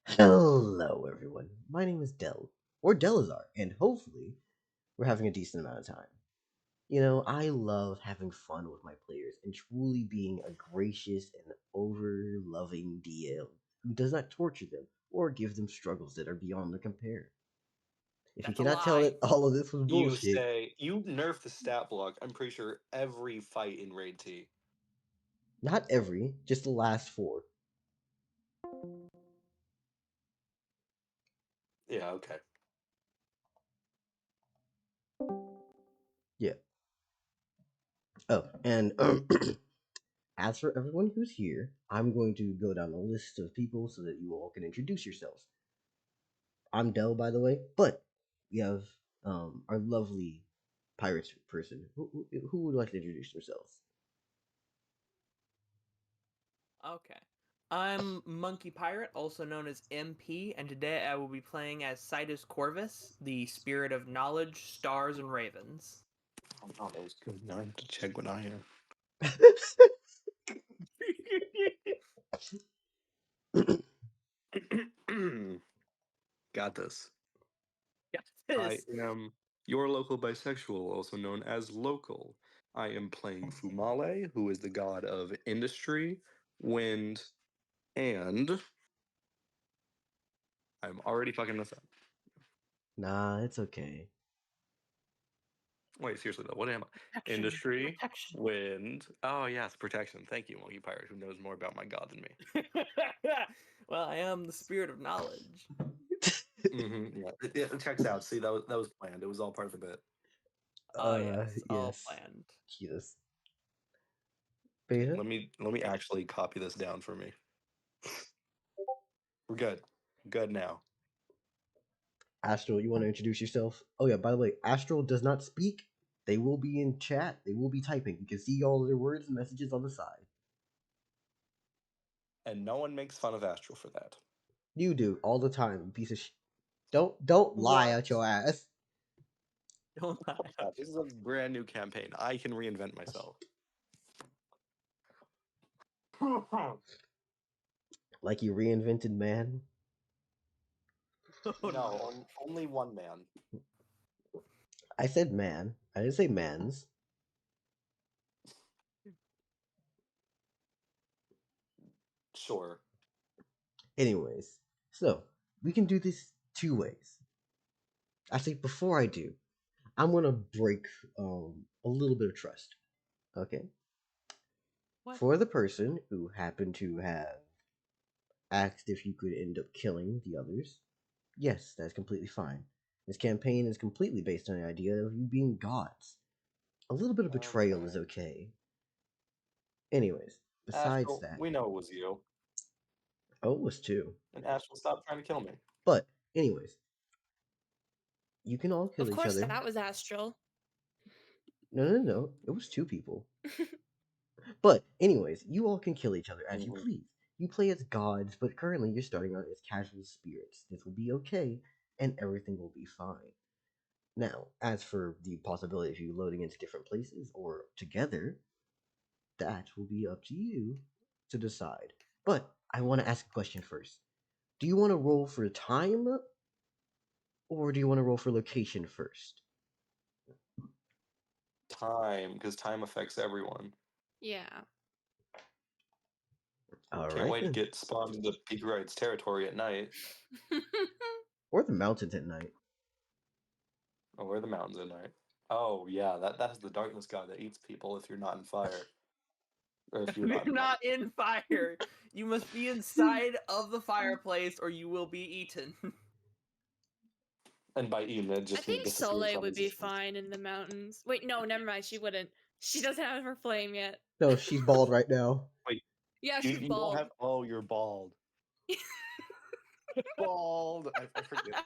Hello, everyone. My name is Del, or Delazar, and hopefully, we're having a decent amount of time. I love having fun with my players and truly being a gracious and over loving DM who does not torture them or give them struggles that are beyond their compare. If you That's a cannot tell lie. that all of this was You bullshit, say you nerf the stat block. I'm pretty sure every fight in Raid T. not every, just the last four. Yeah, okay. Yeah. Oh, and as for everyone who's here, I'm going to go down a list of people so that you all can introduce yourselves. I'm Del, by the way, but we have our lovely pirate person. Who would like to introduce themselves? Okay. I'm Monkey Pirate, also known as MP, and today I will be playing as Sidus Corvus, the spirit of knowledge, stars, and ravens. Oh, no, that was good. Now I have to check what I am. Got this. I Yes. am your local bisexual, also known as Local. I am playing Fumale, who is the god of industry, wind, and I'm already fucking this up. Nah, it's okay. Wait, seriously though, what am I? Protection. Industry, Protection. wind. Oh yes, protection. Thank you, Monkey Pirate, who knows more about my god than me. Well, I am the spirit of knowledge. Yeah, it checks out. See, that was planned. It was all part of the bit. Oh, yes, all Yes, planned. yes. Okay, Beta, let me actually copy this down for me. We're good. Good now. Astral, you want to introduce yourself? Oh yeah, by the way, Astral does not speak. They will be in chat. They will be typing. You can see all their words and messages on the side. And no one makes fun of Astral for that. You do all the time, you piece of shit. Don't lie What? out your ass. Don't lie. This is a brand new campaign. I can reinvent myself. Like you reinvented man. Oh, No, only one man. I said man. I didn't say mans. Sure. Anyways, so we can do this two ways. Actually, before I do, I'm gonna break a little bit of trust. Okay, What? for the person who happened to have asked if you could end up killing the others, yes, that's completely fine. This campaign is completely based on the idea of you being gods. A little bit of betrayal is Okay. okay. Anyways, besides Astral, that, we know it was you. oh, it was two. And Astral, stop trying to kill me. But anyways, you can all kill Of each course, other. that was Astral. No. It was two people. But anyways, you all can kill each other as you Mhm. please. You play as gods, but currently you're starting out as casual spirits. This will be okay, and everything will be fine. Now, as for the possibility of you loading into different places or together, that will be up to you to decide. But I want to ask a question first. Do you want to roll for time, or do you want to roll for location first? Time, because time affects everyone. Yeah. All Can't right wait to then. get spawned into Peak Rights territory at night. Or the mountains at night. Oh, where are the mountains at night? Oh yeah, that is the darkness god that eats people if you're not in fire. Or if you're You're not in light. not in fire. You must be inside of the fireplace or you will be eaten. And by eating it I just means think disappears Soleil from would be existence. fine in the mountains. Wait, no, never mind. She wouldn't. She doesn't have her flame yet. No, she's bald right now. Wait, Yeah, you, she's you don't bald. have oh, you're bald. Bald. I forget.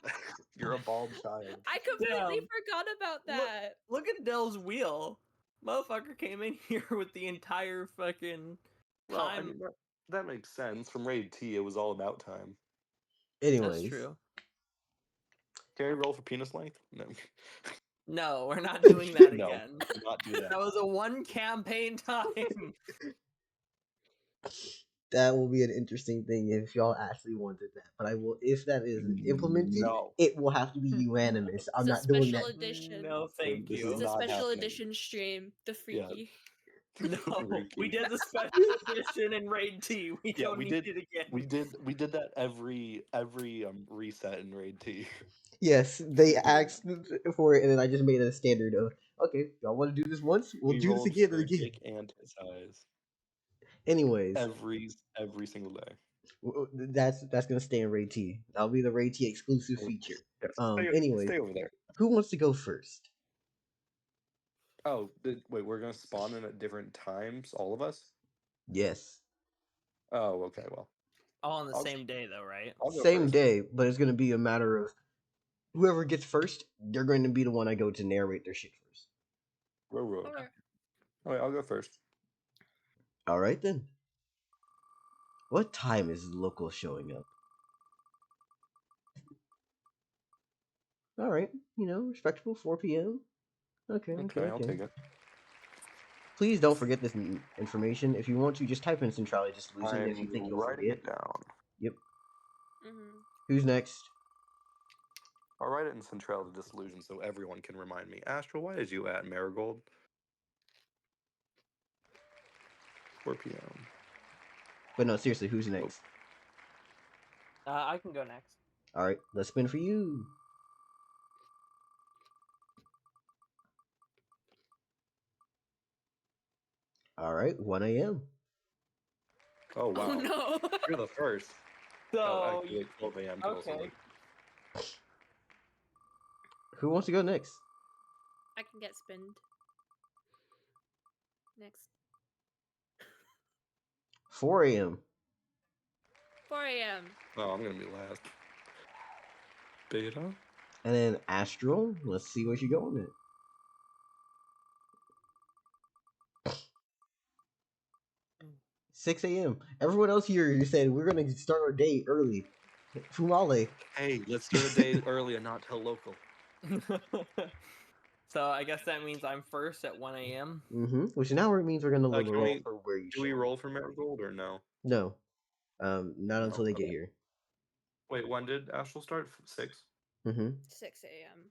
You're a bald child. I completely Damn. forgot about Look, that. look at Dell's wheel. Motherfucker came in here with the entire fucking Well, I time. mean that makes sense. From Raid T, it was all about time. That's Anyways, true. Can I roll for penis length? No. No, we're not doing that No, again. do not do that. That was a one campaign time. That will be an interesting thing if y'all actually wanted that. But I will, if that is implemented, No. it will have to be unanimous. I'm It's a not doing special that. edition. No, thank This This is is you. a not special happening. edition stream. The Yeah. freaky. No, Freaky. we did the special edition in Raid T. We Yeah, don't we need did. it again. We did that every reset in Raid T. Yes, they asked for it, and then I just made it a standard of, okay, y'all want to do this once? We'll We do this rolled again for and a again. dick and his size Anyways, every single day. that's gonna stay in Raid T. That'll be the Raid T exclusive Oh, feature. Yeah, Anyways, stay over there. who wants to go first? Oh, wait, we're gonna spawn in at different times, all of us? Yes, Oh, okay, well. All on the I'll- same day, though, right? I'll go same first. day, but it's gonna be a matter of whoever gets first. They're going to be the one I go to narrate their shit first. Row. Okay. Alright, I'll go first. All right then. What time is local showing up? All right, respectable 4 p.m. Okay. Okay, I'll take it. Please don't forget this information. If you want to, just type in Centrality Disillusion if you I'm think you'll writing forget. it down. Yep. Mm-hmm. Who's next? I'll write it in Centrality Disillusion so everyone can remind me. Astral, why did you at Marigold? 4 p.m. But no, seriously, who's next? I can go next. All right, let's spin for you. All right, 1 a.m. Oh, wow. Oh no. You're the first. So, Oh, actually, 12 a.m. could also okay. work. Who wants to go next? I can get spinned. Next. 4 a.m. 4 a.m. Oh, I'm gonna be last. Beta? And then Astral. Let's see what you're going at. 6 a.m. Everyone else here, you said we're gonna start our day early. Fumale. Hey, let's start a day early and not tell local. So I guess that means I'm first at 1 a.m. Which now means we're gonna load a Can roll we- for where you Do we show. roll for Marigold or no? No. Not No, until they get okay. here. Wait, when did Astral start? 6? 6 a.m.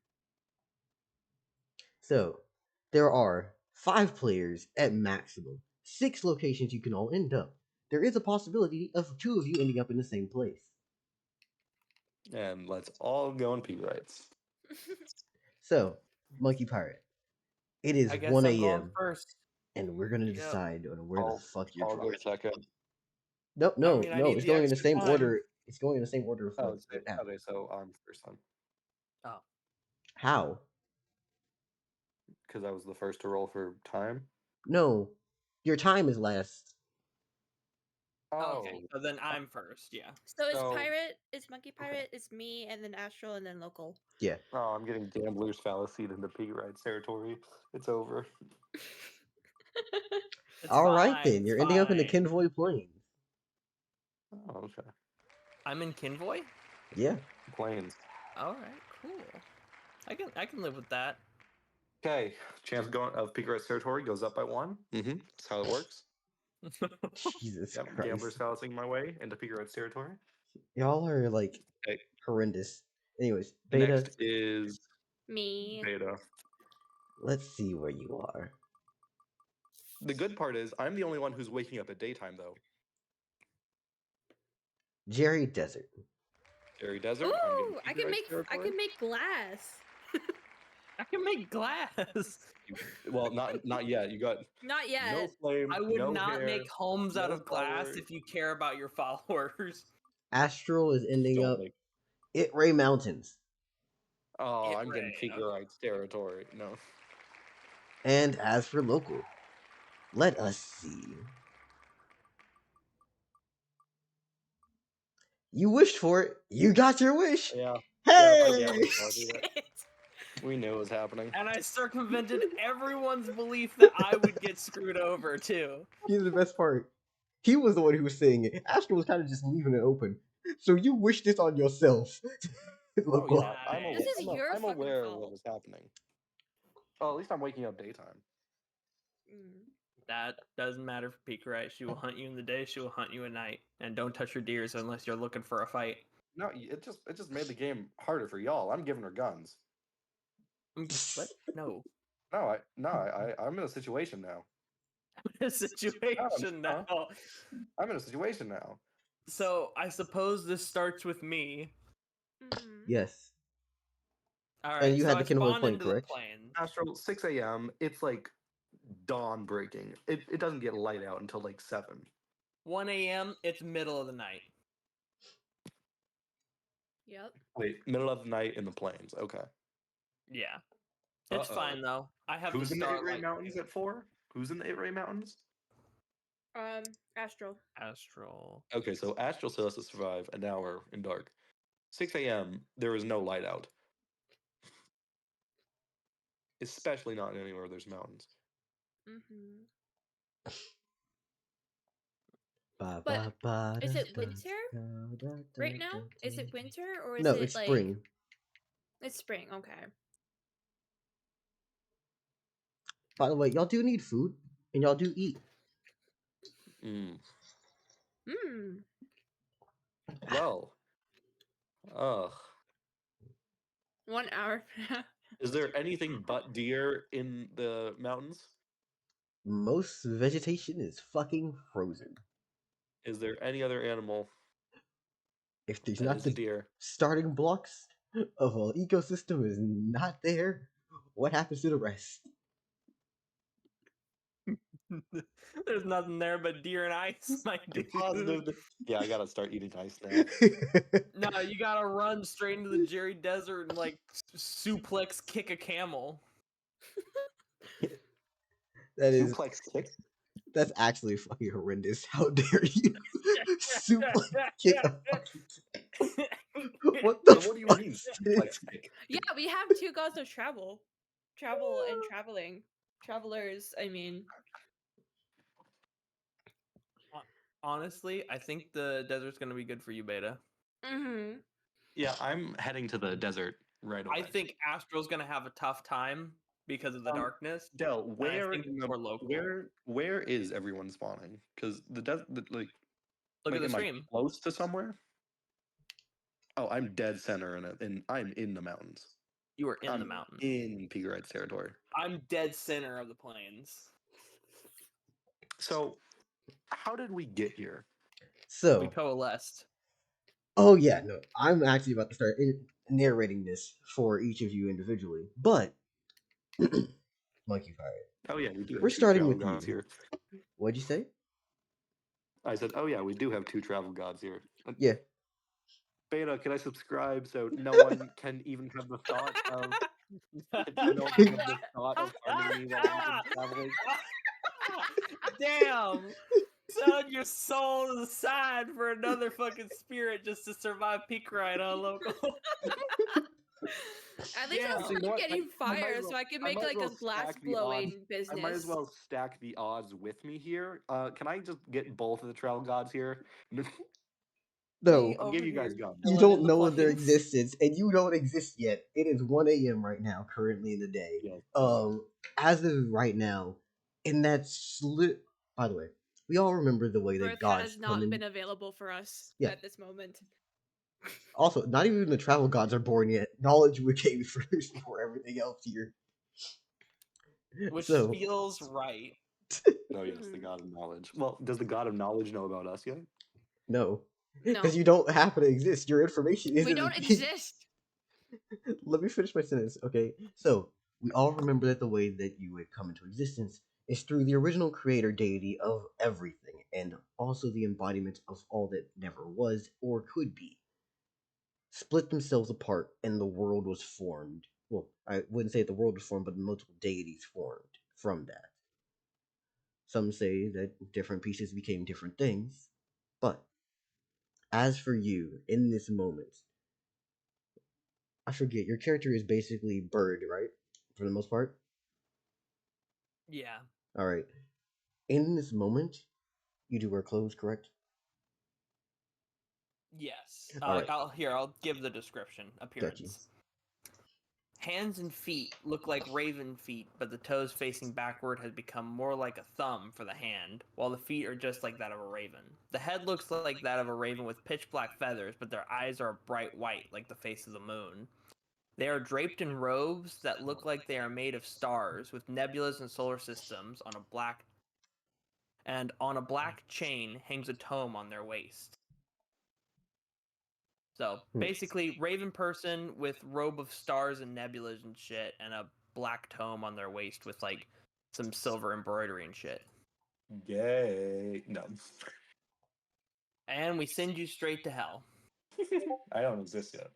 So there are 5 players at maximum. 6 locations you can all end up. There is a possibility of 2 of you ending up in the same place. And let's all go on P rights. So, Monkey Pirate, it is I guess 1 I'm going a.m. first. and we're gonna Yep. decide on where the fuck you're I'll go going. second. No, mean, I need it's the going in the extra same time. order. It's going in the same order of Oh, what happened. okay, so I'm first then. Oh. How? Because I was the first to roll for time. No, your time is last. Okay, so then I'm first, yeah. So it's So- pirate, it's monkey pirate, it's me, and then astral, and then local. Yeah. Oh, I'm getting gambler's fallacy into P rights territory. It's over. It's All right fine, then, it's you're ending up in the fine. Kinvoy Plains. Oh, okay. I'm in Kinvoy? Yeah. Plains. Alright, cool. I can live with that. Okay, chance of P rights territory goes up by 1. That's how it works. Jesus Yep, Christ. gambler's fallacying my way into P rights territory. Y'all are like Okay. horrendous. Anyways, Beta, Next is Me. Beta. let's see where you are. The good part is I'm the only one who's waking up at daytime, though. Jerry Desert. Jerry Desert. Ooh, I'm getting I P can rights make territory. glass. I can make glass. Well, not yet. You got Not yet. no flame. I would no not hair, make homes out no of glass fire. if you care about your followers. Astral is ending Don't up make. It Ray Mountains. Oh, It I'm getting rain, P rights territory. No. And as for local, let us see. You wished for it. You got your wish. Yeah. Hey! Yeah, we knew it was happening. And I circumvented everyone's belief that I would get screwed over too. Here's the best part. He was the one who was saying it. Astral was kind of just leaving it open. So you wished this on yourself. Oh, Local. yeah, I'm aware. This is your I'm fucking aware of fault. what was happening. Oh, at least I'm waking up daytime. Mm. That doesn't matter for Pika. She will hunt you in the day. She will hunt you at night. And don't touch your deers unless you're looking for a fight. No, it just made the game harder for y'all. I'm giving her guns. What? No. I'm in a situation now. A situation No. now. I'm in a situation now. So I suppose this starts with me. Mhm. Yes. All right. And you so had I the Kindle spawn point, into correct? the plane. Astral, 6 a.m. It's like dawn breaking. It doesn't get light out until like 7. 1 a.m. It's middle of the night. Yep. Wait, middle of the night in the plains. Okay. Yeah. It's fine though. I have Who's the in the Starlight Eight-Ray Mountains at 4? Who's in the Eight-Ray Mountains? Astral. Astral. Okay, so Astral still has to survive an hour in dark. 6 a.m. There is no light out. Especially not anywhere there's mountains. Mm-hmm. But is it winter right now? Is it winter or is No, it it's like spring. It's spring. Okay. By the way, y'all do need food, and y'all do eat. Mm. Hmm. Well. Ugh. 1 hour. Is there anything but deer in the mountains? Most vegetation is fucking frozen. Is there any other animal If there's that not isn't the deer? starting blocks of an ecosystem is not there, what happens to the rest? There's nothing there but deer and ice, my You're dude. positive that... Yeah, I gotta start eating ice now. No, you gotta run straight into the Jerry Desert and like suplex kick a camel. That is Suplex kick? that's actually fucking horrendous. How dare you suplex kick a fucking what the So what do you fuck mean is this? suplex kick? Yeah, we have 2 gods of travel. Travel and traveling. Travelers, I mean. Honestly, I think the desert's gonna be good for you, Beta. Mm-hmm. Yeah, I'm heading to the desert right away. I think Astral's gonna have a tough time because of the darkness. Del, I where think in the, we're local. where is everyone spawning? Because the desert, like, Look at the am stream. I close to somewhere? Oh, I'm dead center in it, and I'm in the mountains. You are in I'm the mountains. in Pigarites territory. I'm dead center of the plains. So, how did we get here? So, We coalesced. oh yeah, no, I'm actually about to start narrating this for each of you individually, but Monkey Pirate, Oh yeah, we do. Have we're two starting travel with gods you. here. What'd you say? I said, oh yeah, we do have 2 travel gods here. Yeah. Beta, can I subscribe so no one can even have the thought of no one can have the thought of harming me while I'm traveling? Damn! Selling your soul to the side for another fucking spirit just to survive peak ride on local. At least Yeah. I'll So you start know what? getting I might fire as so well- I can I make might as like well a glass stack the odds. blowing business. I might as well stack the odds with me here. Can I just get both of the travel gods here? No, I'll give you guys guns. you Chilling don't in the know of their plains. existence, and you don't exist yet. It is 1 a.m. right now, currently in the day. Yes. As of right now, in that slip. By the way, we all remember the way that Birth gods has come not in. been available for us Yeah. at this moment. Also, not even the travel gods are born yet. Knowledge came first before everything else here. Which So, feels right. Oh yes, the Mhm. god of knowledge. Well, does the god of knowledge know about us yet? no. No. Because you don't happen to exist. Your information isn't. We don't exist. Let me finish my sentence, okay? So, we all remember that the way that you would come into existence is through the original creator deity of everything, and also the embodiment of all that never was or could be. Split themselves apart, and the world was formed. Well, I wouldn't say the world was formed, but multiple deities formed from that. Some say that different pieces became different things, but as for you, in this moment, I forget, your character is basically bird, right? For the most part? Yeah. Alright. In this moment, you do wear clothes, correct? Yes. All right. I'll give the description. Appearance. Hands and feet look like raven feet, but the toes facing backward has become more like a thumb for the hand, while the feet are just like that of a raven. The head looks like that of a raven with pitch black feathers, but their eyes are bright white like the face of the moon. They are draped in robes that look like they are made of stars, with nebulas and solar systems on a black chain hangs a tome on their waist. So basically, raven person with robe of stars and nebulas and shit, and a black tome on their waist with like some silver embroidery and shit. Yay. No. And we send you straight to hell. I don't exist yet.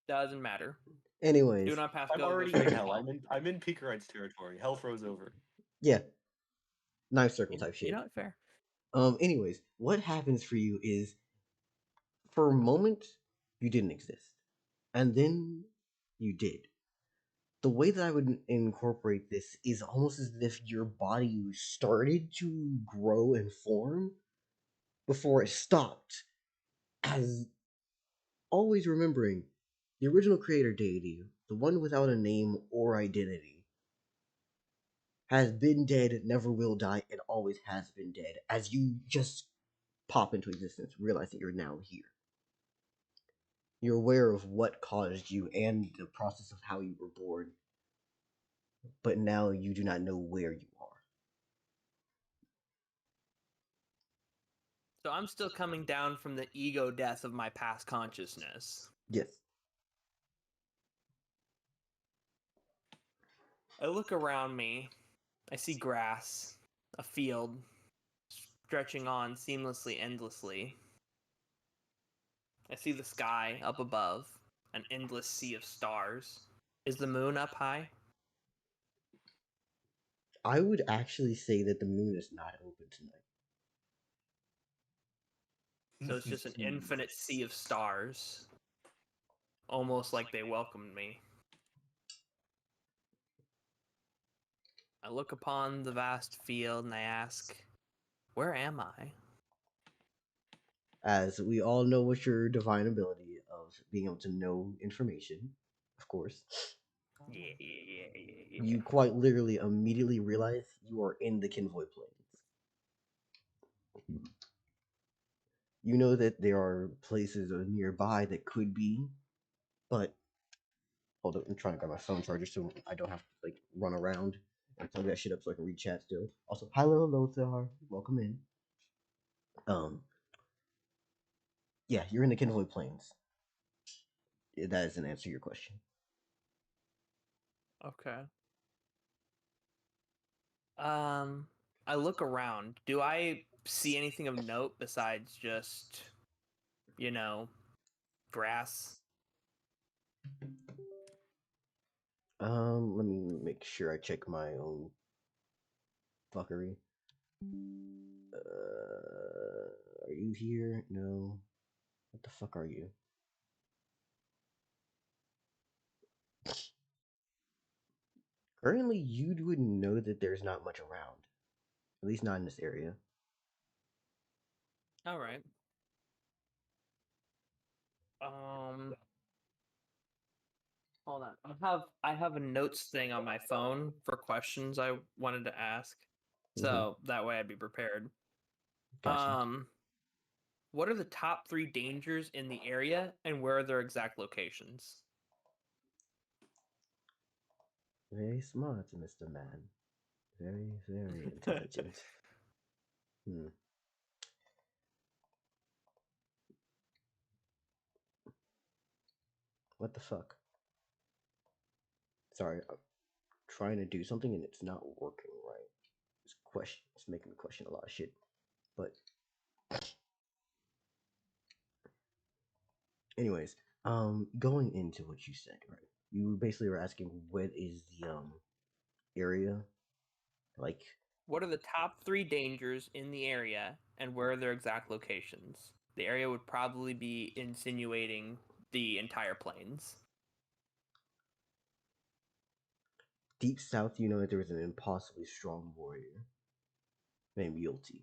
Doesn't matter. Anyways, Do not pass I'm go. already in hell. I'm in Peak Rights territory. Hell froze over. yeah, knife circle type shit. You know, fair. Anyways, what happens for you is, for a moment, you didn't exist, and then you did. The way that I would incorporate this is almost as if your body started to grow and form before it stopped. As always remembering, the original creator deity, the one without a name or identity, has been dead, never will die, and always has been dead. As you just pop into existence, realize that you're now here. You're aware of what caused you and the process of how you were born, but now you do not know where you are. So I'm still coming down from the ego death of my past consciousness. Yes. I look around me. I see grass, a field, stretching on seamlessly, endlessly. I see the sky up above, an endless sea of stars. Is the moon up high? I would actually say that the moon is not open tonight. So it's just an infinite sea of stars. Almost like they welcomed me. I look upon the vast field and I ask, where am I? As we all know what your divine ability of being able to know information, of course. Yeah. You quite literally immediately realize you are in the Kinvoy Plains. You know that there are places nearby that could be, but hold up, I'm trying to grab my phone charger so I don't have to like run around and plug that shit up so I can read chat still. Also, hello Lothar, welcome in. Yeah, you're in the Kinvoy Plains. That doesn't answer your question. Okay. I look around. Do I see anything of note besides just, grass? Let me make sure I check my own fuckery. Are you here? No. What the fuck are you? Currently, you would know that there's not much around. At least not in this area. All right. Hold on. I have a notes thing on my phone for questions I wanted to ask. So that way I'd be prepared. Gotcha. What are the top 3 dangers in the area and where are their exact locations? Very smart, Mr. Man. Very, very intelligent. What the fuck? Sorry, I'm trying to do something and it's not working right. It's making me question a lot of shit. But anyways, going into what you said, right? You basically were asking what is the area like. What are the top 3 dangers in the area and where are their exact locations? The area would probably be insinuating the entire plains. Deep south, you know that there was an impossibly strong warrior named Yulti.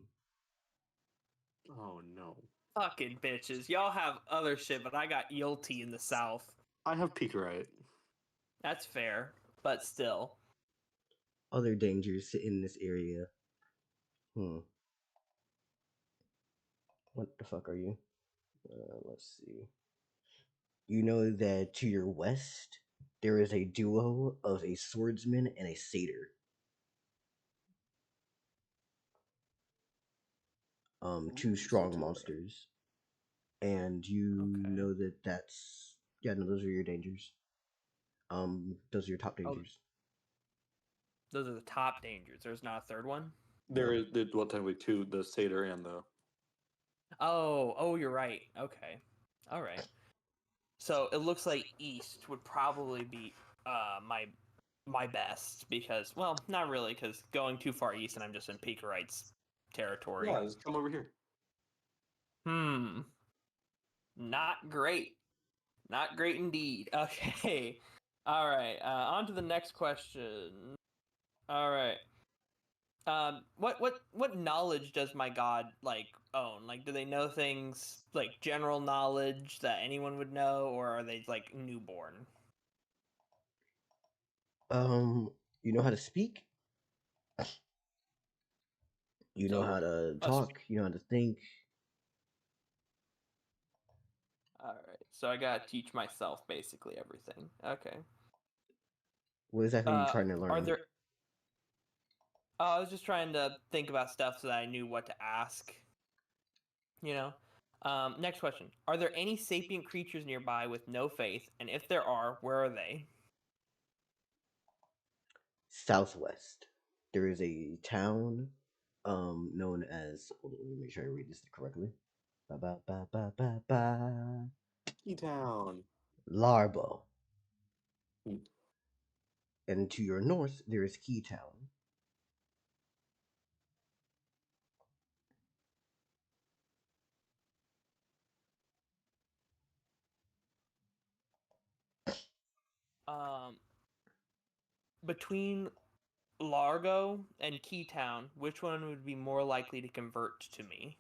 Oh no. Fucking bitches. Y'all have other shit, but I got Yulti in the south. I have Picarite. That's fair, but still. Other dangers in this area. What the fuck are you? Let's see. You know that to your west, there is a duo of a swordsman and a satyr. Two strong Satyr. monsters. And you Okay. know that that's... Yeah, no, those are your dangers. Those are your top dangers. Those are the top dangers. There's not a third one? There is well, technically two: the satyr and the. Oh, you're right. Okay. All right. So it looks like east would probably be my best because, well, not really, because going too far east and I'm just in Picarite's territory. Yeah, just come over here. Not great. Not great indeed. Okay. All right. On to the next question. All right. What knowledge does my god own? Like, do they know things like general knowledge that anyone would know, or are they like newborn? You know how to speak. You know how to talk. You know how to think. All right. So I gotta teach myself basically everything. Okay. What exactly are you trying to learn? Are there? I was just trying to think about stuff so that I knew what to ask. You know. Next question: are there any sapient creatures nearby with no faith? And if there are, where are they? Southwest. There is a town known as... Hold on, let me make sure I read this correctly. Ba ba ba ba ba ba. Town. Larbo. And to your north, there is Keytown. Between Largo and Keytown, which one would be more likely to convert to me?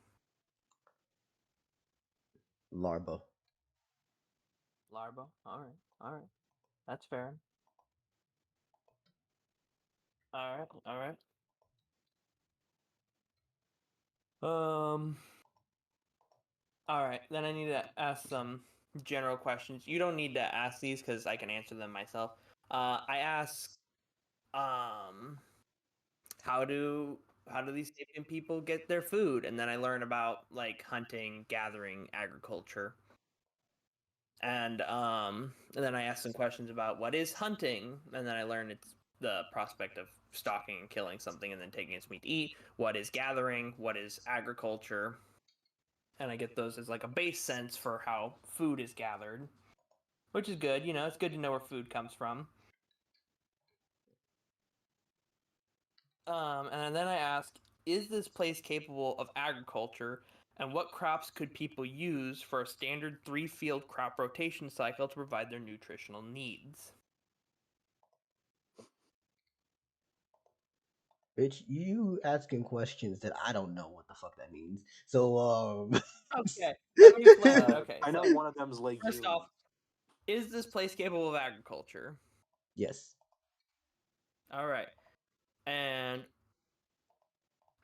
Larbo. Larbo. All right. That's fair. All right. All right. Then I need to ask some general questions. You don't need to ask these because I can answer them myself. I ask, how do these sapient people get their food? And then I learn about like hunting, gathering, agriculture. And then I ask some questions about what is hunting, and then I learn it's the prospect of stalking and killing something and then taking its meat to eat. What is gathering? What is agriculture? And I get those as like a base sense for how food is gathered, which is good. You know, it's good to know where food comes from. And then I ask, is this place capable of agriculture? And what crops could people use for a standard 3-field crop rotation cycle to provide their nutritional needs? Bitch, you asking questions that I don't know what the fuck that means. So, Okay, let me explain it. Okay, I know so one of them's legumes. first off, is this place capable of agriculture? yes. All right, and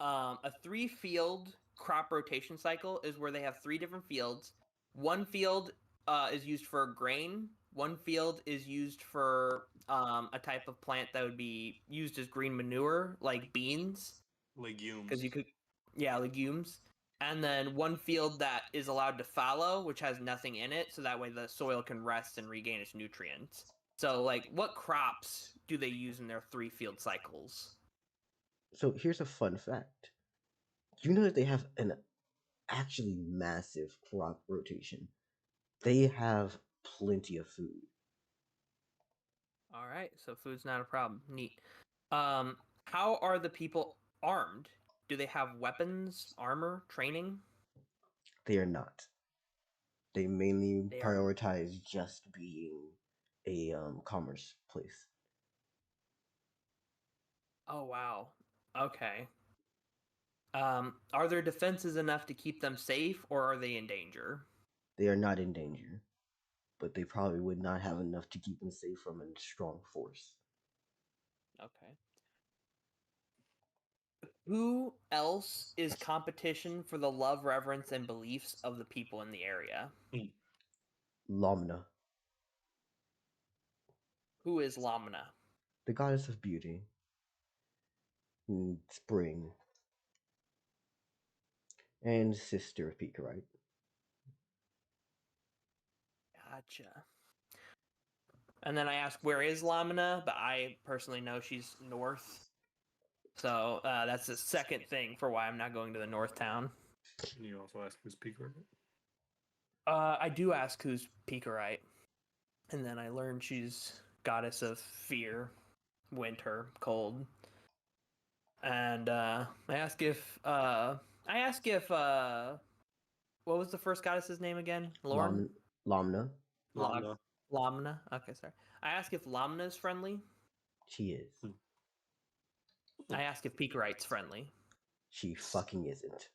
a 3-field crop rotation cycle is where they have 3 different fields. One field is used for grain. One field is used for a type of plant that would be used as green manure, like beans. Legumes. Because you could, yeah, legumes. And then one field that is allowed to fallow, which has nothing in it, so that way the soil can rest and regain its nutrients. So, like, what crops do they use in their 3-field cycles? So here's a fun fact. You know that they have an actually massive crop rotation. They have plenty of food. All right, so food's not a problem. Neat. How are the people armed? Do they have weapons, armor, training? They are not. They mainly They are. prioritize just being a commerce place. Oh wow. Okay. Are their defenses enough to keep them safe, or are they in danger? They are not in danger. but they probably would not have enough to keep them safe from a strong force. Okay. Who else is competition for the love, reverence, and beliefs of the people in the area? Lamna, Who is Lamna? the goddess of beauty and spring, and sister of Pika, right? Gotcha. And then I asked, where is Lamna? But I personally know she's north. So that's the second thing for why I'm not going to the north town. And you also ask who's Pika. I do ask who's Pika, and then I learned she's goddess of fear, winter, cold. And I ask if what was the first goddess's name again? Lorn? Lamna, Lamna. Lamna. Okay, sorry. I ask if Lamna is friendly. she is. I ask if Pika friendly. She fucking isn't.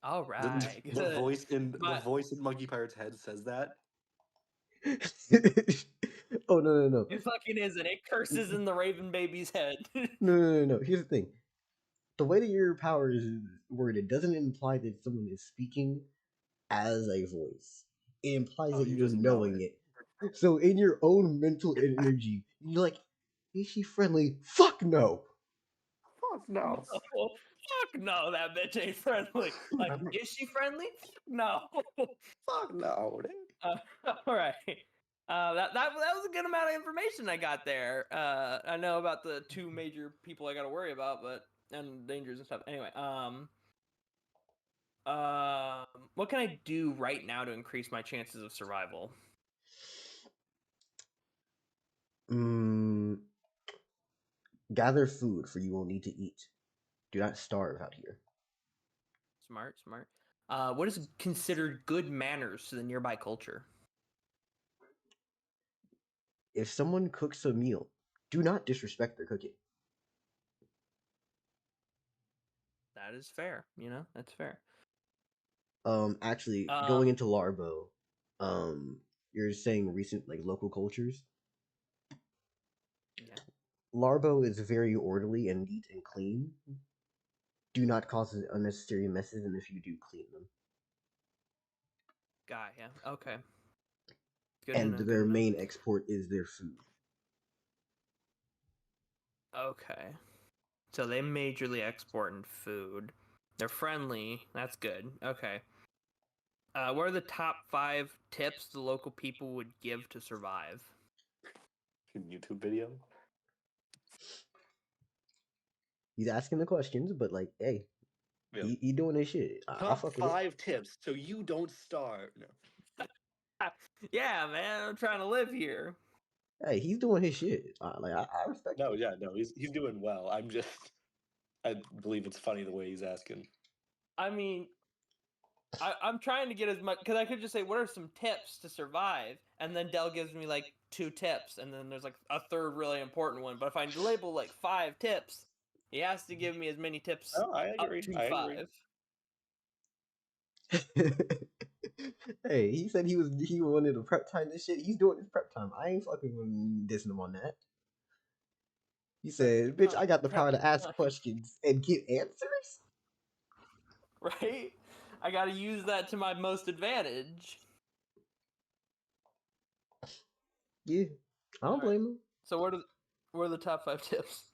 All right. The good. voice in But- the voice in Monkey Pirate's head says that. Oh no. It fucking isn't. It curses in the Raven baby's head. No. Here's the thing. The way that your power is worded doesn't imply that someone is speaking as a voice. It implies Oh, that you you're just know knowing it. it. So in your own mental energy, you're like, is she friendly? Fuck no. Fuck no. Oh, fuck no, that bitch ain't friendly. Like, is she friendly? No. Fuck no. Dude. All right. That was a good amount of information I got there. I know about the two major people I got to worry about, but and dangers and stuff. Anyway, what can I do right now to increase my chances of survival? Gather food, for you will need to eat. Do not starve out here. Smart. What is considered good manners to the nearby culture? If someone cooks a meal, do not disrespect their cooking. That is fair. That's fair. Actually, going into Larbo, you're saying recent like local cultures. Yeah. Larbo is very orderly and neat and clean. Do not cause unnecessary messes, and if you do, clean them. Yeah. Okay. Good And to know, their good to know. main export is their food. Okay. So they majorly export in food. They're friendly. That's good. Okay. What are the top 5 tips the local people would give to survive? YouTube video. He's asking the questions, but like, hey, Yeah. he doing his shit. I Top fuck with it. 5 tips so you don't starve. No. Yeah, man, I'm trying to live here. Hey, he's doing his shit. I respect. No, yeah, no, he's doing well. I believe it's funny the way he's asking. I mean, I'm trying to get as much because I could just say, "What are some tips to survive?" And then Dell gives me like 2 tips, and then there's like a third really important one. But if I label like 5 tips, he has to give me as many tips Oh, I agree. up to I 5. agree. Hey, he said he wanted a prep time. This shit, he's doing his prep time. I ain't fucking dissing him on that. He said, "Bitch, I got the power to ask questions and get answers." Right? I got to use that to my most advantage. Yeah, I don't blame him. So what are the top 5 tips?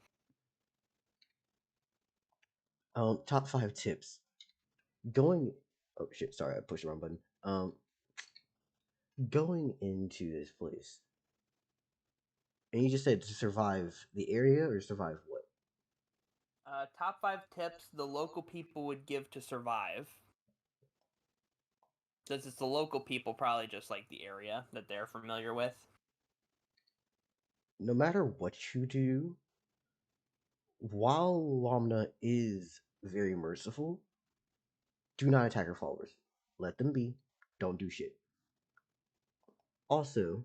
Top 5 tips. Going. Oh shit! Sorry, I pushed the wrong button. Going into this place, and you just said to survive the area or survive what? Top 5 tips the local people would give to survive. Since it's the local people, probably just like the area that they're familiar with. No matter what you do, while Lamna is very merciful, do not attack her followers. Let them be. Don't do shit. Also,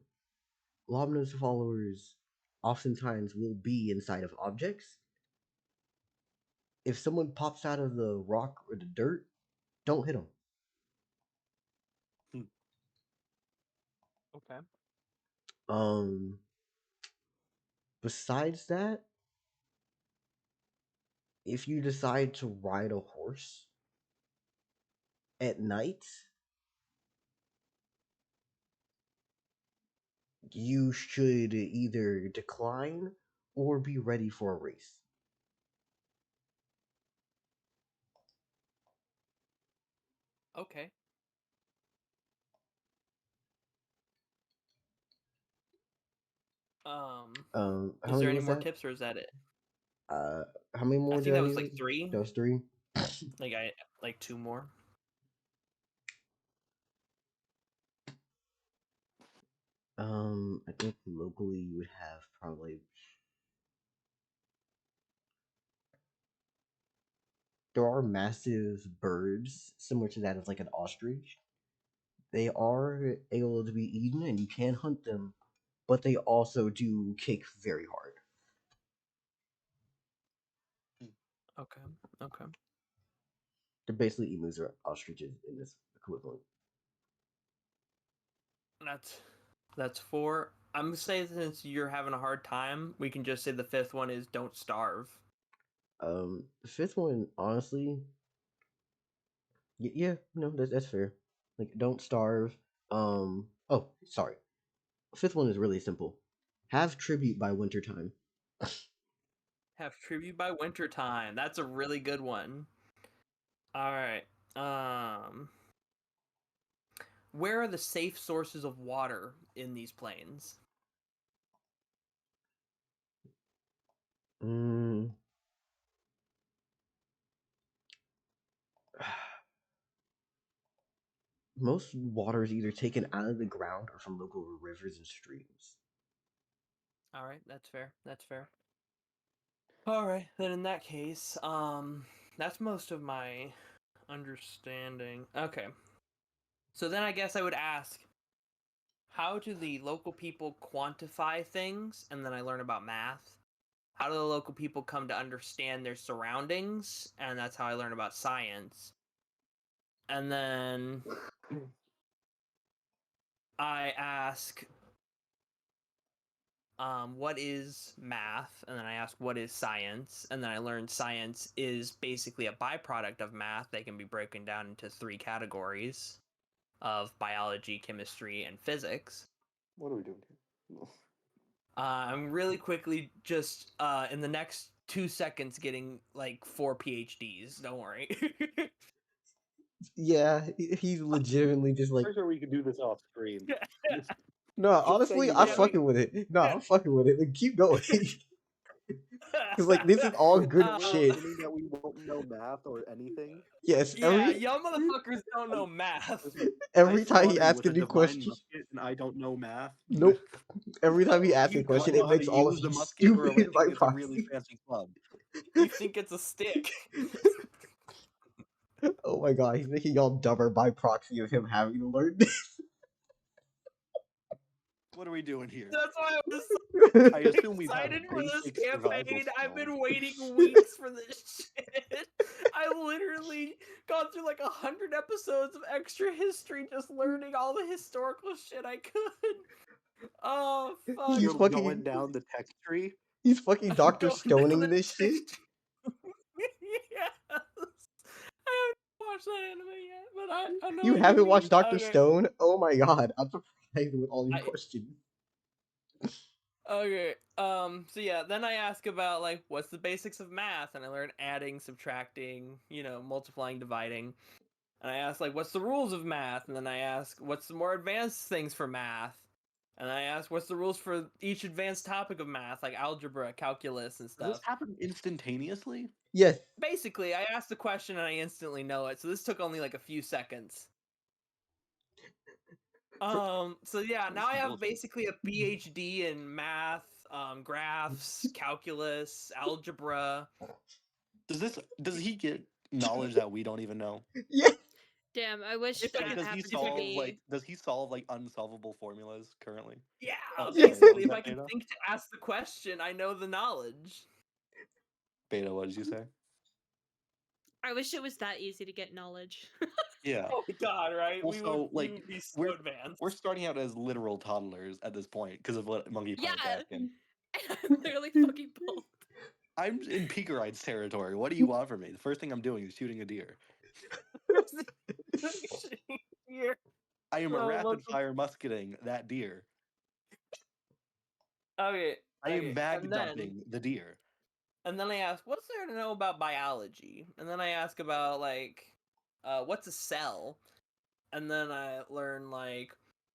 Lamna's followers oftentimes will be inside of objects. If someone pops out of the rock or the dirt, don't hit them. Okay. Besides that, if you decide to ride a horse at night, you should either decline or be ready for a race. Okay. How Is many there any was more that? tips or is that it? How many I more think did I that was use? like 3. That was 3. Like 2 more. I think locally you would have probably. There are massive birds similar to that of like an ostrich. They are able to be eaten and you can hunt them, but they also do kick very hard. Okay. Okay. They're basically emus or ostriches in this equivalent. That's 4. I'm gonna say since you're having a hard time, we can just say the 5th one is don't starve. The 5th one, honestly, yeah, no, that's fair. Like, don't starve. Oh, sorry. 5th one is really simple. Have tribute by wintertime. Have tribute by wintertime. That's a really good one. All right. Where are the safe sources of water in these plains? Mm. Most water is either taken out of the ground or from local rivers and streams. All right, that's fair. That's fair. All right, then in that case, that's most of my understanding. Okay. So then I guess I would ask, how do the local people quantify things? And then I learn about math. How do the local people come to understand their surroundings? And that's how I learn about science. And then I ask, what is math? And then I ask, what is science? And then I learn science is basically a byproduct of math. They can be broken down into 3 categories of biology, chemistry, and physics. What are we doing here? I'm really quickly just in the next 2 seconds getting like 4 PhDs. Don't worry. Yeah, he's legitimately just like. I'm sure we can do this off screen. No, Just say honestly, you I'm know. fucking with it. No, I'm fucking with it. Like, keep going. Because like this is all good So we're shit. assuming that we won't know math or anything. Yes, Yeah, y'all motherfuckers don't know math. Listen, every I time he fought you asks with a a new divine question, musket, and I don't know math. nope. Every time he asks a You Do I question, don't. it know how makes to all of use the you musket, or am I stupid by thinking it's a really proxy. fancy club? You think it's a stick. Oh my god, he's making y'all dumber by proxy of him having to learn this. What are we doing here? That's why I was I assume we've had excited for this basic survival campaign. I've skills. been waiting weeks for this shit. I literally gone through like 100 episodes of extra history just learning all the historical shit I could. Oh fuck. He's You're fucking going down the text tree. he's fucking I'm Dr. going down Stoning the this shit. Yes. I haven't watched that anime yet, but I know You what haven't you watched mean. Dr. Okay. Stone? Oh my god, I'm surprised with all these I questions. Okay. So yeah, then I ask about like what's the basics of math, and I learn adding, subtracting, multiplying, dividing. And I ask like what's the rules of math, and then I ask what's the more advanced things for math, and I ask what's the rules for each advanced topic of math, like algebra, calculus, and Does this stuff. happen instantaneously? Yes. Basically, I ask the question and I instantly know it. So this took only like a few seconds. So yeah, now I have basically a PhD in math, graphs, calculus, algebra. Does he get knowledge that we don't even know? Yeah. Damn, I wish If I that could- Does he happened to solve me. like unsolvable formulas currently? Yeah, Oh, basically, if sorry, I can Beta? think to ask the question, I know the knowledge. Beta, what did you say? I wish it was that easy to get knowledge. Yeah. Oh my god, right? Also, we would be so we're advanced. starting out as literal toddlers at this point because of what Monkey Pie is Yeah. asking. And I'm literally fucking bald. I'm in Picaride's territory. What do you want from me? The first thing I'm doing is shooting a deer. Here. I am No, rapid fire musketing that deer. Okay. I am bag and then jumping the deer. I ask, what's there to know about biology? And then I ask about what's a cell? And then I learn like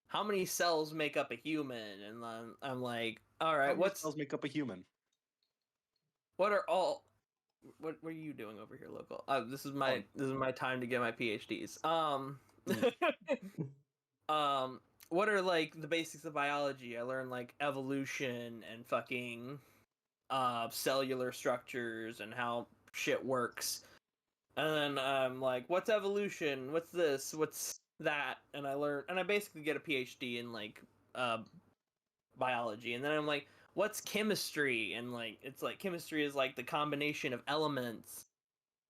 how many cells make up a human? And then I'm like, all How right, many cells make up a human? what are all what are you doing over here, local? This is my time to get my PhDs. What are like the basics of biology? I learned like evolution and fucking cellular structures and how shit works. And then I'm like, what's evolution? What's this? What's that? And I basically get a PhD in like biology. And then I'm like, what's chemistry? And like it's like chemistry is like the combination of elements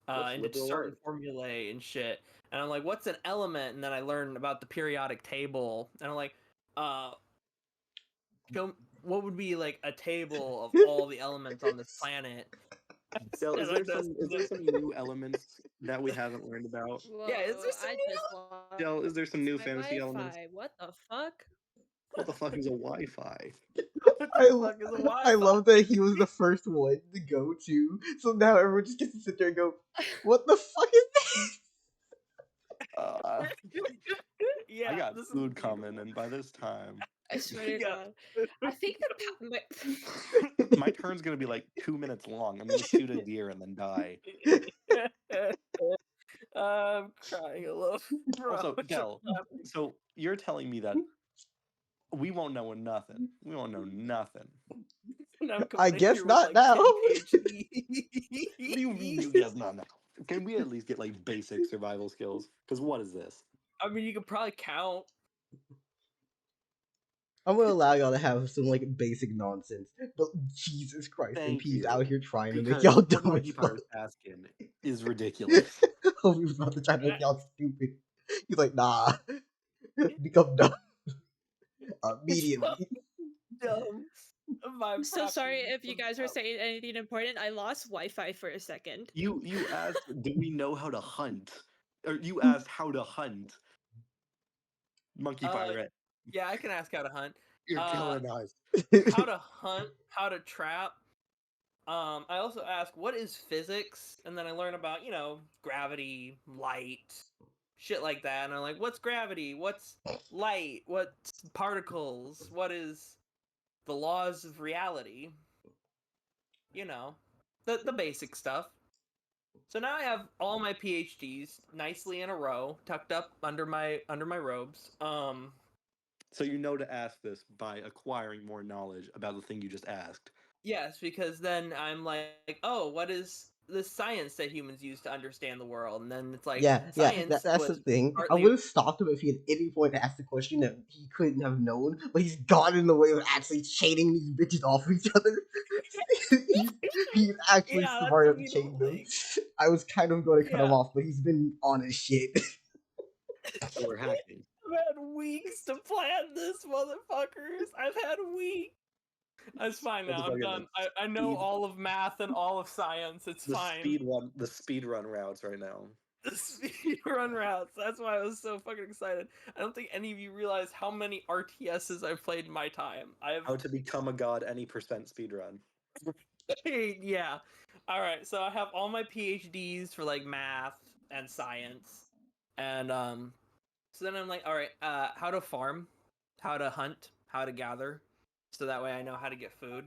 into liberal certain art? formulae and shit. And I'm like, what's an element? And then I learned about the periodic table. And I'm like, what would be like a table of all the elements on this planet? Del, is And there some new elements that we haven't learned about? Whoa, Yeah, is there some I new- just lost Del, is there some new my fantasy elements? Wi-Fi. What the fuck? What the fuck is a Wi-Fi? What the I, fuck is a Wi-Fi? I love that he was the first one to go to, so now everyone just gets to sit there and go, "What the fuck is this?" Yeah, I got this food is coming, and by this time, I swear to Yeah. God. I think the my turn's gonna be like 2 minutes long. I'm gonna shoot a deer and then die. I'm crying a little, bro. Also, Del, so you're telling me that we won't know nothing. We won't know nothing. And I'm I coming in guess here not with, like, now. 10 PhDs. What do you mean you guys not know? Can we at least get like basic survival skills? Because what is this? I mean, you could probably count. I'm gonna allow y'all to have some like basic nonsense, but Jesus Christ, Thank MP's you. out here trying to make Because y'all what dumb Monkey as Pie fuck. was asking is ridiculous. Hope he was about to try to make y'all stupid. He's like, nah, become dumb immediately. Dumb. I'm so sorry if you guys were saying anything important. I lost Wi-Fi for a second. You asked, do we know how to hunt? Or you asked how to hunt. Monkey Pie, right? Yeah, I can ask how to hunt. You're killing us. How to hunt, how to trap. I also ask, what is physics? And then I learn about, gravity, light, shit like that. And I'm like, what's gravity? What's light? What's particles? What is the laws of reality? The basic stuff. So now I have all my PhDs nicely in a row, tucked up under my robes. So you know to ask this by acquiring more knowledge about the thing you just asked. Yes, because then I'm like, oh, what is the science that humans use to understand the world? And then it's like, Yeah, science that's the was thing. I partly. would have stopped him if he at any point asked the question that he couldn't have known, but he's gone in the way of actually chaining these bitches off of each other. he's actually Yeah, that's smart a enough to chain them. thing. I was kind of going to cut him Yeah. off, but he's been on his shit. So we're hacking. I've had weeks to plan this, motherfuckers. I've had weeks. It's fine now. I'm done. I know all of math and all of science. It's fine. The speed run routes right now. The speed run routes. That's why I was so fucking excited. I don't think any of you realize how many RTSs I've played in my time. How to become a god any percent speed run. Yeah. All right. So I have all my PhDs for like math and science, and so then I'm like, all right, how to farm, how to hunt, how to gather, so that way I know how to get food.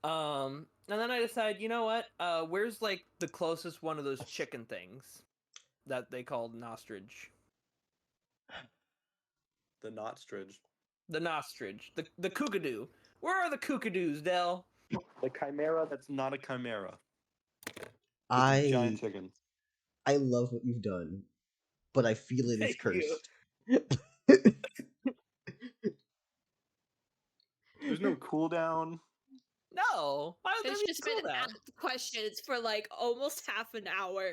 And then I decide, you know what? Where's like the closest one of those chicken things that they called an ostrich? The nostrich. The nostrich, the kookadoo. Where are the kookadoos, Del? The chimera that's not a chimera. It's a I giant chicken. I love what you've done, but I feel it is Thank you. cursed. There's no cooldown. No, why would It's that be just cool been now? asked questions for like almost half an hour.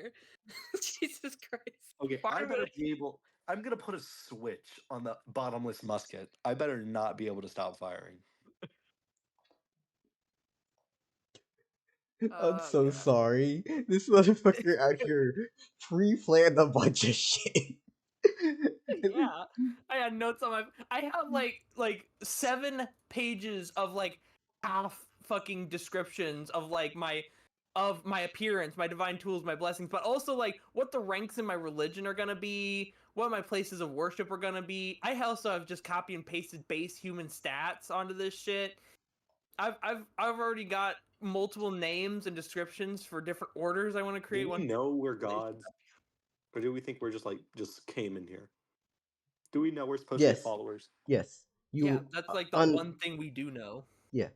Jesus Christ. Okay, Why I would better I- be able. I'm gonna put a switch on the bottomless musket. I better not be able to stop firing. I'm so God. sorry. This motherfucker out here pre-planned a bunch of shit. Yeah, I had notes on my. I have like 7 pages of like half fucking descriptions of like my appearance, my divine tools, my blessings, but also like what the ranks in my religion are gonna be, what my places of worship are gonna be. I also have just copy and pasted base human stats onto this shit. I've already got multiple names and descriptions for different orders I want to Do create. we One know we're gods, or do we think we're just came in here? Do we know we're supposed to be Yes, followers? yes. Yeah, You, that's like the un- one thing we do know. yeah.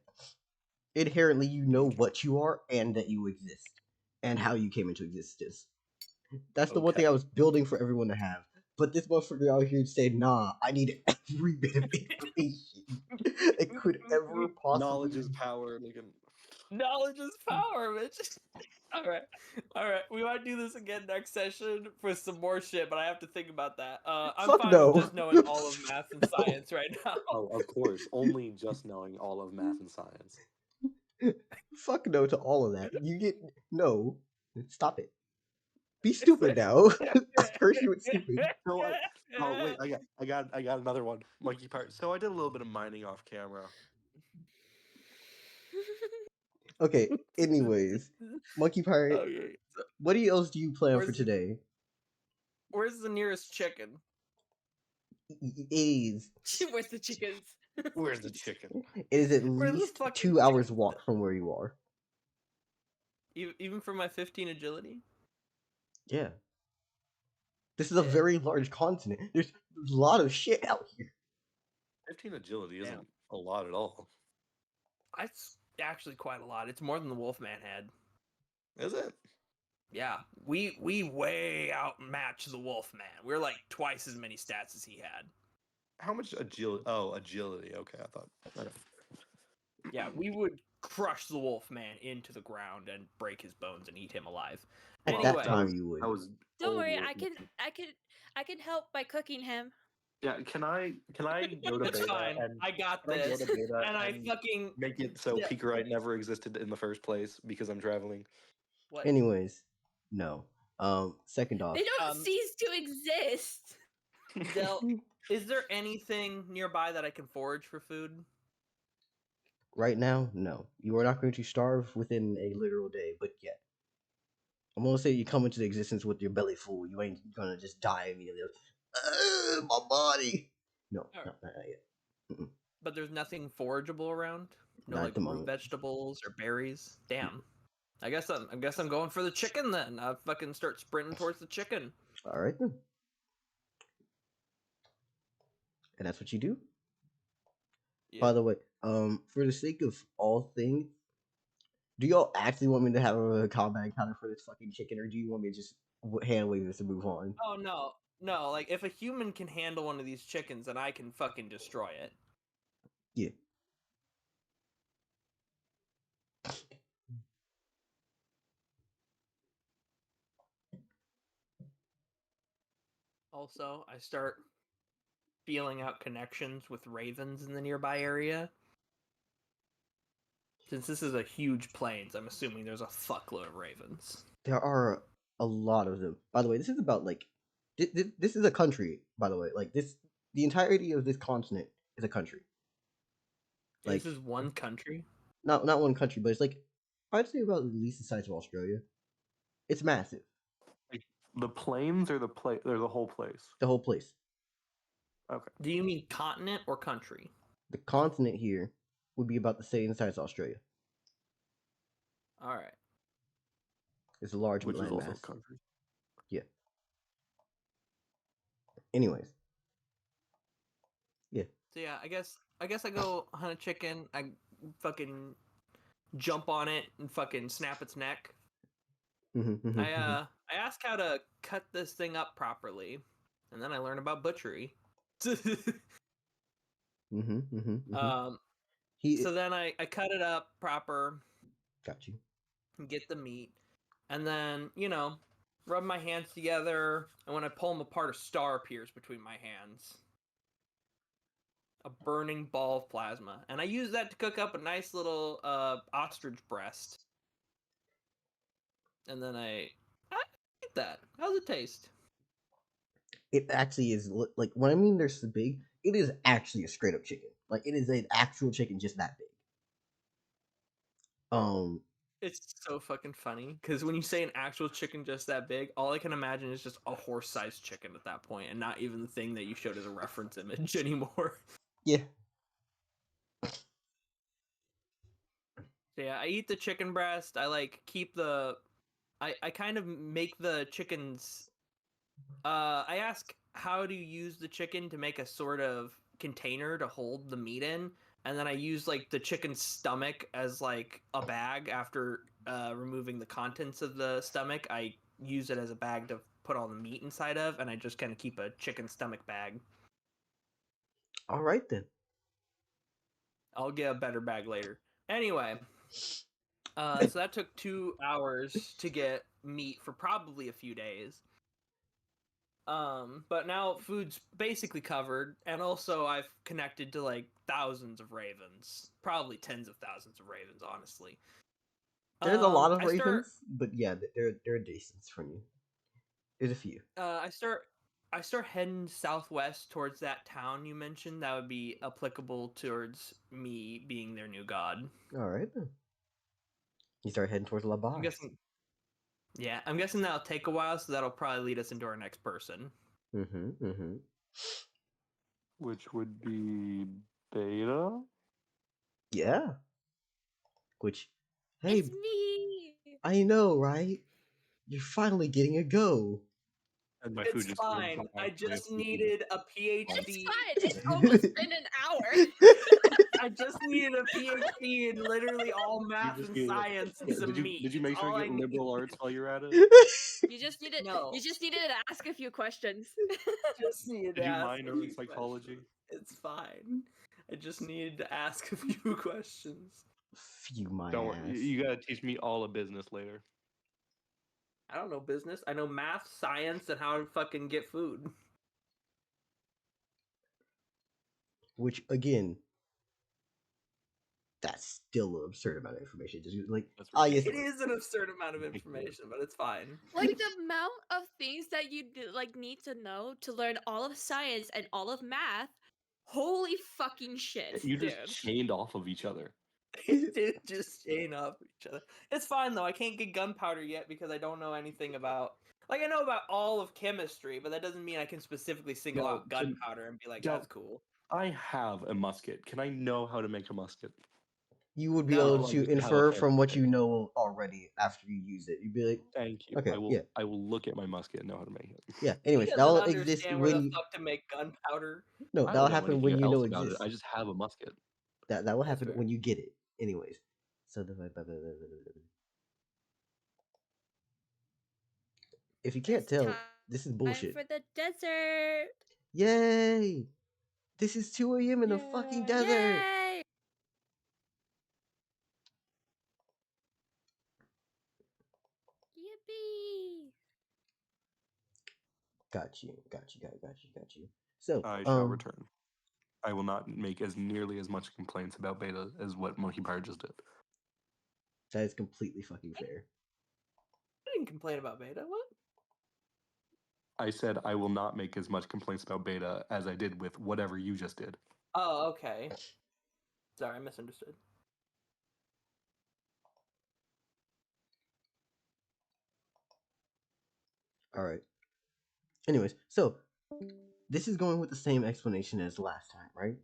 Inherently, you know what you are and that you exist, and how you came into existence. That's the one thing I Okay. was building for everyone to have. But this motherfucker out here saying, "Nah, I need every bit of information it could ever possibly." Knowledge is power. Knowledge is power, bitch. All right. We might do this again next session for some more shit, but I have to think about that. I'm Fuck fine no. with just knowing all of math and No. science right now. Oh, of course. Only just knowing all of math and science. Fuck no to all of that. You get no. Stop it. Be stupid now. I curse you with stupid. So oh wait, I got another one. Monkey part. So I did a little bit of mining off camera. Okay. Anyways, Monkey Pirate. Okay. So What else do you plan for where's the, today? where's the nearest chicken? Is Where's the chickens? Where's the chicken? it is at Where's the least fucking 2 hours chickens? walk from where you are. Even for my 15 agility? Yeah. This is a Shit. very large continent. There's a lot of shit out here. 15 agility isn't Damn. a lot at all. That's actually quite a lot. It's more than the Wolfman had. Is it? Yeah, we way outmatch the Wolfman. We're like twice as many stats as he had. How much agility? Oh, agility. Okay, I thought. Okay. Yeah, we would crush the Wolfman into the ground and break his bones and eat him alive. At Anyway, that time, you would. That was. Don't old worry, Wolfman. I can help by cooking him. Yeah, can I go to it's beta fine. and I got can I go this, to beta and I and fucking make it so Yeah. Picarite never existed in the first place because I'm traveling? what? Anyways, no. Second off, They don't Um, cease to exist. Del, is there anything nearby that I can forage for food? right now, no. You are not going to starve within a literal day, but yet. I'm gonna say you come into existence with your belly full. You ain't gonna just die immediately. My body. No, Alright. not yet. But there's nothing forageable around. No Not at like the root moment. vegetables or berries. Damn. I guess I'm going for the chicken then. I fucking start sprinting towards the chicken. All right then. And that's what you do. Yeah. By the way, for the sake of all things, do y'all actually want me to have a combat encounter for this fucking chicken, or do you want me to just hand wave this and move on? Oh no. No, like if a human can handle one of these chickens, then I can fucking destroy it. Yeah. Also, I start feeling out connections with ravens in the nearby area. Since this is a huge plains, I'm assuming there's a fuckload of ravens. There are a lot of them. By the way, this is about like this is a country. By the way, like the entirety of this continent is a country. Like This is one country? not one country, but it's like I'd say about at least the size of Australia. It's massive. Like the plains or or the whole place? The whole place. Okay. Do you mean continent or country? The continent here would be about the same size as Australia. Alright. It's a large Which is also a landmass. country. Yeah. Anyways. Yeah. So yeah, I guess I go hunt a chicken, I fucking jump on it and fucking snap its neck. I ask how to cut this thing up properly, and then I learn about butchery. So then I cut it up proper, got you. and get the meat, and then, rub my hands together, and when I pull them apart, a star appears between my hands. A burning ball of plasma. And I use that to cook up a nice little ostrich breast. And then I eat that. How's it taste? It actually is like when I mean they're so big, it is actually a straight up chicken. Like it is an actual chicken just that big. It's so fucking funny because when you say an actual chicken just that big, all I can imagine is just a horse-sized chicken at that point, and not even the thing that you showed as a reference image anymore. Yeah. So yeah, I eat the chicken breast. I keep the. I kind of make the chickens. I ask how to use the chicken to make a sort of container to hold the meat in, and then I use the chicken's stomach as a bag. After removing the contents of the stomach, I use it as a bag to put all the meat inside of, and I just kind of keep a chicken stomach bag. All right then. I'll get a better bag later. Anyway, so that took 2 hours to get meat for probably a few days. But now food's basically covered, and also I've connected to thousands of ravens, probably tens of thousands of ravens, honestly. There's a lot of ravens, but yeah, there are decent from you. There's a few. I start heading southwest towards that town you mentioned. That would be applicable towards me being their new god. All right then. You start heading towards La Barre. I'm guessing that'll take a while, so that'll probably lead us into our next person. Which would be Beta? Yeah. Which, hey, It's me. I know, right? You're finally getting a go. And my It's food just fine. I just needed a PhD. It's fine. It's almost been an hour. I just needed a PhD in literally all math and science and some meat. Did you make sure All you I get liberal arts while you're at it? You just needed. No. You just needed to ask a few questions. just needed Did to you ask minor a in few psychology? questions. It's fine. I just needed to ask a few questions. Phew, my Don't ass. worry. You gotta teach me all of business later. I don't know business. I know math, science, and how to fucking get food. Which, again, that's still an absurd amount of information. Just yes. It is an absurd amount of information, but it's fine. Like the amount of things that you need to know to learn all of science and all of math. Holy fucking shit, You dude. just chained off of each other. It did just chain up each other. It's fine though. I can't get gunpowder yet because I don't know anything about. I know about all of chemistry, but that doesn't mean I can specifically single out gunpowder and be like, "That's cool." I have a musket. Can I know how to make a musket? You would be able to infer from what you know already after you use it. You'd be like, "Thank you. Okay, I will look at my musket and know how to make it." Yeah. Anyways, He that'll doesn't exist understand when where the you. fuck to make gunpowder. No, I that'll don't know happen anything when you know else about exists. it. I just have a musket. That will That's happen fair. when you get it. Anyways, so if you can't It's tell, time this is bullshit. for the desert. Yay! This is 2 a.m. in the fucking desert. Yay! Yippee! Got you. So, I shall return. I will not make as nearly as much complaints about Beta as what Monkey Pyre just did. That is completely fucking fair. I didn't complain about Beta. What? I said I will not make as much complaints about Beta as I did with whatever you just did. Oh, okay. Sorry, I misunderstood. All right. Anyways, so this is going with the same explanation as last time, right?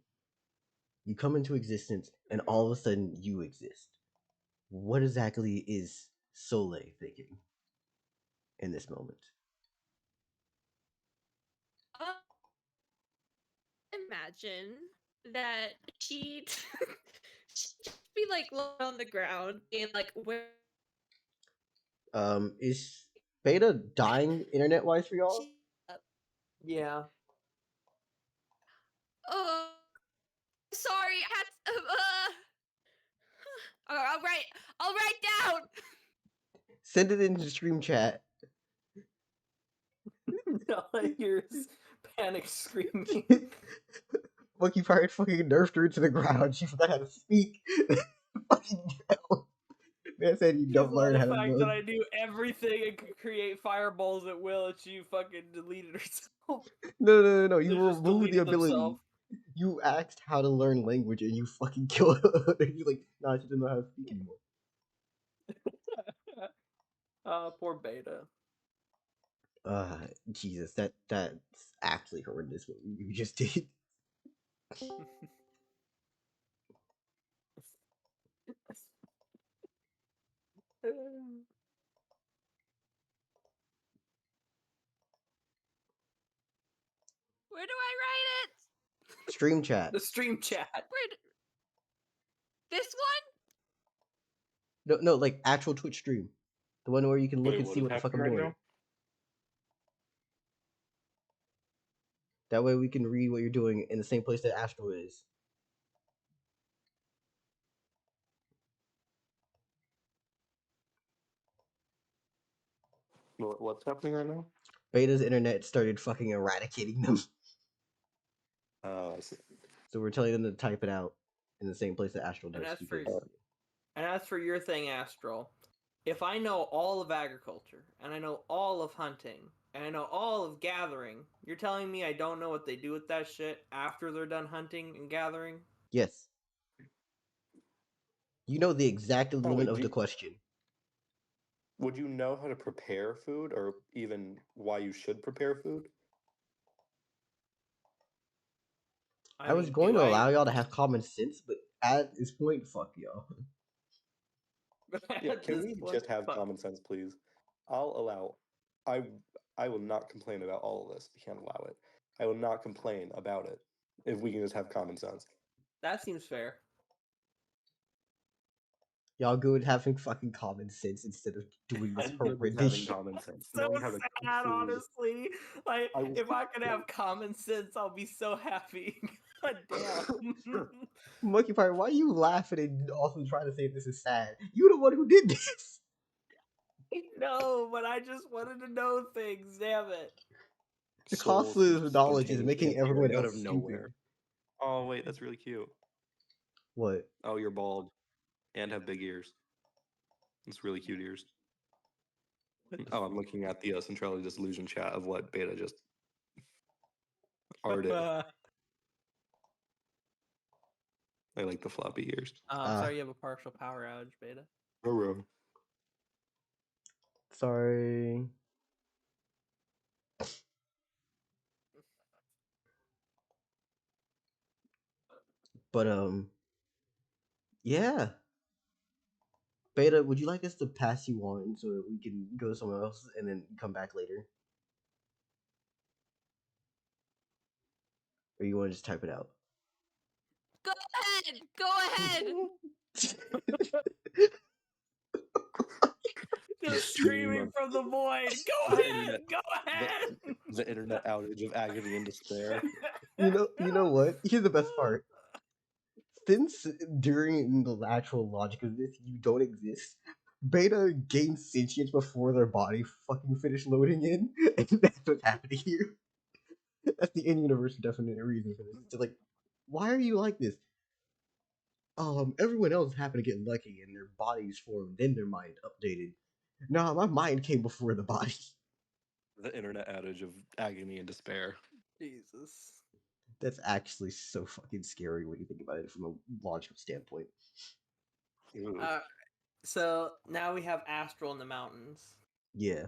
You come into existence, and all of a sudden you exist. What exactly is Soleil thinking in this moment? Imagine that she'd just be on the ground and where. Is Beta dying internet-wise for y'all? Yeah. Oh, sorry. I had I'll write down. Send it into stream chat. All I hear is panic screaming. Monkey Pirate fucking nerfed her to the ground. She forgot how to speak. Fucking hell. Man said you Just don't learn the how to fact look. that I knew everything and could create fireballs at will, and she fucking deleted herself. No. You They just removed the deleted ability. themselves. You asked how to learn language and you fucking killed her. You're like, nah, she doesn't know how to speak anymore. Poor Beta. Jesus, that's actually horrendous what you just did. Where do I write it? Stream chat. The stream chat. This one? No, like actual Twitch stream. The one where you can look Wait, and what see is what the fuck I'm happening right doing. now? That way we can read what you're doing in the same place that Astro is. What's happening right now? Beta's internet started fucking eradicating them. Oh, I see. So we're telling them to type it out in the same place that Astral does. And as because- for your thing, Astral, if I know all of agriculture, and I know all of hunting, and I know all of gathering, you're telling me I don't know what they do with that shit after they're done hunting and gathering? Yes. You know the exact element wait, of the question. Would you know how to prepare food, or even why you should prepare food? I was mean, going do to I- allow y'all to have common sense, but at this point, fuck y'all. Yeah, At can this we point, just have fuck. common sense, please? I'll allow. I will not complain about all of this. We can't allow it. I will not complain about it if we can just have common sense. That seems fair. Y'all good with having fucking common sense instead of doing this I'm good with horrendous having shit. common sense. So Knowing how to cook sad, food. honestly. Like, I will- if I could have common sense, I'll be so happy. God damn. Monkey Pirate, why are you laughing and also trying to say this is sad? You the one who did this. No, but I just wanted to know things. Damn it. The Souls cost of knowledge is spontaneously making everyone appearing out else of stupid. nowhere. Oh wait, that's really cute. What? Oh, you're bald and have big ears. It's really cute ears. Oh, I'm looking at the Centrality Disillusion chat of what Beta just arted. I like the floppy ears. I'm sorry you have a partial power outage, Beta. Roro. Sorry. But yeah. Beta, would you like us to pass you on so that we can go somewhere else and then come back later? Or you want to just type it out? Go ahead. Go ahead. Just Stream screaming of from the void. Go the ahead. internet- Go ahead. The internet outage of agony and despair. You know what? Here's the best part. Since during the actual logic of this, you don't exist, Beta gains sentience before their body fucking finish loading in, and that's what's happening here. That's the in-universe definite reason for this. It's just like, why are you like this? Everyone else happened to get lucky and their bodies formed, then their mind updated. Nah, my mind came before the body. The internet outage of agony and despair. Jesus. That's actually so fucking scary when you think about it from a logical standpoint. Ooh. So now we have Astral in the mountains. Yeah.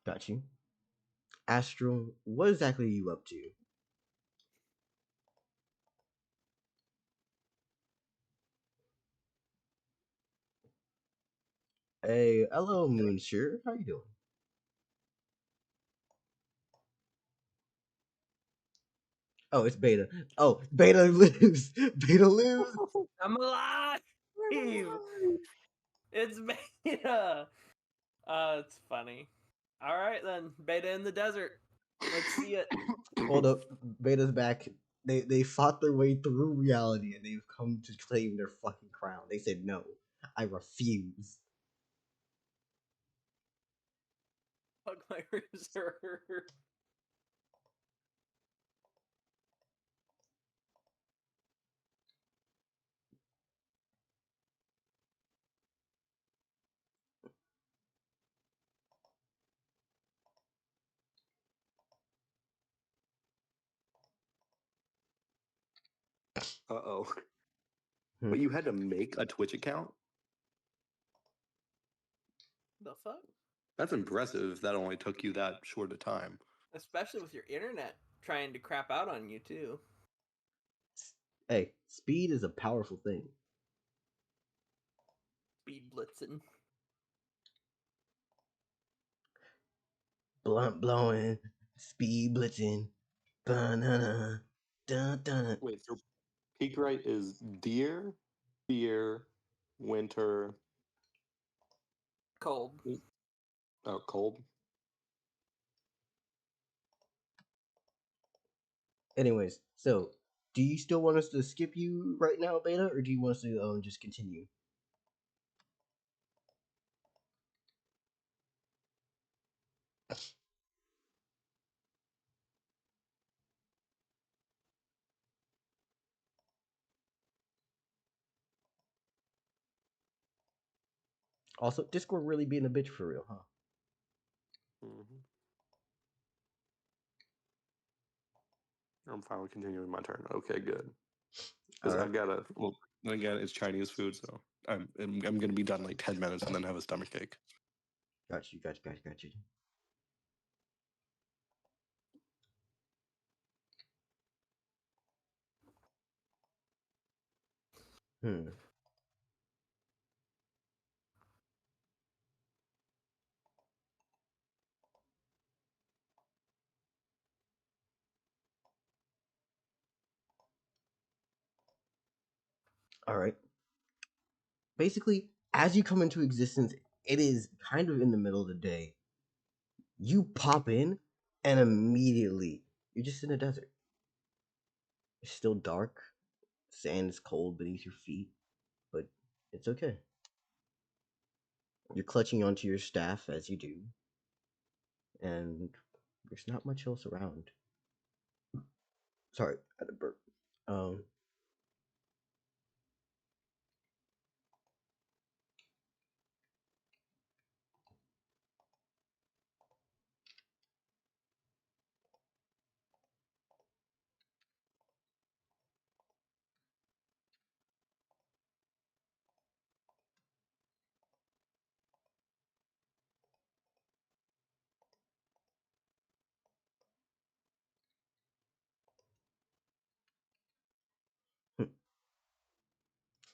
Got you. Astral, what exactly are you up to? Hey, hello, Moonsure. How you doing? Oh, it's Beta. Oh, Beta lives. Beta lives. I'm alive. It's Beta. It's funny. All right then, Beta in the desert. Let's see it. Hold up, Beta's back. They fought their way through reality and they've come to claim their fucking crown. They said no, I refuse. Fuck my reserve. Uh-oh. Hmm. But you had to make a Twitch account? The fuck? That's impressive. That only took you that short a time. Especially with your internet trying to crap out on you too. Hey, speed is a powerful thing. Speed blitzing. Blunt blowing, speed blitzing, banana, dun dun. Wait, so peak right is deer, fear, winter, Cold. oh, cold. Anyways, so do you still want us to skip you right now, Beta, or do you want us to just continue? Also, Discord really being a bitch for real, huh? Mm-hmm. I'm fine with continuing my turn. Okay, good. Because All I right. gotta. Well, again, it's Chinese food, so I'm gonna be done in like 10 minutes and then have a stomach ache. Got you, got you, got you, got you. Hmm. All right. Basically, as you come into existence, it is kind of in the middle of the day. You pop in, and immediately you're just in a desert. It's still dark. Sand is cold beneath your feet, but it's okay. You're clutching onto your staff as you do, and there's not much else around. Sorry, I had a burp. Um,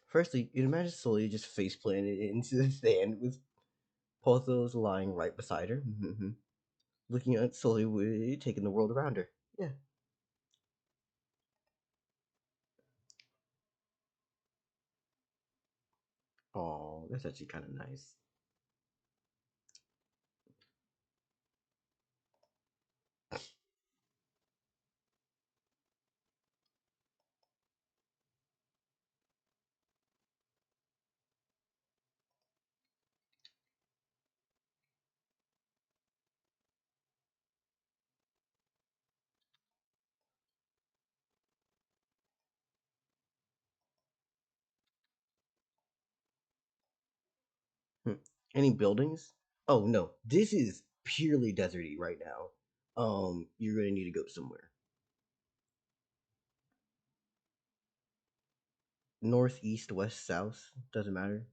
Firstly, you'd imagine slowly just face planted into the sand with Porthos lying right beside her, looking at slowly taking the world around her. Yeah. Oh, that's actually kind of nice. Hmm. Any buildings? Oh no, this is purely deserty right now. You're gonna need to go somewhere. North, east, west, south, doesn't matter.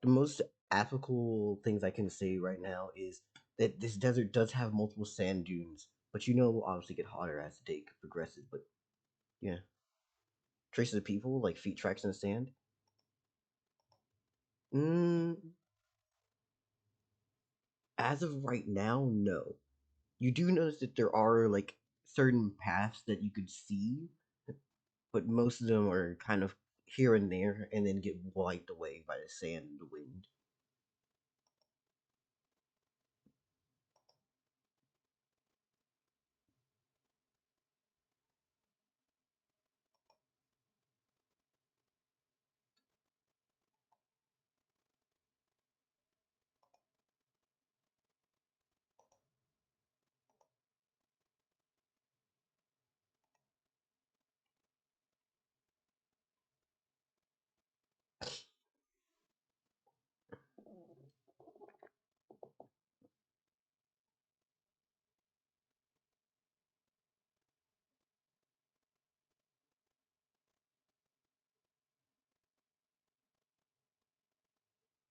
The most applicable things I can say right now is that this desert does have multiple sand dunes, but it will obviously get hotter as the day progresses. But yeah, traces of people like feet tracks in the sand. Mm, as of right now, no. You do notice that there are like certain paths that you could see, but most of them are kind of here and there, and then get wiped away by the sand and the wind.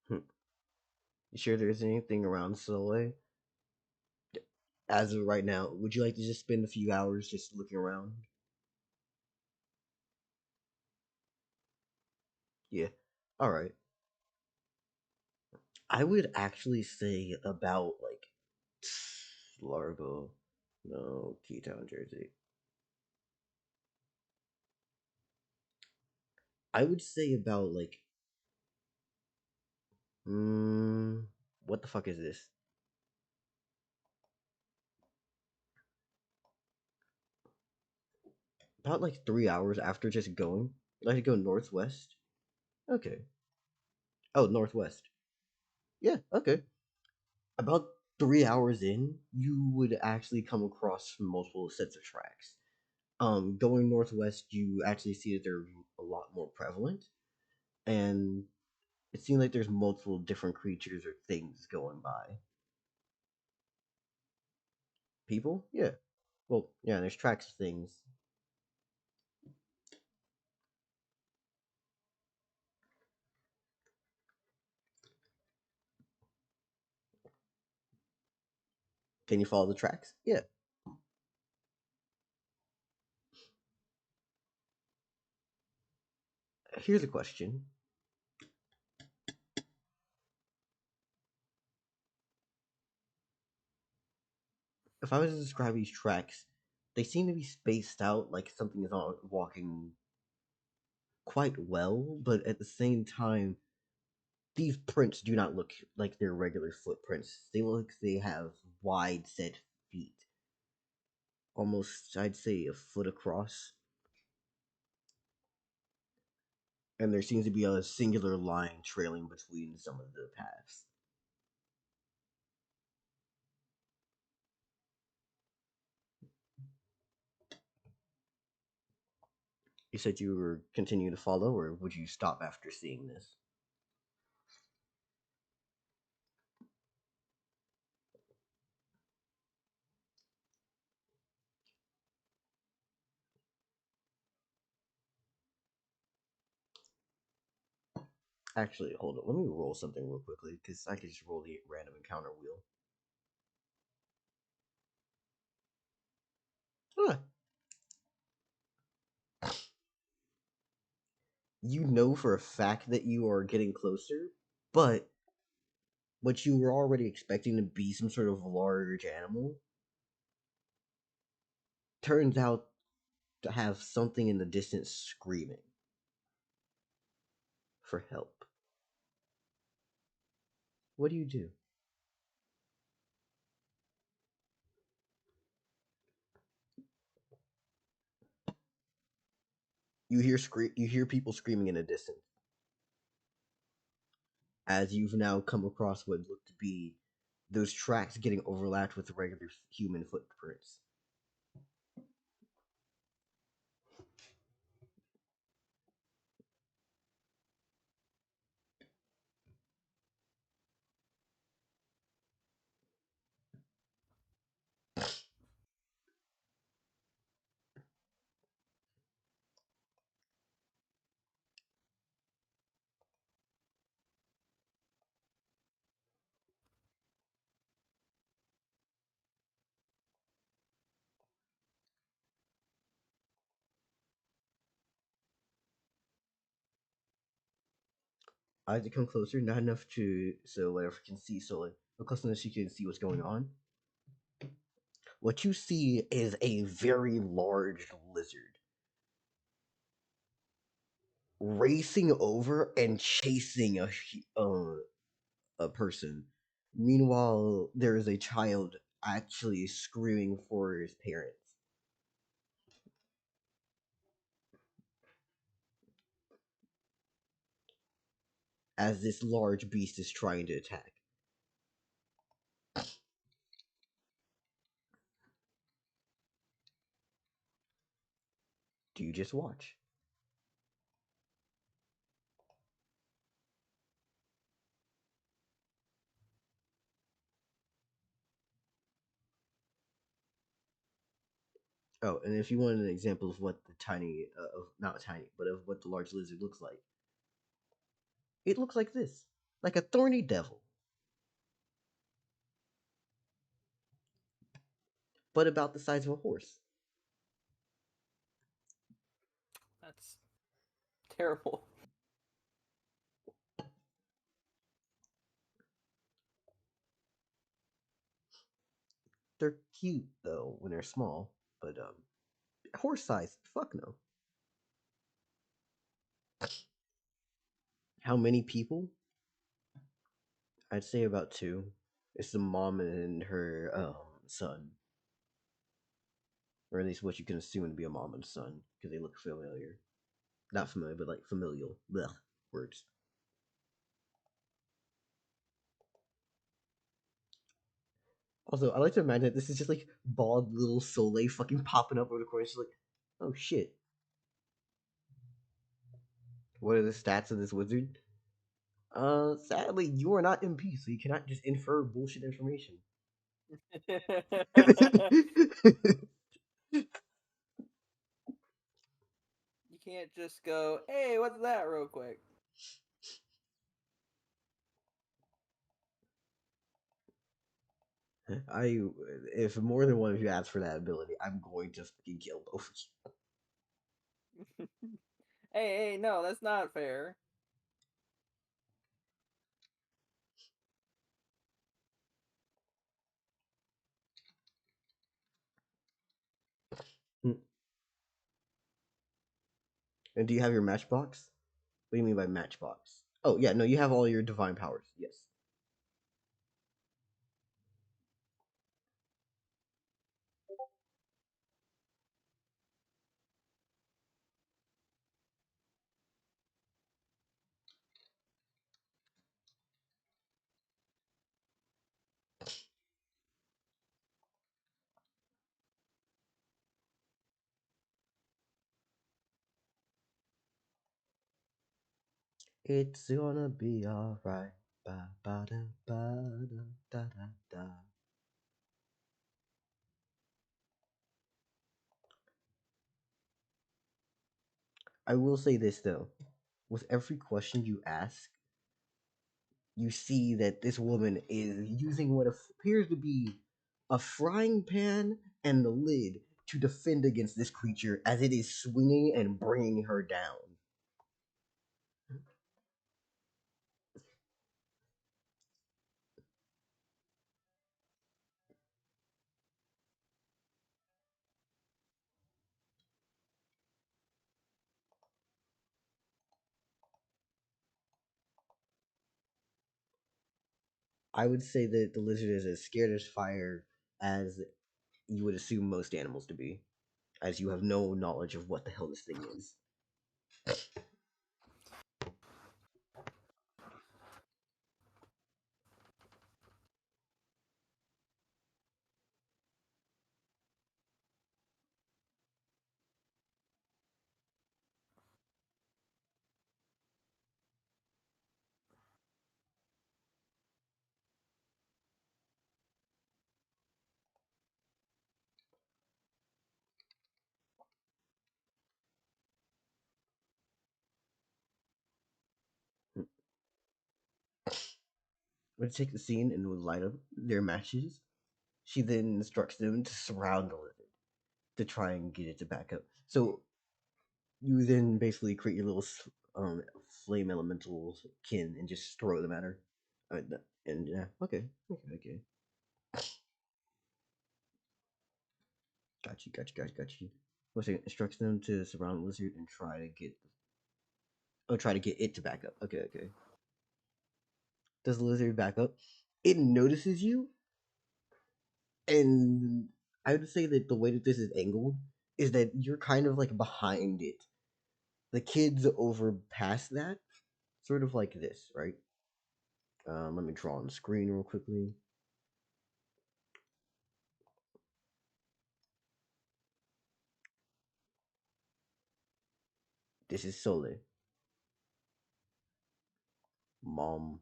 Hmm. You sure there's anything around Soleil? As of right now, would you like to just spend a few hours just looking around? Yeah. All right. I would actually say about like Largo, no, Keytown, Jersey. I would say about like, what the fuck is this? About like 3 hours after just going. Like to go northwest. Okay. Oh, northwest. Yeah. Okay. About 3 hours in, you would actually come across multiple sets of tracks. Going northwest, you actually see that they're a lot more prevalent, and it seems like there's multiple different creatures or things going by. People? Yeah. Well, yeah, there's tracks of things. Can you follow the tracks? Yeah. Here's a question. If I was to describe these tracks, they seem to be spaced out like something is walking quite well, but at the same time, these prints do not look like their regular footprints. They look like they have wide set feet. Almost, I'd say, a foot across. And there seems to be a singular line trailing between some of the paths. You said you were continuing to follow, or would you stop after seeing this? Actually, hold on. Let me roll something real quickly, because I could just roll the random encounter wheel. Huh. You know for a fact that you are getting closer, but what you were already expecting to be some sort of large animal turns out to have something in the distance screaming for help. What do you do? You hear people screaming in the distance as you've now come across what look to be those tracks getting overlapped with regular human footprints. I have to come closer, not enough to so whatever can see, so like close enough so you can see what's going on. What you see is a very large lizard racing over and chasing a person. Meanwhile, there is a child actually screaming for his parents. As this large beast is trying to attack. Do you just watch? Oh, and if you want an example of what the tiny, of not tiny, but of what the large lizard looks like, it looks like this, like a thorny devil, but about the size of a horse. That's terrible. They're cute though when they're small, but horse size, fuck no. How many people? I'd say about two. It's the mom and her son, or at least what you can assume to be a mom and son, because they look familiar. Not familiar, but like familial. Blech, words. Also, I like to imagine that this is just like bald little Soleil fucking popping up over the corner. She's like, oh shit. What are the stats of this wizard? Sadly, you are not MP, so you cannot just infer bullshit information. You can't just go, hey, what's that, real quick? If more than one of you ask for that ability, I'm going to fucking kill both of Hey, no, that's not fair. you. And do you have your matchbox? What do you mean by matchbox? Oh yeah, no, you have all your divine powers. Yes. It's gonna be alright. Ba ba da ba da da da da. I will say this though, with every question you ask, you see that this woman is using what appears to be a frying pan and the lid to defend against this creature as it is swinging and bringing her down. I would say that the lizard is as scared as fire as you would assume most animals to be, as you have no knowledge of what the hell this thing is. Would take the scene and would light up their matches. She then instructs them to surround the lizard to try and get it to back up. So you then basically create your little flame elementals kin and just throw them at her. And yeah, okay. Got you. What's it? Instructs them to surround the lizard and try to get it to back up. Okay. Does the lizard back up? It notices you, and I would say that the way that this is angled is that you're kind of like behind it. The kid's over past that, sort of like this, right? Let me draw on the screen real quickly. This is Sole. Mom.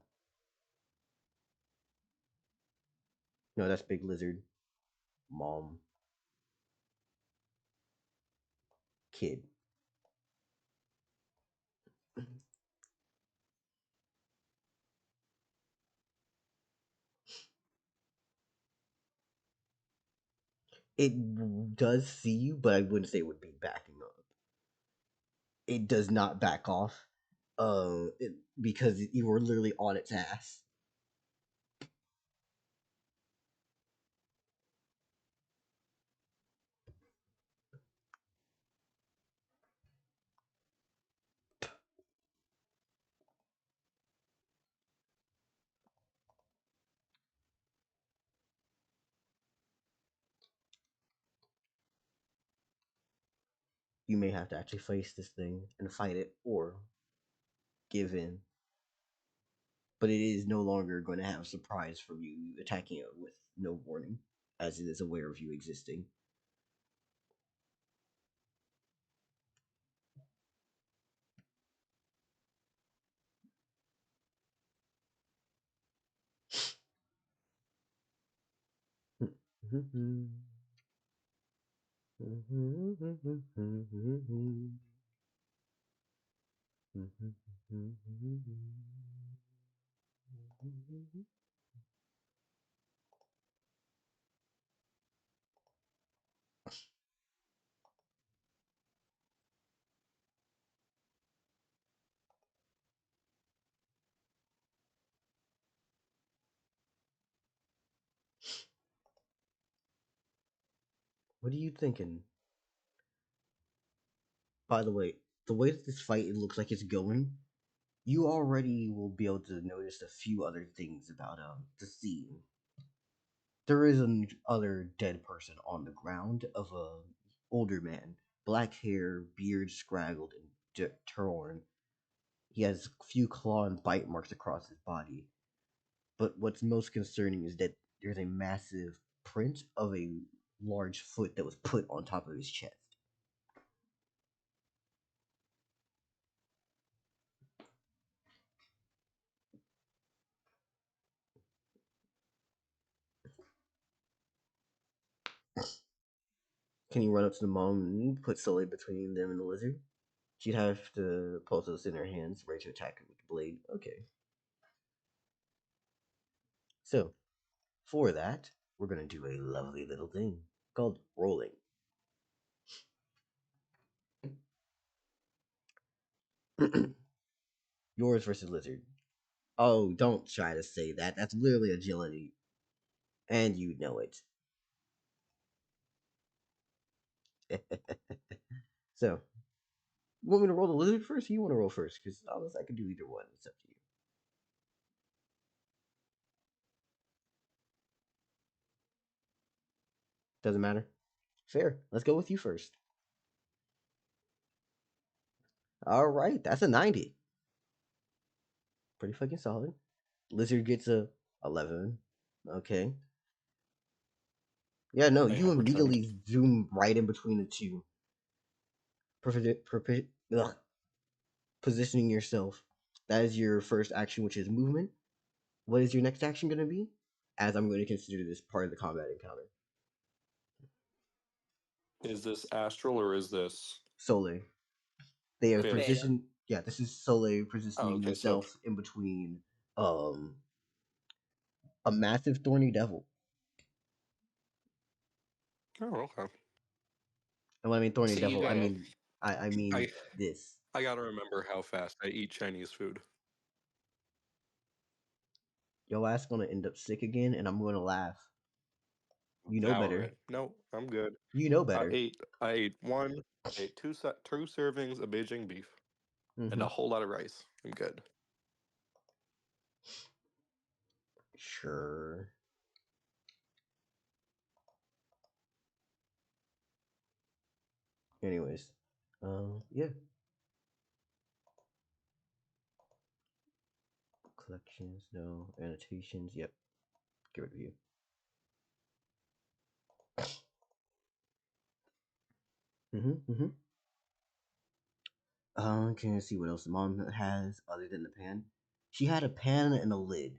No, that's Big Lizard. Mom. Kid. It does see you, but I wouldn't say it would be backing up. It does not back off, because you were literally on its ass. You may have to actually face this thing and fight it, or give in. But it is no longer going to have a surprise from you attacking it with no warning, as it is aware of you existing. What are you thinking? By the way, the way that this fight it looks like it's going, you already will be able to notice a few other things about the scene. There is another dead person on the ground of a older man, black hair, beard scraggled and torn. He has a few claw and bite marks across his body. But what's most concerning is that there's a massive print of a large foot that was put on top of his chest. Can you run up to the mom and put Sully between them and the lizard? She'd have to pulse those in her hands, ready to attack her with the blade. Okay. So, for that, we're going to do a lovely little thing called rolling. Yours versus lizard. Oh, don't try to say that. That's literally agility. And you know it. So, you want me to roll the lizard first, or you want to roll first? Because honestly, I can do either one. It's up to you. Doesn't matter. Fair. Let's go with you first. All right, that's a 90. Pretty fucking solid. Lizard gets a 11. Okay. Yeah, no, I you have returned. immediately zoom right in between the two. Positioning yourself. That is your first action, which is movement. What is your next action going to be? As I'm going to consider this part of the combat encounter. Is this astral or is this Soleil. They are Beta? positioned. Yeah, this is Soleil positioning okay, themselves in between um a massive thorny devil. Oh, okay. And when I mean thorny So you devil, got I mean I this. I gotta remember how fast I eat Chinese food. Your ass gonna end up sick again, and I'm gonna laugh. You know better. Alright. No, I'm good. You know I better. ate two servings of Beijing beef and a whole lot of rice. I'm good. Sure. Anyways, yeah. Collections, no. Annotations, yep. Get rid of you. Can I see what else the mom has other than the pan? She had a pan and a lid.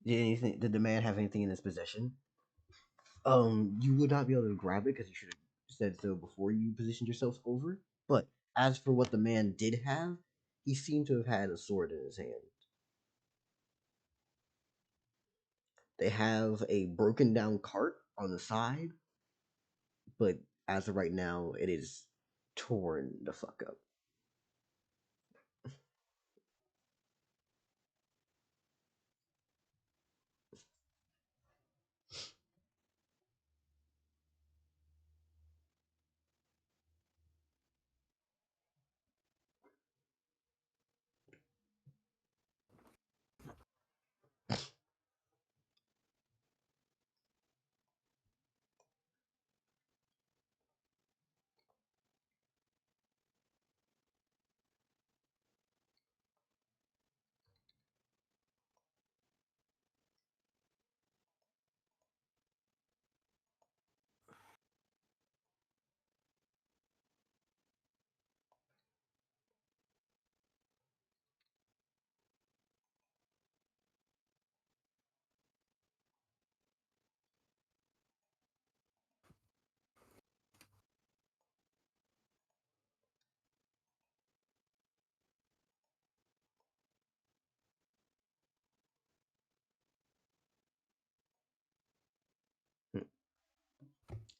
Did the man have anything in his possession? You would not be able to grab it because you should have said so before you positioned yourself over. But as for what the man did have, he seemed to have had a sword in his hand. They have a broken down cart on the side, but as of right now, it is torn the fuck up.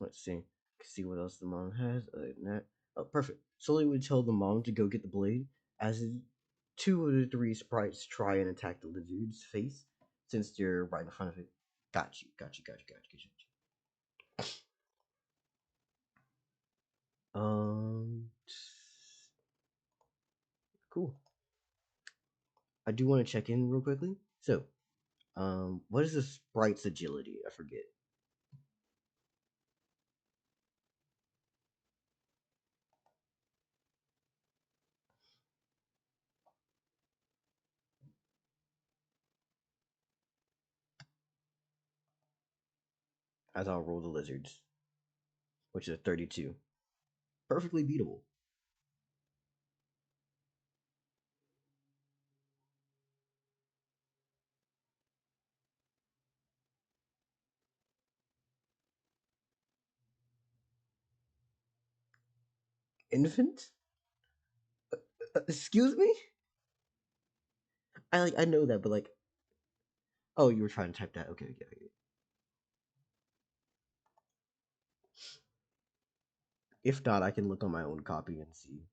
Let's see. See what else the mom has. Other than that, oh, perfect. Sully would tell the mom to go get the blade, as two of the three sprites try and attack the lizard's face, since they're right in front of it. Got you. Cool. I do want to check in real quickly. So, what is the sprite's agility? I forget. As I'll roll the lizards, which is a 32. Perfectly beatable. Infant? Excuse me? I know that, but like, oh, you were trying to type that. Okay, yeah. If not, I can look on my own copy and see.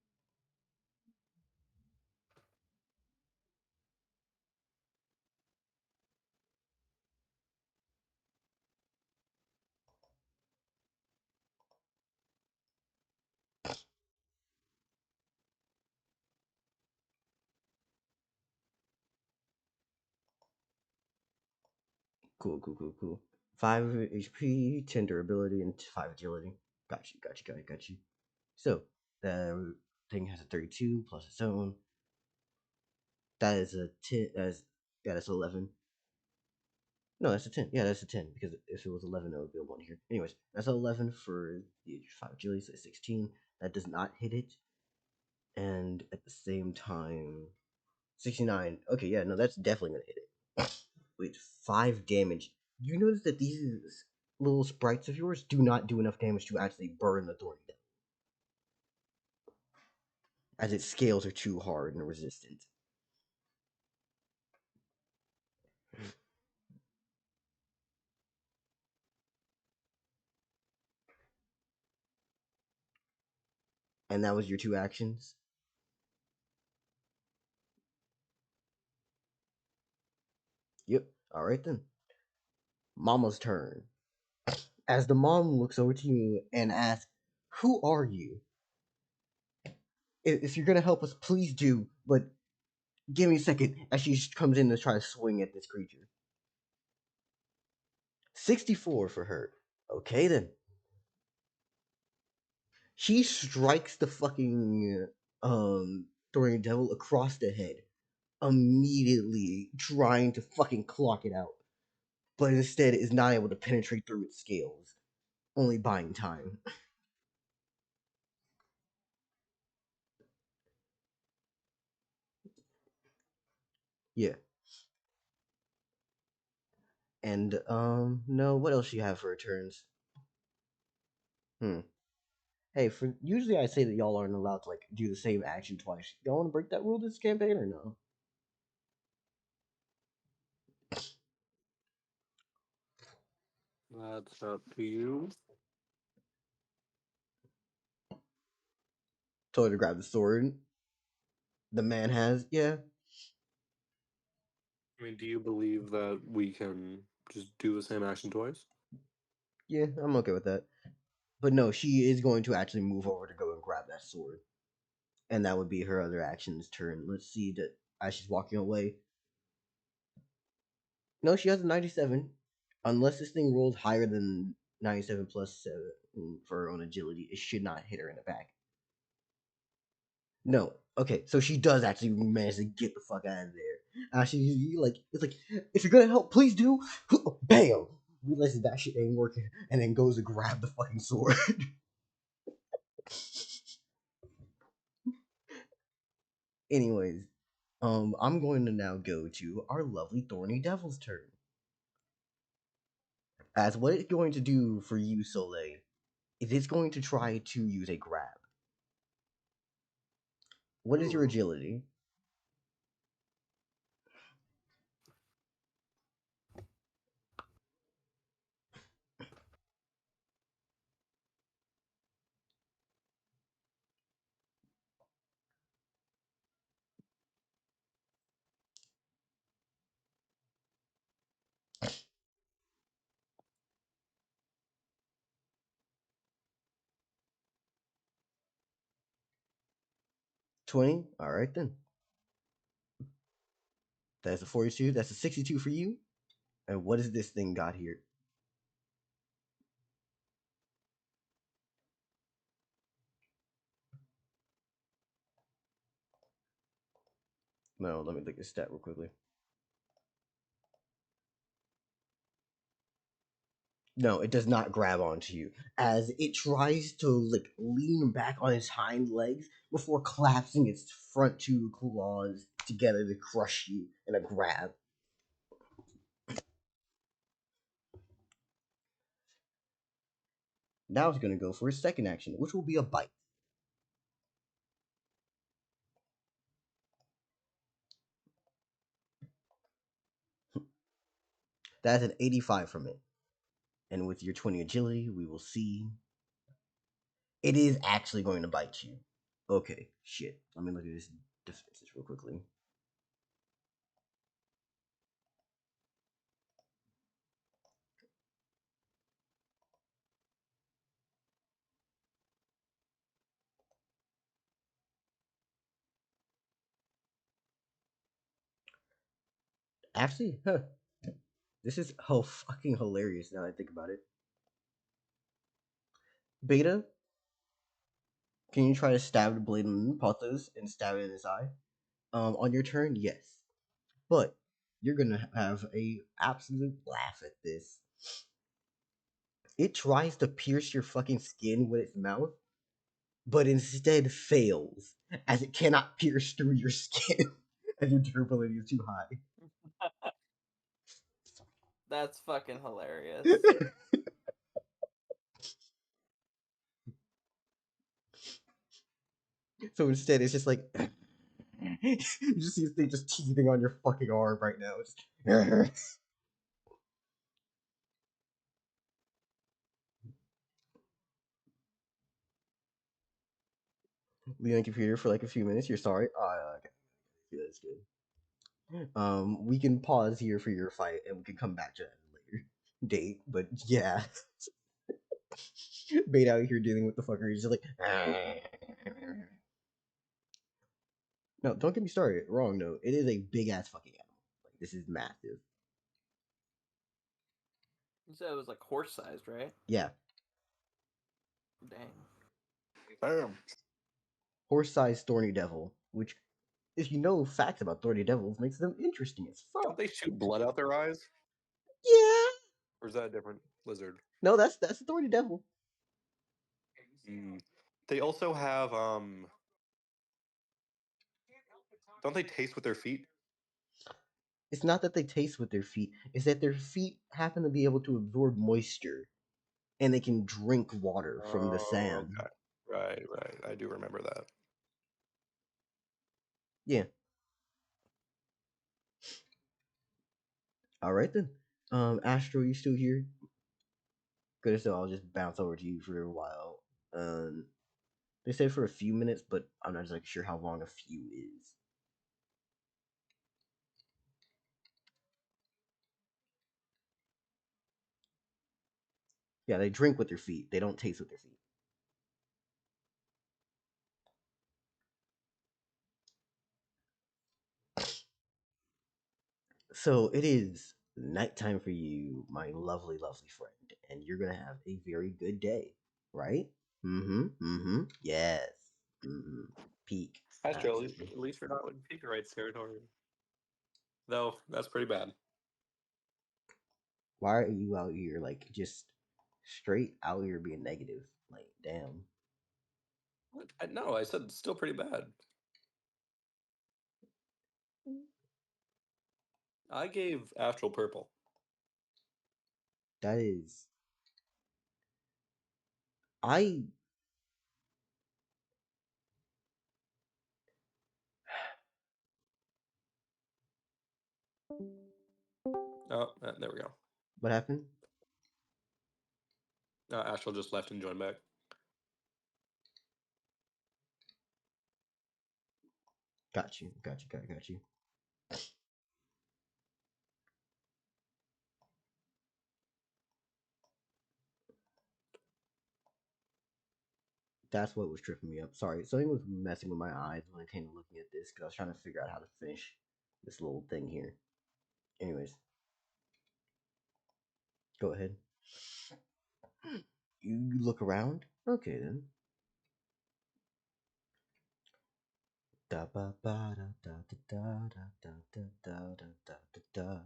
Cool. 5 HP, 10 durability, and 5 agility. Got you. So, the thing has a 32 plus its own. That is a 10. That's 11. No, that's a 10. Yeah, that's a 10. Because if it was 11, it would be a 1 here. Anyways, that's 11 for the 5 agility, so 16. That does not hit it. And at the same time, 69. Okay, yeah, no, that's definitely going to hit it. Wait, 5 damage. You notice that these little sprites of yours do not do enough damage to actually burn the thorny down, as its scales are too hard and resistant. And that was your 2 actions? Yep. Alright then. Mama's turn. As the mom looks over to you and asks, "Who are you? If you're gonna help us, please do, but give me a second," as she comes in to try to swing at this creature. 64 for her. Okay then. She strikes the fucking Thorian Devil across the head, immediately trying to fucking clock it out, but instead is not able to penetrate through its scales, only buying time. Yeah. And no, what else do you have for returns? Hey, for usually I say that y'all aren't allowed to like do the same action twice. Y'all want to break that rule this campaign or no? That's up to you. Told her to grab the sword. The man has, yeah. I mean, do you believe that we can just do the same action twice? Yeah, I'm okay with that. But no, she is going to actually move over to go and grab that sword. And that would be her other action's turn. Let's see that as she's walking away. No, she has a 97. Unless this thing rolls higher than 97 plus 7 for her own agility, it should not hit her in the back. No. Okay, so she does actually manage to get the fuck out of there. Actually, like, it's like, if you're gonna help, please do. Bam! Realizes that shit ain't working, and then goes to grab the fucking sword. Anyways, I'm going to now go to our lovely Thorny Devil's turn. As what it's going to do for you, Soleil, is it's going to try to use a grab. What is your Ooh. agility? $20? Alright then. That's a 42. That's a 62 for you. And what is this thing got here? No, let me look at the stat real quickly. No, it does not grab onto you. As it tries to like lean back on its hind legs before collapsing its front 2 claws together to crush you in a grab. Now it's gonna go for its second action, which will be a bite. That's an 85 from it. And with your 20 agility, we will see. It is actually going to bite you. Okay, shit. Let me look at this defenses real quickly. Actually, this is fucking hilarious now that I think about it. Beta, can you try to stab the blade in Pothos and stab it in his eye? On your turn, yes. But you're gonna have a absolute laugh at this. It tries to pierce your fucking skin with its mouth, but instead fails, as it cannot pierce through your skin, as your durability is too high. That's fucking hilarious. So instead, it's just like you just see this thing just teething on your fucking arm right now. Just... Be on computer for like a few minutes. You're sorry. Okay. Yeah, that's good. We can pause here for your fight, and we can come back to that at a later date. But yeah, Bait out here dealing with the fucker. He's just like, no, don't get me started. Wrong note. It is a big ass fucking animal. Like this is massive. You said it was like horse-sized, right? Yeah, Dang. Damn. horse-sized thorny devil. Which, if you know facts about thorny devils, makes them interesting as Don't fuck. they shoot blood out their eyes? Yeah. Or is that a different lizard? No, that's a thorny devil. Mm. They also have don't they taste with their feet? It's not that they taste with their feet. It's that their feet happen to be able to absorb moisture, and they can drink water from the sand. Okay. Right. I do remember that. Yeah. All right then. Astro, you still here? Good, so I'll just bounce over to you for a while. They said for a few minutes, but I'm not exactly sure how long a few is. Yeah, they drink with their feet. They don't taste with their feet. So it is nighttime for you, my lovely, lovely friend, and you're gonna have a very good day, right? Yes. Peak. Astro, Absolutely. at least you're not in Pika Rights territory. Though, that's pretty bad. Why are you out here like just straight out here being negative? Like, damn. What? No, I said it's still pretty bad. I gave Astral purple. That is. I. Oh, there we go. What happened? Astral just left and joined back. Got you. That's what was tripping me up. Sorry, something was messing with my eyes when I came to looking at this because I was trying to figure out how to finish this little thing here. Anyways, go ahead. You look around? Okay then. Da ba ba da da da da da da da da da da da.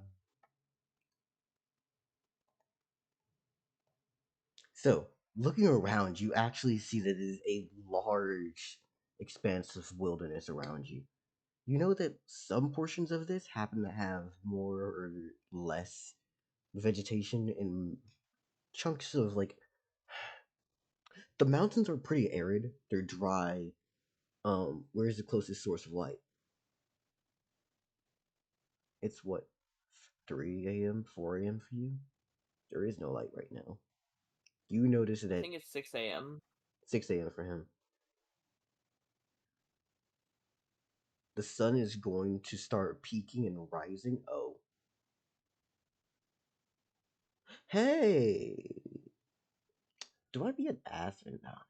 So, looking around, you actually see that it is a large expanse of wilderness around you. You know that some portions of this happen to have more or less vegetation in chunks of like the mountains are pretty arid. They're dry. Where's the closest source of light? It's what 3 a.m., 4 a.m. for you? There is no light right now. You notice I that think it's 6 a.m. 6 a.m. for him. The sun is going to start peaking and rising. Oh. Hey! Do I be an ass or not?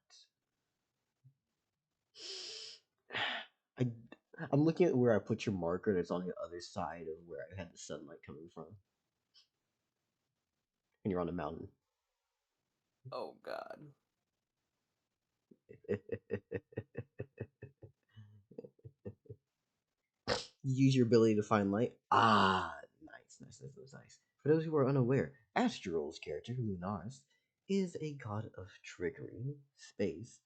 I, I'm looking at where I put your marker and it's on the other side of where I had the sunlight coming from. And you're on a mountain. Oh god. Use your ability to find light. Ah, nice. That was nice. For those who are unaware, Astral's character, Lunaris, is a god of trickery, space,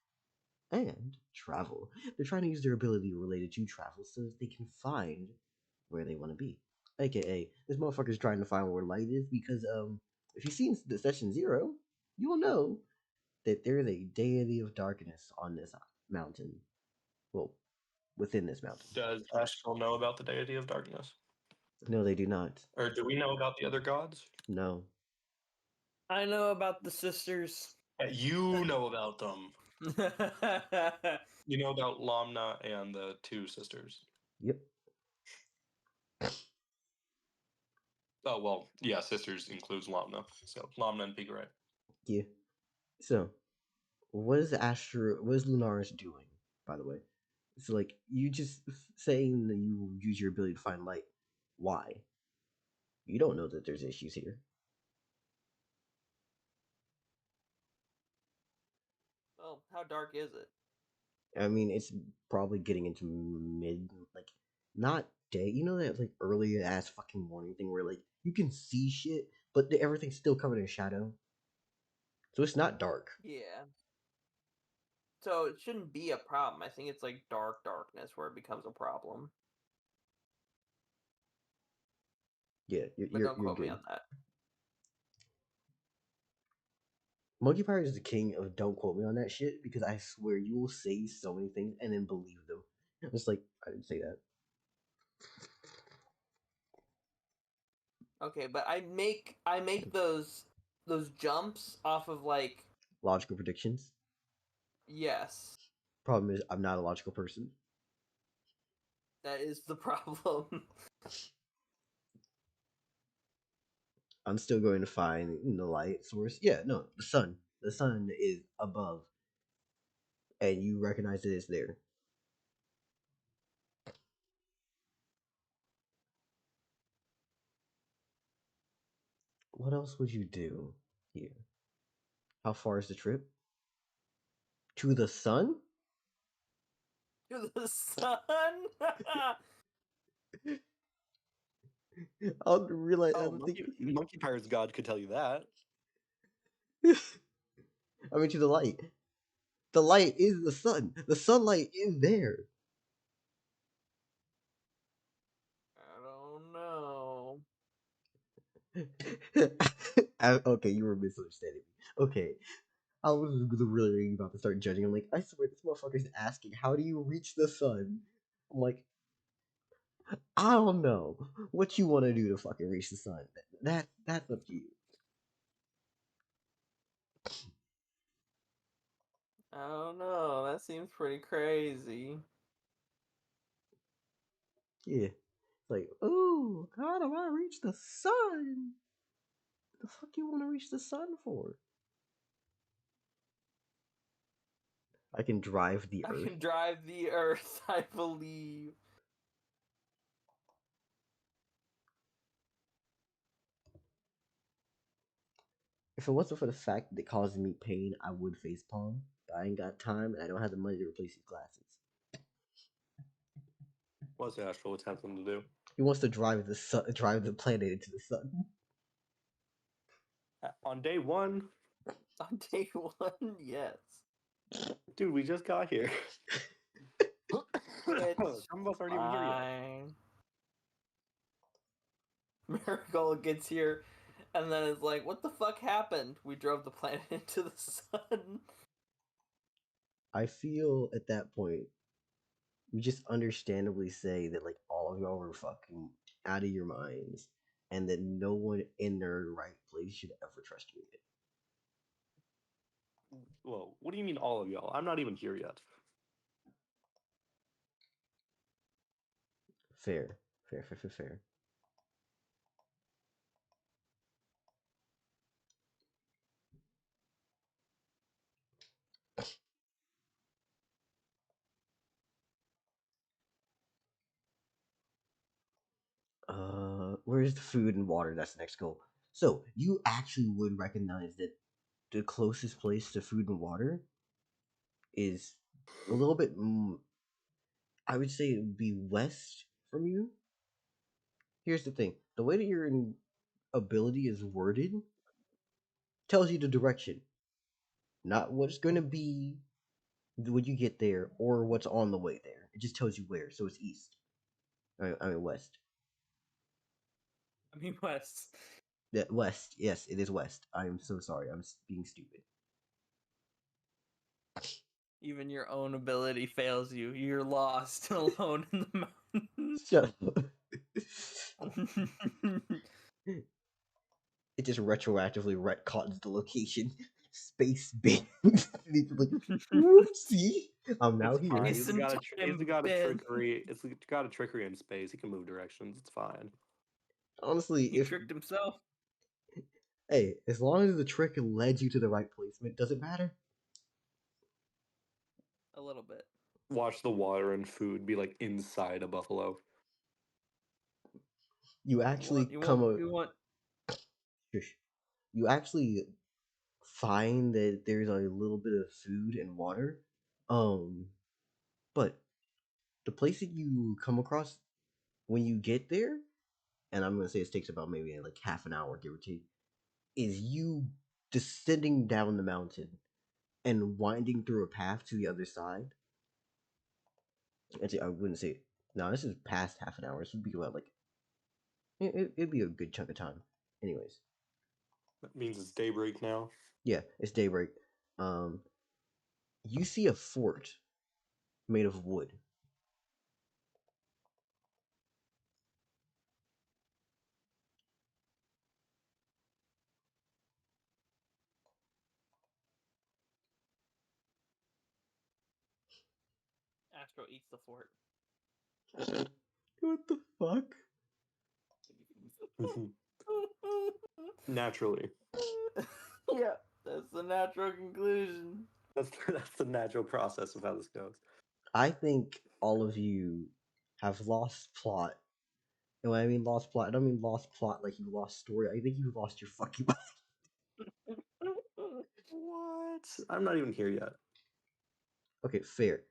and travel. They're trying to use their ability related to travel so that they can find where they want to be. AKA, this motherfucker's trying to find where light is because, if you've seen the session 0, you will know that there is a deity of darkness on this mountain. Well, within this mountain. Does Astral know about the deity of darkness? No, they do not. Or do we know about the other gods? No. I know about the sisters. You know about them. You know about Lamna and the two sisters. Yep. Oh well, yeah, sisters includes Lamna. So Lamna and Pigray. Yeah. So, what is Lunaris doing, by the way? So, like, you just saying that you use your ability to find light. Why? You don't know that there's issues here. Well, how dark is it? I mean, it's probably getting into mid, like, not day. You know that, like, early ass fucking morning thing where, like, you can see shit, but everything's still covered in shadow. So it's not dark. Yeah. So it shouldn't be a problem. I think it's like darkness where it becomes a problem. Yeah, But don't you're quote me good. on that. Monkey Pirate is the king of don't quote me on that shit because I swear you will say so many things and then believe them. It's like, I didn't say that. Okay, but I make those jumps off of like Logical predictions. yes. Problem is, I'm not a logical person. That is the problem. I'm still going to find the light source. Yeah, no, the sun. The sun is above, and you recognize that it's there. What else would you do here? How far is the trip? To the sun? To the sun. I'll realize. Oh, Monkey Pirate's god could tell you that. I mean, to the light. The light is the sun. The sunlight is there. I don't know. Okay, you were misunderstanding me. Okay, I was really about to start judging. I'm like, I swear this motherfucker's asking, how do you reach the sun? I'm like, I don't know what you want to do to fucking reach the sun. That's up to you. I don't know. That seems pretty crazy. Yeah, it's like, oh, how do I reach the sun? The fuck you want to reach the sun for? I can drive the I earth. can drive the earth, I believe. If it wasn't for the fact that it causes me pain, I would facepalm. But I ain't got time, and I don't have the money to replace these glasses. What's Astral attempting to do? He wants to drive the sun, drive the planet into the sun. On day one, On day one, yes. dude, we just got here. It's Some of us aren't even here yet. fine. Marigold gets here, and then it's like, what the fuck happened? We drove the planet into the sun. I feel at that point, we just understandably say that like all of y'all were fucking out of your minds, and that no one in their right place should ever trust you again. Whoa, what do you mean all of y'all? I'm not even here yet. Fair, fair, fair, fair, fair. Where's the food and water? That's the next goal. So you actually would recognize that the closest place to food and water is a little bit. I would say it would be west from you. Here's the thing: the way that your ability is worded tells you the direction, not what's going to be when you get there or what's on the way there. It just tells you where. So it's east. I mean west. I mean, west. Yeah, west. Yes, it is west. I am so sorry. I'm being stupid. Even your own ability fails you. You're lost alone in the mountains. Shut up. It just retroactively retcons the location. space bin. He's like, whoopsie, I'm now It's here. fine. It's He's got a in bed. trickery. It's got a trickery in space. He can move directions. It's fine. Honestly, He if tricked himself hey, as long as the trick led you to the right placement, does it matter? a little bit. Watch the water and food be like inside a buffalo. You actually You want Shush. You actually find that there's a little bit of food and water. But the place that you come across when you get there, and I'm gonna say it takes about maybe like half an hour, give or take, is you descending down the mountain and winding through a path to the other side. Actually, I wouldn't say no. This is past half an hour. This would be about like it'd be a good chunk of time. Anyways, That means it's daybreak now. yeah, it's daybreak. You see a fort made of wood. Astro eats the fort. What the fuck? Naturally. Yeah, that's the natural conclusion. That's the natural process of how this goes. I think all of you have lost plot. And when I mean lost plot, I don't mean lost plot like you lost story. I think you lost your fucking mind. What? I'm not even here yet. Okay, fair.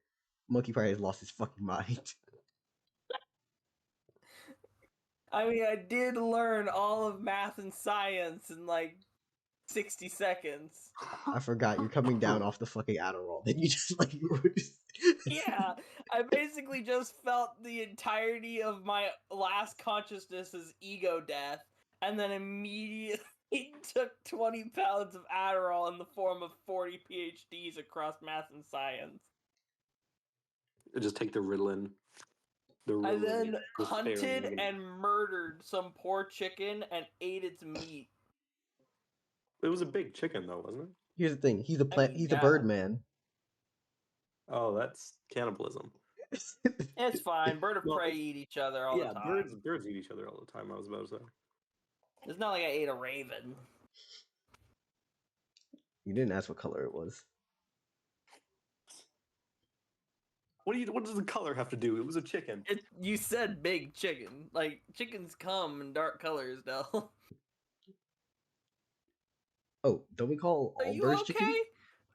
Monkey probably has lost his fucking mind. I mean, I did learn all of math and science in like 60 seconds. I forgot you're coming down off the fucking Adderall. Then you just like you were just Yeah, I basically just felt the entirety of my last consciousness as ego death, and then immediately took 20 pounds of Adderall in the form of 40 PhDs across math and science. Just take the Ritalin. The I Ritalin then was hunted sparing me. and murdered some poor chicken and ate its meat. It was a big chicken though, wasn't it? Here's the thing. He's a I plant. mean, He's a yeah. bird man. Oh, that's cannibalism. It's fine. Bird of Well, prey eat each other all the time. birds eat each other all the time. I was about to say. It's not like I ate a raven. You didn't ask what color it was. What does the color have to do? It was a chicken. You said big chicken. Like, chickens come in dark colors, Del. Oh, don't we call Are all you birds okay? chicken?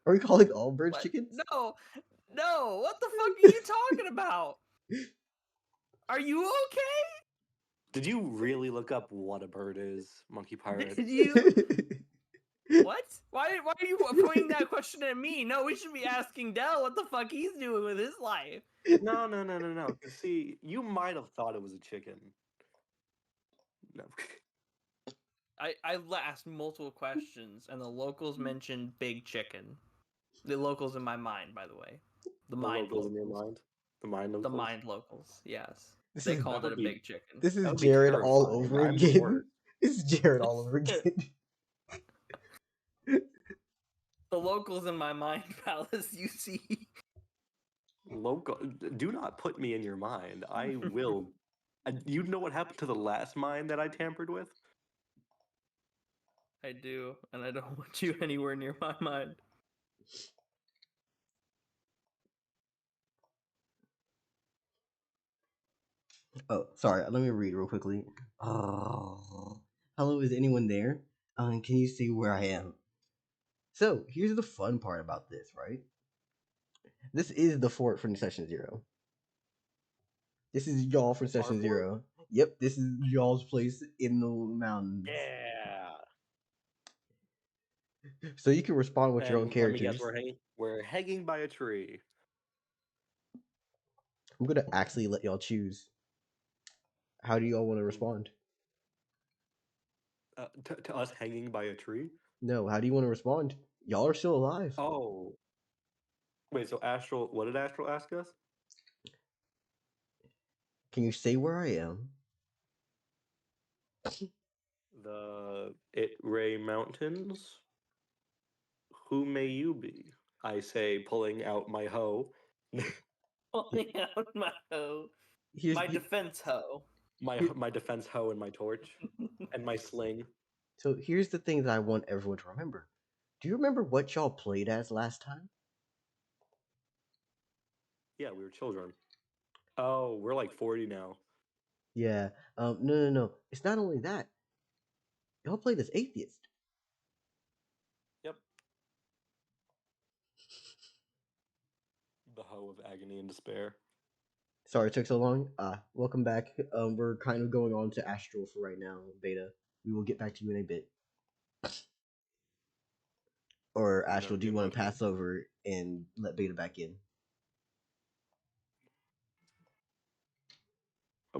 Are we calling all birds What? chickens? No, what the fuck are you talking about? Are you okay? Did you really look up what a bird is, Monkey Pirate? Did you? What? Why are you pointing that question at me? No, we should be asking Del what the fuck he's doing with his life. No. See, you might have thought it was a chicken. No. I asked multiple questions, and the locals mentioned big chicken. The locals in my mind, by the way. The mind locals in your locals. mind? The mind locals? The mind locals, yes. This They is- called that it a would be- big chicken. This is That would be Jared all terrifying. over I'm the again. worst. This is Jared all over again. The locals in my mind, Palace, you see. Local. Do not put me in your mind. I will. You know what happened to the last mind that I tampered with? I do, and I don't want you anywhere near my mind. Oh, sorry. Let me read real quickly. Oh, hello, is anyone there? Can you see where I am? So here's the fun part about this, right? This is the fort from Session 0. This is y'all from Session 0. Yep, this is y'all's place in the mountains. Yeah. So you can respond with your own And let me characters. guess, we're hanging by a tree. I'm gonna actually let y'all choose. How do y'all want to respond? To us hanging by a tree? No, how do you want to respond? Y'all are still alive. Oh. Wait, so Astral, what did Astral ask us? Can you say where I am? The It Ray Mountains. Who may you be? I say, pulling out my hoe. Pulling out my hoe. Here's My defense hoe. my defense hoe and my torch and my sling. So here's the thing that I want everyone to remember. Do you remember what y'all played as last time? Yeah, we were children. Oh, we're like 40 now. Yeah. No. It's not only that. Y'all played as atheist. Yep. The hoe of agony and despair. Sorry it took so long. Welcome back. We're kind of going on to Astral for right now, Beta. We will get back to you in a bit. Or Astral, do you want to pass over and let Beta back in?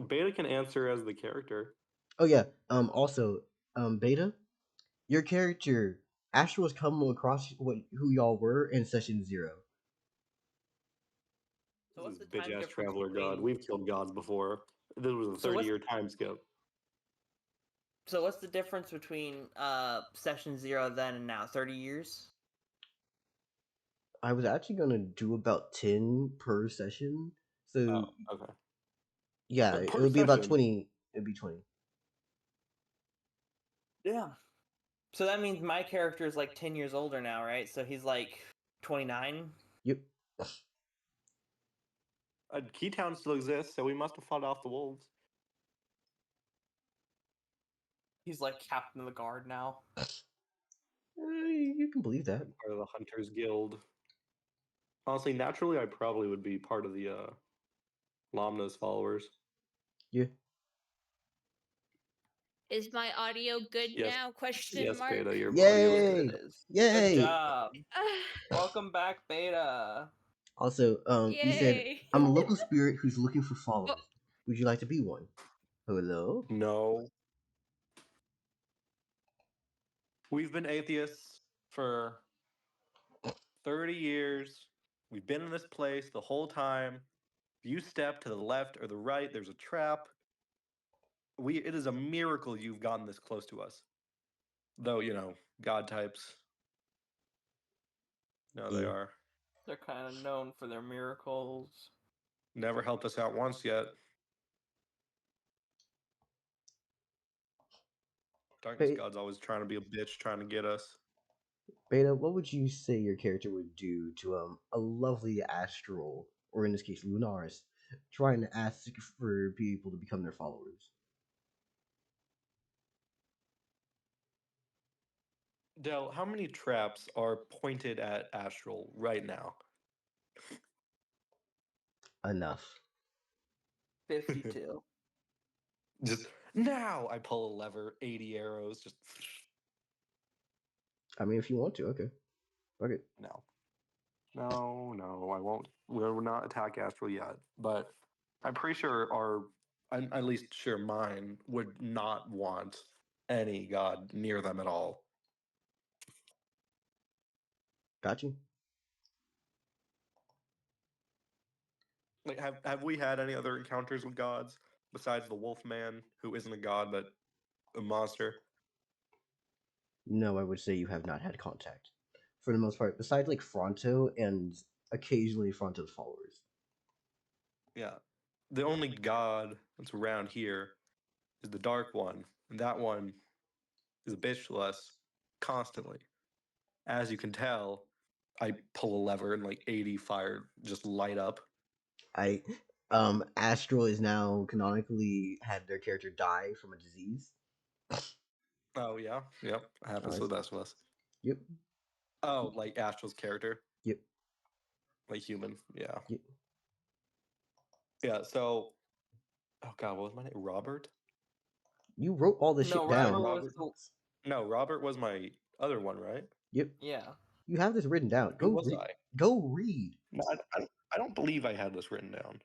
Beta can answer as the character. Oh yeah. Also, Beta, your character Astral has come across who y'all were in session 0. So what's This the is time bitch ass difference traveler god. between? We've killed gods before. This was a So what's- 30-year time skip. So what's the difference between session 0 then and now? 30 years? I was actually gonna do about 10 per session. So Oh, okay. yeah, Per it would be about session? 20. It'd be 20. Yeah. So that means my character is like 10 years older now, right? So he's like 29? Yep. Keytown still exists, so we must have fought off the wolves. He's like captain of the guard now. You can believe that. Part of the Hunters Guild. Honestly, naturally, I probably would be part of the Lamna's followers. Yeah. Is my audio good Yes. now? Question Yes, mark. Beta, your Yay! audio is Yes, good. it is. Yay! Good job. Welcome back, Beta. Also, you said Yay. I'm a local spirit who's looking for followers. Would you like to be one? Hello? No. We've been atheists for 30 years. We've been in this place the whole time. If you step to the left or the right, there's a trap. It is a miracle you've gotten this close to us. Though, god types. No, they Yeah. are. They're kind of known for their miracles. Never helped us out once yet. Darkness Hey. God's always trying to be a bitch, trying to get us. Beta, what would you say your character would do to a lovely astral, or in this case Lunaris, trying to ask for people to become their followers? Del, how many traps are pointed at Astral right now? Enough. 52. Just now I pull a lever, 80 arrows, just I mean, if you want to, okay. Fuck it. no. No, I won't. We'll not attack Astral yet. But I'm pretty sure I'm at least sure mine would not want any god near them at all. Got you. Like, have we had any other encounters with gods besides the Wolfman, who isn't a god but a monster? No, I would say you have not had contact. For the most part, besides like Fronto and occasionally Fronto's followers. Yeah. The only god that's around here is the Dark One, and that one is a bitch to us constantly. As you can tell, I pull a lever and like 80 fire just light up. Astral is now canonically had their character die from a disease. Oh yeah, yep, happens to Nice. the best of us. Yep. Oh, like Astral's character, Yep. like human, yeah, Yep. yeah. So, oh god, what was my name? Robert? You wrote all this No, shit down. Robert was No, Robert was my other one, right? Yep. Yeah. You have this written down. Who Go was read. I? Go read. No, I don't believe I had this written down.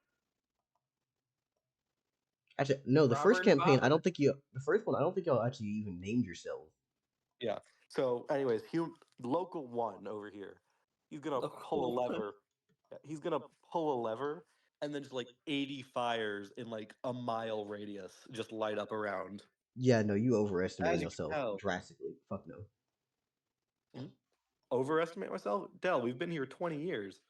Actually, no. The first Robert and campaign, I Bobber. don't think you. The first one, I don't think y'all actually even named yourself. Yeah. So, anyways, local one over here, he's gonna pull a Local one. lever. Yeah, he's gonna pull a lever, and then just like 80 fires in like a mile radius just light up around. Yeah, no, you overestimating As you can yourself tell. drastically. Fuck no. overestimate myself? Dell, we've been here 20 years.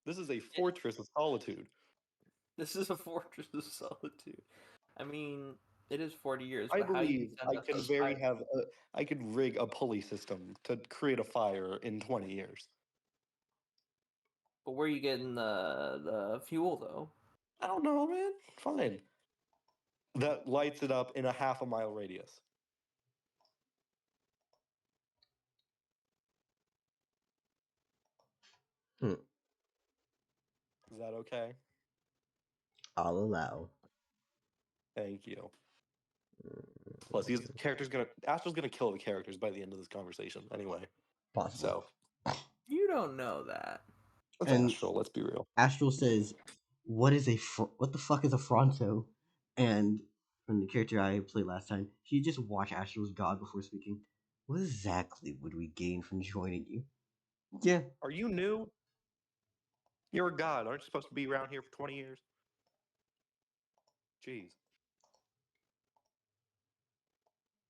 This is a fortress of solitude. This is a fortress of solitude. I mean, it is 40 years. I but how you believe send I us can a I could rig a pulley system to create a fire in 20 years. But where are you getting the fuel though? I don't know, man. Fine. That lights it up in a half a mile radius. Hmm. Is that okay? I'll allow. Thank you. Plus, these characters Astral's gonna kill the characters by the end of this conversation, anyway. Possible. So You don't know that. that's And Astral. Let's be real. Astral says, what the fuck is a fronto? And from the character I played last time, she just watched Astral's god before speaking. What exactly would we gain from joining you? Yeah, Are you new? You're a god. Aren't you supposed to be around here for 20 years? Jeez.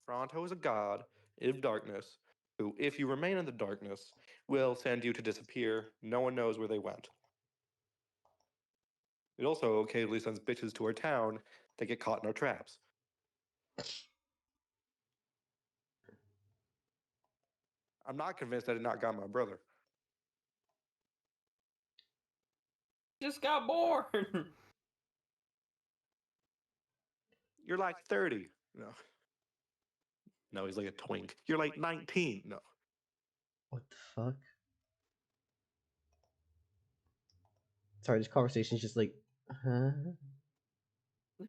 Fronto is a god of darkness who, if you remain in the darkness, will send you to disappear. No one knows where they went. It also occasionally sends bitches to our town that get caught in our traps. I'm not convinced I did not got my brother. Just got born. You're like 30. No. No, he's like a twink. You're like 19. No. what the fuck? Sorry, this conversation's just like, huh?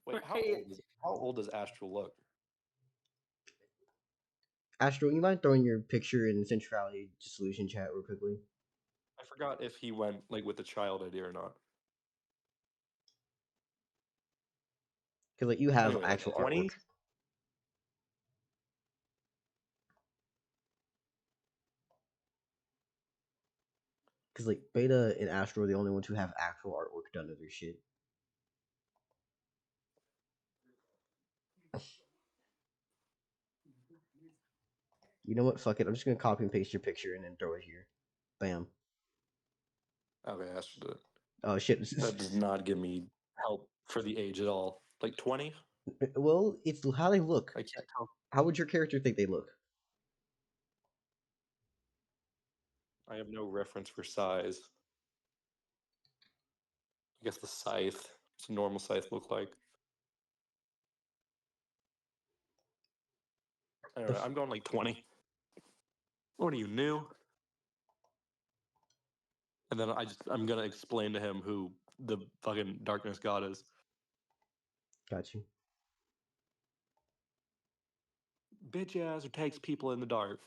Wait, how old does Astral look? Astral, you mind throwing your picture in Centrality Disillusion chat real quickly? I forgot if he went like with the child idea or not. Because like you have Anyway, like actual 20? artwork. Because like Beta and Astro are the only ones who have actual artwork done to their shit. You know what? Fuck it. I'm just gonna copy and paste your picture and then throw it here. Bam. Okay, Astral did it. Oh shit. That does not give me help for the age at all. Like 20? Well, it's how they look. I can't tell. How would your character think they look? I have no reference for size. I guess the scythe. What's a normal scythe look like? Anyway, I'm going like 20. What are you, new? And then I'm gonna explain to him who the fucking darkness god is. Got you. Bitch ass who takes people in the dark.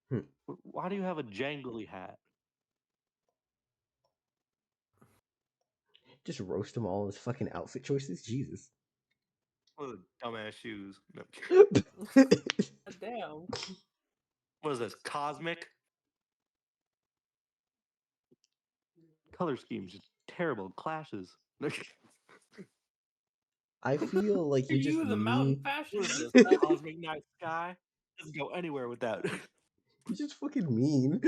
Hmm. Why do you have a jangly hat? Just roast them all as fucking outfit choices. Jesus. What are the dumbass shoes? No. Damn. What is this? Cosmic? Color schemes just terrible. Clashes. I feel like Are you're just you the mountain mean. What is fashion? this? Cosmic night sky? Doesn't go anywhere with that. You're just fucking mean.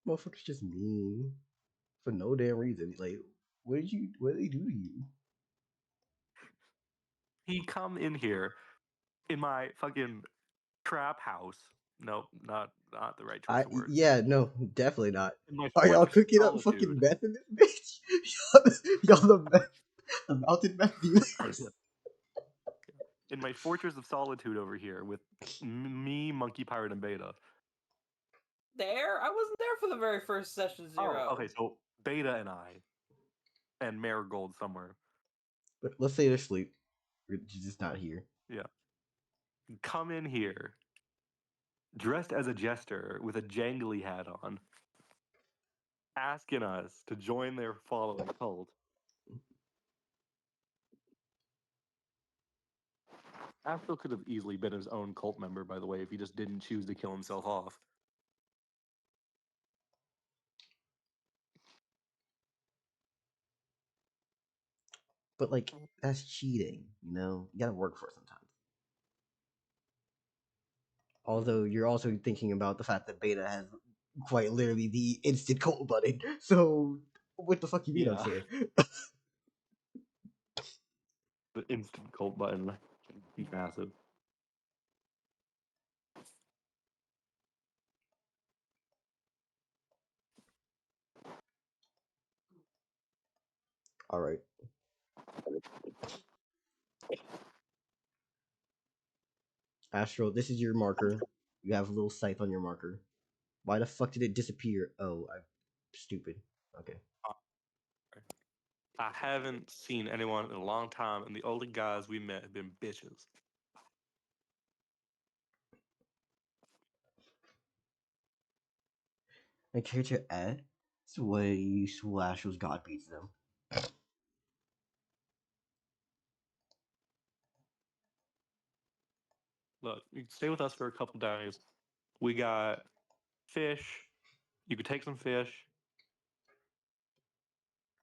Motherfucker's just mean for no damn reason. Like, what did they do to you? He come in here in my fucking trap house. Nope, not the right choice of words. Yeah, no, definitely not. In my Are y'all fortress of cooking up solitude. fucking meth in this bitch? y'all the mountain meth dealers? In my fortress of solitude over here with me, Monkey Pirate, and Beta. There? I wasn't there for the very first session zero. Oh, okay, so Beta and I, and Marigold somewhere. But let's say they're asleep. She's just not here. Yeah. Come in here, dressed as a jester with a jangly hat on, asking us to join their following cult. Astro could have easily been his own cult member, by the way, if he just didn't choose to kill himself off. But like, that's cheating, you know? You gotta work for it sometimes. Although you're also thinking about the fact that Beta has quite literally the instant cult button. So what the fuck you mean Yeah. unfair? The instant cult button. He's massive. Alright. Astro, this is your marker. You have a little scythe on your marker. Why the fuck did it disappear? Oh, I'm stupid. Okay. I haven't seen anyone in a long time, and the only guys we met have been bitches. My character Ed? It's the way you Astro's god beats them. Look, you can stay with us for a couple days. We got fish. You could take some fish.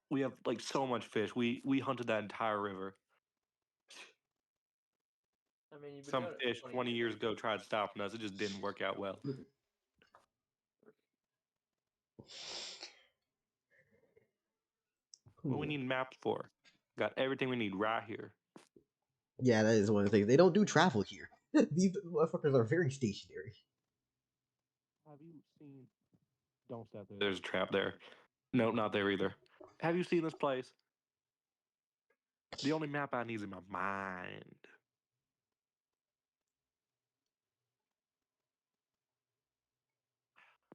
We have like so much fish. We hunted that entire river. I mean, you've been Some doing it fish for 20 years ago tried stopping us. It just didn't work out well. What we need maps for? Got everything we need right here. Yeah, that is one of the things. They don't do travel here. These motherfuckers are very stationary. Have you seen? Don't step there. There's a trap there. Nope, not there either. Have you seen this place? The only map I need is in my mind.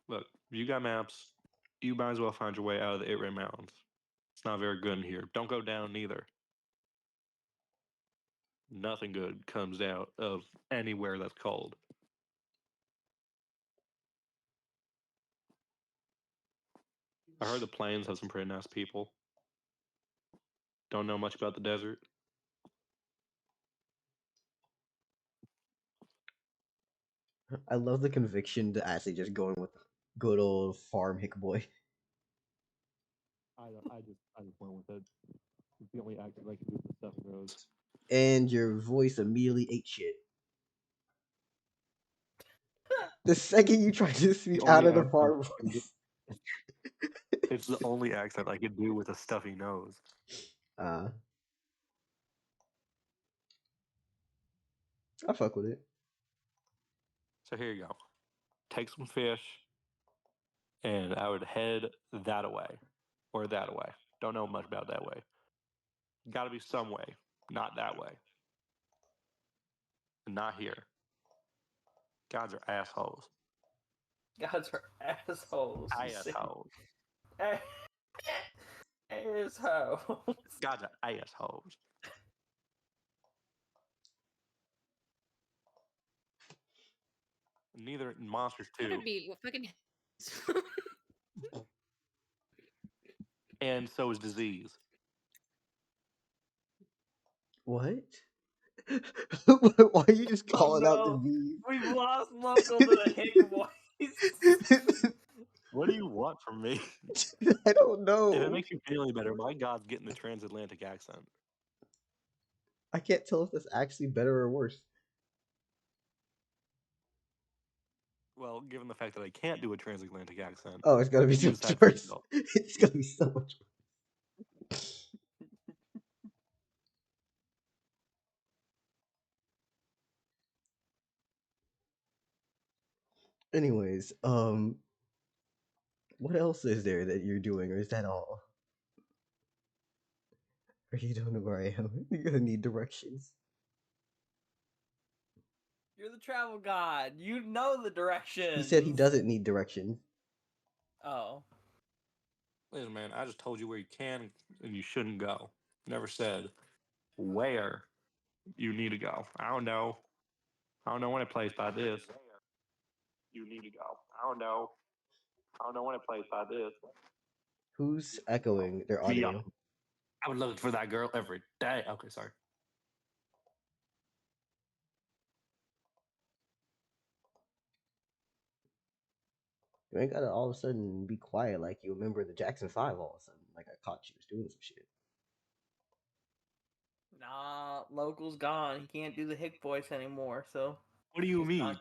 Look, if you got maps, you might as well find your way out of the 8-Ray Mountains. It's not very good in here. Don't go down either. Nothing good comes out of anywhere that's cold. I heard the plains have some pretty nice people. Don't know much about the desert. I love the conviction to actually just going with good old farm hick boy. I just went with it. It's the only accent I can do with stuff grows. And your voice immediately ate shit. The second you try to speak out of the farm voice. It's the only accent I can do with a stuffy nose. I fuck with it. So here you go. Take some fish, and I would head that away, or that way. Don't know much about that way. Got to be some way, not that way, and not here. Gods are assholes. Gods are assholes. Assholes. Assholes. Gods are assholes. Neither monsters too. Gonna be fucking. And so is disease. What? Why are you just calling out the no. bees? We've lost local to the hick voice. What do you want from me? I don't If know. it makes you feel any better, my god's getting the transatlantic accent. I can't tell if that's actually better or worse. Well, given the fact that I can't do a transatlantic accent, Oh, it's gonna be so you much decide for worse. yourself. It's gonna be so much worse. Anyways, what else is there that you're doing, or is that all? Or you don't know where I am? You're gonna need directions. You're the travel god. You know the directions. He said he doesn't need directions. Oh. Listen, man, I just told you where you can and you shouldn't go. Never said where you need to go. I don't know. I don't know when a place like this. You need to go. I don't know. I don't know when a place like this. Who's echoing their Yeah. audio? I would look for that girl every day. Okay, sorry. You ain't gotta all of a sudden be quiet like you remember the Jackson 5 all of a sudden. Like I caught you was doing some shit. Nah, Local's gone. He can't do the hick voice anymore, so. What do you he's mean? done.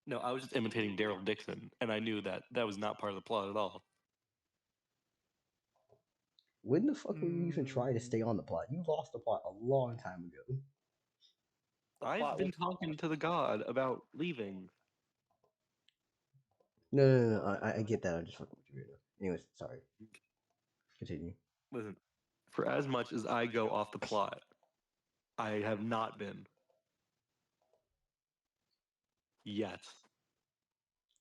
No, I was just imitating Daryl Dixon, and I knew that that was not part of the plot at all. When the fuck were you even trying to stay on the plot? You lost the plot a long time ago. The I've plot been was- talking to the god about leaving. No. I get that. I'm just fucking with you right now. Anyways, sorry. Continue. Listen, for as much as I go off the plot, I have not been. Yet.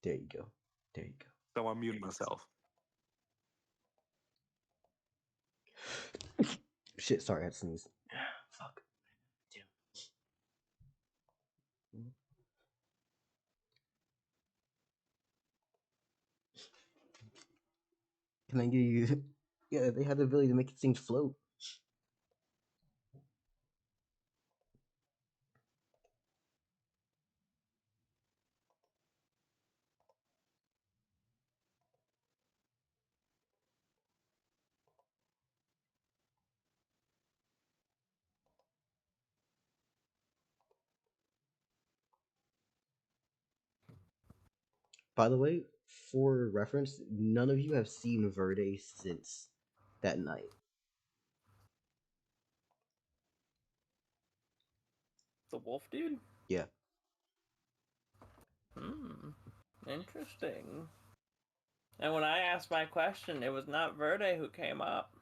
There you go. There you go. So I'm muting myself. Shit, sorry, I had to sneeze. Fuck. Damn. Can I give you? Yeah, they have the ability to make things float. By the way, for reference, none of you have seen Verde since that night. The wolf dude? Yeah. Interesting. And when I asked my question, it was not Verde who came up.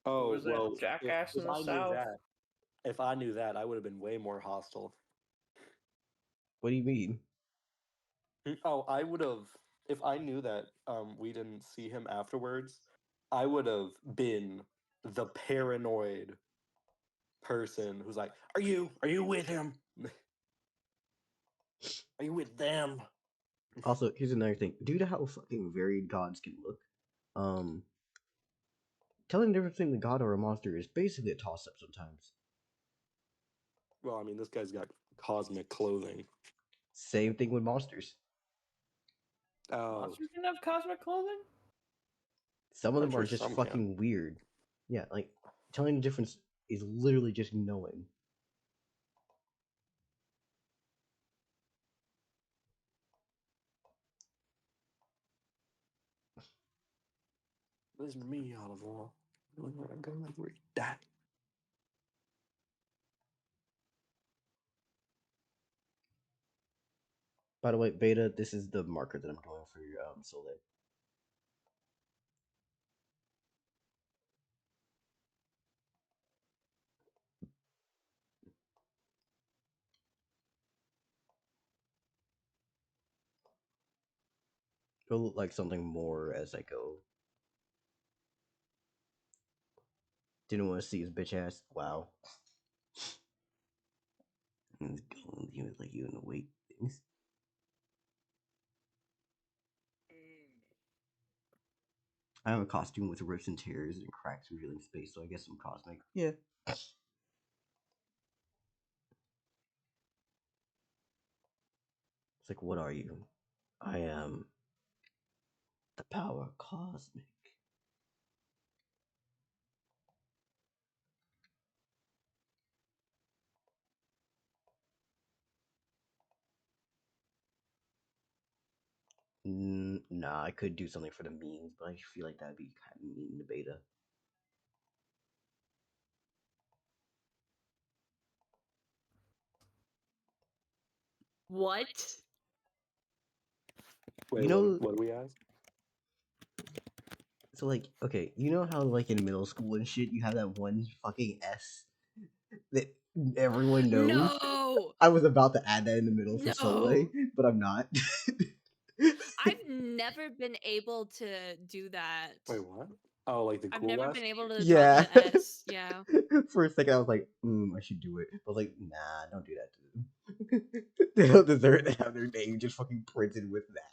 Oh, was that well, jackass if in the I knew South? that, if I knew that, I would have been way more hostile. What do you mean? Oh, I would have, if I knew that we didn't see him afterwards, I would have been the paranoid person who's like, are you with him? Are you with them? Also, here's another thing. Due to how fucking varied gods can look, telling the difference between a god or a monster is basically a toss-up sometimes. Well, I mean, this guy's got cosmic clothing. Same thing with monsters. Oh, Monsters can have cosmic clothing? Some of I'm them are sure just some fucking weird. Yeah, like telling the difference is literally just knowing. listen to me, Oliver. I'm gonna read that. By the way, Beta, this is the marker that I'm going for your Soleil. It'll look like something more as I go. Didn't want to see his bitch ass. Wow. He's going. He was like you in the weight things. I have a costume with rips and tears and cracks revealing space, so I guess I'm cosmic. Yeah. It's like, what are you? I am the power cosmic. Nah, I could do something for the memes, but I feel like that'd be kind of mean to Beta. What? Wait, You know, what do we ask? so like, okay, you know how like in middle school and shit, you have that one fucking S that everyone knows. No. I was about to add that in the middle for No. Soleil, but I'm not. I've never been able to do that. Wait, what? Oh, like the I've cool never last? been able to Yeah. draw the S. Yeah. For a second, I was like, I should do it. I was like, nah, don't do that to them. They don't deserve to have their name just fucking printed with that.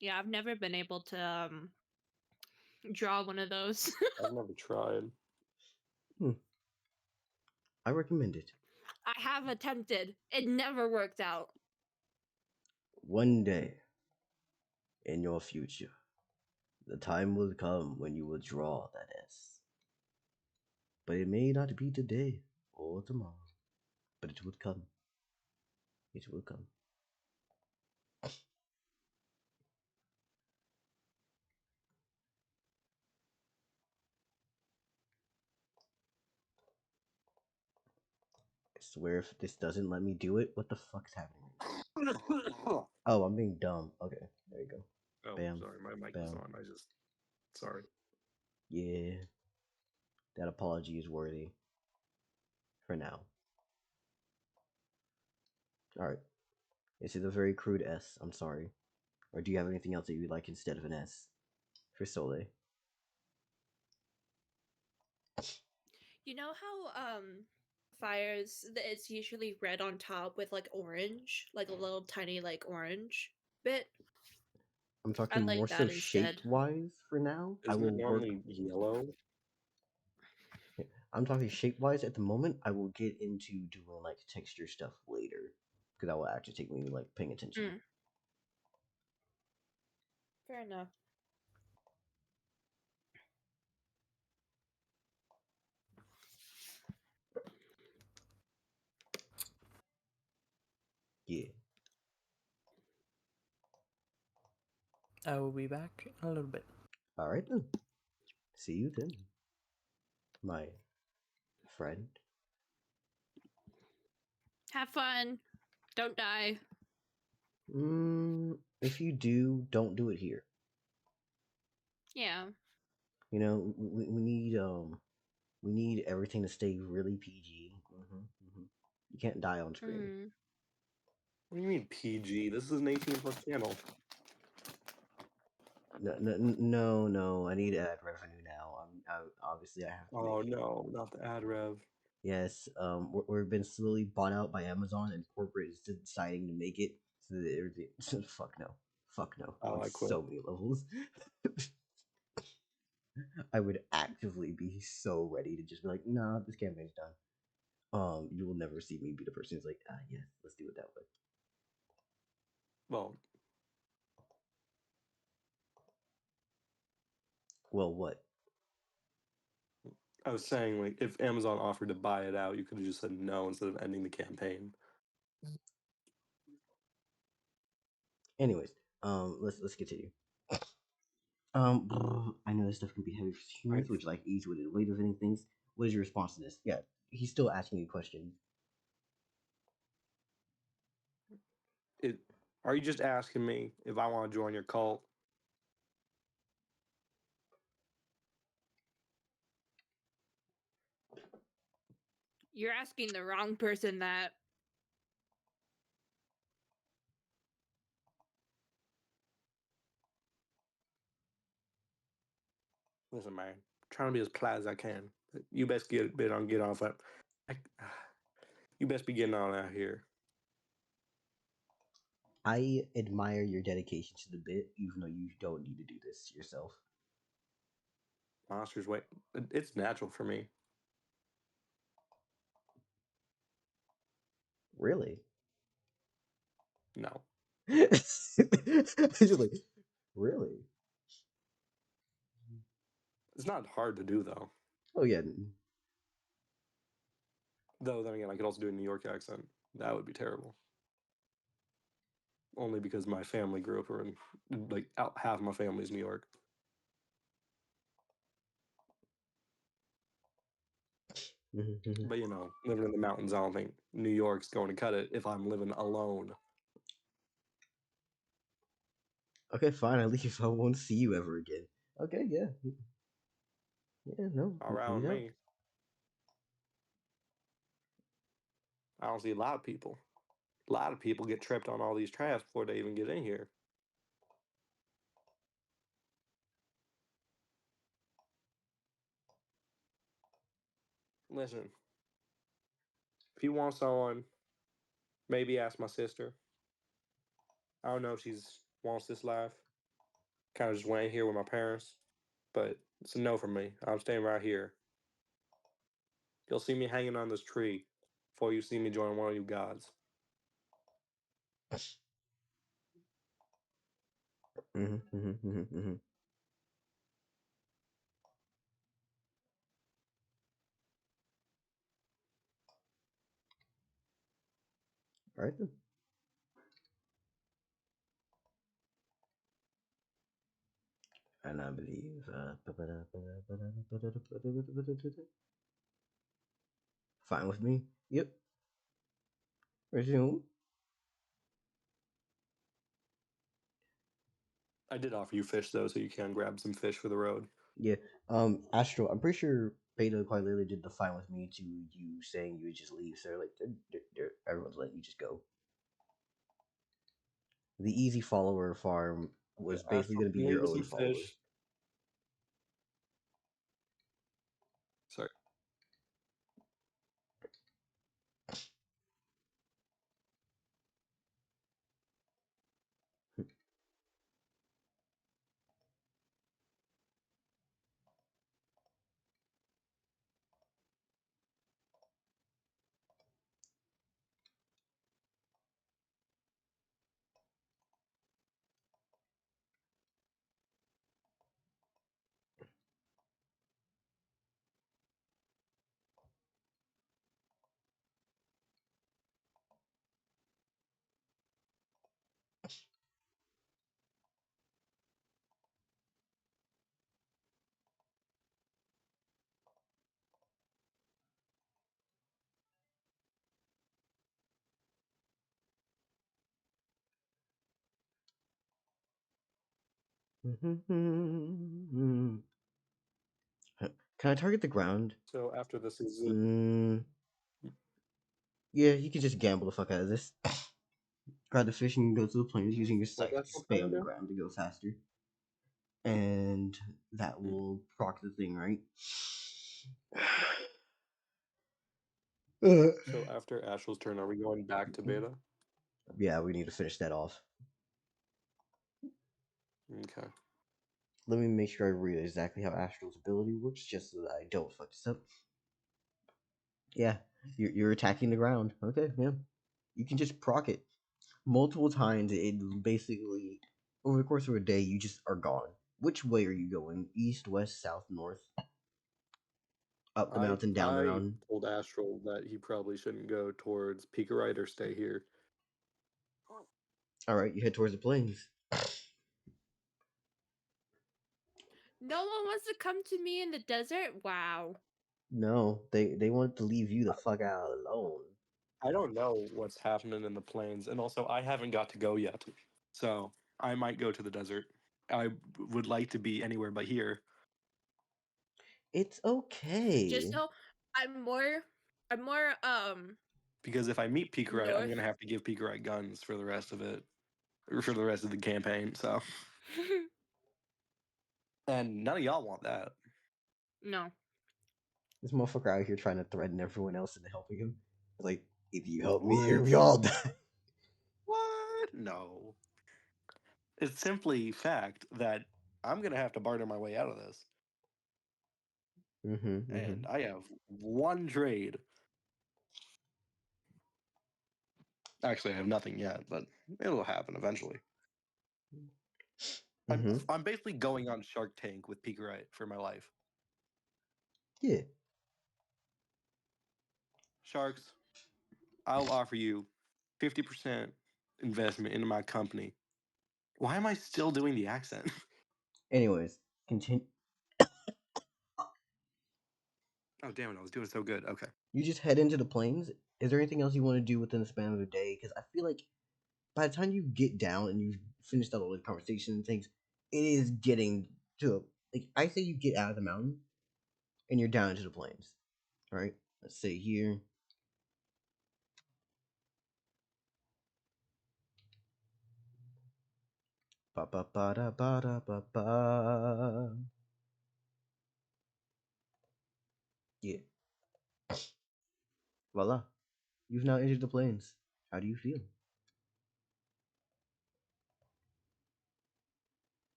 Yeah, I've never been able to draw one of those. I've never tried. I recommend it. I have attempted. It never worked out. One day in your future, the time will come when you will draw that S. But it may not be today or tomorrow, but it will come. It will come. I swear if this doesn't let me do it, what the fuck's happening? Oh, I'm being dumb. Okay, there you go. Oh, Bam. sorry, my mic Bam. was on. Sorry. Yeah, that apology is worthy. For now. Alright. This is a very crude S, I'm sorry. Or do you have anything else that you'd like instead of an S? For Soleil. You know how fires it's usually red on top with like orange, like a little tiny like orange bit. I'm talking I'd like more so that instead. shape-wise for now. I Isn't will it work. normally yellow? I'm talking shape-wise at the moment. I will get into doing like texture stuff later. Because that will actually take me like paying attention. Mm. Fair enough. Yeah. I will be back in a little bit. Alright then. See you then. My friend. Have fun. Don't die. If you do, don't do it here. Yeah. You know, we need everything to stay really PG. You can't die on screen. Mm. What do you mean PG? This is an 18+ channel. No. I need ad revenue now. Obviously I have to. Oh make it. no, not the ad rev. Yes. We've been slowly bought out by Amazon, and corporate is deciding to make it so that everything. Fuck no. Fuck no. Oh, On I quit. so many levels. I would actively be so ready to just be like, nah, this campaign's done. You will never see me be the person who's like, yeah, let's do it that way. Well, Well, what? I was saying, like, if Amazon offered to buy it out, you could have just said no instead of ending the campaign. Anyways, let's continue. I know this stuff can be heavy for humans, which like ease with the weight of anything. What is your response to this? Yeah, he's still asking you questions. Are you just asking me if I want to join your cult? You're asking the wrong person that. Listen, man, I'm trying to be as polite as I can. You best get off that. You best be getting on out here. I admire your dedication to the bit, even though you don't need to do this yourself. Monsters, wait, it's natural for me. Really? No, Just like, really? it's not hard to do though. Oh yeah. Though then again, I could also do a New York accent. That would be terrible. Only because my family grew up in, like, half of my family's New York. But you know, living in the mountains, I don't think New York's going to cut it if I'm living alone. Okay, fine. At least I won't see you ever again. Okay, yeah. Yeah, no. All right with yeah. me. I don't see a lot of people. A lot of people get tripped on all these traps before they even get in here. Listen, if you want someone, maybe ask my sister. I don't know if she's wants this life. Kind of just went here with my parents, but it's a no from me. I'm staying right here. You'll see me hanging on this tree before you see me join one of you gods. Mm-hmm. All right then. And I believe fine with me. Yep. Resume. I did offer you fish though, so you can grab some fish for the road. Yeah. Astro, I'm pretty sure Beta quite literally did the fine with me to you saying you would just leave. So like, everyone's letting you just go. The easy follower farm was basically going to be Leave your with own some followers. fish. Sorry. Can I target the ground? So after this is Yeah, you can just gamble the fuck out of this. Grab the fish and go to the plains using your What's sight. Astral Stay trying on to the do? ground to go faster. And that will proc the thing, right? So after Astral's turn, are we going back to Beta? Yeah, we need to finish that off. Okay. Let me make sure I read exactly how Astral's ability works, just so that I don't fuck this up. Yeah, you're attacking the ground. Okay, yeah. You can just proc it multiple times. It basically, over the course of a day, you just are gone. Which way are you going? East, west, south, north? Up the mountain, down the I mountain? told Astral that he probably shouldn't go towards Picarite or stay here. Alright, you head towards the plains. No one wants to come to me in the desert? Wow. No, they want to leave you the fuck out alone. I don't know what's happening in the plains, and also I haven't got to go yet, so I might go to the desert. I would like to be anywhere but here. It's okay. Just know I'm more Because if I meet Picarite, I'm north. gonna have to give Picarite guns for the rest of it, or for the rest of the campaign. So, and none of y'all want that. No. This motherfucker out here trying to threaten everyone else into helping him. Like, if you help me What? here, we all die. What? No. It's simply fact that I'm gonna have to barter my way out of this, and I have one trade. Actually, I have nothing yet, but it'll happen eventually. I'm basically going on Shark Tank with Picarite for my life. Yeah. Sharks, I'll offer you 50% investment into my company. Why am I still doing the accent? Anyways, continue. Oh, damn it, I was doing so good. Okay. You just head into the plains. Is there anything else you want to do within the span of a day? Because I feel like by the time you get down and you've finished all the conversation and things, it is getting to like I say you get out of the mountain and you're down into the plains. All right. Let's say here. Ba ba ba da ba da ba ba. Yeah. Voila. You've now entered the plains. How do you feel?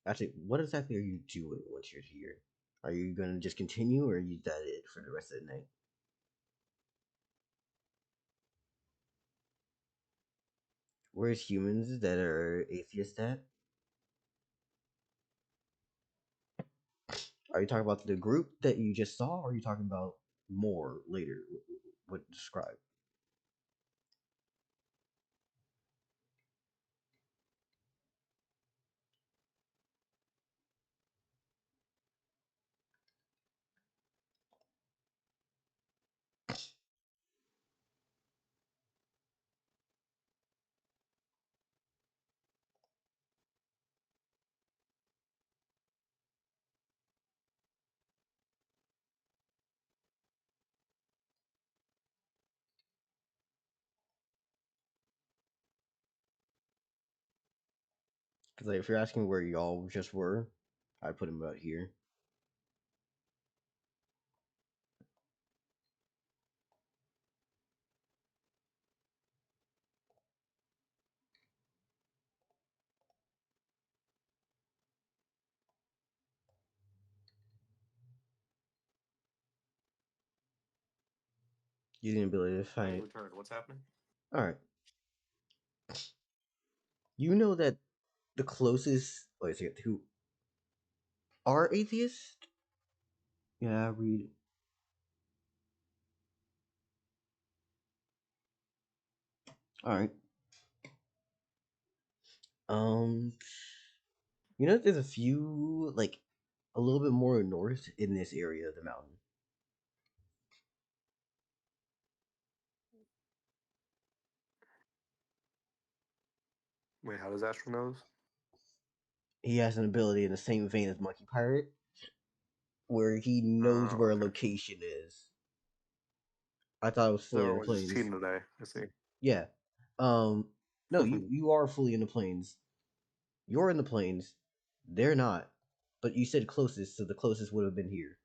Actually, what exactly are you doing once you're here? Are you gonna just continue, or are you that it for the rest of the night? Where's humans that are atheists at? Are you talking about the group that you just saw, or are you talking about more later? What describe? Because like, if you're asking where y'all just were, I put them out here. Using the ability to I find it. returned. What's happening? All right. You know that the closest. Wait a second. Who are atheists? Yeah, read. All right. Um, you know, there's a few like a little bit more north in this area of the mountain. Wait, how does Astral know this? He has an ability in the same vein as Monkey Pirate, where he knows where a Okay. location is. I thought it was fully in the So it's just plains. cheating today. I see. Yeah. No, you are fully in the plains. You're in the plains. They're not. But you said closest, so the closest would have been here.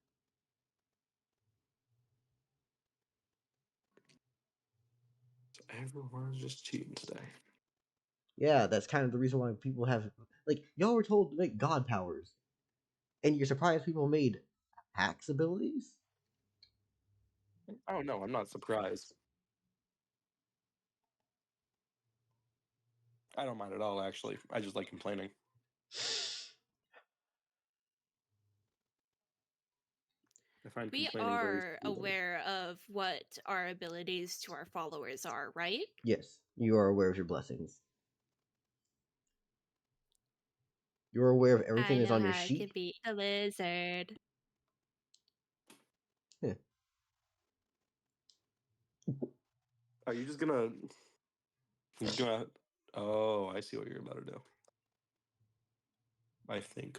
So everyone's just cheating today. Yeah, that's kind of the reason why people have like y'all were told to make god powers, and you're surprised people made hacks abilities. Oh no, I'm not surprised. I don't mind at all, actually. I just like complaining. I find We complaining very are soothing. aware of what our abilities to our followers are, right? Yes, you are aware of your blessings. You're aware of everything I that's know on your how I sheet. could be a lizard. Yeah. Are you just gonna? You're gonna? Oh, I see what you're about to do. I think.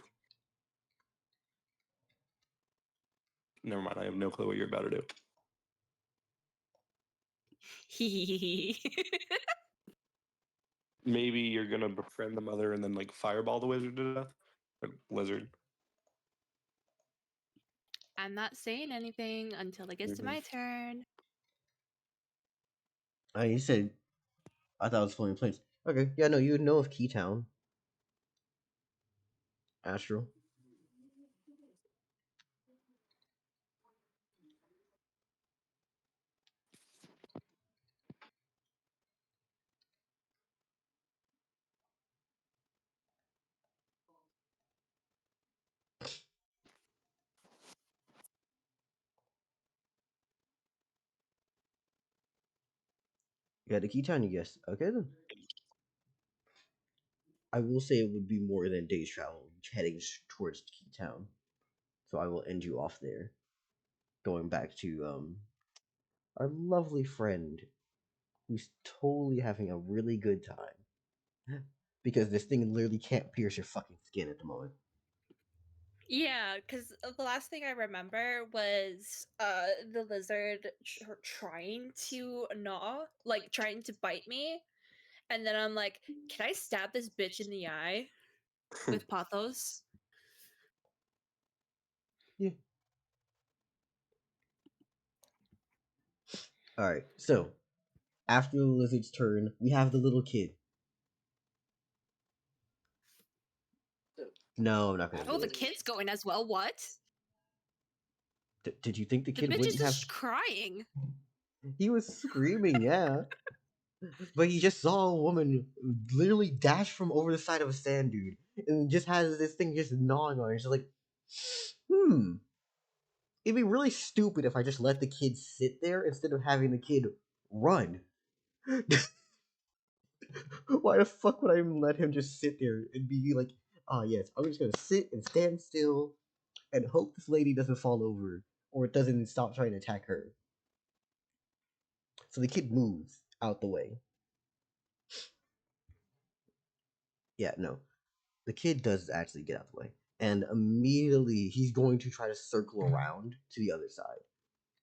Never mind. I have no clue what you're about to do. Hee. Maybe you're gonna befriend the mother and then like fireball the wizard to death. Or lizard. I'm not saying anything until it gets to my turn. You said I thought it was fully in plains. Okay, yeah, no, you would know of Keytown, Astral. Yeah, the Keytown, you guessed. Okay then. I will say it would be more than days travel heading towards Keytown, so I will end you off there, going back to our lovely friend who's totally having a really good time because this thing literally can't pierce your fucking skin at the moment. Yeah, because the last thing I remember was the lizard trying to gnaw, like trying to bite me, and then I'm like, can I stab this bitch in the eye with pathos? Yeah. All right. So after the lizard's turn, we have the little kid. No, I'm not gonna Oh, do the it. kid's going as well. What? Did you think the The kid bitch wouldn't is have? just crying. He was screaming, yeah. But he just saw a woman literally dash from over the side of a sand dune and just has this thing just gnawing on her. She's like, it'd be really stupid if I just let the kid sit there instead of having the kid run. Why the fuck would I even let him just sit there and be like, ah, yes, I'm just gonna sit and stand still and hope this lady doesn't fall over or it doesn't stop trying to attack her. So the kid moves out the way. Yeah, no. The kid does actually get out the way. And immediately he's going to try to circle around to the other side.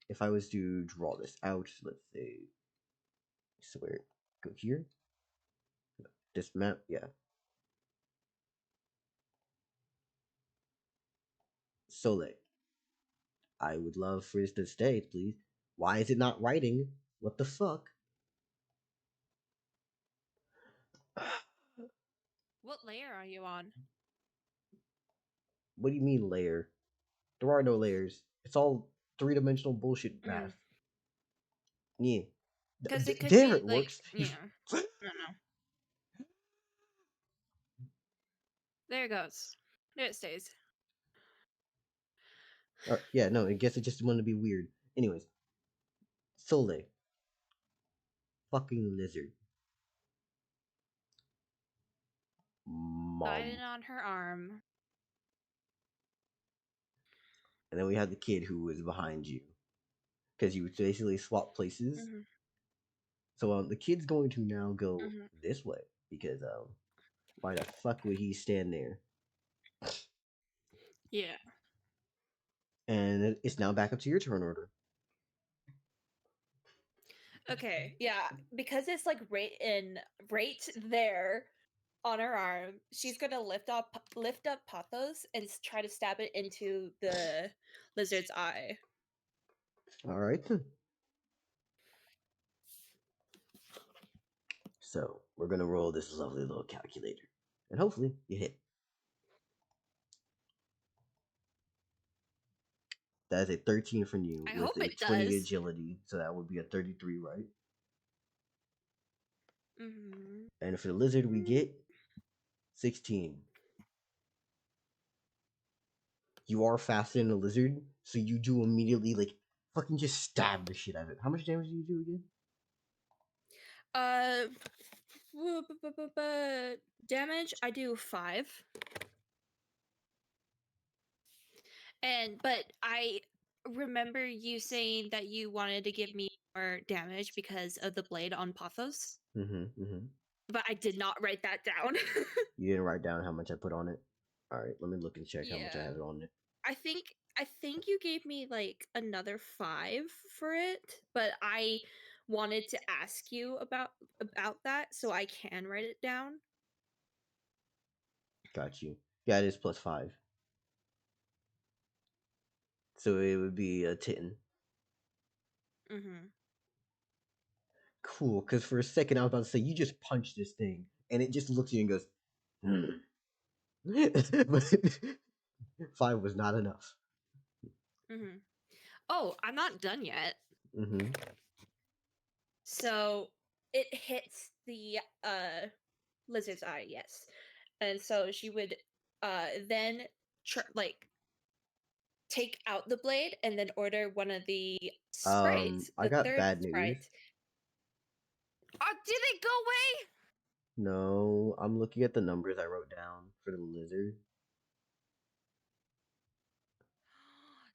If I was to draw this out, let's say, so where go here? This map, yeah. Soleil. I would love for this to stay, please. Why is it not writing? What the fuck? What layer are you on? What do you mean layer? There are no layers. It's all three-dimensional bullshit math. Yeah. Because it could There be it like, works. yeah. I don't know. There it goes. There it stays. Yeah, no, I guess it just wanted to be weird. Anyways. Soleil. Fucking lizard. Sliding Mom. on her arm. And then we have the kid who was behind you. Because you basically swap places. Mm-hmm. So the kid's going to now go Mm-hmm. this way. Because why the fuck would he stand there? Yeah. And it's now back up to your turn order. Okay, yeah, because it's like right there on her arm. She's gonna lift up Pathos and try to stab it into the lizard's eye. Alright then. So we're gonna roll this lovely little calculator. And hopefully you hit. That is a 13 from you I with hope a it 20 does. agility. So that would be a 33, right? Mm-hmm. And for the lizard we get 16. You are faster than the lizard, so you do immediately like fucking just stab the shit out of it. How much damage do you do again? Damage, I do 5. But I remember you saying that you wanted to give me more damage because of the blade on Pathos. But I did not write that down. You didn't write down how much I put on it? Alright, let me look and check how much I Yeah. have it on it. I think you gave me like another 5 for it, but I wanted to ask you about that so I can write it down. Got you. Yeah, it is plus 5. So it would be a 10. Mm-hmm. Cool, because for a second I was about to say, you just punch this thing, and it just looks at you and goes, But 5 was not enough. Mm-hmm. Oh, I'm not done yet. Mm-hmm. So it hits the lizard's eye, yes. And so she would then take out the blade and then order one of the sprites, I the got third bad news. sprite. Oh, did it go away? No, I'm looking at the numbers I wrote down for the lizard.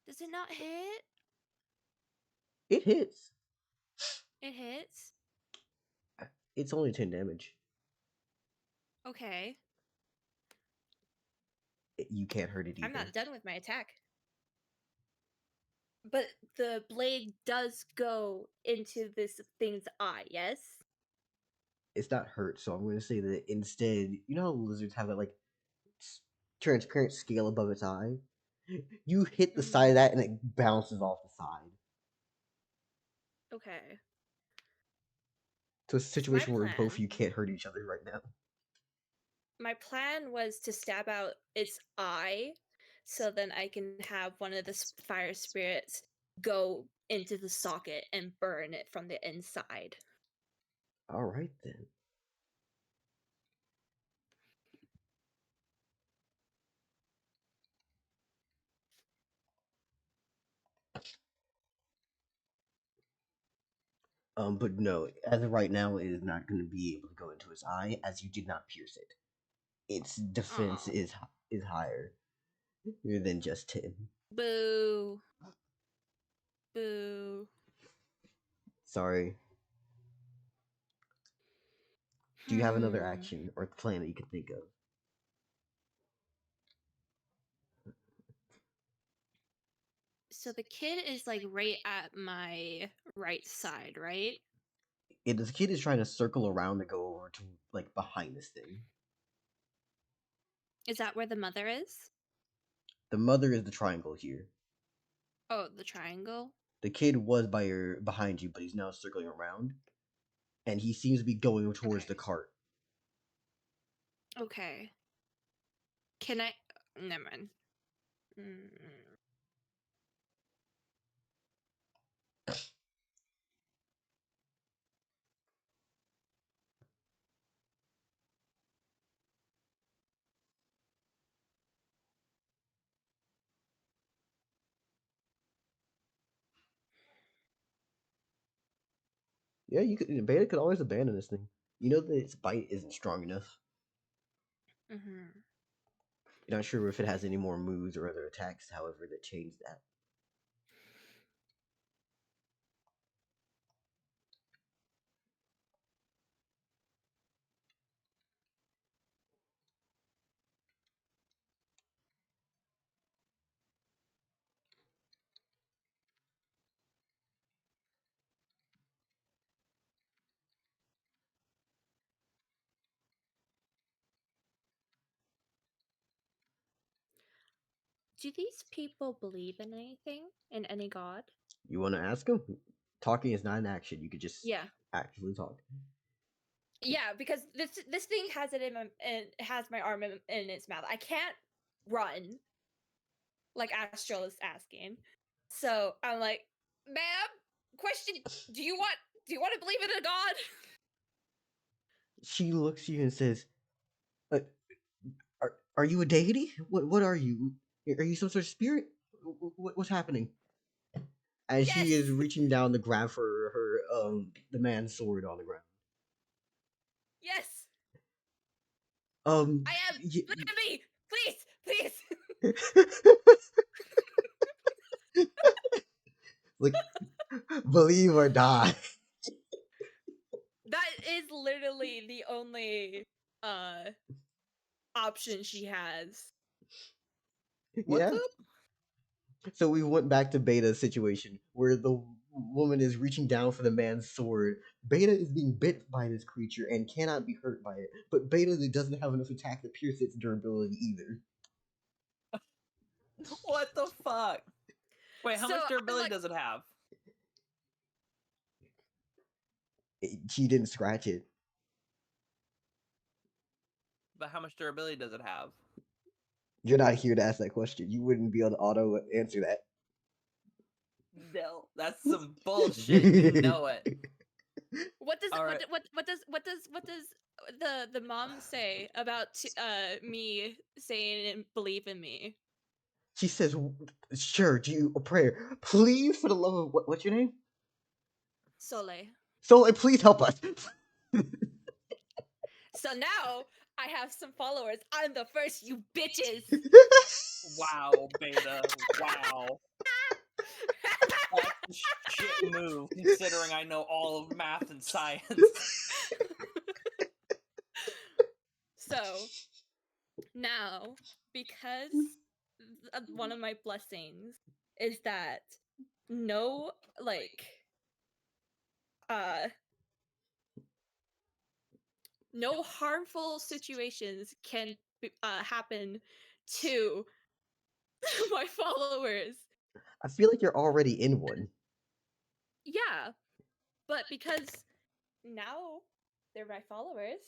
Does it not hit? It hits. It hits. It's only 10 damage. Okay. You can't hurt it either. I'm not done with my attack. But the blade does go into this thing's eye, yes? It's not hurt, so I'm going to say that instead, you know how lizards have that like transparent scale above its eye? You hit the side of that and it bounces off the side. Okay. So it's a situation where both plan. of you can't hurt each other right now. my plan was to stab out its eye, so then I can have one of the fire spirits go into the socket and burn it from the inside. All right then. But no, as of right now, it is not going to be able to go into his eye, as you did not pierce it. Its defense Aw. is higher than just him. Boo. Boo. Sorry. Do you have another action or plan that you can think of? So the kid is like right at my right side, right? The kid is trying to circle around to go over to like behind this thing. Is that where the mother is? The mother is the triangle here. Oh, the triangle. The kid was behind you, but he's now circling around, and he seems to be going towards Okay. the cart. Okay. Can I? Never mind. Yeah, Beta could always abandon this thing. You know that its bite isn't strong enough. Mm-hmm. You're not sure if it has any more moves or other attacks, however, that change that. Do these people believe in anything? In any god? You want to ask him? Talking is not an action. You could just Yeah. actively talk. Yeah, because this thing has it has my arm in its mouth. I can't run like Astral is asking. So I'm like, ma'am, question: Do you want to believe in a god? She looks at you and says, "Are you a deity? What are you? Are you some sort of spirit? What's happening?" As she Yes. is reaching down to grab for her the man's sword on the ground. Yes, Um, I am. Look at me, please. like, believe or die. That is literally the only option she has. What's Yeah. up? So we went back to Beta's situation where the woman is reaching down for the man's sword. Beta is being bit by this creature and cannot be hurt by it, but Beta doesn't have enough attack to pierce its durability either. What the fuck? Wait, how So, much I'm durability like- does it have? She didn't scratch it. But how much durability does it have? You're not here to ask that question. You wouldn't be able to auto answer that. No, that's some bullshit. You know it. What does All right. what does the mom say about me saying and believe in me? She says, "Sure, do you a prayer, please, for the love of what's your name? Soleil. Soleil, please help us." So now I have some followers. I'm the first, you bitches. Wow, Beta. Wow. That's a shit move, considering I know all of math and science. So now, because one of my blessings is that no no harmful situations can happen to my followers. I feel like you're already in one. Yeah, but because now they're my followers,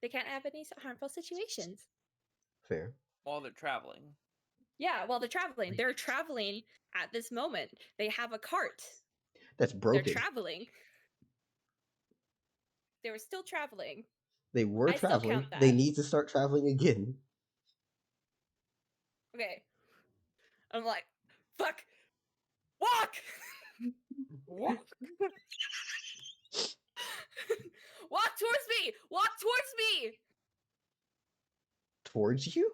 They can't have any harmful situations. Fair. While they're traveling. Yeah, while they're traveling. They're traveling at this moment. They have a cart. That's broken. They're traveling. They were still traveling. They were I still traveling. count that. They need to start traveling again. Okay. I'm like, fuck! Walk! What? Walk towards me! Walk towards me! Towards you?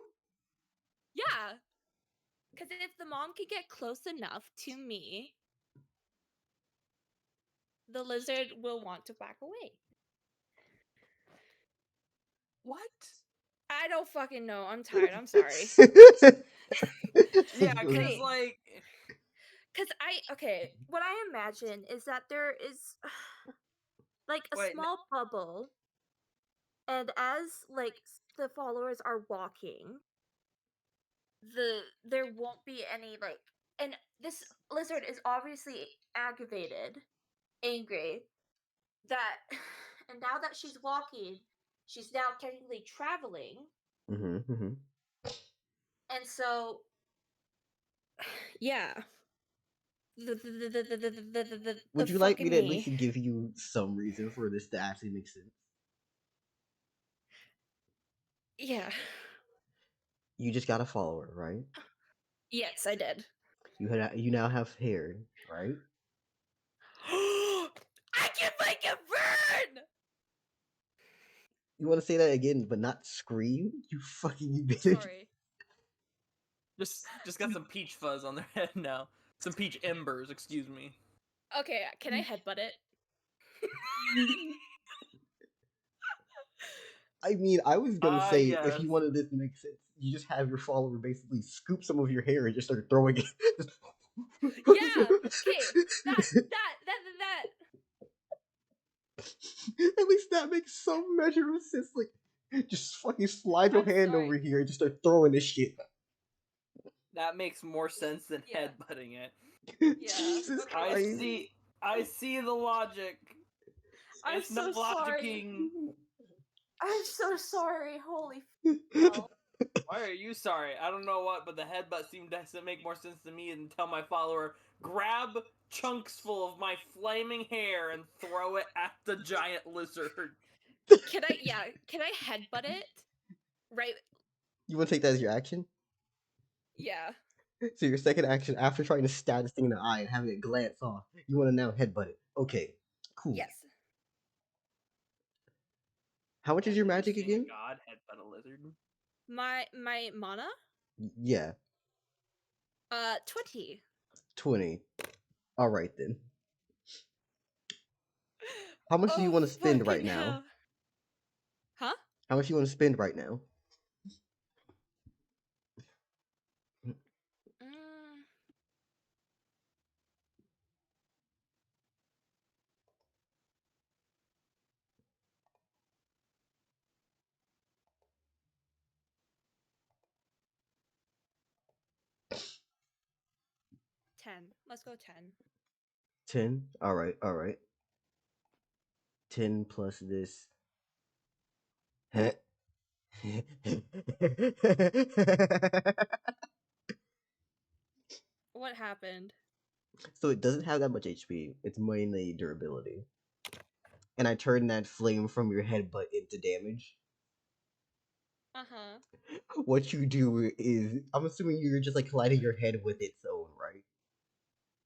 Yeah. Because if the mom could get close enough to me, the lizard will want to back away. What? I don't fucking know. I'm tired. I'm sorry. Yeah, because Okay. like, Okay, what I imagine is that there is like a Wait, small bubble, and as like the followers are walking, there won't be any like, and this lizard is obviously aggravated, angry, that, and now that she's walking, she's now technically traveling, and so, yeah. Would you like me to at least give you some reason for this to actually make sense? Yeah. You just got a follower, right? Yes, I did. You now have hair, right? I can make it burn! You want to say that again, but not scream? You fucking bitch. Sorry. just got some peach fuzz on their head now. Some peach embers, excuse me. Okay, can I headbutt it? I mean, I was gonna say if yes. you wanted this to make sense, you just have your follower basically scoop some of your hair and just start throwing it. Yeah. Okay. That. At least that makes some measure of sense. Like, just fucking slide your I'm hand sorry. over here and just start throwing this shit. That makes more sense than Yeah. headbutting it. Jesus okay. Christ. I see the logic. I'm It's so not sorry. logicking. I'm so sorry. Holy hell. Why are you sorry? I don't know what, but the headbutt seemed to make more sense to me than tell my follower, grab chunks full of my flaming hair and throw it at the giant lizard. Can I headbutt it? Right. You want to take that as your action? Yeah. So your second action, after trying to stab this thing in the eye and having it glance off, you want to now headbutt it. Okay, cool. Yes. How much is your magic Seeing again? a god headbutt a lizard. My mana? Yeah, 20. 20. All right then. How much do you want to spend right now? Hell. Huh? How much do you want to spend right now? Mm. $10. Let's go 10. 10? All right. 10 plus this. What happened? So it doesn't have that much HP. It's mainly durability. And I turned that flame from your headbutt into damage. Uh-huh. What you do is, I'm assuming you're just like colliding your head with its own, right?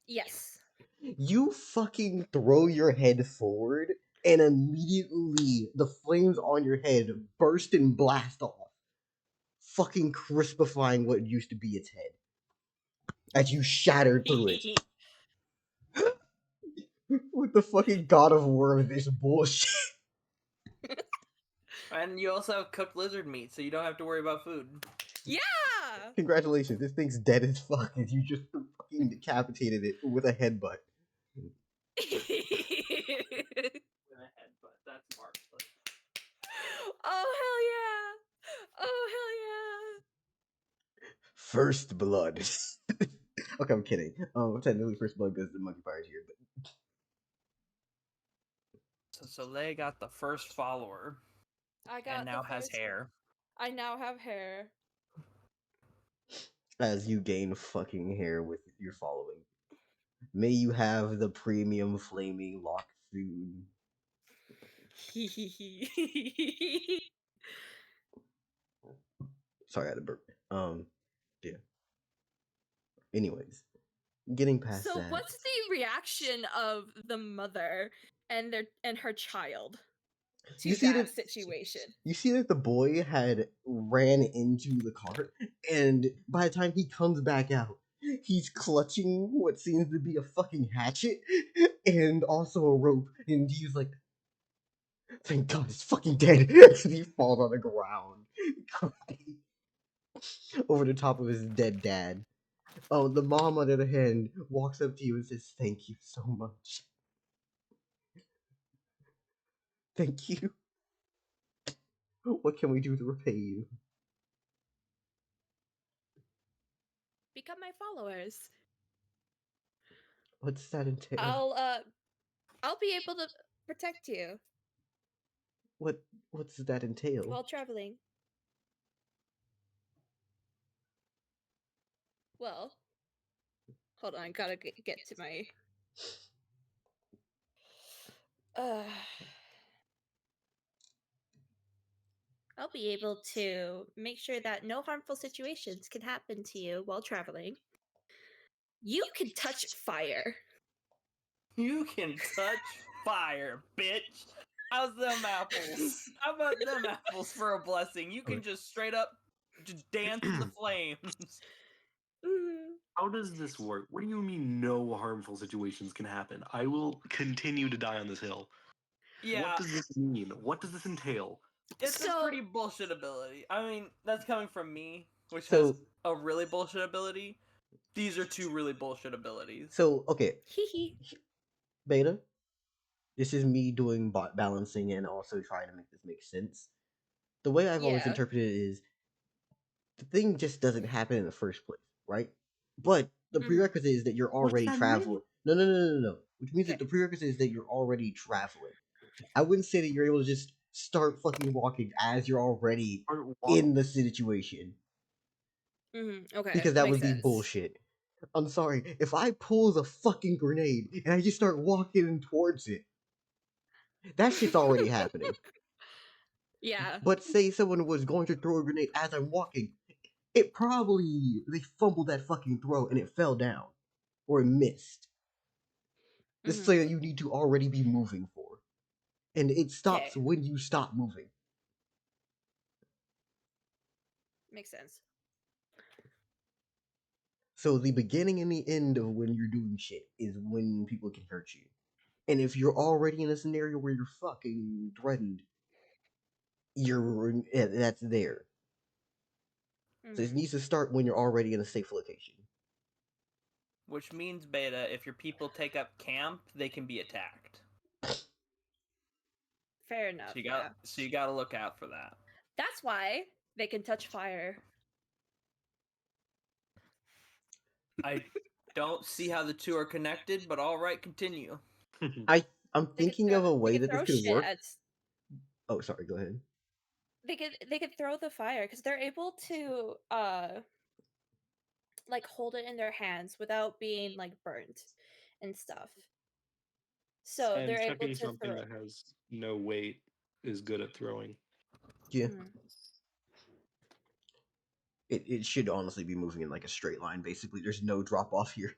Yes. You fucking throw your head forward, and immediately the flames on your head burst and blast off, fucking crispifying what used to be its head as you shattered through it. With the fucking god of war of this bullshit. And you also have cooked lizard meat, so you don't have to worry about food. Yeah! Congratulations, this thing's dead as fuck, and you just fucking decapitated it with a headbutt. With a headbutt, that's marvelous. Oh, hell yeah! Oh, hell yeah! First blood. Okay, I'm kidding. Technically first blood because the monkey fire's here, but So they got the first follower. I got And now the has first hair. I now have hair. As you gain fucking hair with your following. May you have the premium flaming lock soon. Sorry, I had a burp. Yeah. Anyways, getting past So that. what's the reaction of the mother and her child to You see that that situation? You see that the boy had ran into the cart, and by the time he comes back out, he's clutching what seems to be a fucking hatchet and also a rope, and he's like, "Thank God, it's fucking dead." And he falls on the ground, crying over the top of his dead dad. Oh, the mom, on the other hand, walks up to you and says, "Thank you so much. Thank you. What can we do to repay you?" Become my followers. What's that entail? I'll be able to protect you What's that entail? while traveling. Well, hold on, I gotta get to my. I'll be able to make sure that no harmful situations can happen to you while traveling. You can touch fire. You can touch fire, bitch. How's them apples? How about them apples for a blessing? You can just straight up just dance in the flames. How does this work? What do you mean no harmful situations can happen? I will continue to die on this hill. Yeah, What does this mean? What does this entail? it's a So- pretty bullshit ability. I mean, that's coming from me, which So- has a really bullshit ability. These are two really bullshit abilities. So, okay, Hee hee. Beta, this is me doing balancing and also trying to make this make sense. The way I've always Yeah. interpreted it is the thing just doesn't happen in the first place, right? But the Mhm. prerequisite is that you're already that traveling. No. Which means that Okay. the prerequisite is that you're already traveling. I wouldn't say that you're able to just start fucking walking as you're already in the situation, Okay. because that makes would be sense. bullshit. I'm sorry, if I pull the fucking grenade and I just start walking towards it, that shit's already happening. Yeah. But say someone was going to throw a grenade as I'm walking, they fumbled that fucking throw and it fell down. Or it missed. This is Mhm. something that you need to already be moving for. And it stops Okay. when you stop moving. Makes sense. So the beginning and the end of when you're doing shit is when people can hurt you. And if you're already in a scenario where you're fucking threatened, that's there. So it Mhm. needs to start when you're already in a safe location. Which means, Beta, if your people take up camp, they can be attacked. Fair enough. So you gotta look out for that. That's why they can touch fire. I don't see how the two are connected, but all right, continue. I'm They could thinking of a way they that this throw could shit work. at. Oh, sorry, go ahead. They could throw the fire because they're able to like hold it in their hands without being like burnt and stuff. So And they're able chucking to something throw. that has no weight is good at throwing. Yeah. Mhm. It should honestly be moving in like a straight line, basically. There's no drop off here.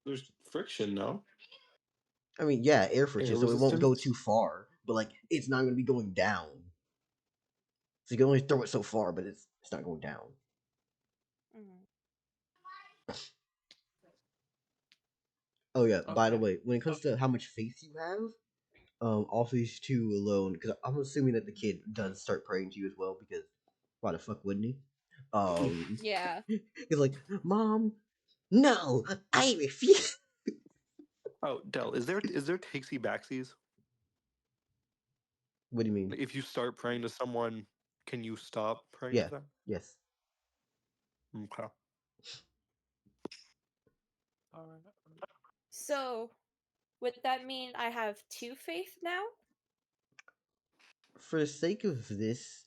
There's friction, no? I mean, yeah, air friction, Air so it won't go resistance? too far, but like it's not gonna be going down. So you can only throw it so far, but it's not going down. Mhm. Oh yeah, by the Okay. way, when it comes to how much faith you have, off these two alone, because I'm assuming that the kid does start praying to you as well, because why the fuck wouldn't he? Yeah. He's like, Mom, no, I refuse. Oh, Del, is there takesy backsies? What do you mean? If you start praying to someone, can you stop praying Yeah, to them? yes. Okay. So would that mean I have 2 faith now? For the sake of this,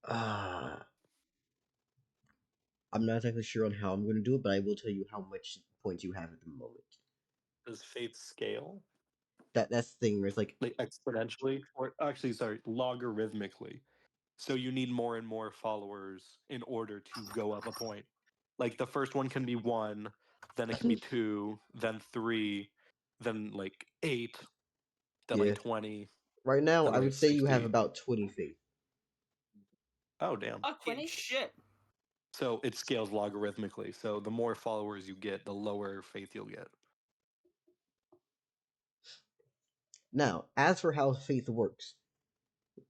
I'm not exactly sure on how I'm going to do it, but I will tell you how much points you have at the moment. Does faith scale That's the thing where it's like, like exponentially, or actually, sorry, logarithmically? So you need more and more followers in order to go up a point. Like the first one can be 1, then it can be 2, then 3, then like 8, then yeah. like 20. Right now, And I then would it's say you have 60. about 20 faith. Oh damn. Fucking 20? shit. So it scales logarithmically. So the more followers you get, the lower faith you'll get. Now, as for how faith works,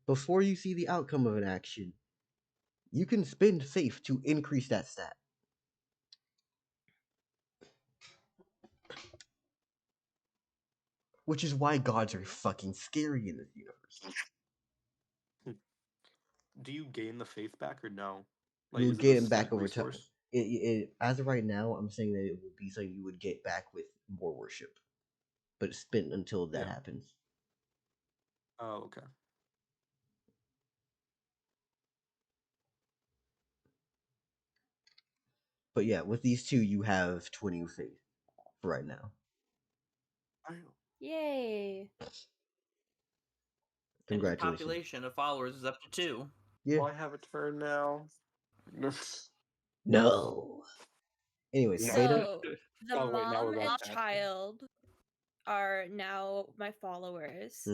before you see the outcome of an action, you can spend faith to increase that stat. Which is why gods are fucking scary in this universe. Do you gain the faith back or no? You would is it get a them back set over time. resource? As of right now, I'm saying that it would be something you would get back with more worship, but it's spent until that Yeah. happens. Oh, okay. But yeah, with these two, you have 20 faith for right now. Yay. And your Congratulations. population of followers is up to 2. Yeah. Oh, I have a turn now. No. Anyway, Beta. So the Oh, wait, now we're mom going and back. child are now my followers,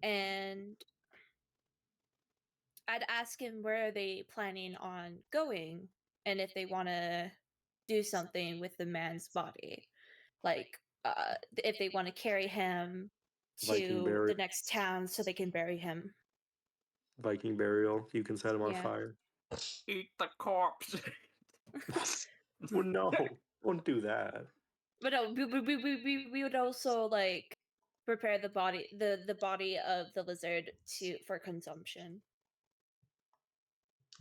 and I'd ask him where are they planning on going, and if they want to do something with the man's body, like if they want to carry him Viking to burial. the next town so they can bury him. Viking burial. You can set him on Yeah. fire. Eat the corpse. Well, no, don't do that. But no, we would also like prepare the body of the lizard for consumption.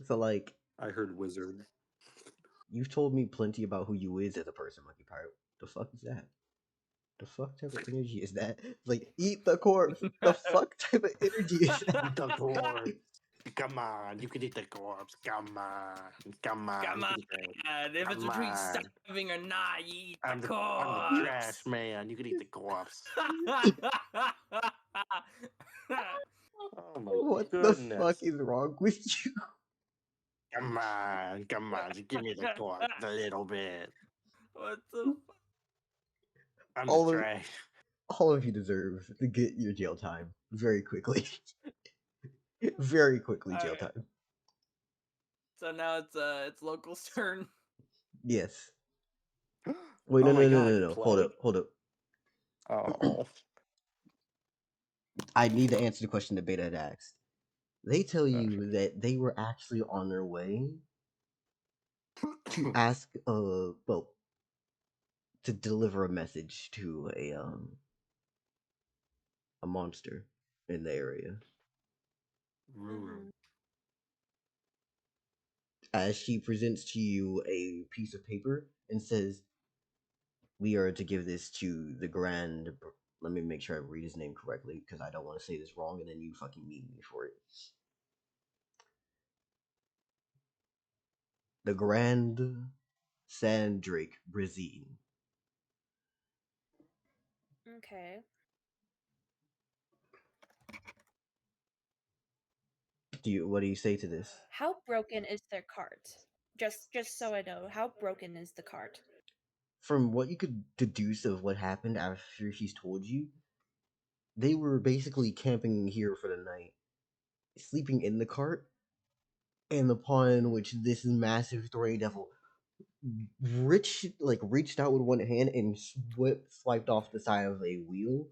So, like, I heard wizard. you've told me plenty about who you is as a person, Monkey Pirate. The fuck is that? The fuck type of energy is that? Like, eat the corpse. The fuck type of energy is that? The corpse. Come on, you can eat the corpse. Come on. Come on, if it's Come between on. starving or not, you eat I'm the the corpse. trash man. You can eat the corpse. Oh my What goodness. the fuck is wrong with you? Come on, just give me the corpse a little bit. What the fuck? I'm All the of- trash. All of you deserve to get your jail time very quickly. Very quickly, jail Alright. time. So now it's Local's turn. Yes. Wait, Oh no. my God, you Hold played? up. Oh. I need to answer the question that Beta had asked. They tell Gosh. you that they were actually on their way to ask, well, to deliver a message to a monster in the area. Ruru. As she presents to you a piece of paper and says, "We are to give this to the Grand." Let me make sure I read his name correctly because I don't want to say this wrong and then you fucking meet me for it. The Grand Sandrake Brazine. Okay. What do you say to this? How broken is their cart? Just so I know, how broken is the cart? From what you could deduce of what happened after she's told you, they were basically camping here for the night, sleeping in the cart, and upon which this massive thorny devil reached out with one hand and swiped off the side of a wheel,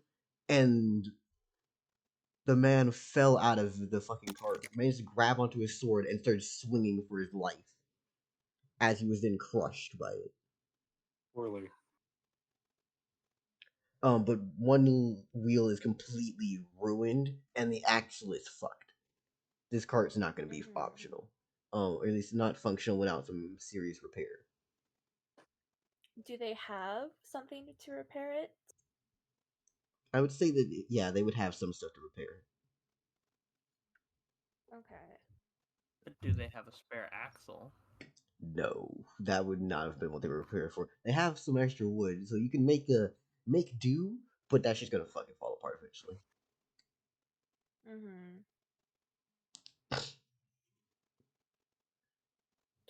and the man fell out of the fucking cart, managed to grab onto his sword and started swinging for his life, as he was then crushed by it. Poorly. But one wheel is completely ruined, and the axle is fucked. This cart's not going to be optional. Or at least not functional without some serious repair. Do they have something to repair it? I would say that, yeah, they would have some stuff to repair. Okay. But do they have a spare axle? No, that would not have been what they were prepared for. They have some extra wood, so you can make do, but that's just gonna fucking fall apart eventually. Mm-hmm.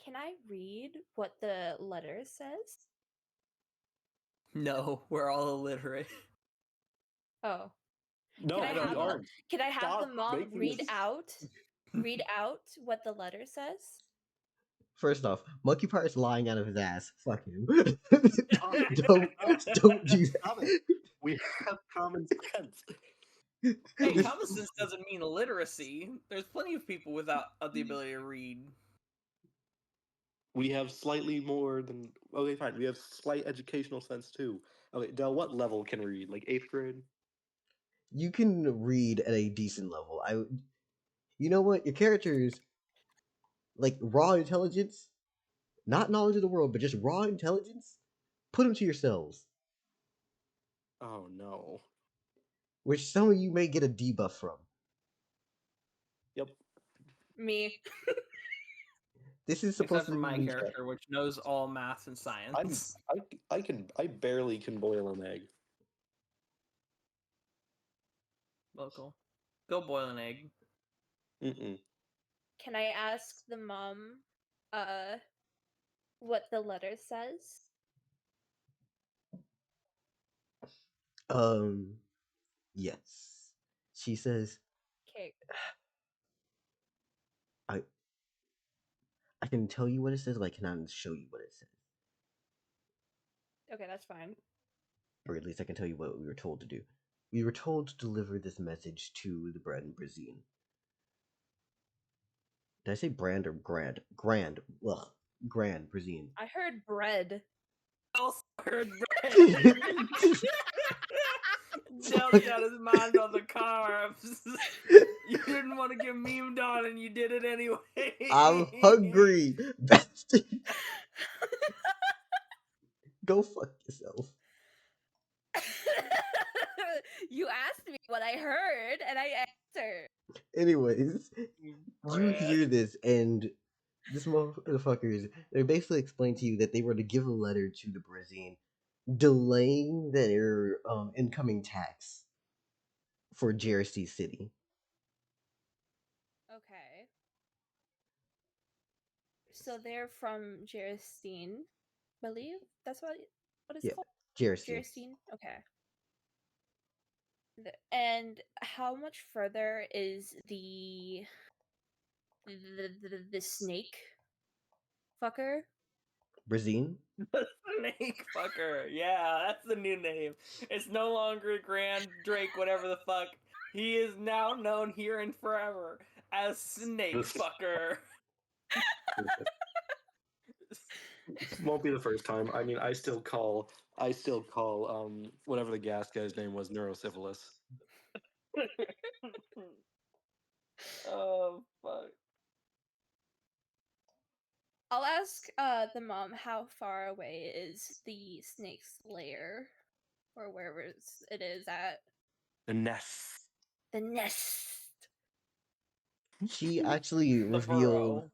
Can I read what the letter says? No, we're all illiterate. Oh. No, Can I we have the aren't. Can I have Stop the mom making read this- out what the letter says? First off, Monkey Part's lying out of his ass. Fuck him. Stop. don't do Stop that. it. We have common sense. Hey, This- common sense doesn't mean illiteracy. There's plenty of people without the ability to read. We have slightly more than okay, fine. We have slight educational sense too. Okay, Del, what level can we read? Like 8th grade? you can read at a decent level. You know what? Your characters, like raw intelligence, not knowledge of the world, but just raw intelligence. Put them to yourselves, Oh no. which some of you may get a debuff from. Yep. Me. This is supposed Except to for be my neutral. character, which knows all math and science. I barely can boil an egg. Local. Go boil an egg. Mm-mm. Can I ask the mom what the letter says? Yes. She says, Okay. I can tell you what it says, but I cannot show you what it says. Okay, that's fine. Or at least I can tell you what we were told to do. We were told to deliver this message to the Brand Brazine. Did I say brand or grand? Grand. Ugh. Grand Brazine. I heard bread. I also heard bread. Dell's got his mind on the carbs. You didn't want to get memed on, and you did it anyway. I'm hungry, bastard. Go fuck yourself. You asked me what I heard, and I answered. Anyways, you Bread. hear this, and this motherfuckers, they basically explain to you that they were to give a letter to the Brazine, delaying their incoming tax for Jersey City. Okay. So they're from Jeristine, believe that's what it's Yeah, called. Jersey. Jeristine. Okay. And how much further is the snake fucker? Brazine? The snake fucker. Yeah, that's the new name. It's no longer Grand Drake, whatever the fuck. He is now known here and forever as Snake This- Fucker. This won't be the first time. I mean, I still call whatever the gas guy's name was neurosyphilis. Oh fuck. I'll ask the mom how far away is the snake's lair, or wherever it is at. The nest. The nest. She actually The revealed. burrow.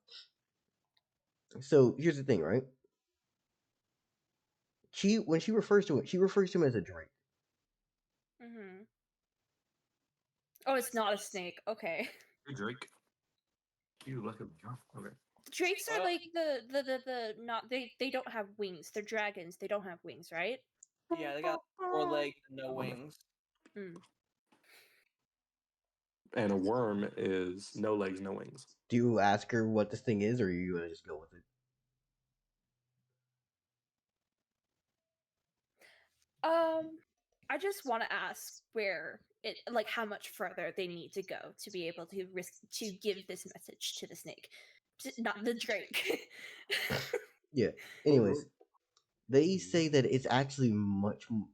So here's the thing, right? When she refers to him as a drake. Mm-hmm. Oh, it's not a snake. Okay. Hey, Drake. You look at okay. Drakes are Oh. like the not they don't have wings. They're dragons. They don't have wings, right? Yeah, they got 4 legs and no wings. Mm. And a worm is no legs, no wings. Do you ask her what this thing is, or are you gonna just go with it? I just want to ask where it, like, how much further they need to go to be able to give this message to the snake, not the drake. Yeah. Anyways, they say that it's actually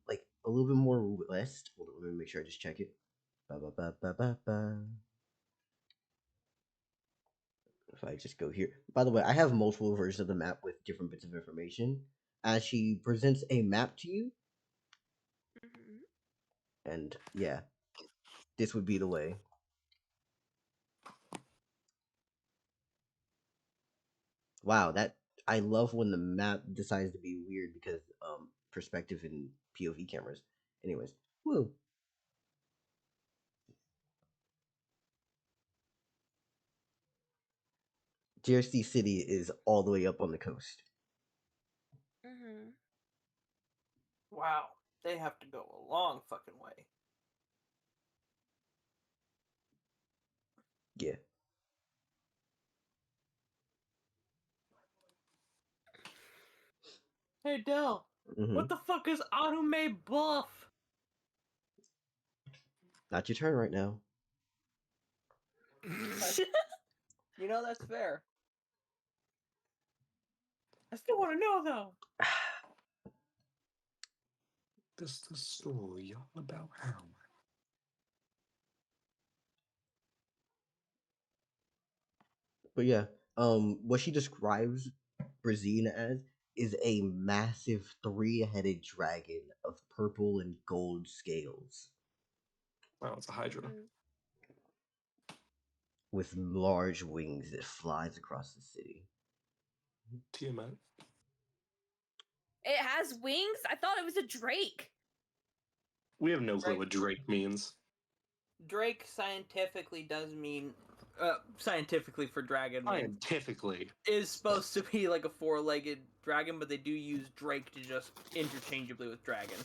like a little bit more west. Hold on, let me make sure I just check it. Ba, ba, ba, ba, ba, ba. If I just go here. By the way, I have multiple versions of the map with different bits of information. As she presents a map to you, Mhm. and yeah, this would be the way. Wow, that I love when the map decides to be weird because perspective and POV cameras. Anyways, woo. Jersey City is all the way up on the coast. Mhm. Wow, they have to go a long fucking way. Yeah. Hey Dell, Mm-hmm. what the fuck is Automate Bluff? Not your turn right now. You know that's fair. I still want to know though. This is the story all about how. But yeah, what she describes Brazine as is a massive three-headed dragon of purple and gold scales Wow, it's a Hydra. Mhm. with large wings that flies across the city. Tiamat. It has wings? I thought it was a drake. We have no clue Right. what Drake means. Drake scientifically does mean, scientifically for dragon means Scientifically. is supposed to be like a four-legged dragon, but they do use Drake to just interchangeably with dragon.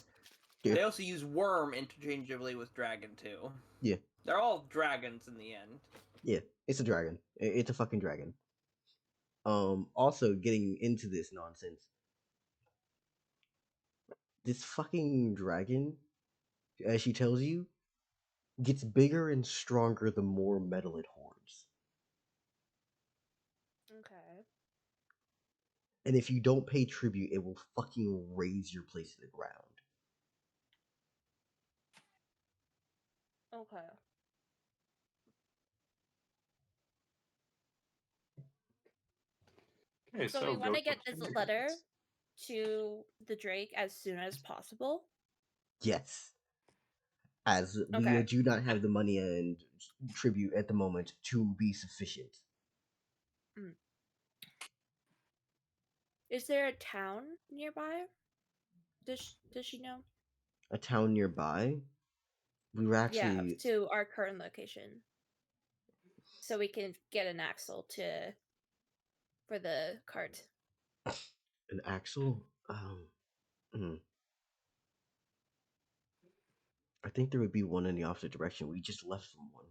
Yeah. They also use worm interchangeably with dragon too. Yeah. They're all dragons in the end. Yeah, it's a dragon. It's a fucking dragon. Also getting into this nonsense. This fucking dragon, as she tells you, gets bigger and stronger the more metal it hoards. Okay. And if you don't pay tribute, it will fucking raise your place to the ground. Okay. Okay, So we want go to get this letter to the Drake as soon as possible. Yes. As we Okay. do not have the money and tribute at the moment to be sufficient. Is there a town nearby? Does she know? A town nearby? We were Yeah, actually to our current location. So we can get an axle for the cart. an axle. I think there would be one in the opposite direction. We just left from one.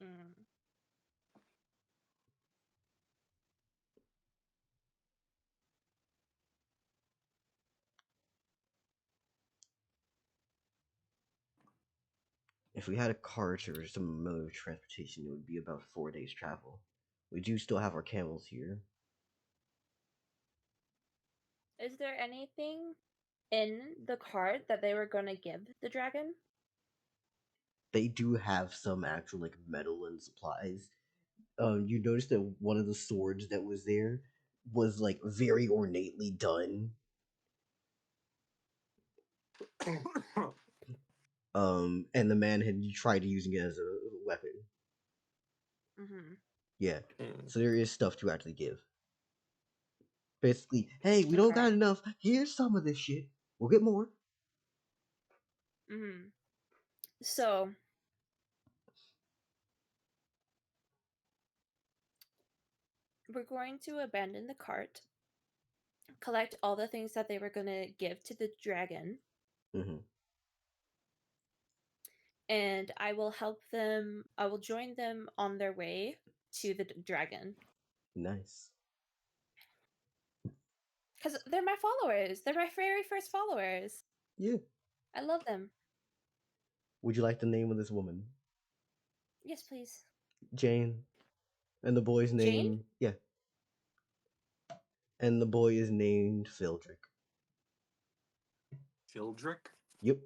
Mm. If we had a cart or some mode of transportation, it would be about 4 days travel. We do still have our camels here. Is there anything in the cart that they were gonna give the dragon? They do have some actual like metal and supplies. You notice that one of the swords that was there was like very ornately done. And the man had tried using it as a weapon. Mm-hmm. Yeah. Mm. So there is stuff to actually give. Basically, hey, we don't Okay. got enough. Here's some of this shit. We'll get more. Mm-hmm. So we're going to abandon the cart, collect all the things that they were gonna give to the dragon, Mm-hmm. and I will help them. I will join them on their way to the dragon. Nice. Because they're my followers. They're my very first followers. Yeah. I love them. Would you like the name of this woman? Yes, please. Jane. And the boy's Jane? name. Yeah. And the boy is named Phildrick. Phildrick? Yep.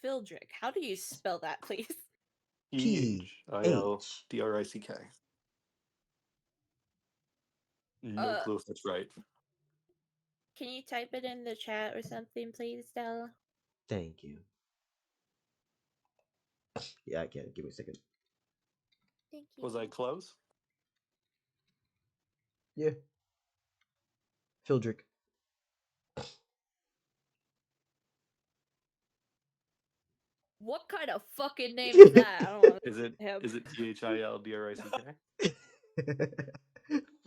Phildrick. How do you spell that, please? Phildrick. No clue if that's right. Can you type it in the chat or something, please, Stella? Thank you. Yeah, I can. Give me a second. Thank you. Was I close? Yeah. Phildrick. What kind of fucking name is that? I don't know. Is it Him. Thildrick?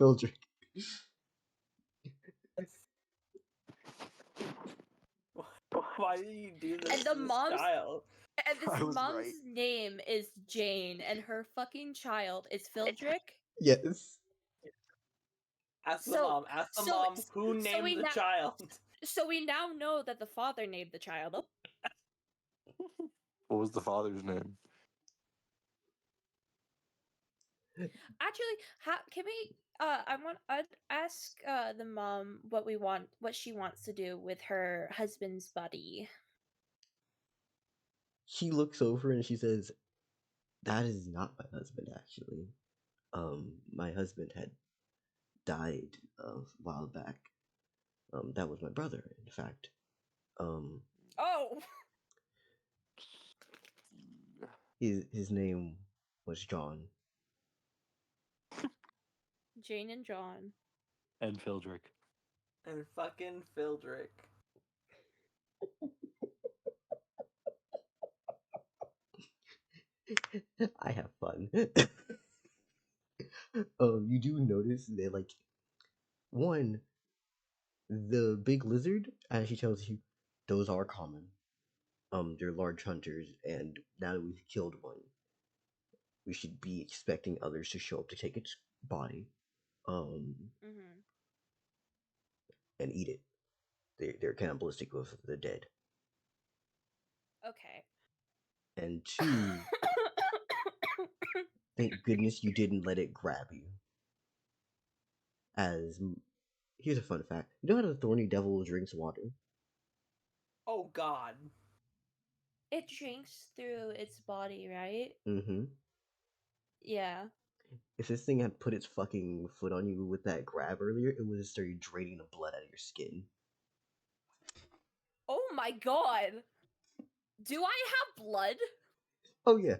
Phildrick. Why did you do this And to the this mom's child? and this I was mom's right. name is Jane, and her fucking child is Phildrick. Yes. Ask the So- mom. Ask the so- mom who so we named the now- child. So we now know that the father named the child. What was the father's name? Actually, can we? I'd ask the mom what she wants to do with her husband's body. She looks over and she says, "That is not my husband, actually. My husband had died a while back. That was my brother, in fact. Oh, His name was John." Jane and John. And Phildrick. And fucking Phildrick. I have fun. You do notice that, like, one, the big lizard, as she tells you, those are common. They're large hunters, and now that we've killed one, we should be expecting others to show up to take its body, Mm-hmm. and eat it. They're cannibalistic of the dead. Okay. And two, thank goodness you didn't let it grab you. Here's a fun fact: you know how the thorny devil drinks water? Oh God. It drinks through its body, right? Mm-hmm. Yeah. If this thing had put its fucking foot on you with that grab earlier, it would have started draining the blood out of your skin. Oh my god. Do I have blood? Oh yeah.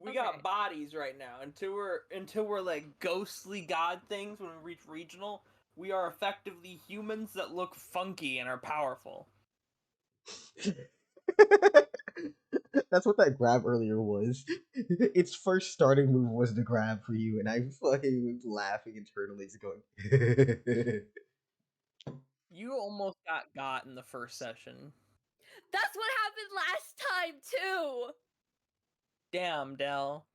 We Okay. got bodies right now. Until we're like ghostly god things when we reach regional, we are effectively humans that look funky and are powerful. That's what that grab earlier was. Its first starting move was the grab for you, and I fucking was laughing internally, just going. You almost got in the first session. That's what happened last time too. Damn, Del.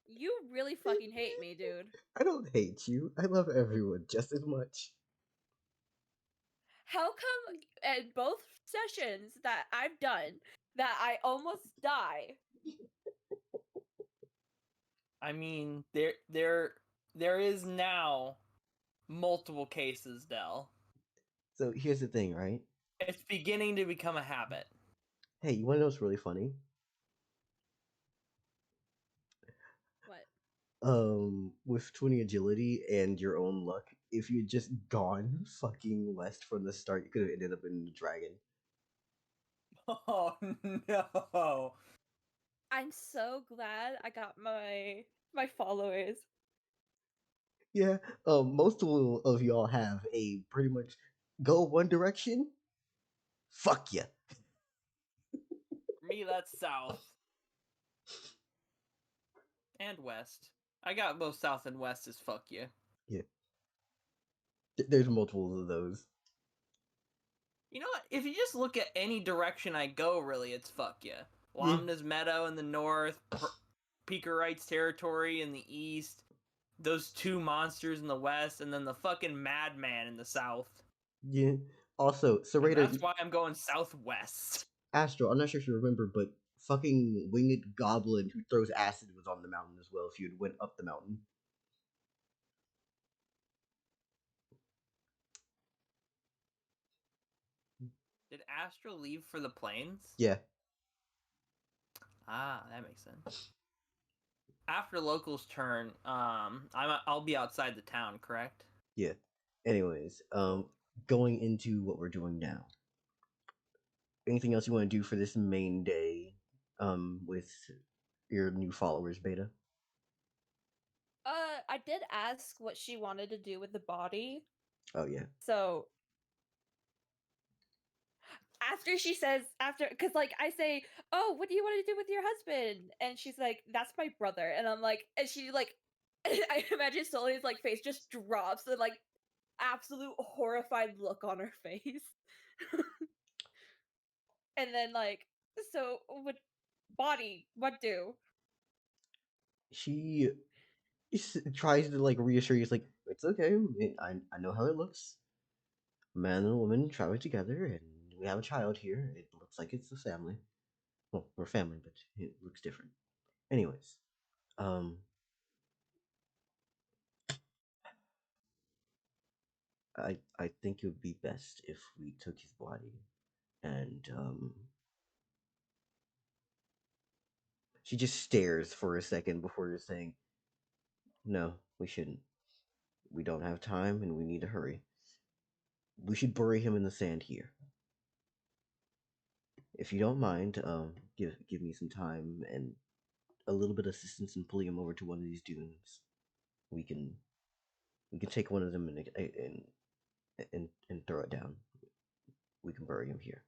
You really fucking hate me, dude. I don't hate you. I love everyone just as much. How come at both sessions that I've done that I almost die? I mean, there is now multiple cases, Del. So here's the thing, right? It's beginning to become a habit. Hey, you wanna know what's really funny? What? With 20 agility and your own luck, if you had just gone fucking west from the start, you could have ended up in the dragon. Oh no. I'm so glad I got my followers. Yeah, most of y'all have a pretty much go one direction. Fuck ya. For me, that's south. And west. I got both south and west as fuck you. Yeah. There's multiples of those. You know what? If you just look at any direction I go, really, it's fuck you. Yeah. Lamna's Meadow in the north, Peakerite's territory in the east, those two monsters in the west, and then the fucking madman in the south. Yeah. Also, And Serrator, that's why I'm going southwest. Astro, I'm not sure if you remember, but fucking winged goblin who throws acid was on the mountain as well if you had went up the mountain. Did Astro leave for the plains? Yeah. Ah, that makes sense. After locals' turn, I'll be outside the town, correct? Yeah. Anyways, going into what we're doing now. Anything else you want to do for this main day? With your new followers, Beta? I did ask what she wanted to do with the body. Oh yeah. So after she says because like I say, oh, what do you want to do with your husband? And she's like, that's my brother. And I'm like, and she like I imagine Sully's like face just drops and like absolute horrified look on her face. And then like, so what body, what do? She tries to like reassure you. It's like, it's okay. I know how it looks. Man and woman travel together, and we have a child here. It looks like it's a family. Well, we're family, but it looks different. Anyways, um, I think it would be best if we took his body, and she just stares for a second before saying, "No, we shouldn't. We don't have time, and we need to hurry. We should bury him in the sand here. If you don't mind, give me some time and a little bit of assistance in pulling him over to one of these dunes. We can take one of them and throw it down. We can bury him here."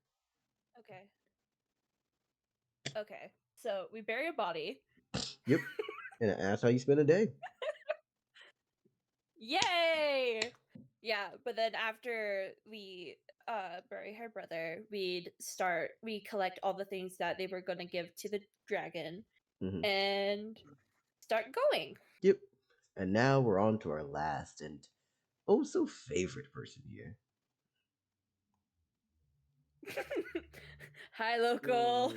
Okay. Okay. So we bury a body. Yep, and that's how you spend a day. Yay! Yeah, but then after we bury her brother, we collect all the things that they were gonna give to the dragon Mhm. and start going. Yep, and now we're on to our last and oh so favorite person here. Hi, local.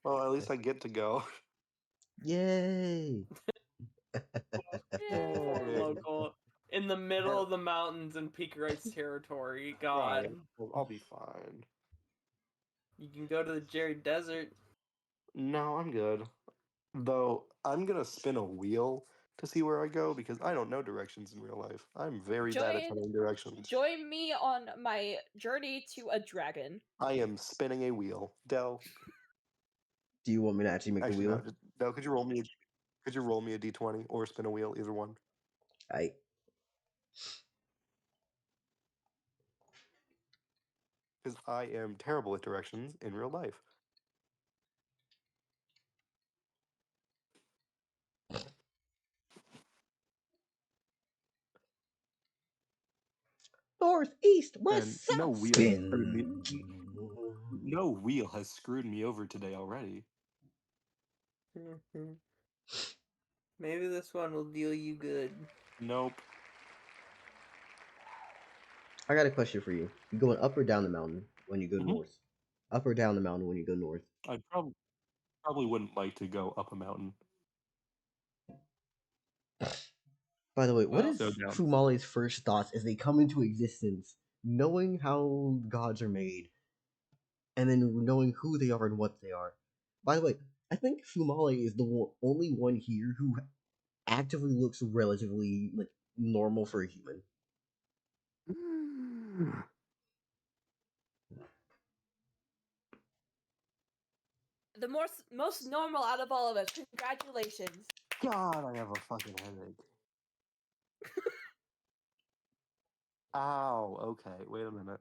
Well, at least I get to go. Yay! Poor local in the middle of the mountains in Peakerites territory. God, Fine. I'll be fine. you can go to the Jerry Desert. No, I'm good. Though I'm gonna spin a wheel to see where I go because I don't know directions in real life. I'm very bad at telling directions. Join me on my journey to a dragon. I am spinning a wheel. Del, Do you want me to actually make the actually wheel? no. Del, could you roll me? Could you roll me a d20 or spin a wheel? Either one. I Because I am terrible at directions in real life. north, east, west, And south. no wheel. Spin. No wheel has screwed me over today already. Maybe this one will deal you good. Nope. I got a question for you. You going up or down the mountain when you go Mhm. north? Up or down the mountain when you go north? I probably wouldn't like to go up a mountain. By the way, what Well, is So down. Fumale's first thoughts as they come into existence, knowing how gods are made, and then knowing who they are and what they are? By the way, I think Fumale is the only one here who actively looks relatively like normal for a human. The most normal out of all of us. Congratulations. God, I have a fucking headache. Ow. Okay, wait a minute.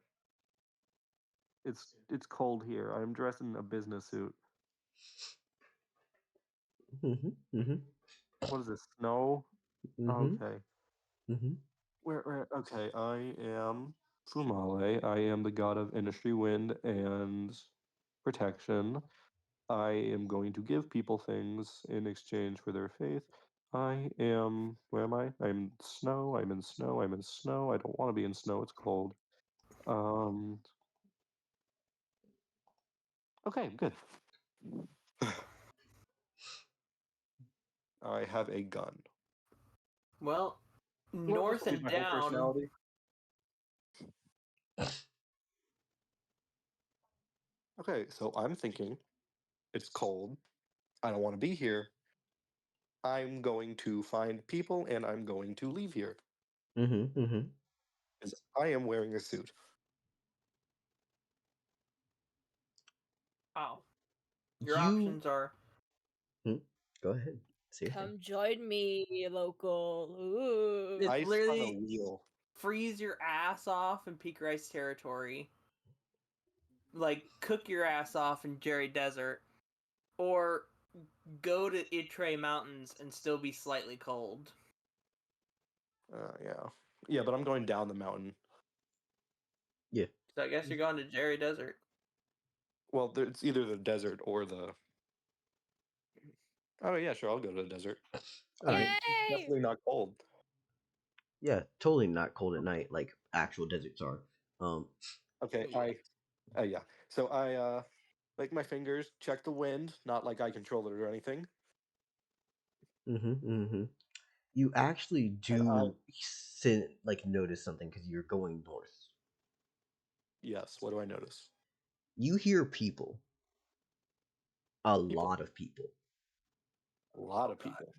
It's cold here. I'm dressed in a business suit. What is this? Snow? Okay. Where? Okay, I am Fumale. I am the god of industry, wind, and protection. I am going to give people things in exchange for their faith. I am. Where am I? I'm snow. I'm in snow. I'm in snow. I don't want to be in snow. It's cold. Okay, good. I have a gun. well, north and My whole down. personality. Okay, so I'm thinking it's cold. I don't want to be here. I'm going to find people and I'm going to leave here. Because I am wearing a suit. Wow. Your options are Go ahead. Say your thing. Come join me, local. Ooh. It's Ice on a literally wheel. freeze your ass off in peak rice territory. Like cook your ass off in Jerry Desert, or go to Itre Mountains and still be slightly cold. Yeah, but I'm going down the mountain. Yeah. So I guess you're going to Jerry Desert. Well, it's either the desert or the. Oh yeah, sure. I'll go to the desert. All right. Yay! Definitely not cold. Yeah, totally not cold at night like actual deserts are. Okay, yeah. So I like my fingers, check the wind, not like I control it or anything. You actually And do notice something because you're going north. yes, what do I notice? You hear people. A People. lot of people. A lot of people.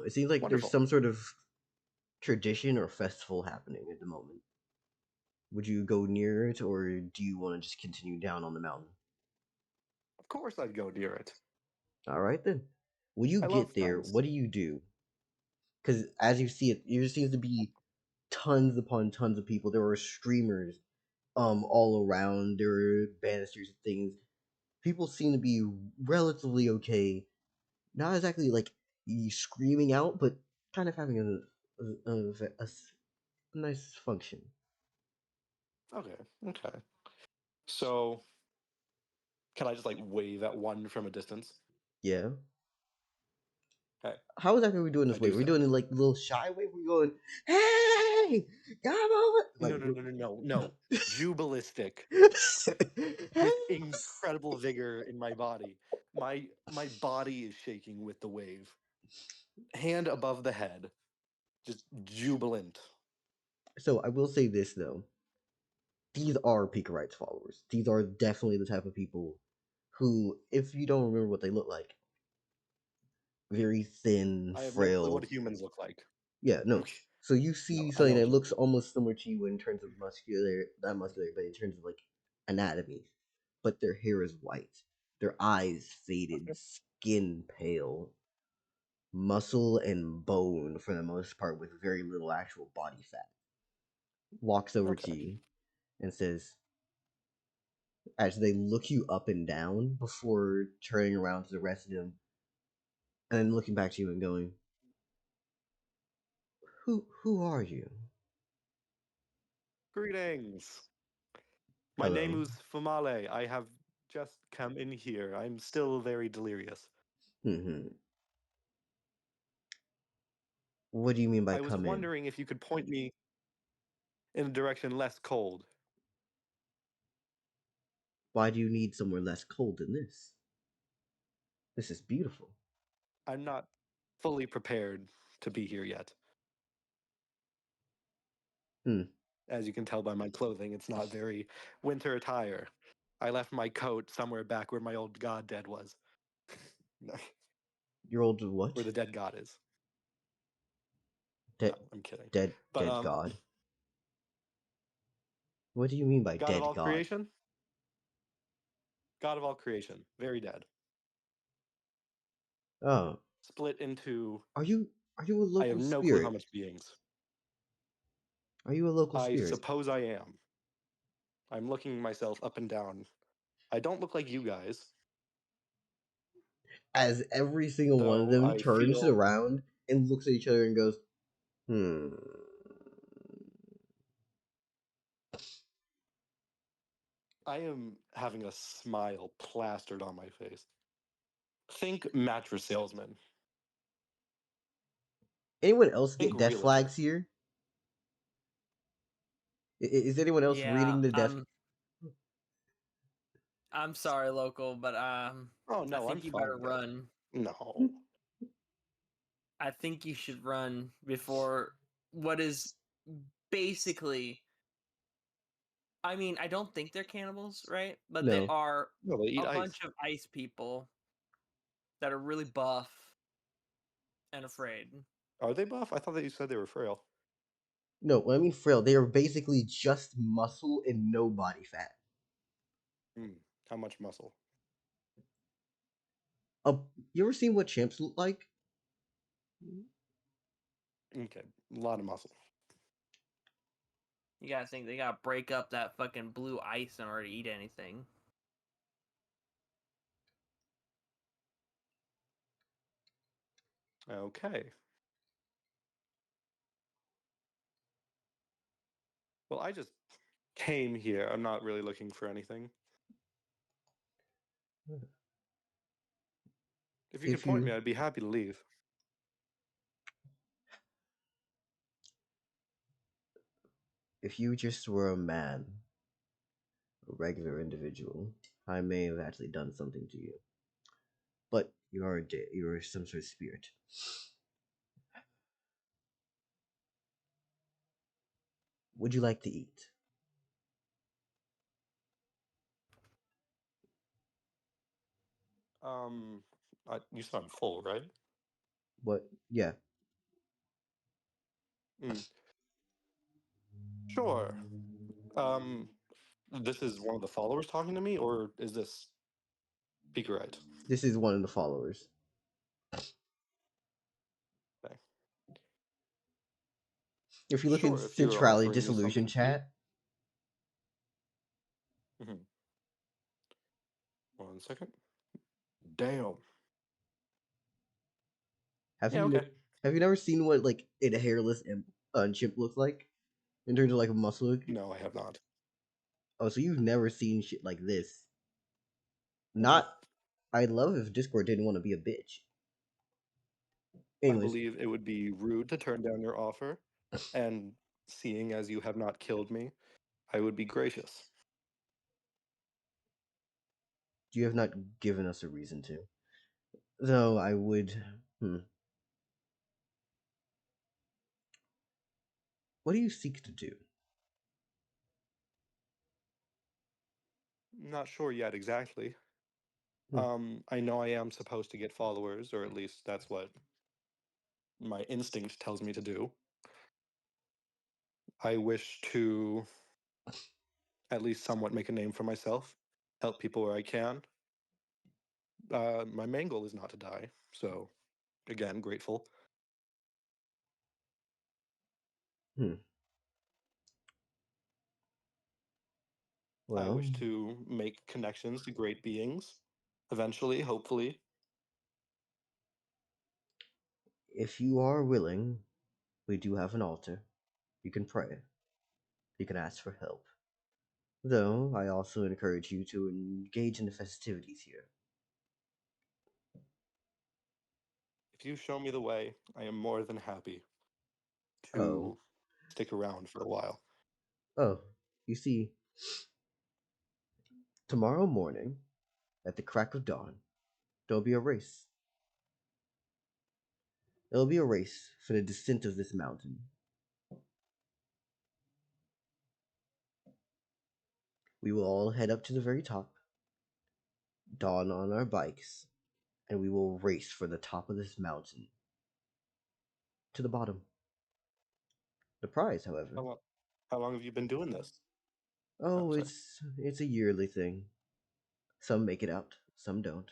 It seems like Wonderful. there's some sort of tradition or festival happening at the moment. Would you go near it, or do you want to just continue down on the mountain? Of course I'd go near it. All right then. When you I get love there, friends. what do you do? Because as you see it, there seems to be tons upon tons of people. There are streamers, all around. There are banisters and things. People seem to be relatively okay. Not exactly like screaming out, but kind of having a nice function. Okay. So, can I just like wave at one from a distance? Yeah. Okay. How exactly are we doing this I wave? do Are we so. doing it like a little shy wave? We're going, hey, come over. Like, No. Jubilistic. hey. With incredible vigor in my body. My body is shaking with the wave. Hand above the head. Just jubilant. So I will say this though. These are Pika Rights followers. These are definitely the type of people who, if you don't remember what they look like, very thin, I have no clue what frail. humans look like. Yeah, no. Okay. So you see No, I something know that looks humans. almost similar to you in terms of not muscular, but in terms of like anatomy. But their hair is white, their eyes faded, skin pale, muscle and bone for the most part, with very little actual body fat. Walks over to Okay. you and says, as they look you up and down before turning around to the rest of them, and then looking back to you and going, "Who are you?" Greetings. My Hello. name is Fumale. I have just come in here. I'm still very delirious. Mm-hmm. What do you mean by I was come in? wondering if you could point me in a direction less cold. Why do you need somewhere less cold than this? This is beautiful. I'm not fully prepared to be here yet. Hmm. As you can tell by my clothing, it's not very winter attire. I left my coat somewhere back where my old god dead was. Your old what? Where the dead god is. Dead, No, I'm kidding. dead, But dead god. What do you mean by God of dead all god? creation? God of all creation. Very dead. Oh, Split into are you a I local have no clue how spirit? much beings. Are you a local I spirit? suppose I am. I'm looking myself up and down. I don't look like you guys, As every single one of though them I turns feel around and looks at each other and goes, "Hmm." I am having a smile plastered on my face. Think mattress salesman. Anyone else Think get death realtor. flags here? Is anyone else Yeah, reading the death? I'm sorry, local, but Oh I no, I'm think you better fine, guys. run. No. I think you should run before what is basically. I mean, I don't think they're cannibals, right? But they No. are No, they eat a ice. bunch of ice people that are really buff and afraid. Are they buff? I thought that you said they were frail. No, when I mean frail, they are basically just muscle and no body fat. How much muscle? You ever seen what chimps look like? Okay, a lot of muscle. You gotta think they gotta break up that fucking blue ice in order to eat anything. Okay. Well, I just came here. I'm not really looking for anything. If you could If point me, you I'd be happy to leave. if you just were a man, a regular individual, I may have actually done something to you. But you are you are some sort of spirit. Would you like to eat? You said I'm full, right? What? Yeah. Mm, sure. Um, this is one of the followers talking to me, or is this speaker right? This is one of the followers. Okay. If you look in Sure, if you're Centrality offering me Disillusion something to eat. chat, Mhm. 1 second. Damn. have Yeah, you okay. have you never seen what like a hairless chimp looks like in terms of like a muscle? No, I have not. Oh, so you've never seen shit like this? Mm-mm. Not. I'd love if Discord didn't want to be a bitch. I Anyways, believe it would be rude to turn down your offer, and seeing as you have not killed me, I would be gracious. you have not given us a reason to. Though I would. What do you seek to do? Not sure yet exactly. Hmm. I know I am supposed to get followers, or at least that's what my instinct tells me to do. I wish to at least somewhat make a name for myself, help people where I can. My main goal is not to die, so again, grateful. Hmm. I Well, wish to make connections to great beings, eventually, hopefully. if you are willing, we do have an altar. You can pray. You can ask for help. Though I also encourage you to engage in the festivities here. If you show me the way, I am more than happy Oh, to stick around for a while. oh, you see, tomorrow morning, at the crack of dawn, there'll be a race. There'll be a race for the descent of this mountain. We will all head up to the very top, don on our bikes, and we will race for the top of this mountain to the bottom. The prize, however, How long have you been doing this? oh, Sorry. it's a yearly thing. Some make it out, some don't.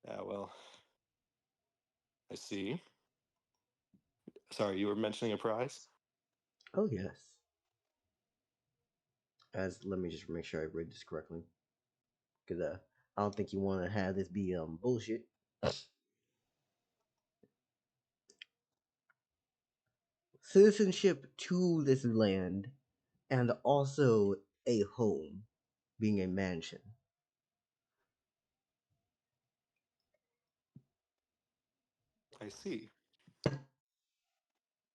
Yeah, well, I see. Sorry, you were mentioning a prize? Oh yes. As let me just make sure I read this correctly, because I don't think you want to have this be bullshit. Citizenship to this land, and also a home, being a mansion. I see.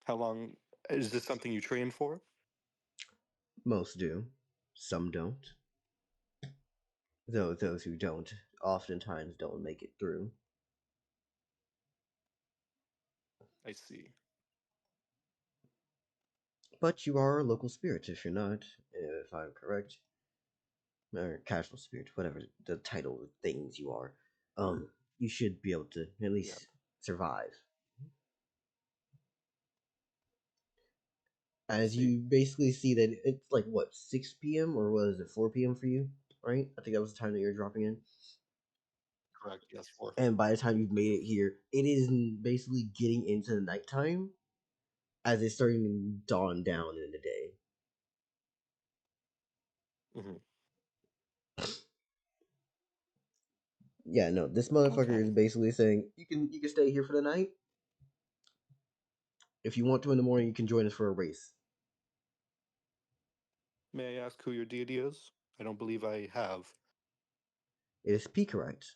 How long is this something you train for? Most do, some don't. Though those who don't oftentimes don't make it through. I see. But you are a local spirit if you're not, if I'm correct. Or casual spirit, whatever the title of things you are. You should be able to at Yeah. least survive. I As see. you basically see that it's like what 6 p.m. or was it 4 p.m. for you, right? I think that was the time that you're dropping in. correct. Yes, 4. And by the time you've made it here, it is basically getting into the nighttime as it's starting to dawn down in the day. Yeah, no, this motherfucker Okay. is basically saying you can stay here for the night. If you want to in the morning, you can join us for a race. May I ask who your deity is? I don't believe I have. It is Peakerite,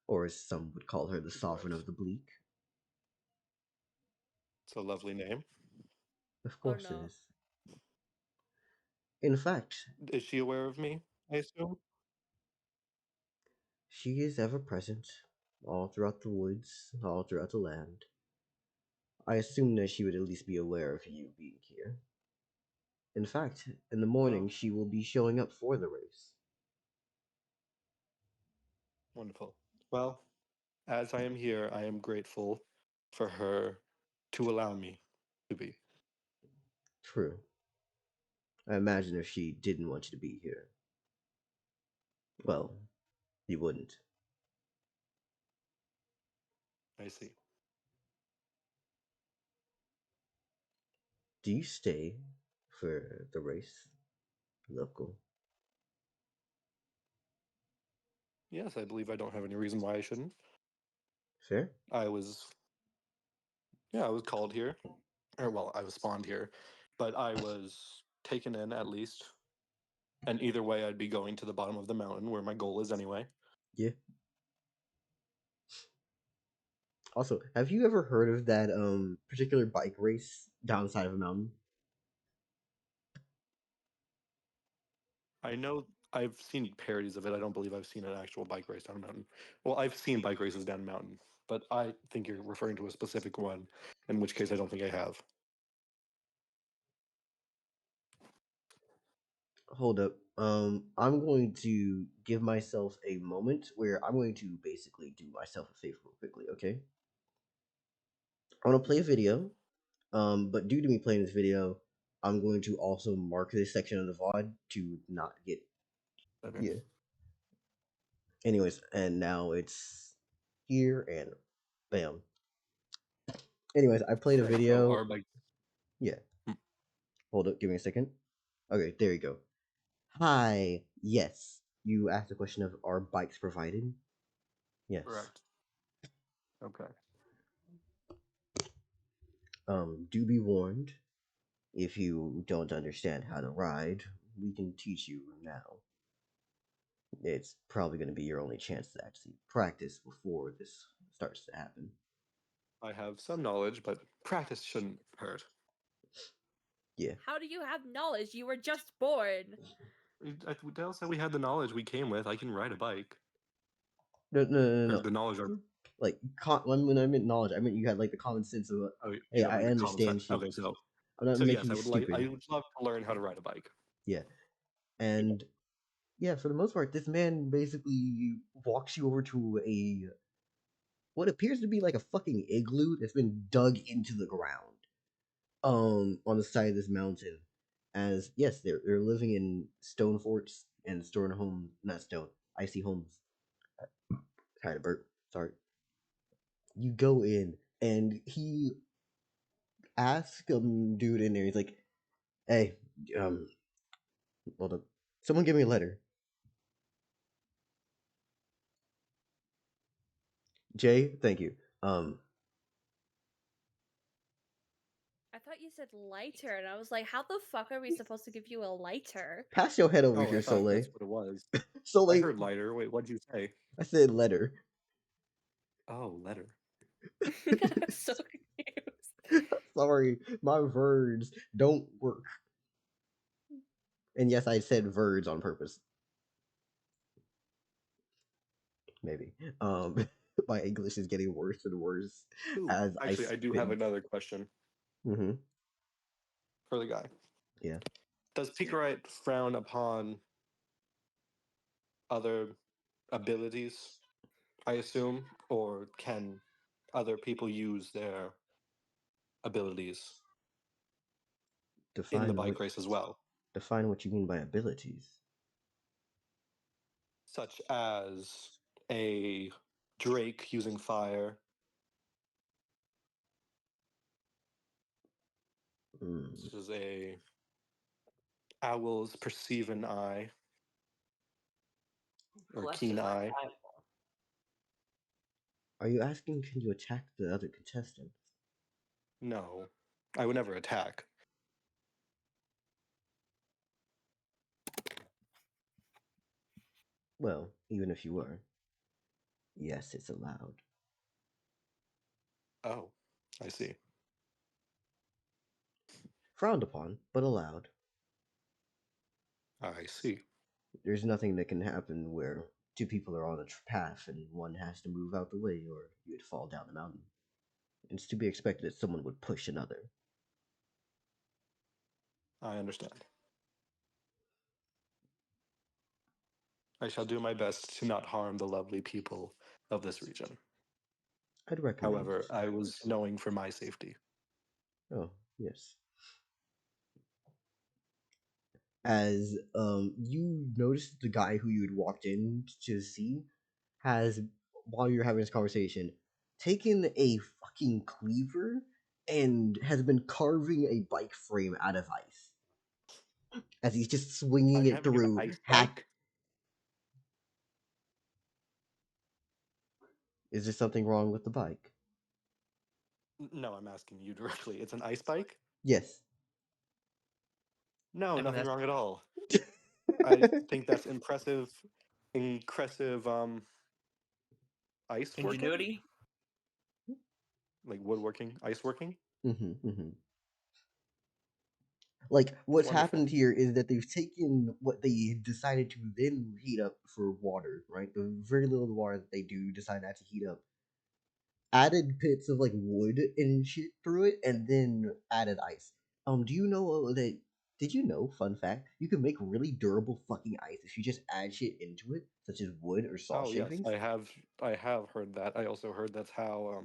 or as some would call her, the sovereign Peakerite. of the bleak. It's a lovely name. Of Oh, course it no. is. In fact, Is she aware of me, I assume? she is ever present, all throughout the woods, all throughout the land. I assume that she would at least be aware of you being here. In fact, in the morning, Well, she will be showing up for the race. wonderful. Well, as I am here, I am grateful for her to allow me to be. True. I imagine if she didn't want you to be here, well, you wouldn't. I see. Do you stay for the race? Local. Yes, I believe I don't have any reason why I shouldn't. Fair? I was called here. Or, well, I was spawned here. But I was taken in, at least. And either way, I'd be going to the bottom of the mountain, where my goal is anyway. Yeah. Also, have you ever heard of that particular bike race down the side of a mountain? I know I've seen parodies of it. I don't believe I've seen an actual bike race down a mountain. Well, I've seen bike races down a mountain, but I think you're referring to a specific one, in which case I don't think I have. Hold up. I'm going to give myself a moment where I'm going to basically do myself a favor real quickly, okay? I want to play a video. But due to me playing this video, I'm going to also mark this section of the VOD to not get Okay. yeah. Anyways, and now it's here and bam. Anyways, I played a Oh, video. our bike. Yeah. Hmm. Hold up, give me a second. Okay, there you go. Hi. Yes. You asked the question of are bikes provided? Yes. Correct. Okay. Do be warned. If you don't understand how to ride, we can teach you now. It's probably going to be your only chance to actually practice before this starts to happen. I have some knowledge, but practice shouldn't hurt. Yeah. How do you have knowledge? You were just born. Dale said we had the knowledge we came with. I can ride a bike. No. Or the knowledge of. Like, when I meant knowledge, I meant you had like the common sense of, Oh, hey, you have I like the common understand sense. shit. Okay, so I'm not so making yes, you stupid. I would love to learn how to ride a bike. Yeah. And yeah, for the most part, this man basically walks you over to what appears to be like a fucking igloo that's been dug into the ground. On the side of this mountain. As yes, they're living in stone forts and stone homes, not stone, icy homes. Kind of burp. Sorry. You go in and he asks dude in there. He's like, "Hey, hold up. Someone give me a letter." Jay, thank you. I thought you said lighter, and I was like, how the fuck are we supposed to give you a lighter? Pass your head over Oh, here, I thought Soleil. that's what it was. I Soleil, heard lighter. Wait, what'd you say? I said letter. Oh, letter. I'm so confused. Sorry, my words don't work. And yes, I said words on purpose. Maybe. My English is getting worse and worse Ooh, as actually, I do have another question Mm-hmm. for the guy. Yeah. Does Picarite frown upon other abilities, I assume, or can other people use their abilities in the bike race as well? Define what you mean by abilities. Such as a drake using fire. This is a owl's perceiving eye or Less keen than my eye. time. Are you asking, can you attack the other contestants? No, I would never attack. Well, even if you were, yes, it's allowed. Oh, I see. Frowned upon, but allowed. I see. There's nothing that can happen where two people are on a path and one has to move out the way or you'd fall down the mountain. It's to be expected that someone would push another. I understand. I shall do my best to not harm the lovely people of this region. I'd recommend. However, I was knowing for my safety. Oh, yes. As you notice the guy who you had walked in to see has, while you're having this conversation, taken a fucking cleaver and has been carving a bike frame out of ice. As he's just swinging I it have an through, ice hack. bike. Is there something wrong with the bike? No, I'm asking you directly. It's an ice bike? Yes. No, I mean, nothing that's- wrong at all. I think that's impressive ice working? Ingenuity. Like woodworking, ice working? Like, what's wonderful. happened here is that they've taken what they decided to then heat up for water, right? The very little water that they do decide not to heat up. Added bits of like wood and shit through it, and then added ice. Do you know that? Did you know? Fun fact: you can make really durable fucking ice if you just add shit into it, such as wood or saw Oh yes, shavings. I have heard that. I also heard that's how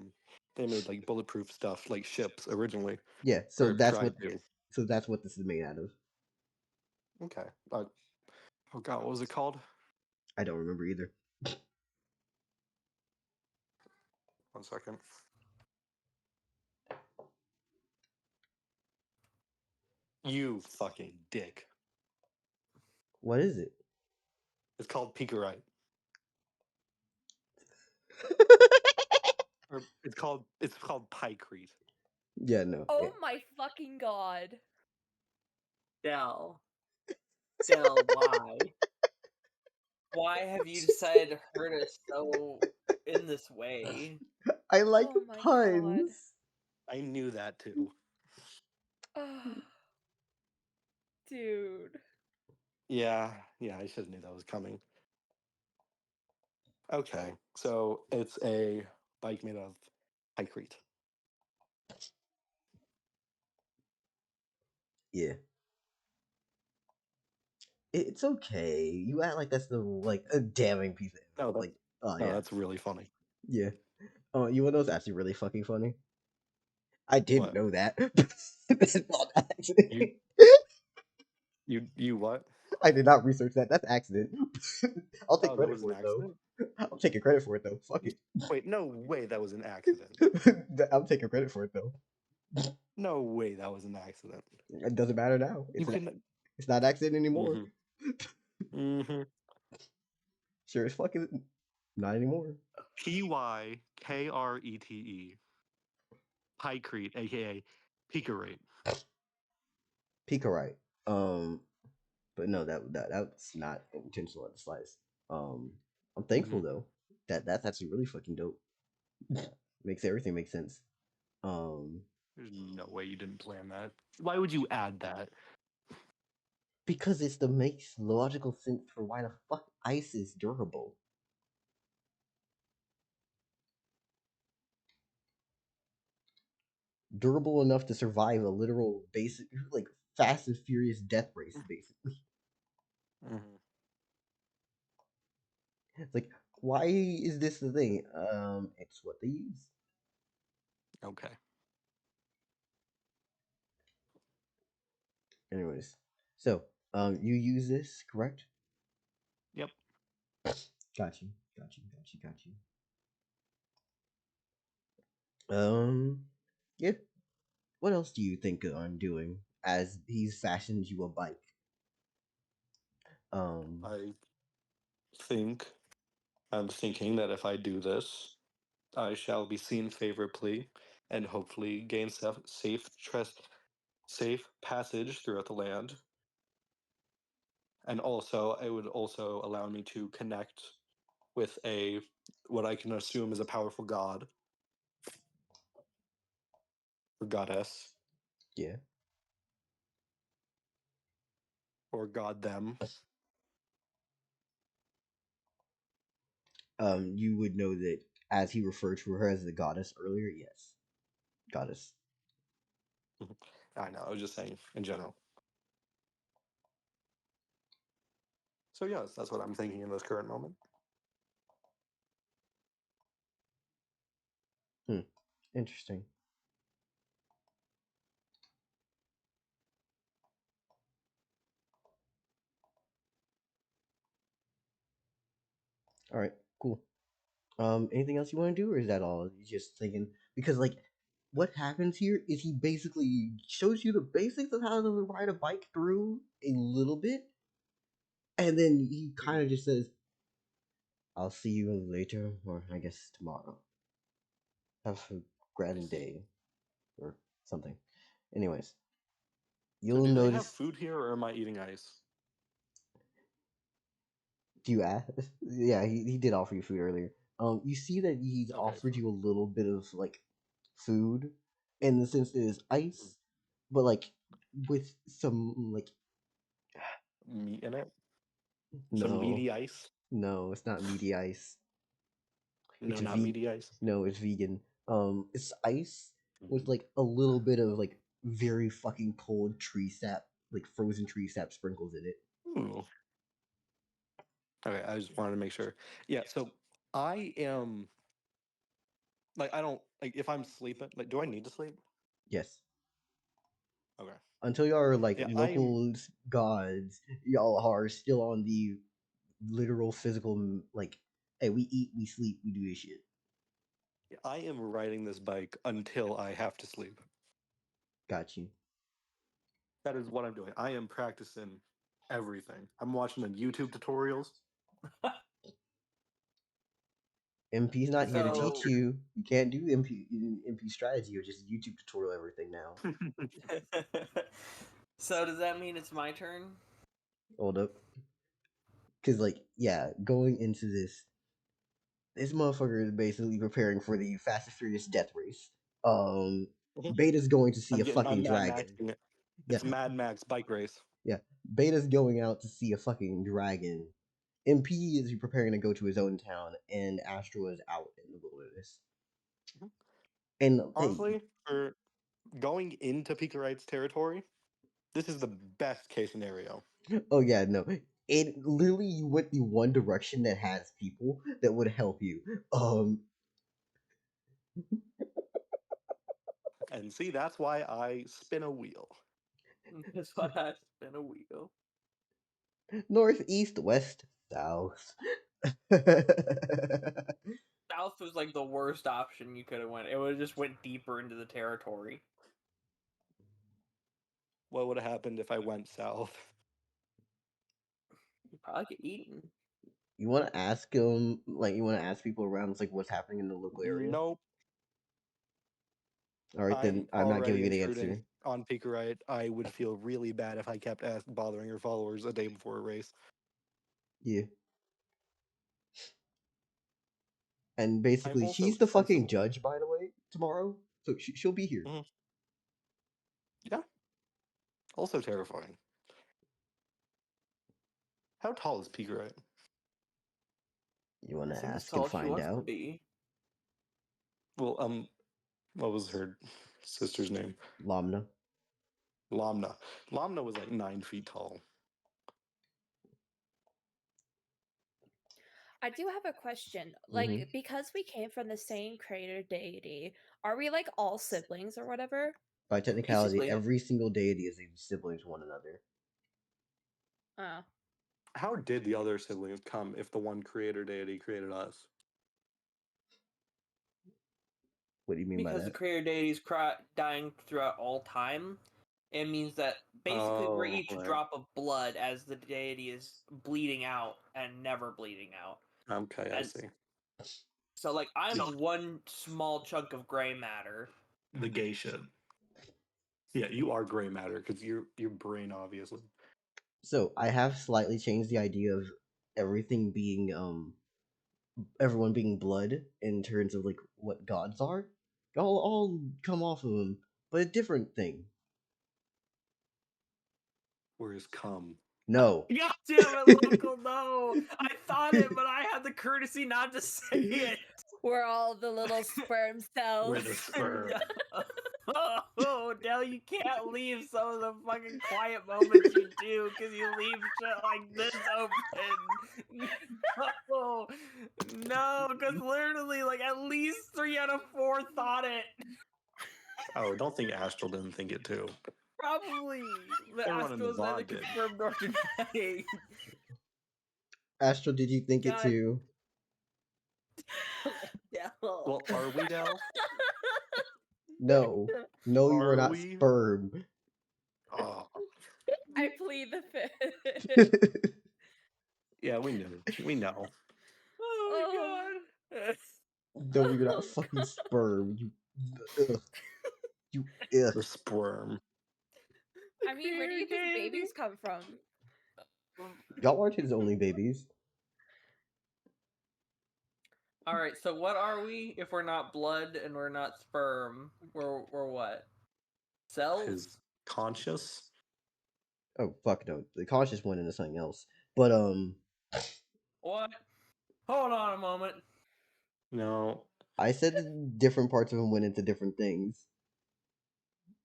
they made like bulletproof stuff like ships originally. Yeah, so Or that's tried what. to. So that's what this is made out of. Okay. Oh god, what was it called? I don't remember either. 1 second. You fucking dick. What is it? It's called Picarite. Or it's called Pycrete. Yeah, no. Oh yeah. my fucking god. Dell. Dell, why? Why have you decided to hurt us so in this way? I like Oh my puns. I knew that too. Dude. Yeah, I should have knew that was coming. Okay, so it's a bike made of Pycrete. Yeah. It's okay. You act like that's the like a damning piece of No, info. that's, Like, oh no, yeah, that's really funny. yeah. Oh, you know what's actually really fucking funny? I didn't What? know that. This is not accident. You what? I did not research that. That's accident. I'll take Oh, that credit was for an it though. accident? I'm taking credit for it though. Fuck it. Wait, no way that was an accident. I'm taking credit for it though. No way that was an accident. It doesn't matter now. You can. It's not accident anymore. Mm-hmm. Sure as fucking not anymore. Pykrete. Pycrete, aka Picarite. Picarite. But no, that's not intentional at the slice. I'm thankful though. That's actually really fucking dope. Makes everything make sense. There's no way you didn't plan that. Why would you add that? Because it's the makes logical sense for why the fuck ice is durable. Durable enough to survive a literal basic like fast and furious death race, basically. Mm-hmm. It's like, why is this the thing? It's what they use. Okay. Anyways, so you use this, correct? Yep. Gotcha. Got you. Yeah. What else do you think on doing as he's fashioned you a bike? I I'm thinking that if I do this, I shall be seen favorably and hopefully gain safe passage throughout the land. And also, it would also allow me to connect with what I can assume is a powerful god or goddess Yeah. or god them. You would know that as he referred to her as the goddess earlier. Yes, goddess. I know. I was just saying in general. So yes, that's what I'm thinking in this current moment. Interesting. All right, cool. Anything else you want to do, or is that all? You just thinking because like what happens here is he basically shows you the basics of how to ride a bike through a little bit, and then he kind of just says, "I'll see you later, or I guess tomorrow. Have a grand day, or something." Anyways, So you'll do they have notice. food here, or am I eating ice? Do you ask? Yeah, he did offer you food earlier. You see that he's Okay, offered food. you a little bit of like food, in the sense that it's ice, but like with some like Meat in it? Some no, meaty ice? no, it's not meaty ice. No, It's not meaty ice. no, it's vegan. It's ice with Mm. like a little bit of like very fucking cold tree sap, like frozen tree sap sprinkles in it. Ooh. Okay, I just wanted to make sure. Yeah, so I am like I don't like if I'm sleeping. Like, do I need to sleep? Yes. Okay. Until y'all are like Yeah, local gods, y'all are still on the literal physical like, hey, we eat, we sleep, we do this shit. I am riding this bike until I have to sleep. Got you. That is what I'm doing. I am practicing everything. I'm watching the YouTube tutorials. MP's not here to So- teach you. You can't do MP strategy or just YouTube tutorial everything now. So does that mean it's my turn? Hold up. Cause like, yeah, going into this motherfucker is basically preparing for the Fast and Furious death race. Beta's going to see a fucking dragon. It's Mad Max bike race. Yeah, Beta's going out to see a fucking dragon. MP is preparing to go to his own town, and Astro is out in the wilderness. And Honestly, for going into Pika Wright's territory, this is the best case scenario. oh yeah, no, it literally you went the one direction that has people that would help you. And see, that's why I spin a wheel. That's why I spin a wheel. North, east, west, south. South was like the worst option you could have went. It would have just went deeper into the territory. What would have happened if I went south? You'd probably get eaten. You want to ask like you want to ask people around, like what's happening in the local area? Nope. All right, then I'm not giving you the answer. On Pika Wright. I would feel really bad if I kept bothering your followers a day before a race. Yeah. And basically, also she's the fucking sensible. judge, by the way, tomorrow. So she'll be here. Mhm. Yeah. Also terrifying. How tall is Pika Wright? You want to Seems ask tall and she find wants to out? be. Well, what was her sister's name? Lamna. Lamna. Lamna was like 9 feet tall. I do have a question. Like, because we came from the same creator deity, are we like all siblings or whatever? By technicality, Basically. every single deity is a sibling to one another. Oh. How did the other siblings come if the one creator deity created us? What do you mean by Because the that? creator deity is dying throughout all time, it means that basically we're Oh, each right. drop of blood as the deity is bleeding out and never bleeding out. Okay, I And see. so, like, I'm one small chunk of gray matter. The gay shit. Yeah, you are gray matter because your brain, obviously. So I have slightly changed the idea of everything being everyone being blood in terms of like what gods are. All come off of them, but a different thing. Whereas cum. No. God damn it, local, no! I thought it, but I had the courtesy not to say it. We're all the little sperm cells. We're the sperm. Oh, now you can't leave some of the fucking quiet moments you do because you leave shit like this open. No, because literally, like, at least 3 out of 4 thought it. Oh, don't think Astral didn't think it too. Probably. But Everyone in the Astro is neither VOD did. confirmed nor denied. Astro, did you think it God. too? Yeah. Well, are we now? No. No, you are Are not we? sperm. Oh, I plead the fifth. yeah, we knew. We know. Oh my god. No, you're not fucking sperm. You. Ugh. You. Ugh. The sperm. I mean, where do you think babies come from? Y'all aren't his only babies. All right, so what are we if we're not blood and we're not sperm? We're what? Cells? His conscious. Oh fuck no, the conscious went into something else. But What? Hold on a moment. No. I said that different parts of him went into different things.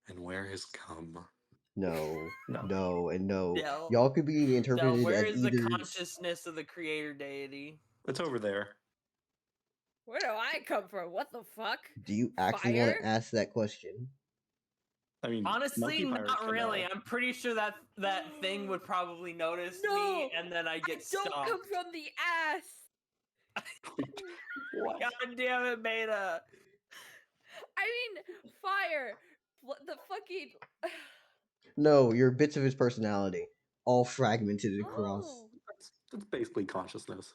And where is cum? No, No. no, and no. Del, Y'all could be Del, interpreted where as is the either. consciousness of the creator deity? It's over there. Where do I come from? What the fuck? Do you actually want Fire? to ask that question? I mean, Honestly, monkey pirates not can really. know. I'm pretty sure that thing would probably notice No, me, and then I get I don't stomped. come from the ass. What? God damn it, Beta. I mean, fire. The fucking. No, you're bits of his personality, all fragmented across. Oh. It's basically consciousness.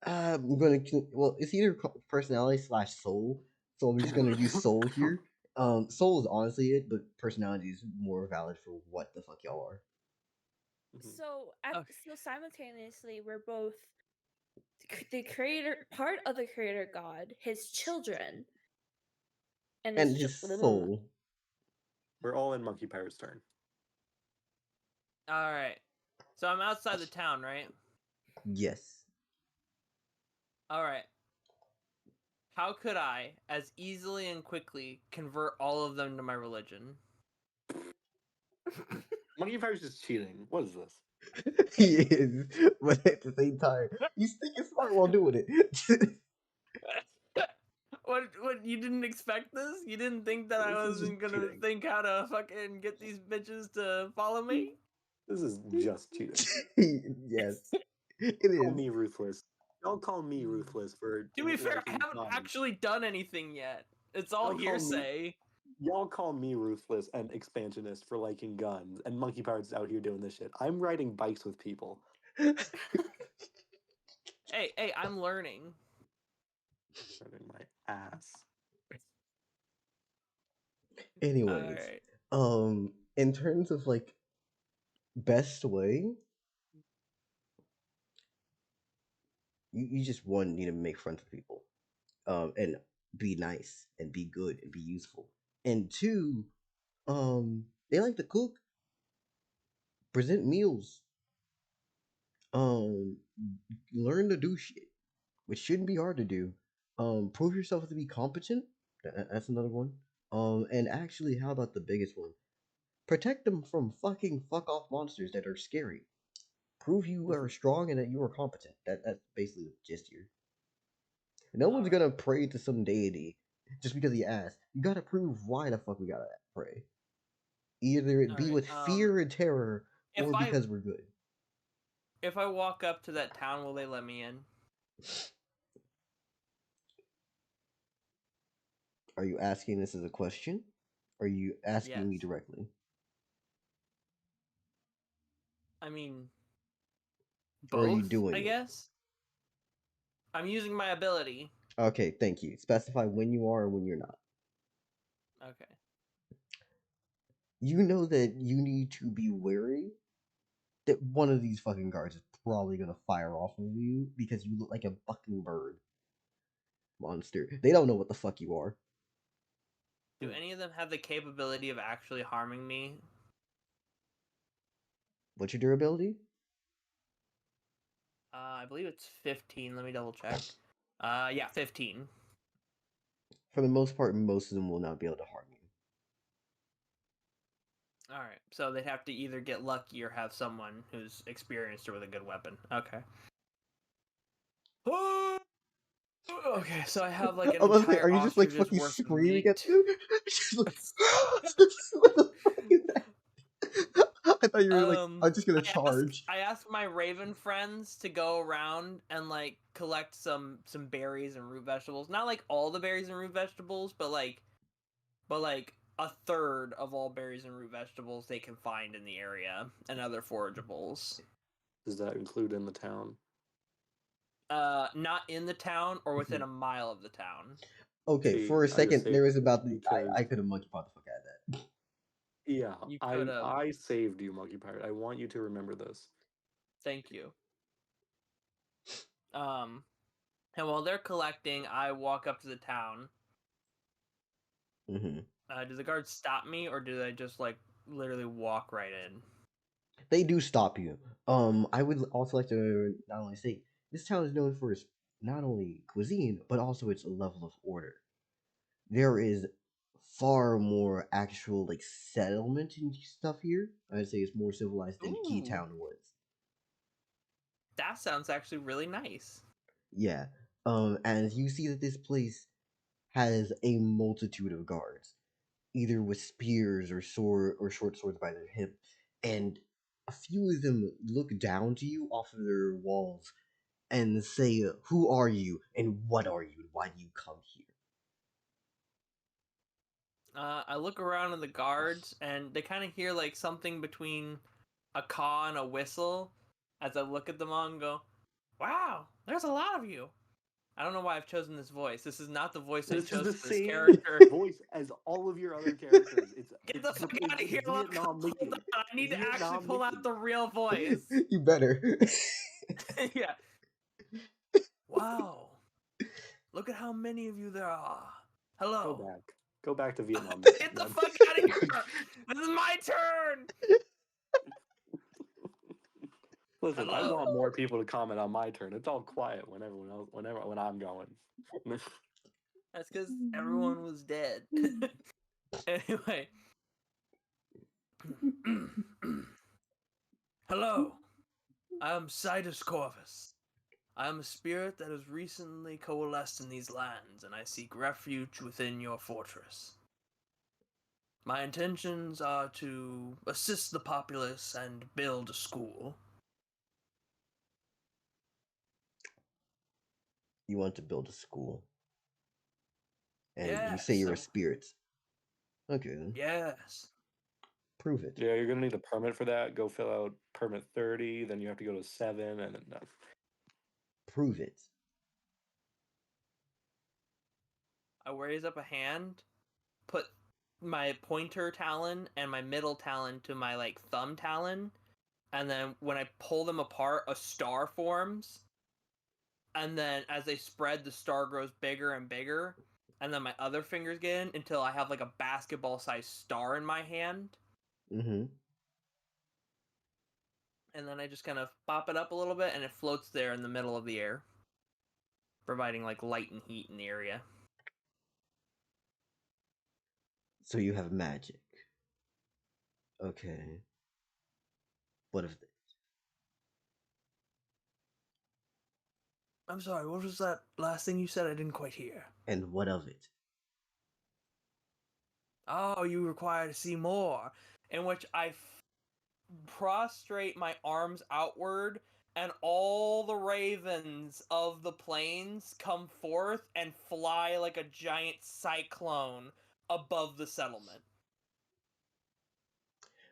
I'm gonna. Well, it's either personality slash soul. So I'm just gonna use soul here. Soul is honestly it, but personality is more valid for what the fuck y'all are. So, Okay. so simultaneously, we're both the creator, part of the creator god, his children, and His soul. We're all in monkey pirate's turn. All right. So I'm outside the town, right? Yes. All right. How could I, as easily and quickly, convert all of them to my religion? Monkey pirate's just cheating. What is this? He is, but at the same time, he's thinking smart while doing it. What? You didn't expect this? You didn't think that I This is wasn't just gonna cheating. think how to fucking get these bitches to follow me? This is just cheating. Yes, it Call is. me ruthless. Don't call me ruthless for. To be fair, I liking haven't cum. actually done anything yet. It's all Y'all call me- hearsay. Y'all call me ruthless and expansionist for liking guns, and monkey pirates out here doing this shit. I'm riding bikes with people. Hey, I'm learning. Riding my ass. Anyways, Alright. in terms of like best way, you just one need to make friends with people, and be nice and be good and be useful, and two, they like to cook, present meals, learn to do shit, which shouldn't be hard to do. Prove yourself to be competent. That's another one. And actually, how about the biggest one? Protect them from fucking fuck off monsters that are scary. Prove you are strong and that you are competent. That's basically the gist here. No one's gonna pray to some deity just because he asked. You gotta prove why the fuck we gotta pray. Either it be Alright, with fear and terror, if or I- because we're good. If I walk up to that town, will they let me in? Are you asking this as a question? Or are you asking me Yes. directly? I mean, Or are you both, doing I it? guess. I'm using my ability. Okay, thank you. Specify when you are and when you're not. Okay. You know that you need to be wary that one of these fucking guards is probably gonna fire off of you because you look like a fucking bird monster. They don't know what the fuck you are. Do any of them have the capability of actually harming me? What's your durability? I believe it's 15. Let me double check. Yeah, 15. For the most part, most of them will not be able to harm you. All right. So they'd have to either get lucky or have someone who's experienced or with a good weapon. Okay. Okay, so I have like an I'm about to say, entire are you just like ostrich's fucking worth of screaming meat. at them? What the fuck is that? I thought you were like, I'm just gonna charge. I asked my raven friends to go around and like collect some berries and root vegetables. Not like all the berries and root vegetables, but like a third of all berries and root vegetables they can find in the area and other forageables. Does that include in the town? Not in the town or within a mile of the town. Okay, See, for a I just second, saved there was about the. because I could have monkey pot the fuck out of that. yeah, You I could've. I saved you, Monkey Pirate. I want you to remember this. Thank you. And while they're collecting, I walk up to the town. Mm-hmm. Do the guards stop me, or do they just like literally walk right in? They do stop you. I would also like to not only say this town is known for its not only cuisine but also its level of order. There is far more actual like settlement and stuff here. I'd say it's more civilized than Key Ooh, Town was. that sounds actually really nice. Yeah. And you see that this place has a multitude of guards, either with spears or short swords by their hip, and a few of them look down to you off of their walls and say, "Who are you? And what are you? And why do you come here?" I look around at the guards, and they kind of hear like something between a caw and a whistle. As I look at them all and go, "Wow, there's a lot of you." I don't know why I've chosen this voice. This is not the voice I This is chose the for this same character. voice as all of your other characters. Get the fuck out of it's here! Vietnam Hold Mickey. on, I need to actually Vietnam pull out Mickey. the real voice. You better. Yeah. Wow. Look at how many of you there are. Hello. Go back. Go back to Vietnam Mickey. Get the then. fuck out of here! This is my turn! Listen, I Hello. want more people to comment on my turn. It's all quiet when I'm going. That's because everyone was dead. Anyway. Hello. I am Sidus Corvus. I am a spirit that has recently coalesced in these lands, and I seek refuge within your fortress. My intentions are to assist the populace and build a school. You want to build a school, and you Yes. say you're a spirit. Okay, then Yes. prove it. Yeah, you're gonna need a permit for that. Go fill out permit 30. Then you have to go to 7, and then Prove it. I raise up a hand, put my pointer talon and my middle talon to my like thumb talon, and then when I pull them apart, a star forms. And then as they spread, the star grows bigger and bigger. And then my other fingers get in until I have like a basketball-sized star in my hand. Mm-hmm. And then I just kind of pop it up a little bit, and it floats there in the middle of the air, providing like light and heat in the area. So you have magic. Okay. What if I'm sorry, what was that last thing you said? I didn't quite hear. and what of it? Oh, you require to see more. In which I prostrate my arms outward and all the ravens of the plains come forth and fly like a giant cyclone above the settlement.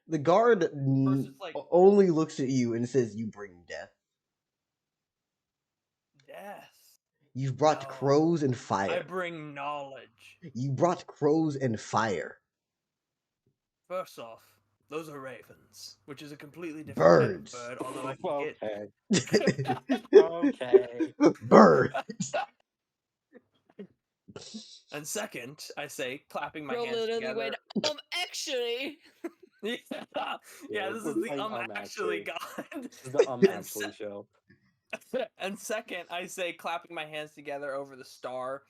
The guard Versus, like, only looks at you and says, "You bring death. death. You've brought No. crows and I fire. bring knowledge. You brought crows and fire. First off, those are ravens, which is a completely different Birds. type of bird, although I can Okay. get... Okay. Birds. And second, I say, clapping my Bro hands literally together. went, actually. Yeah, Yeah, this we're is the playing actually actually. god. This is the And actually show. And second, I say, clapping my hands together over the star,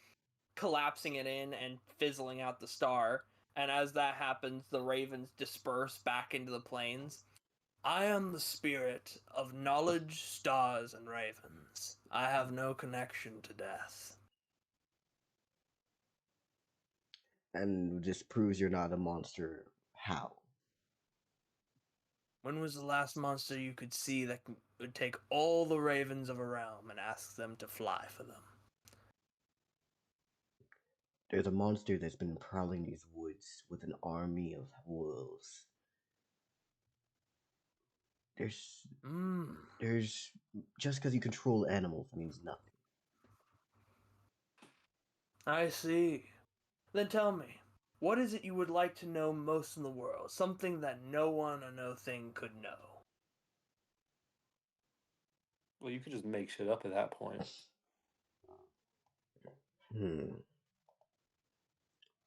collapsing it in and fizzling out the star. And as that happens, the ravens disperse back into the plains. I am the spirit of knowledge, stars, and ravens. I have no connection to death. And just proves you're not a monster. How? When was the last monster you could see that would take all the ravens of a realm and ask them to fly for them? There's a monster that's been prowling these woods with an army of wolves. There's just because you control animals means nothing. I see. Then tell me, what is it you would like to know most in the world? Something that no one or no thing could know. Well, you could just make shit up at that point.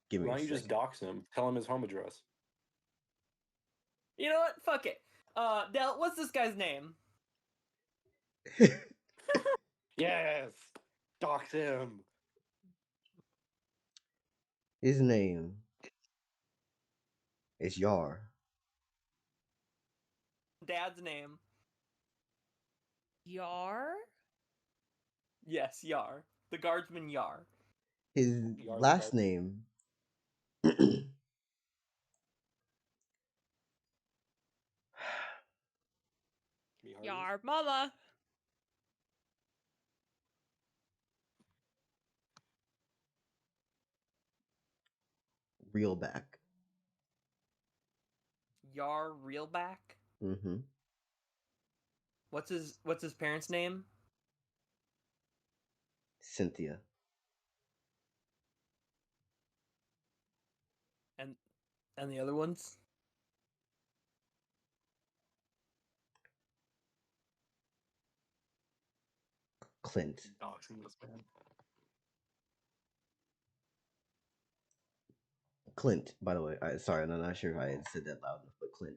Give me Why a don't you just second. dox him? Tell him his home address. You know what? Fuck it. Del, what's this guy's name? Yes! Dox him! His name is Yar. Dad's name. Yar? Yes, Yar. The guardsman Yar. His Yar last the name Yar mama. Reelback. Yar Reelback? Mm-hmm. What's his parents' name? Cynthia. And the other ones? Clint. Doxing this man. Clint, by the way. Sorry, I'm not sure if I had said that loud enough, but Clint.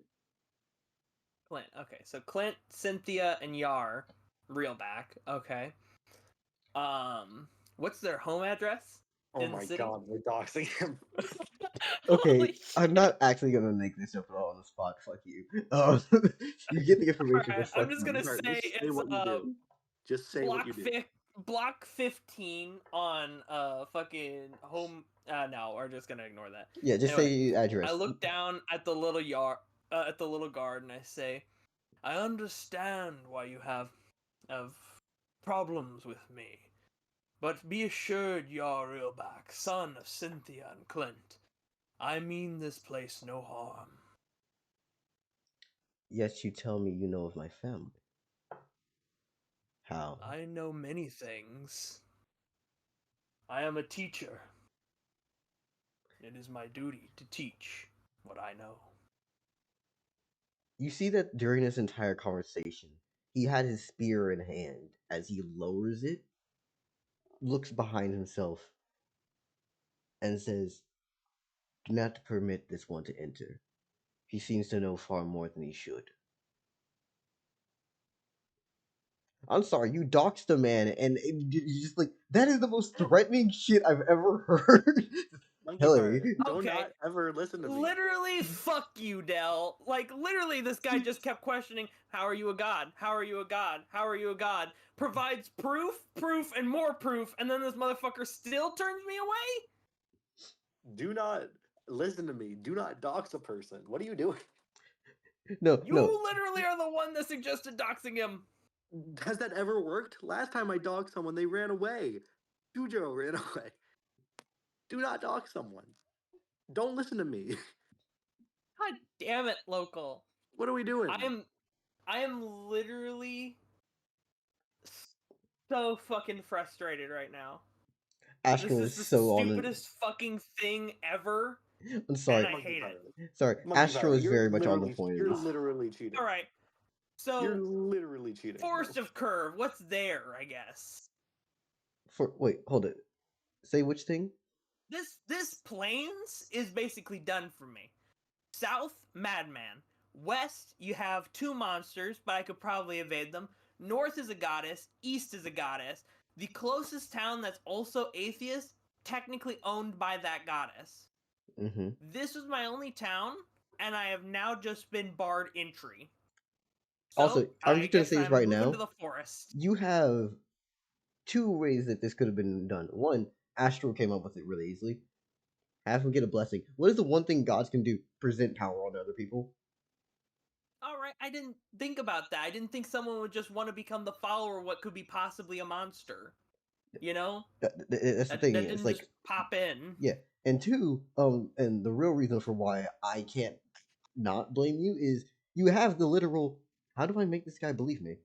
Clint. Okay, so Clint, Cynthia, and Yar Reelback. Okay. What's their home address? Oh In the my city? god, we're doxing him. Okay, Holy I'm not actually gonna make this up at all on the spot. Fuck you. You get the information, Alright, but fuck I'm just you. gonna Alright, say just say it's what you do. Just say what you do. block 15 on fucking home. No, we're just gonna ignore that. Yeah, just Anyway, say address. I look down at the little at the little guard, and I say, "I understand why you have problems with me, but be assured, Yar Reelback, son of Cynthia and Clint, I mean this place no harm." Yet you tell me you know of my family. How? I know many things. I am a teacher. It is my duty to teach what I know. You see that during this entire conversation, he had his spear in hand. As he lowers it, looks behind himself, and says, "Do not permit this one to enter. He seems to know far more than he should." I'm sorry, you doxed a man, and you just like, that is the most threatening shit I've ever heard. Monkey Hey. fart. Do Okay. not ever listen to me. Literally, fuck you, Del. Like, literally, this guy just kept questioning, how are you a god? How are you a god? How are you a god? Provides proof, and more proof, and then this motherfucker still turns me away? Do not listen to me. Do not dox a person. What are you doing? No, You literally are the one that suggested doxing him. Has that ever worked? Last time I dogged someone, they ran away. Jujo ran away. Do not dog someone. Don't listen to me. God damn it, local. What are we doing? I am literally so fucking frustrated right now. Astral This is is the so on it. stupidest fucking thing ever, I'm and sorry. I Monkey hate it. pirate. Sorry, Monkey Astral pirate. is You're very much on the literally- point. You're literally cheating. All right, You're so literally cheating. Forest of Curve, what's there? I guess Wait, hold it. Say which thing? this plains is basically done for me. South, Madman. West, you have two monsters, but I could probably evade them. North is a goddess. East is a goddess. The closest town that's also atheist, technically owned by that goddess. Mm-hmm. This was my only town, and I have now just been barred entry. So, Also, I'm just gonna guess say this I'm right moving now. to the forest. You have two ways that this could have been done. One, Astral came up with it really easily. Have him get a blessing. What is the one thing gods can do? Present power on other people. All right, I didn't think about that. I didn't think someone would just want to become the follower of what could be possibly a monster. You know? That's the That thing. didn't It's like, just pop in. yeah. And two, and the real reason for why I can't not blame you is you have the literal. How do I make this guy believe me?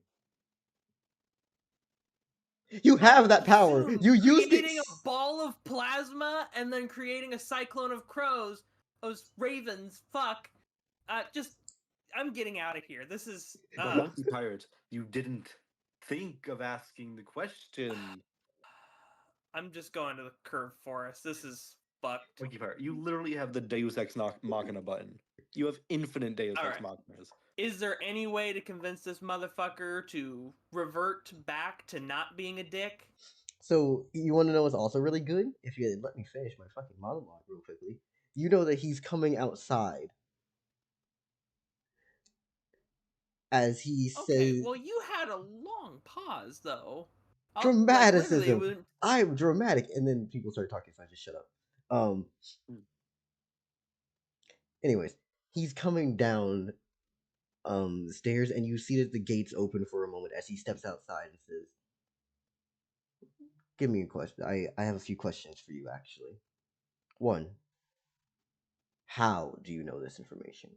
You have that power. Soon, You used it. creating a ball of plasma and then creating a cyclone of crows, those ravens. Fuck. I'm getting out of here. This is. But Monkey pirate, you didn't think of asking the question. I'm just going to the curved forest. This is fucked. Monkey pirate, you literally have the Deus Ex Machina button. You have infinite Deus Ex Alright. Machinas. Is there any way to convince this motherfucker to revert back to not being a dick? So you want to know what's also really good? If you let me finish my fucking monologue real quickly, you know that he's coming outside as he Okay, says well, you had a long pause, though. dramaticism. Literally, I'm dramatic, and then people start talking, so I just shut up. Anyways, he's coming down the stairs, and you see that the gates open for a moment as he steps outside and says, "Give me a question. I have a few questions for you, actually. One, how do you know this information?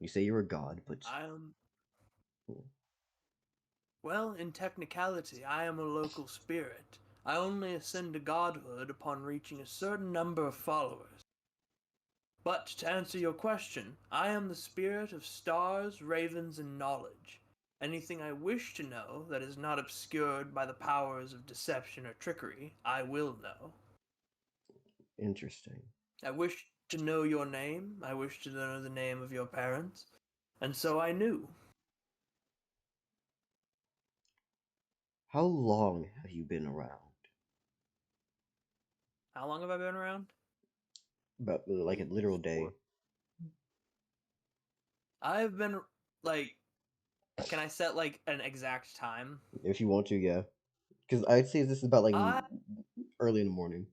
You say you're a god, but well, in technicality, I am a local spirit. I only ascend to godhood upon reaching a certain number of followers. But to answer your question, I am the spirit of stars, ravens, and knowledge. Anything I wish to know that is not obscured by the powers of deception or trickery, I will know. interesting. I wish to know your name. I wish to know the name of your parents. And so I knew. How long have you been around? How long have I been around? About like a literal day. I've been, like, can I set, like, an exact time? If you want to, yeah. Because I'd say this is about like I- early in the morning.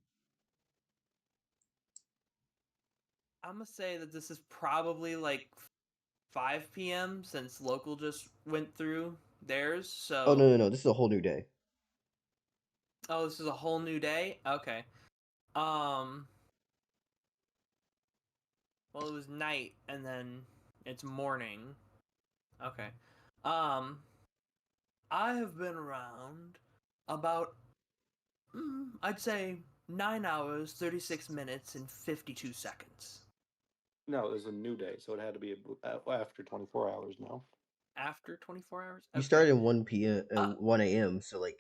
I'm gonna say that this is probably, like, 5 p.m. since local just went through theirs, so... Oh, no. This is a whole new day. Oh, this is a whole new day? Okay. Well, it was night, and then it's morning. Okay. I have been around about, I'd say 9 hours, 36 minutes, and 52 seconds. No, it was a new day, so it had to be after 24 hours now. After 24 hours? You Okay. started at 1 p.m. 1 a.m. So like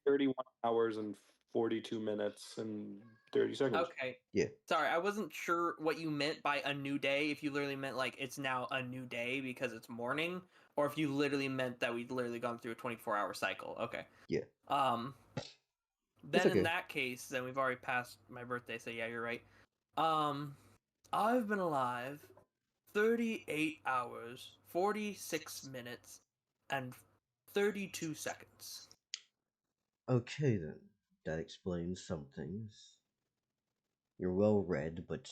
31 hours and 42 minutes and 30 seconds. Okay. Yeah. Sorry, I wasn't sure what you meant by a new day. If you literally meant like it's now a new day because it's morning, or if you literally meant that we'd literally gone through a 24-hour cycle. Okay. Yeah. Then okay. in that case, then we've already passed my birthday, so yeah, you're right. I've been alive 38 hours, 46 minutes, and 32 seconds. Okay then. That explains some things. You're well read, but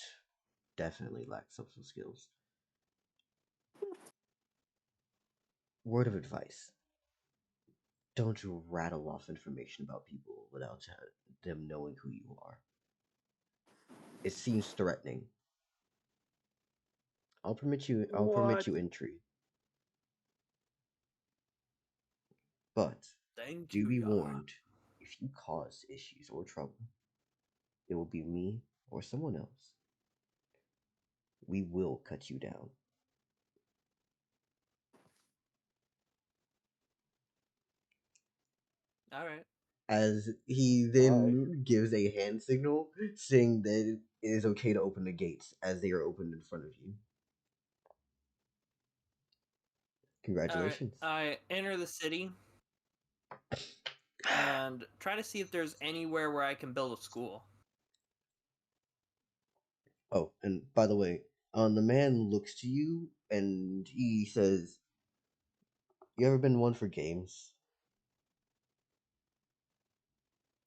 definitely lack social skills. Word of advice. Don't rattle off information about people without them knowing who you are. It seems threatening. I'll permit you What? entry. But Thank do you, be Yara. warned, if you cause issues or trouble, it will be me or someone else. We will cut you down. All right. As he then gives a hand signal saying that it is okay to open the gates as they are opened in front of you. Congratulations. All right. I enter the city and try to see if there's anywhere where I can build a school. Oh, and by the way, the man looks to you and he says, "You ever been one for games?"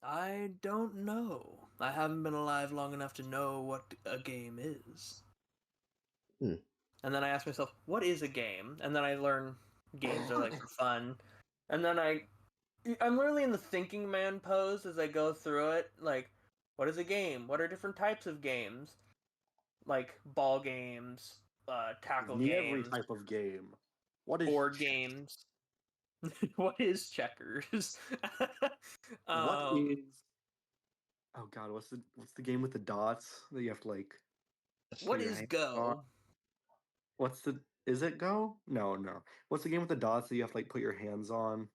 I don't know. I haven't been alive long enough to know what a game is. Hmm. And then I ask myself, what is a game? And then I learn games are like for fun. And then I'm literally in the thinking man pose as I go through it. Like, what is a game? What are different types of games? Like ball games, tackle Every games, type of game. What is board games. What is checkers? What is? Oh God, what's the game with the dots that you have to like? What put your is hand on? Go? What's the? Is it Go? No. What's the game with the dots that you have to like put your hands on?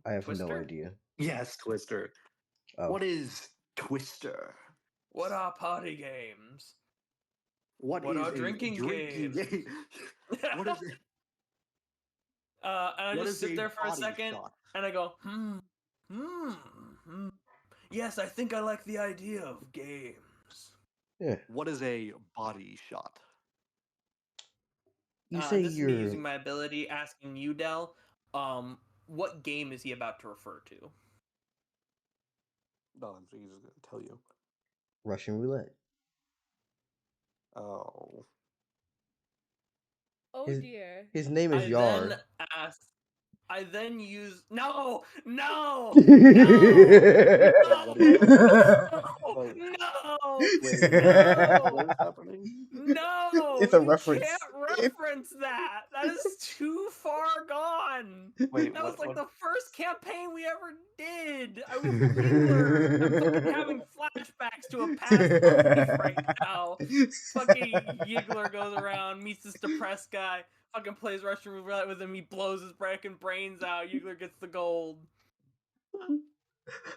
I have Twister? no idea. Yes, Twister. Oh. What is Twister? What are party games? What What is are a drinking games? game? What is it? And I What just is sit a there for a body second, shot? and I go, hmm. Yes, I think I like the idea of games. Yeah. What is a body shot? You say This is me you're using my ability, asking you, Del, what game is he about to refer to? No, I'm just gonna tell you. Russian roulette. Oh. Oh His, dear. his name is I Yar. then ask. I then use no. What Wait. No! Wait. No! What is happening? No! It's a You reference. can't reference that! That is too far gone! Wait, That was like what? the first campaign we ever did! I was Yiggler! I'm fucking having flashbacks to a past life right now! Fucking Yiggler goes around, meets this depressed guy, fucking plays Russian roulette with him, he blows his freaking brains out, Yiggler gets the gold.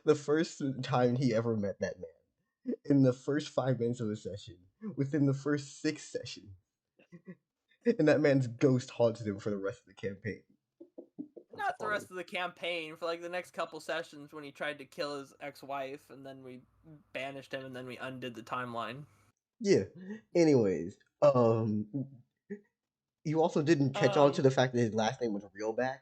The first time he ever met that man, in the first 5 minutes of a session, within the first 6 sessions, and that man's ghost haunted him for the rest of the campaign. Not the rest of the campaign, for like the next couple sessions when he tried to kill his ex-wife, and then we banished him, and then we undid the timeline. Yeah. Anyways, you also didn't catch on to the fact that his last name was Realback.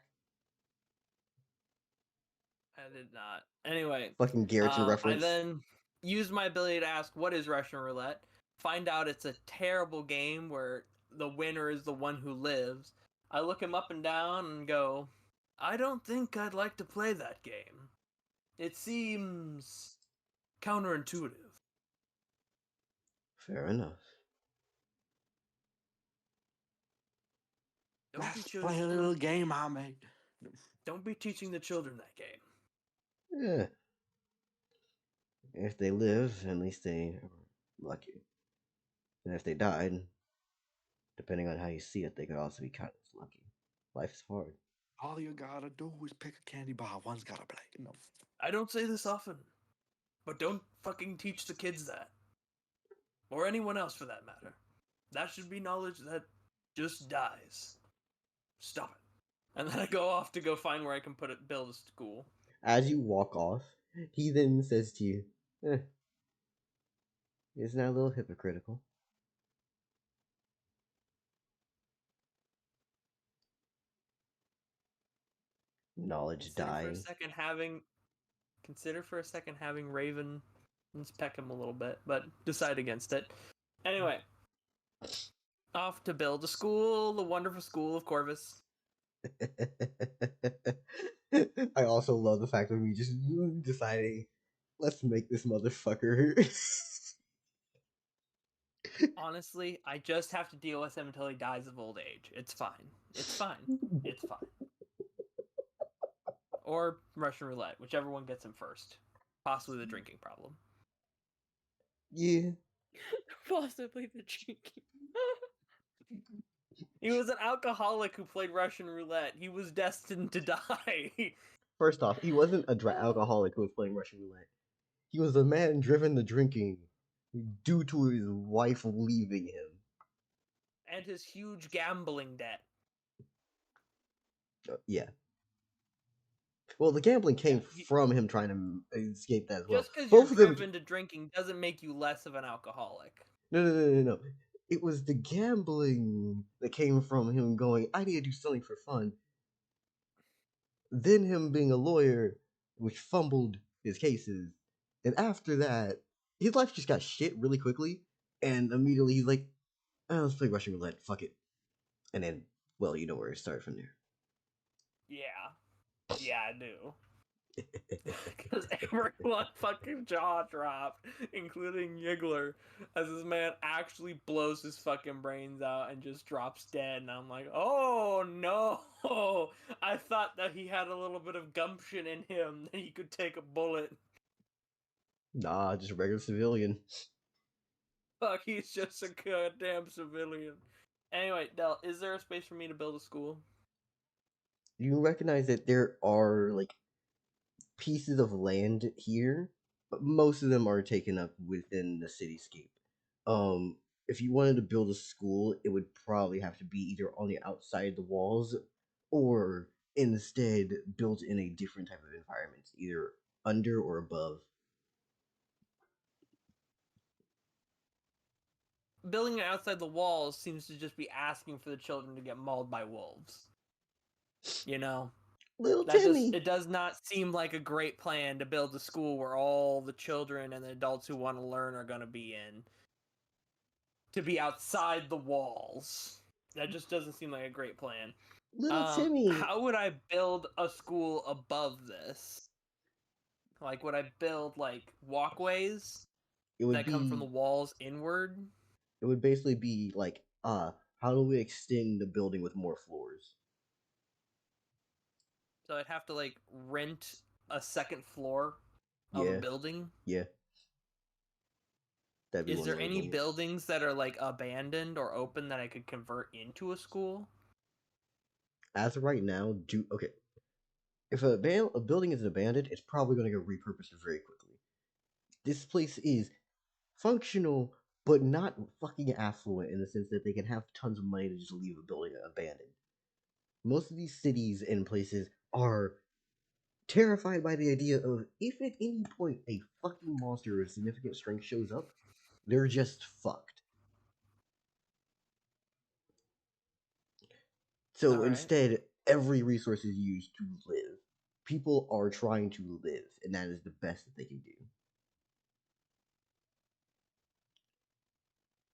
I did not. Anyway, Fucking Garrett's I reference. then used my ability to ask, what is Russian roulette? Find out it's a terrible game where the winner is the one who lives. I look him up and down and go, I don't think I'd like to play that game. It seems counterintuitive. Fair enough. Let's play a little game I made. Don't be teaching the children that game. Yeah. If they live, at least they are lucky. And if they died, depending on how you see it, they could also be kind of lucky. Life is hard. All you gotta do is pick a candy bar. One's gotta play. No. I don't say this often, but don't fucking teach the kids that. Or anyone else for that matter. That should be knowledge that just dies. Stop it. And then I go off to go find where I can build a school. As you walk off, he then says to you, isn't that a little hypocritical? Knowledge dying. Consider for a second having Raven peck him a little bit, but decide against it. Anyway, off to build a school, the wonderful school of Corvus. I also love the fact of me just deciding, let's make this motherfucker. Honestly, I just have to deal with him until he dies of old age. It's fine. It's fine. It's fine. Or Russian roulette, whichever one gets him first. Possibly the drinking problem. Yeah. Possibly the drinking. He was an alcoholic who played Russian roulette. He was destined to die. First off, he wasn't a alcoholic who was playing Russian roulette. He was a man driven to drinking due to his wife leaving him. And his huge gambling debt. Yeah. Well, the gambling came Yeah, from him trying to escape that as well. Just because Both you're of them. driven to drinking doesn't make you less of an alcoholic. No. It was the gambling that came from him going, I need to do something for fun. Then him being a lawyer, which fumbled his cases. And after that, his life just got shit really quickly. And immediately he's like, let's play Russian roulette. Fuck it. And then, well, you know where it started from there. Yeah, I do. Because everyone fucking jaw dropped, including Yiggler, as this man actually blows his fucking brains out and just drops dead. And I'm like, oh no! I thought that he had a little bit of gumption in him, that he could take a bullet. Nah, just a regular civilian. Fuck, he's just a goddamn civilian. Anyway, Del, is there a space for me to build a school? You recognize that there are, like, pieces of land here, but most of them are taken up within the cityscape. If you wanted to build a school, it would probably have to be either on the outside the walls or instead built in a different type of environment, either under or above. Building it outside the walls seems to just be asking for the children to get mauled by wolves. You know? Little Timmy! It does not seem like a great plan to build a school where all the children and the adults who want to learn are going to be in. To be outside the walls. That just doesn't seem like a great plan. Little Timmy! How would I build a school above this? Like, would I build, like, walkways It would that be, come from the walls inward? It would basically be like, how do we extend the building with more floors? So I'd have to, like, rent a second floor of a building? Yeah. That'd be Is one there way of any doing it. buildings that are, like, abandoned or open that I could convert into a school? As of right now, okay. If a building is abandoned, it's probably going to get repurposed very quickly. This place is functional, but not fucking affluent in the sense that they can have tons of money to just leave a building abandoned. Most of these cities and places are terrified by the idea of if at any point a fucking monster of significant strength shows up, they're just fucked. So Alright. instead, every resource is used to live. People are trying to live, and that is the best that they can do.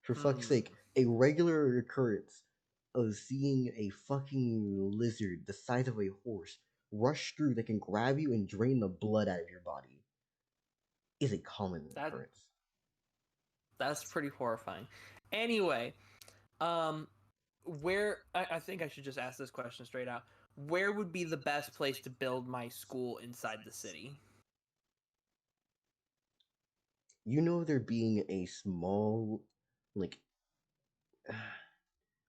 For fuck's sake, a regular occurrence of seeing a fucking lizard the size of a horse rush through that can grab you and drain the blood out of your body is a common occurrence. That's pretty horrifying. Anyway, where I think I should just ask this question straight out. Where would be the best place to build my school inside the city? You know, there being a small, like,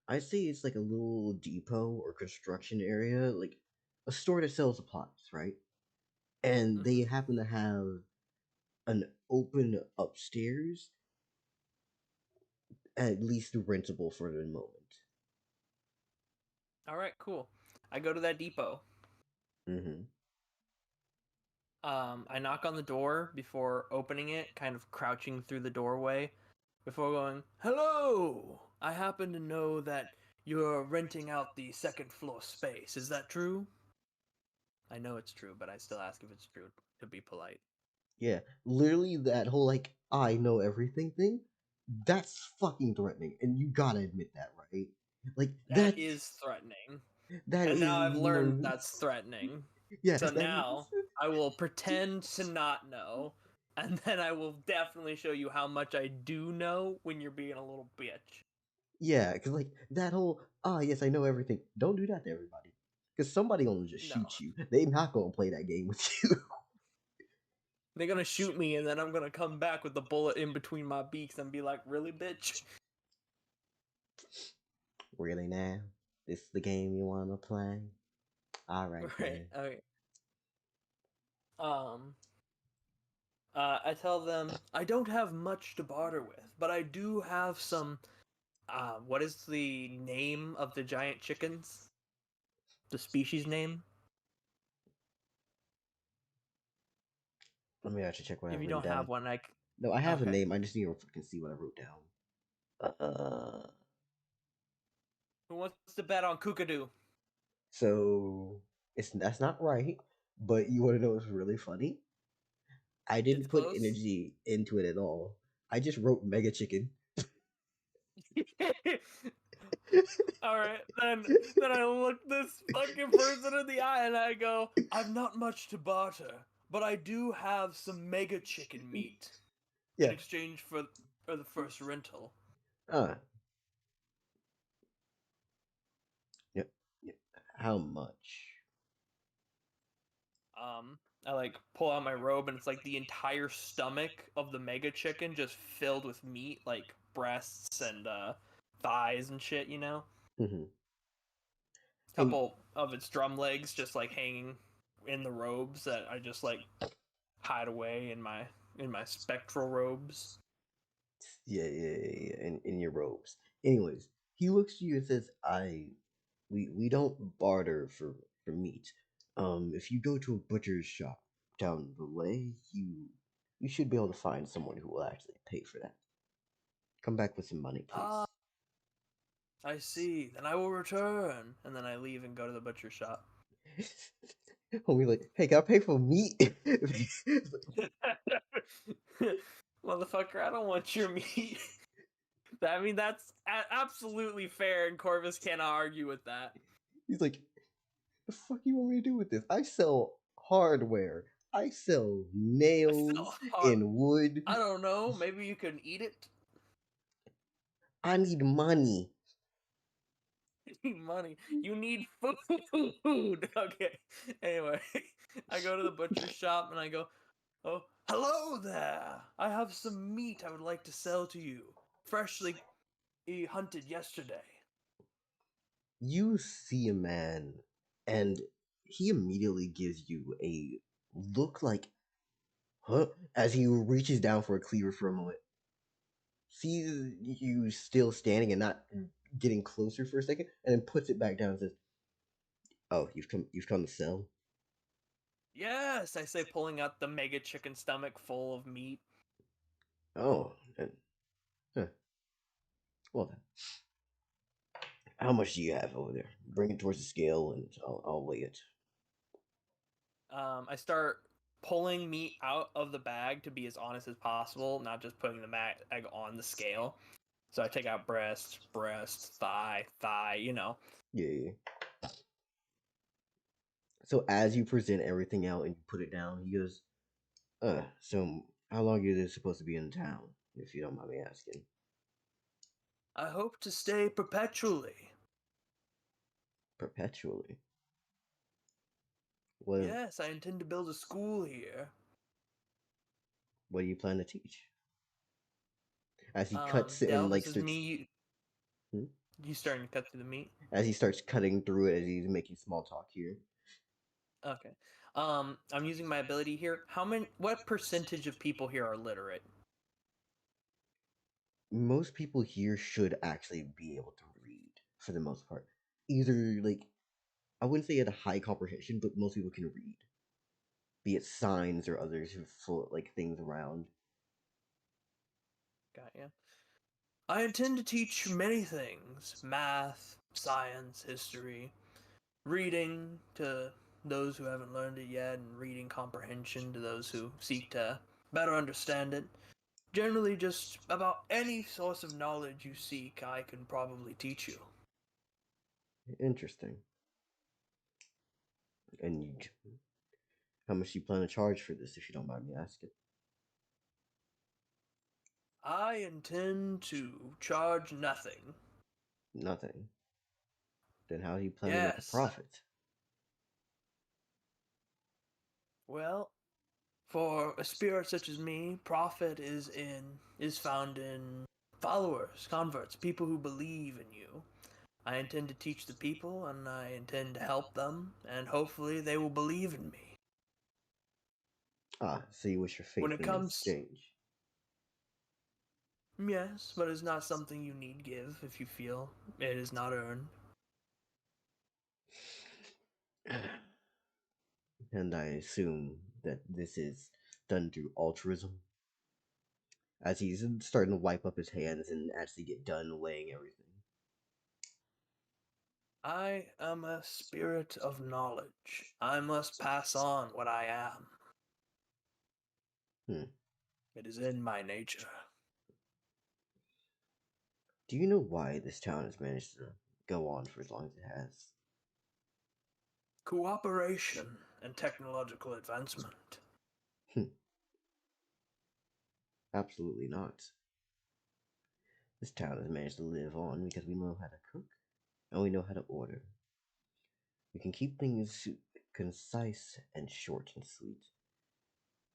I'd say it's like a little depot or construction area, like a store that sells supplies, right? And they happen to have an open upstairs, at least rentable for the moment. Alright, cool. I go to that depot. Mm-hmm. I knock on the door before opening it, kind of crouching through the doorway, before going, "Hello! I happen to know that you're renting out the second floor space. Is that true?" I know it's true, but I still ask if it's true to be polite. Yeah, literally that whole, like, I know everything thing, that's fucking threatening, and you gotta admit that, right? Like, that is threatening. That And is now I've learned nonsense. that's threatening. Yes, So that now is. I will pretend to not know, and then I will definitely show you how much I do know when you're being a little bitch. Yeah, because like that whole yes, I know everything. Don't do that to everybody, because somebody gonna just No. shoot you. They not gonna play that game with you. They're gonna shoot me, and then I'm gonna come back with the bullet in between my beaks and be like, "Really, bitch?" Really now? This is the game you wanna play? All right, Right? then. Okay. I tell them I don't have much to barter with, but I do have some. What is the name of the giant chickens? The species name? Let me actually check what If I've you written don't down. have one, No, I have a Okay. name. I just need to fucking see what I wrote down. Who wants to bet on Kookadoo? So that's not right. But you want to know what's really funny? I It's didn't put close. energy into it at all. I just wrote Mega Chicken. All right, then I look this fucking person in the eye and I go, "I've not much to barter, but I do have some mega chicken meat in Yeah. exchange for the first rental." Uh. Yep. Yep. How much? I like pull out my robe and it's like the entire stomach of the mega chicken just filled with meat, like breasts and thighs and shit, you know. Mm-hmm. And Couple of its drum legs just like hanging in the robes that I just like hide away in my spectral robes. yeah. In your robes. Anyways, he looks to you and says, we don't barter for meat. If you go to a butcher's shop down the way, you should be able to find someone who will actually pay for that. Come back with some money, Ah, please. I see. Then I will return. And then I leave and go to the butcher shop. Homie, like, hey, can I pay for meat? Motherfucker, I don't want your meat. I mean, that's absolutely fair, and Corvus cannot argue with that. He's like, the fuck you want me to do with this? I sell hardware. I sell nails and wood. I don't know. Maybe you can eat it. I need money. You need money. You need food. Okay. Anyway, I go to the butcher shop and I go, "Oh, hello there. I have some meat I would like to sell to you. Freshly hunted yesterday." You see a man, and he immediately gives you a look like, huh? As he reaches down for a cleaver for a moment, sees you still standing and not getting closer for a second, and then puts it back down and says, "Oh, you've come to sell." Yes, I say, pulling out the mega chicken stomach full of meat. Oh, huh. Well then, how much do you have over there? Bring it towards the scale, and I'll weigh it. I start pulling meat out of the bag to be as honest as possible, not just putting the bag on the scale. So I take out breast, thigh, you know. Yeah. So as you present everything out and you put it down, he goes, so how long is it supposed to be in town, if you don't mind me asking? I hope to stay perpetually. Perpetually? What Yes, I intend to build a school here. What do you plan to teach? As he cuts it Del, and like this is starts, me. Hmm? You starting to cut through the meat? As he starts cutting through it, as he's making small talk here. Okay. I'm using my ability here. What percentage of people here are literate? Most people here should actually be able to read for the most part. Either like, I wouldn't say at a high comprehension, but most people can read. Be it signs or others who full like things around. Got ya. I intend to teach many things: math, science, history, reading to those who haven't learned it yet, and reading comprehension to those who seek to better understand it. Generally, just about any source of knowledge you seek, I can probably teach you. Interesting. And how much do you plan to charge for this, if you don't mind me asking? I intend to charge nothing. Nothing. Then how do you plan to make a Yes. profit? Well, for a spirit such as me, profit is found in followers, converts, people who believe in you. I intend to teach the people, and I intend to help them, and hopefully they will believe in me. Ah, so you wish for When faith it in comes, exchange. yes, but it's not something you need give if you feel it is not earned. And I assume that this is done through altruism. As he's starting to wipe up his hands and actually get done weighing everything. I am a spirit of knowledge. I must pass on what I am. It is in my nature. Do you know why this town has managed to go on for as long as it has? Cooperation and technological advancement. Absolutely not. This town has managed to live on because we know how to cook and we know how to order. We can keep things concise and short and sweet.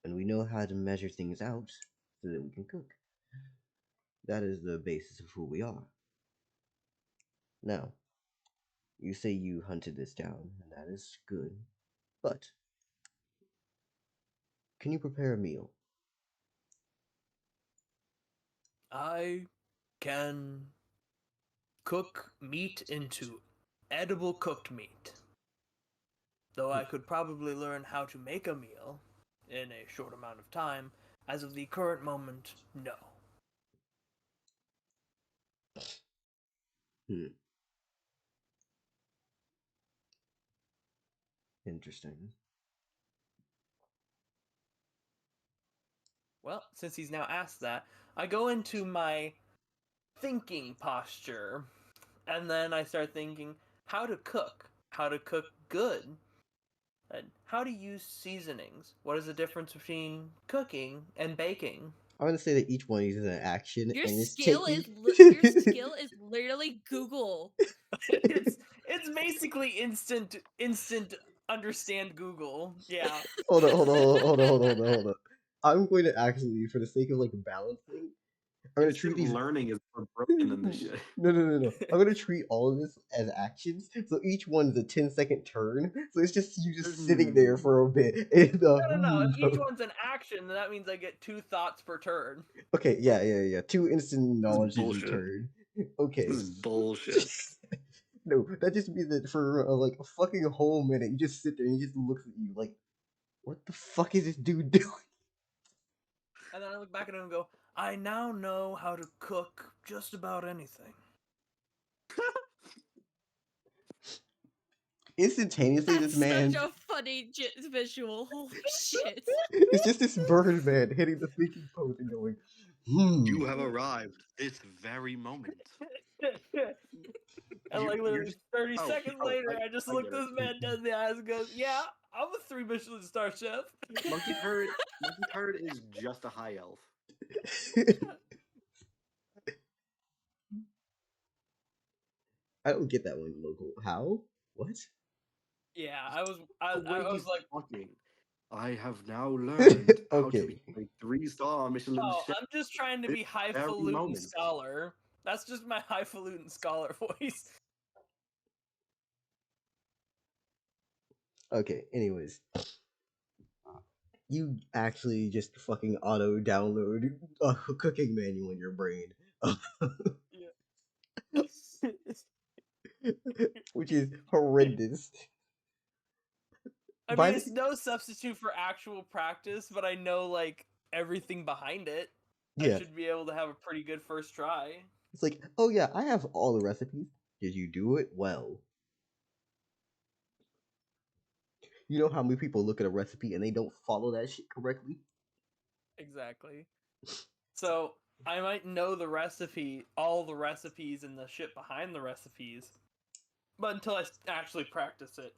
And we know how to measure things out so that we can cook. That is the basis of who we are. Now, you say you hunted this down, and that is good. But, can you prepare a meal? I can cook meat into edible cooked meat. Though I could probably learn how to make a meal in a short amount of time, as of the current moment, no. Interesting. Well, since he's now asked that, I go into my thinking posture, and then I start thinking how to cook good, and how to use seasonings. What is the difference between cooking and baking? I want to say that each one uses an action Your and it's skill taking... is your skill is literally Google. it's basically instant understand Google. Yeah. hold on. I'm going to actually, for the sake of like balancing, I'm going to treat Instant these... learning is more broken than this shit. No. I'm going to treat all of this as actions. So each one's a 10-second turn. So it's just you just sitting there for a bit. And, No. If each one's an action, then that means I get 2 thoughts per turn. Okay, yeah. 2 instant knowledge per bullshit. turn. Okay. This is bullshit. No, that just means that for like a fucking whole minute, you just sit there and he just looks at you like, what the fuck is this dude doing? And then I look back at him and go, I now know how to cook just about anything. Instantaneously, That's this man... such a funny visual. Holy shit. It's just this bird man hitting the thinking pose and going, You have arrived this very moment. And like literally 30 seconds later, I just look get this it. man dead in the eyes and goes, yeah, I'm a 3 Michelin star chef. Monkey Turd is just a high elf. I don't get that one, local. How? What? Yeah, The way I was he's like, talking. I have now learned how to Okay. be a 3-star Michelin oh, chef. I'm just trying to be This very highfalutin moment. scholar. That's just my highfalutin scholar voice. Okay, anyways. You actually just fucking auto download a cooking manual in your brain. Which is horrendous. I By mean, the... it's no substitute for actual practice, but I know like everything behind it. I Yeah. should be able to have a pretty good first try. It's like, oh yeah, I have all the recipes. Did you do it well? You know how many people look at a recipe and they don't follow that shit correctly? Exactly. So I might know the recipe, all the recipes and the shit behind the recipes, but until I actually practice it,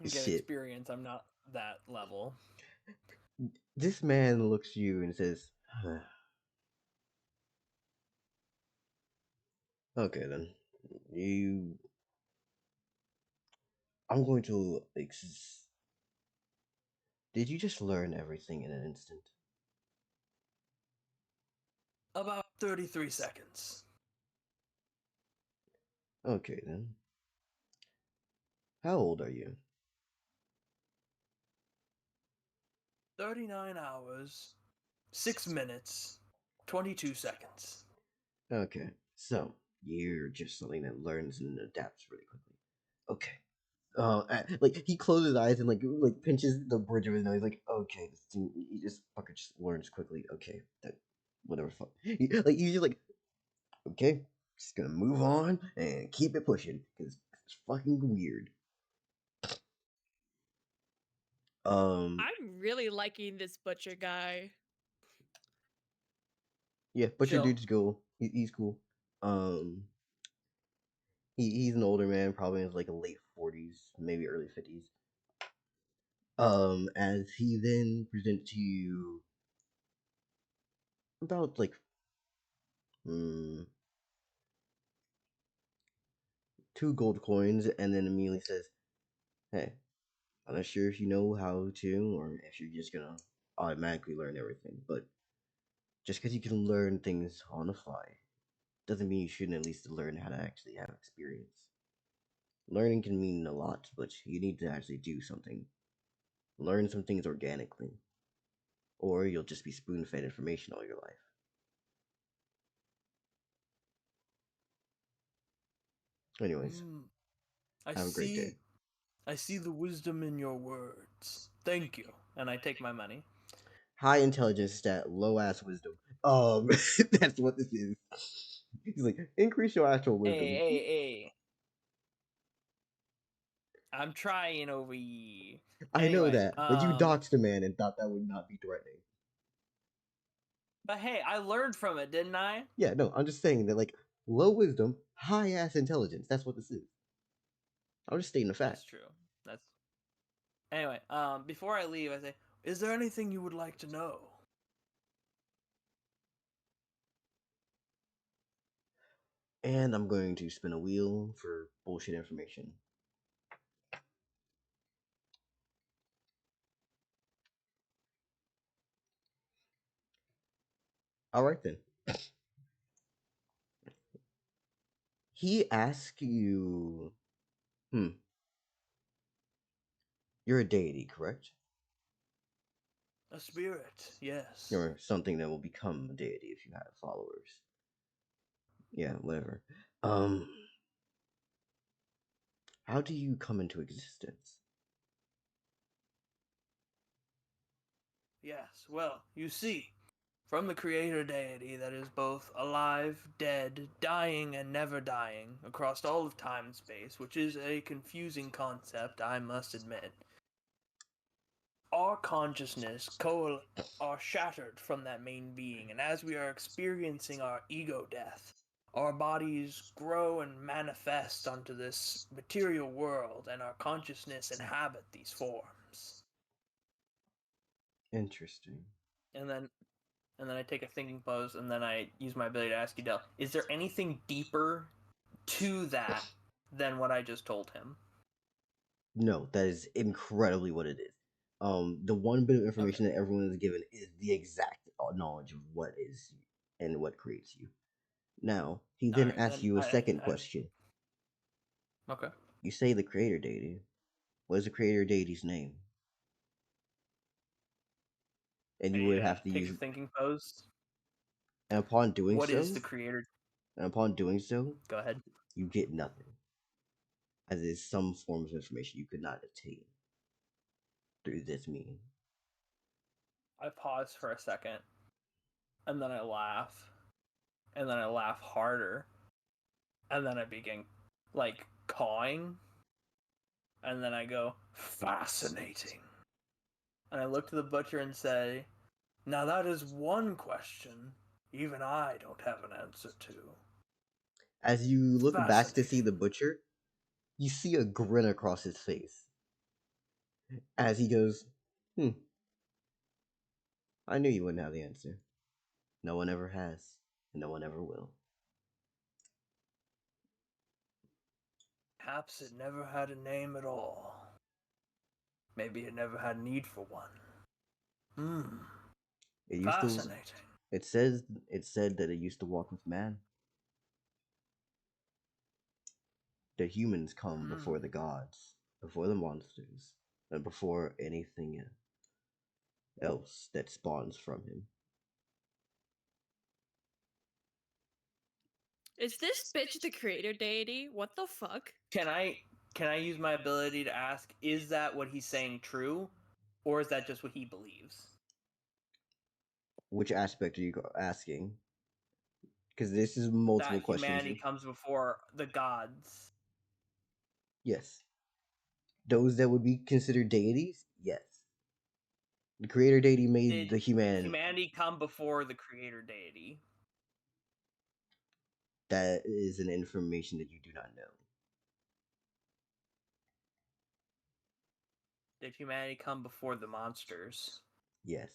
Get Shit. experience. I'm not that level. This man looks at you and says, okay then. I'm going to Did you just learn everything in an instant? About 33 seconds. Okay then. How old are you? 39 hours, 6 minutes, 22 seconds. Okay, so you're just something that learns and adapts really quickly. Okay. Like he closes his eyes and like pinches the bridge of his nose. Like, okay, this thing, he just fucker just learns quickly. Okay, that whatever. Fuck. He's just like, okay, just gonna move on and keep it pushing because it's fucking weird. I'm really liking this butcher guy. Yeah, butcher Chill. dude's cool. He's cool. He's an older man, probably in his like late 40s, maybe early 50s. As he then presents to you about like 2 gold coins, and then immediately says, "Hey, I'm not sure if you know how to, or if you're just gonna automatically learn everything. But just because you can learn things on the fly, doesn't mean you shouldn't at least learn how to actually have experience. Learning can mean a lot, but you need to actually do something. Learn some things organically, or you'll just be spoon-fed information all your life." Anyways, I have a great day. I see the wisdom in your words. Thank you. And I take my money. High intelligence stat, low ass wisdom. That's what this is. He's like, increase your actual wisdom. Hey. I'm trying over ye. I know Anyway, that, but you doxed a man and thought that would not be threatening. But hey, I learned from it, didn't I? Yeah, no, I'm just saying that, like, low wisdom, high ass intelligence. That's what this is. I'm just stating a fact. That's true. Anyway, before I leave, I say, is there anything you would like to know? And I'm going to spin a wheel for bullshit information. Alright then. He asks you, you're a deity, correct? A spirit, yes. Or something that will become a deity if you have followers. Yeah, whatever. How do you come into existence? Yes, well, you see, from the creator deity that is both alive, dead, dying, and never dying, across all of time and space, which is a confusing concept, I must admit. Our consciousness are shattered from that main being, and as we are experiencing our ego death, our bodies grow and manifest onto this material world, and our consciousness inhabit these forms. Interesting. And then I take a thinking pose, and then I use my ability to ask you, Del, is there anything deeper to that than what I just told him? No, that is incredibly what it is. The one bit of information that everyone is given is the exact knowledge of what is and what creates you. Now, he then asks you a second question. Okay. You say the creator deity. What is the creator deity's name? And you would have to take use. a thinking pose. And upon doing What so, is the creator? And upon doing so, Go ahead. you get nothing, as it is some form of information you could not attain through this means. I pause for a second, and then I laugh, and then I laugh harder, and then I begin, like, cawing, and then I go, fascinating. And I look to the butcher and say, now that is one question even I don't have an answer to. As you look back to see the butcher, you see a grin across his face. As he goes, I knew you wouldn't have the answer. No one ever has, and no one ever will. Perhaps it never had a name at all. Maybe it never had need for one. It used Fascinating. It said that it used to walk with man. The humans come before the gods, before the monsters, and before anything else that spawns from him. Is this bitch the creator deity? What the fuck? Can I use my ability to ask, is that what he's saying true? Or is that just what he believes? Which aspect are you asking? Because this is multiple That questions. humanity comes before the gods. Yes. Those that would be considered deities? Yes. The creator deity made Did the humanity come before the creator deity? That is an information that you do not know. Did humanity come before the monsters? Yes.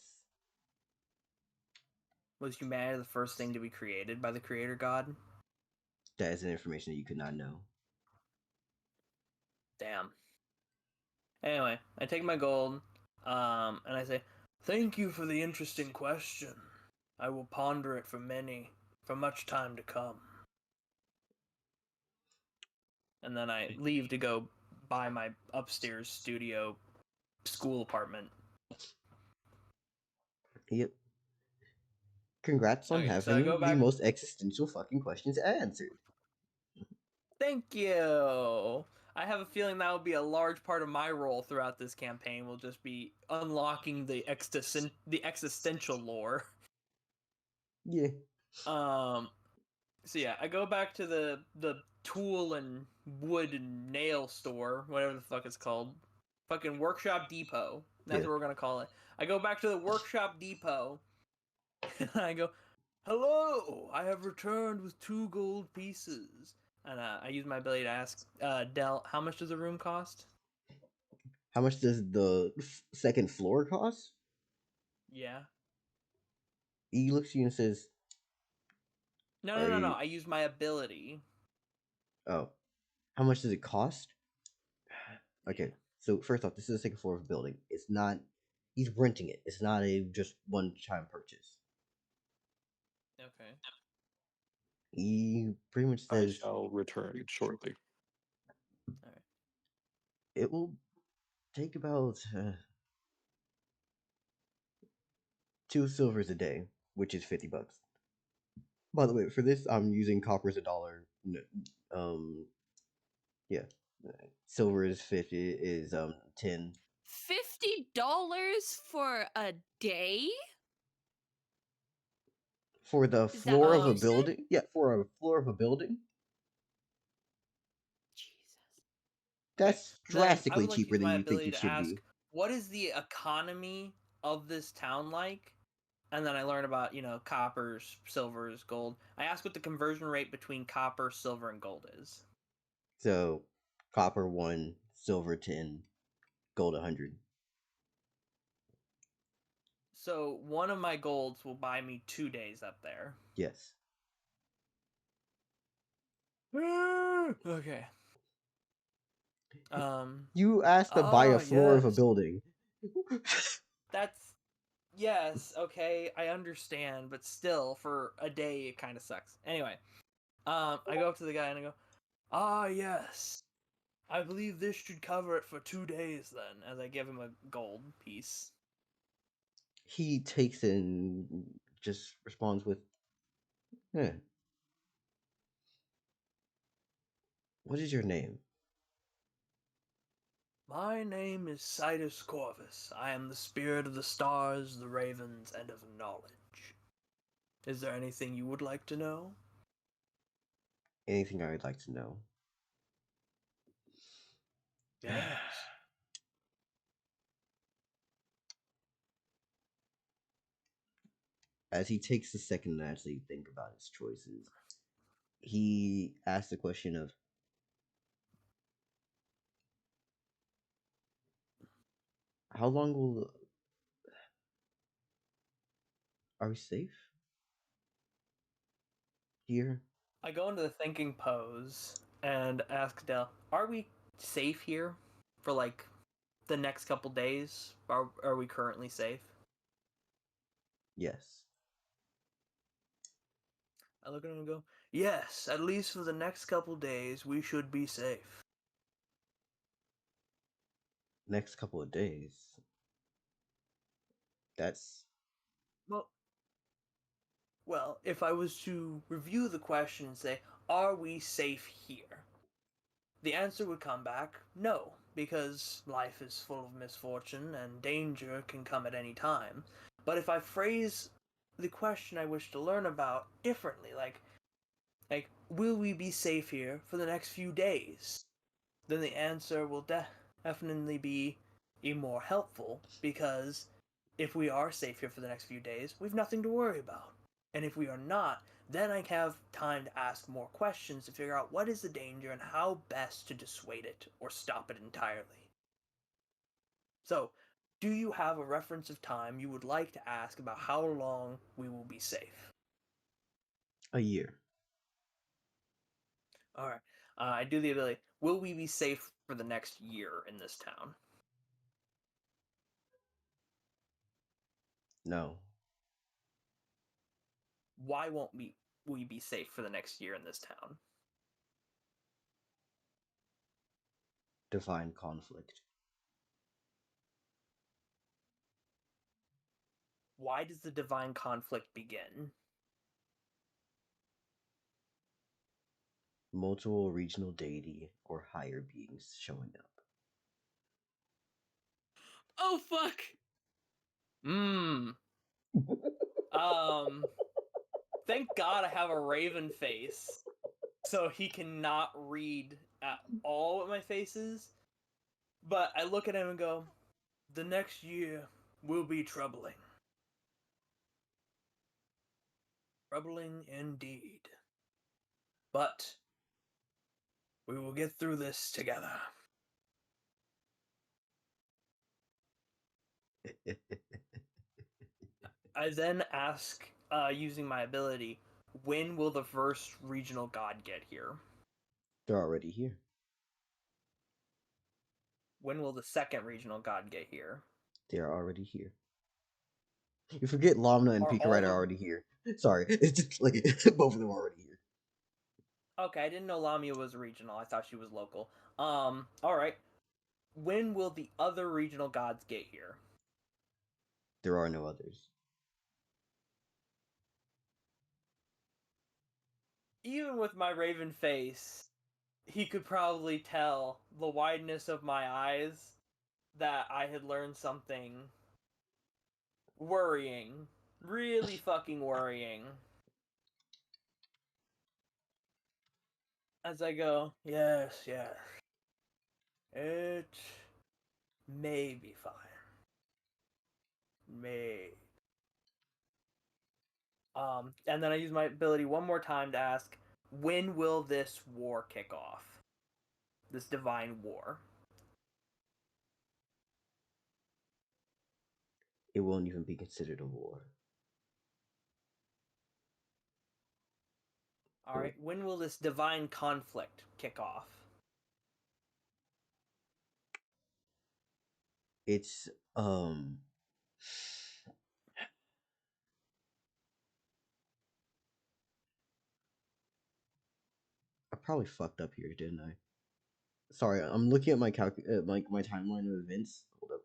Was humanity the first thing to be created by the creator god? That is an information that you could not know. Damn. Anyway, I take my gold, and I say, "Thank you for the interesting question. I will ponder it for much time to come." And then I leave to go buy my upstairs studio school apartment. Yep. Congrats on Okay, so I having go the back. most existential fucking questions answered. Thank you. I have a feeling that will be a large part of my role throughout this campaign. Will just be unlocking the existential lore. Yeah. So yeah, I go back to the tool and wood and nail store, whatever the fuck it's called. Fucking Workshop Depot. That's Yeah. what we're gonna call it. I go back to the Workshop Depot and I go, "Hello, I have returned with 2 gold pieces." And I use my ability to ask Del, how much does a room cost? How much does the second floor cost? Yeah. He looks at you and says, No. you... I use my ability. Oh. How much does it cost? Okay. So first off, this is the second floor of a building. It's not... He's renting it. It's not a just one-time purchase. Okay. He pretty much I says... shall return shortly. All right. It will take about 2 silvers a day, which is $50. By the way, for this, I'm using copper as $1. Silver is 50. Is 10. $50 for a day? For the Is that floor what of a you said? building? Yeah, for a floor of a building. Jesus. That's Then I drastically would like to cheaper use than my you think ability it to should ask, be. what is the economy of this town like? And then I learn about, coppers, silvers, gold. I ask what the conversion rate between copper, silver, and gold is. So, copper 1, silver 10, gold 100. So one of my golds will buy me 2 days up there. Yes. Okay. You asked to buy a floor of a Yes. building. Yes, okay, I understand, but still, for a day, it kind of sucks. Anyway, I go up to the guy and I go, yes. I believe this should cover it for 2 days then, as I give him a gold piece. He takes it and just responds with, What is your name? My name is Sidus Corvus. I am the spirit of the stars, the ravens, and of knowledge. Is there anything you would like to know? Anything I would like to know? Yes. As he takes a second to actually think about his choices, he asks the question of, How long will... Are we safe? Here? I go into the thinking pose and ask Dell, "Are we safe here for like the next couple days? Are we currently safe?" Yes. I look at him and go, "Yes, at least for the next couple days, we should be safe." Next couple of days. That's... Well, if I was to review the question and say, "Are we safe here?" the answer would come back, no, because life is full of misfortune and danger can come at any time. But if I phrase the question I wish to learn about differently, like, will we be safe here for the next few days? Then the answer will definitely be more helpful, because if we are safe here for the next few days, we've nothing to worry about. And if we are not, then I have time to ask more questions to figure out what is the danger and how best to dissuade it or stop it entirely. So, do you have a reference of time you would like to ask about how long we will be safe? a year. Alright. I do the ability. Will we be safe for the next year in this town? No. Why won't we be safe for the next year in this town? Divine conflict. Why does the divine conflict begin? Multiple regional deity or higher beings showing up. Oh fuck! Thank God I have a raven face, so he cannot read at all what my face is. But I look at him and go, "The next year will be troubling. Troubling indeed. But we will get through this together." I then ask, using my ability, when will the first regional god get here? They're already here. When will the second regional god get here? They're already here. You forget Lamna and Are Pika all are the- already here. Sorry, it's just like both of them are already here. Okay, I didn't know Lamia was regional. I thought she was local. Alright. When will the other regional gods get here? There are no others. Even with my raven face, he could probably tell the wideness of my eyes that I had learned something worrying. Really fucking worrying. As I go, yes. It may be fine. May. And then I use my ability one more time to ask, when will this war kick off? This divine war. It won't even be considered a war. Alright, when will this divine conflict kick off? It's I probably fucked up here, didn't I? Sorry, I'm looking at my my timeline of events. Hold up.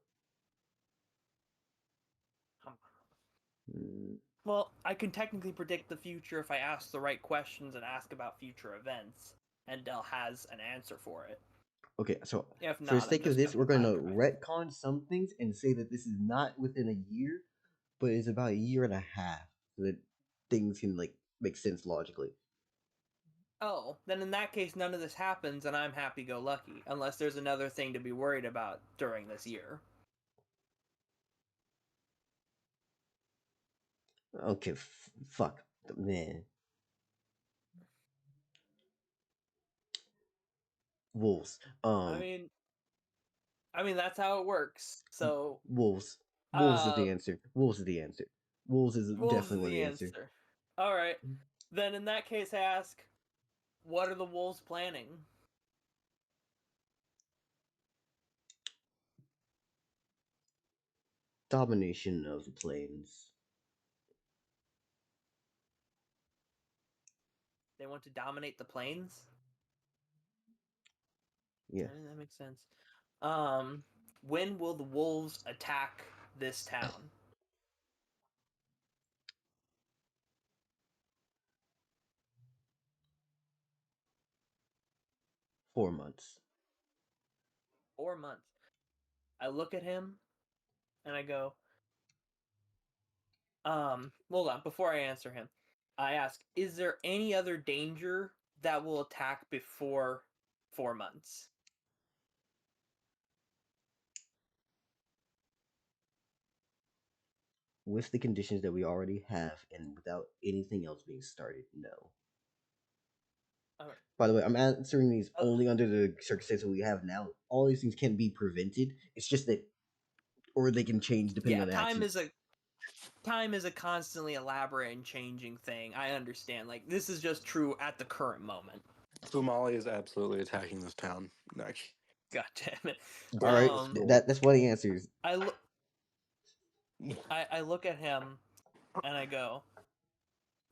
Well, I can technically predict the future if I ask the right questions and ask about future events, and Dell has an answer for it. Okay, so If for the not, I'm sake of just this, we're gonna going to backtrack. retcon some things and say that this is not within a year, but it's about a year and a half, so that things can like make sense logically. Oh, then in that case, none of this happens, and I'm happy-go-lucky, unless there's another thing to be worried about during this year. Okay, fuck, man. Wolves. I mean, I mean, that's how it works. So Wolves. Wolves is the Uh, answer. Wolves is the answer. Wolves is wolves is definitely the the answer. answer. All right. Then in that case, I ask, what are the wolves planning? Domination of the plains. They want to dominate the plains. Yeah. I mean, that makes sense. When will the wolves attack this town? Four months. 4 months. I look at him and I go, hold on, before I answer him, I ask, is there any other danger that will attack before 4 months? With the conditions that we already have and without anything else being started, no. Alright. By the way, I'm answering these Oh. only under the circumstances we have now. All these things can be prevented. It's just that, or they can change depending Yeah, on the time is a constantly elaborate and changing thing. I understand. Like, this is just true at the current moment. Fumale is absolutely attacking this town. Like, God damn it. All right, Um, that's what he answers. I look at him and I go,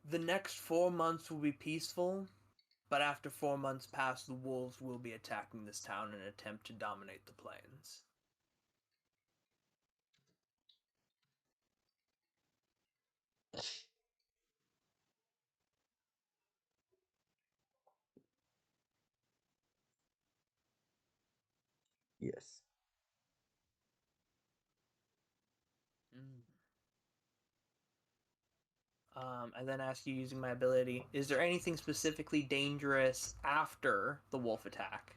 the next 4 months will be peaceful, but after 4 months pass, the wolves will be attacking this town in an attempt to dominate the plains. Yes. I then ask you, using my ability, is there anything specifically dangerous after the wolf attack?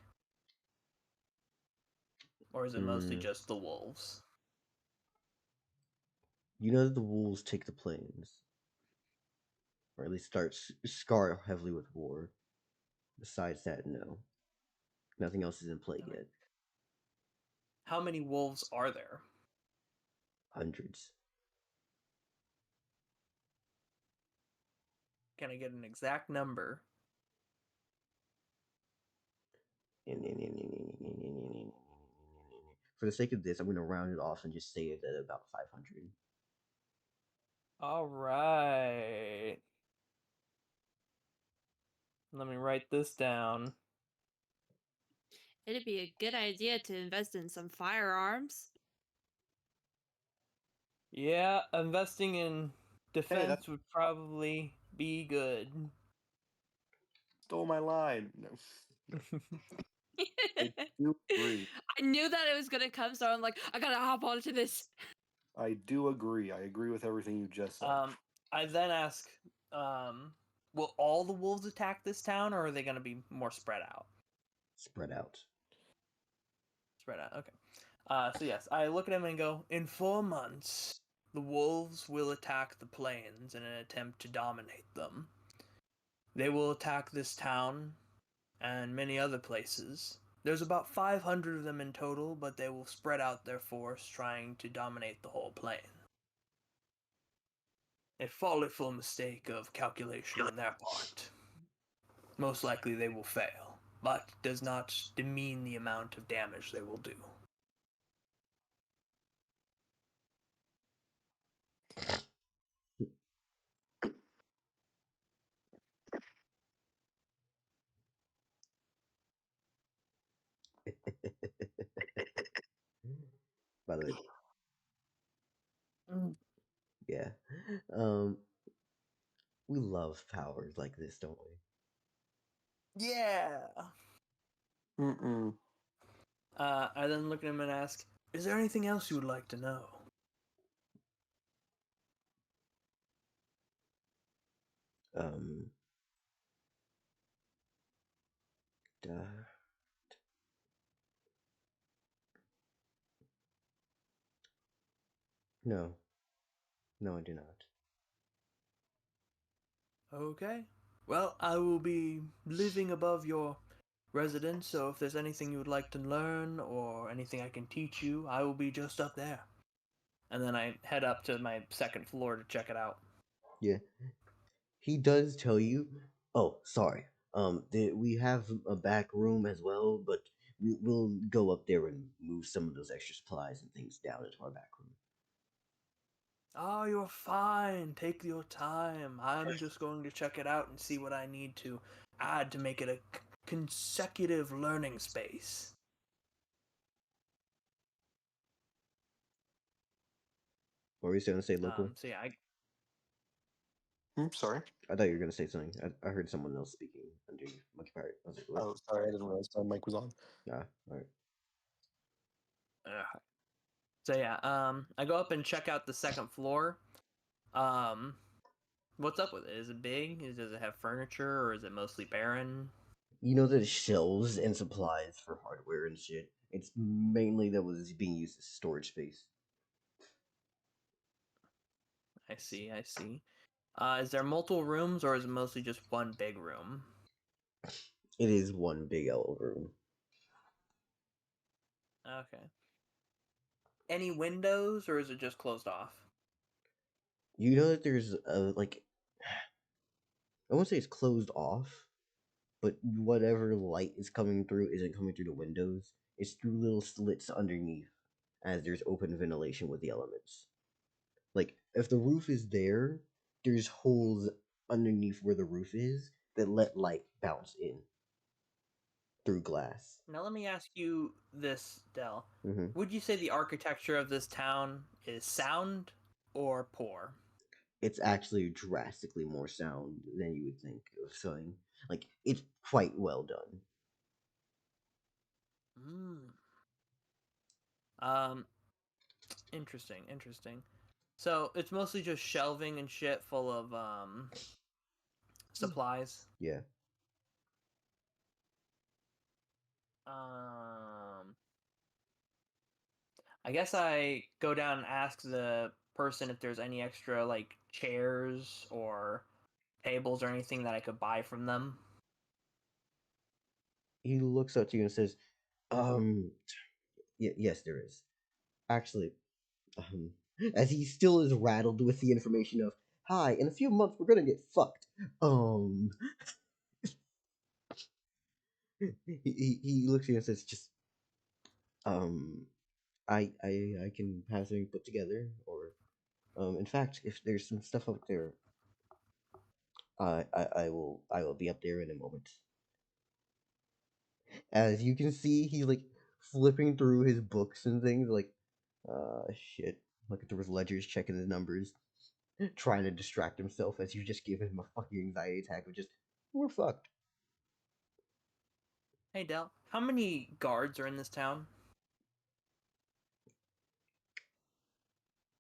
Or is it mostly just the wolves? You know that the wolves take the plains, or at least start scar heavily with war. Besides that, no, nothing else is in play yet. How many wolves are there? Hundreds. Can I get an exact number? For the sake of this, I'm going to round it off and just say it at about 500. All right. Let me write this down. It'd be a good idea to invest in some firearms. Yeah, investing in defense that's- would probably be good. stole my line. No. I do agree. I knew that it was gonna come, so I'm like, I gotta hop onto this. I do agree. I agree with everything you just said. I then ask, will all the wolves attack this town, or are they going to be more spread out? Spread out. Spread out, okay. So yes, I look at him and go, in 4 months, the wolves will attack the plains in an attempt to dominate them. They will attack this town and many other places. There's about 500 of them in total, but they will spread out their force, trying to dominate the whole plain. A follyful mistake of calculation on their part. Most likely they will fail, but does not demean the amount of damage they will do. By the way, yeah. Um, we love powers like this, don't we? Yeah. Mm-mm. I then look at him and ask, is there anything else you would like to know? Um, no. No, I do not. Okay. Well, I will be living above your resident, so if there's anything you would like to learn or anything I can teach you, I will be just up there. And then I head up to my second floor to check it out. Yeah. He does tell you. Oh, sorry. We have a back room as well, but we'll go up there and move some of those extra supplies and things down into our back room. Oh, you're fine. Take your time. I'm just going to check it out and see what I need to add to make it a consecutive learning space. What were you going to say, local? So yeah, Sorry. I thought you were going to say something. I heard someone else speaking underneath my part. I was like, what? Oh, sorry, I didn't realize my mic was on. Ah, all right. So yeah, I go up and check out the second floor. What's up with it? Is it big? Does it have furniture, or is it mostly barren? You know, there's shelves and supplies for hardware and shit. It's mainly that was being used as storage space. I see. Is there multiple rooms, or is it mostly just one big room? It is one big old room. Okay. Any windows, or is it just closed off? You know that there's like, I won't say it's closed off, but whatever light is coming through isn't coming through the windows. It's through little slits underneath, as there's open ventilation with the elements. Like, if the roof is there, there's holes underneath where the roof is that let light bounce in through glass. Now let me ask you this, Del. Mm-hmm. Would you say the architecture of this town is sound or poor? It's actually drastically more sound than you would think of saying. Like, it's quite well done. Interesting. So it's mostly just shelving and shit full of supplies. Yeah. I guess I go down and ask the person if there's any extra like chairs or tables or anything that I could buy from them. He looks up to you and says, yes, there is. Actually, as he still is rattled with the information of, hi, in a few months we're gonna get fucked. He looks at you and says, just, I can have something put together, or, in fact, if there's some stuff up there, I will be up there in a moment. As you can see, he's like flipping through his books and things, like, shit, looking through his ledgers, checking his numbers, trying to distract himself as you just give him a fucking anxiety attack of just, we're fucked. Hey Del, how many guards are in this town?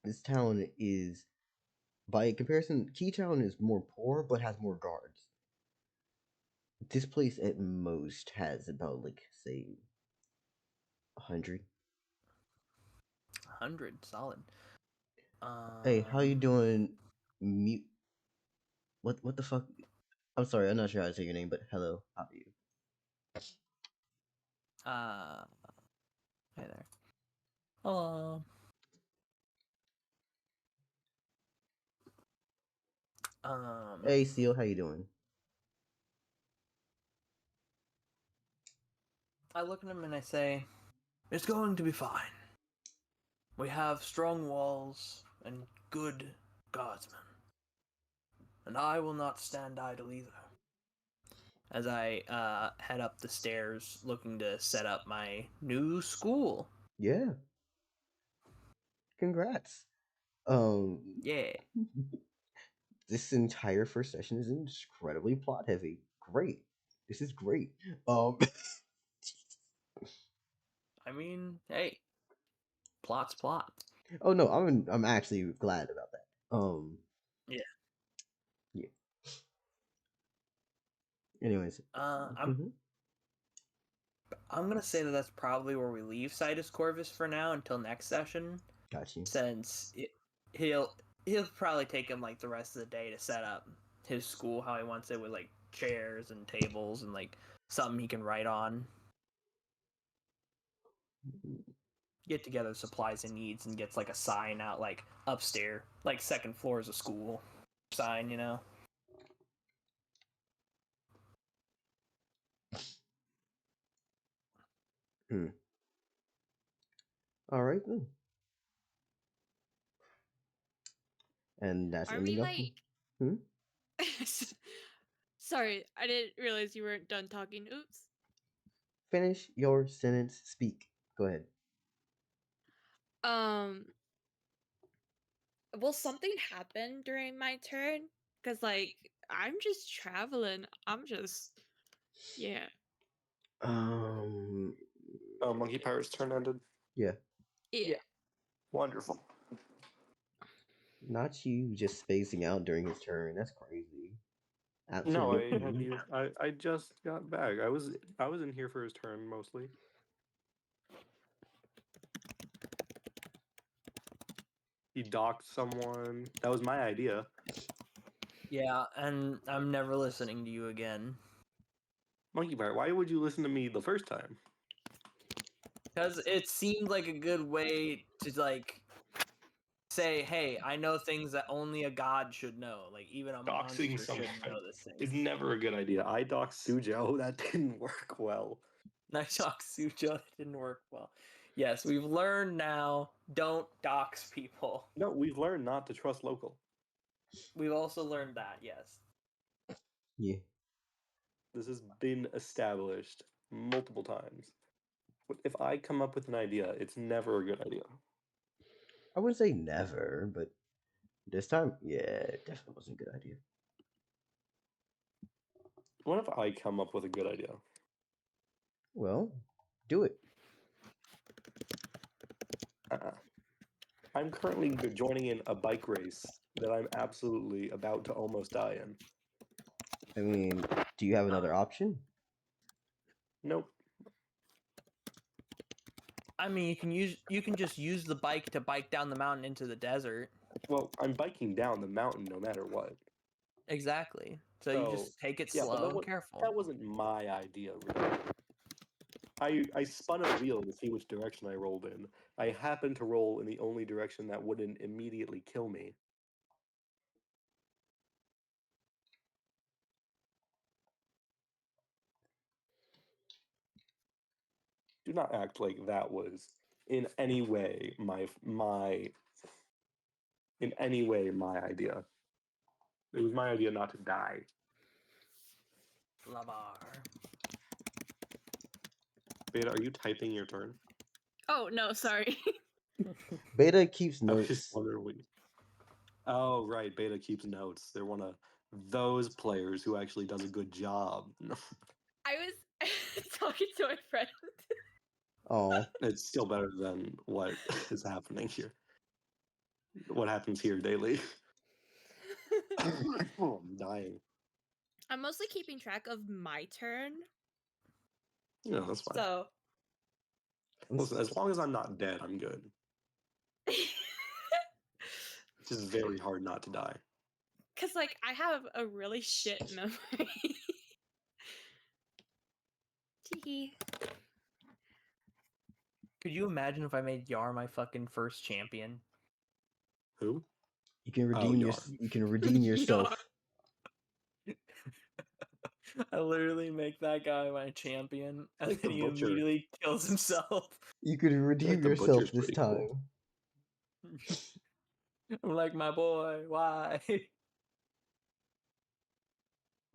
This town is, by comparison, Keytown is more poor but has more guards. This place at most has about, like, say, 100. 100, solid. Hey, how you doing? Mute. What the fuck? I'm sorry, I'm not sure how to say your name, but hello, how are you? Hey there. Hello. Hey, Seal, how you doing? I look at him and I say, it's going to be fine. We have strong walls and good guardsmen. And I will not stand idle either. As I head up the stairs looking to set up my new school. Yeah. Congrats. Yeah. This entire first session is incredibly plot heavy. Great. This is great. I mean, hey. Plot's plot. Oh no, I'm actually glad about that. Yeah. Yeah. Anyways. I'm gonna say that's probably where we leave Sidus Corvus for now until next session. Got you. Since he'll probably take him like the rest of the day to set up his school how he wants it, with like chairs and tables and like something he can write on. Get together supplies and needs and gets like a sign out like upstairs, like second floor is a school sign, you know. All right then. And that's Are ending we up. like? Sorry, I didn't realize you weren't done talking. Oops. Finish your sentence. Speak. Go ahead. Will something happen during my turn? Cause like I'm just traveling. Yeah. Um. Oh, Monkey Pirate's turn ended. Yeah. Yeah. Wonderful. Not you just spacing out during his turn. That's crazy. No, Absolutely. I just got back. I was in here for his turn mostly. He docked someone. That was my idea. Yeah, and I'm never listening to you again. Monkey Pirate, why would you listen to me the first time? Because it seemed like a good way to like say, hey, I know things that only a god should know. Like even a monster Doxing should someone know this thing. is never a good idea. I docked Suzhou. That didn't work well. Nice dox Sujo didn't work well. Yes, we've learned now. Don't dox people. No, we've learned not to trust local. We've also learned that. Yes. Yeah. This has been established multiple times. If I come up with an idea, it's never a good idea. I wouldn't say never, but this time, yeah, it definitely wasn't a good idea. What if I come up with a good idea? Well, do it. I'm currently joining in a bike race that I'm absolutely about to almost die in. I mean, do you have another option? Nope. I mean, you can just use the bike to bike down the mountain into the desert. Well, I'm biking down the mountain no matter what. Exactly. So you just take it but slow and careful. That wasn't my idea, really. I spun a wheel to see which direction I rolled in. I happened to roll in the only direction that wouldn't immediately kill me. Do not act like that was in any way my idea. It was my idea not to die. Labar. Beta, are you typing your turn? Oh no, sorry. Beta keeps I was just notes. wondering what Oh, right. Beta keeps notes. They're one of those players who actually does a good job. I was talking to my friend. Oh, It's still better than what is happening here. What happens here daily. Oh, I'm dying. I'm mostly keeping track of my turn. Yeah, that's fine. So Listen, as long as I'm not dead, I'm good. It's just very hard not to die. Cause like I have a really shit memory. Teehee. Could you imagine if I made Yar my fucking first champion? Who? you can Oh, redeem Yar. you can redeem yourself. I literally make that guy my champion, and Like then the he butcher. immediately kills himself. You could redeem the yourself butcher's this pretty time. cool. I'm like, my boy, why?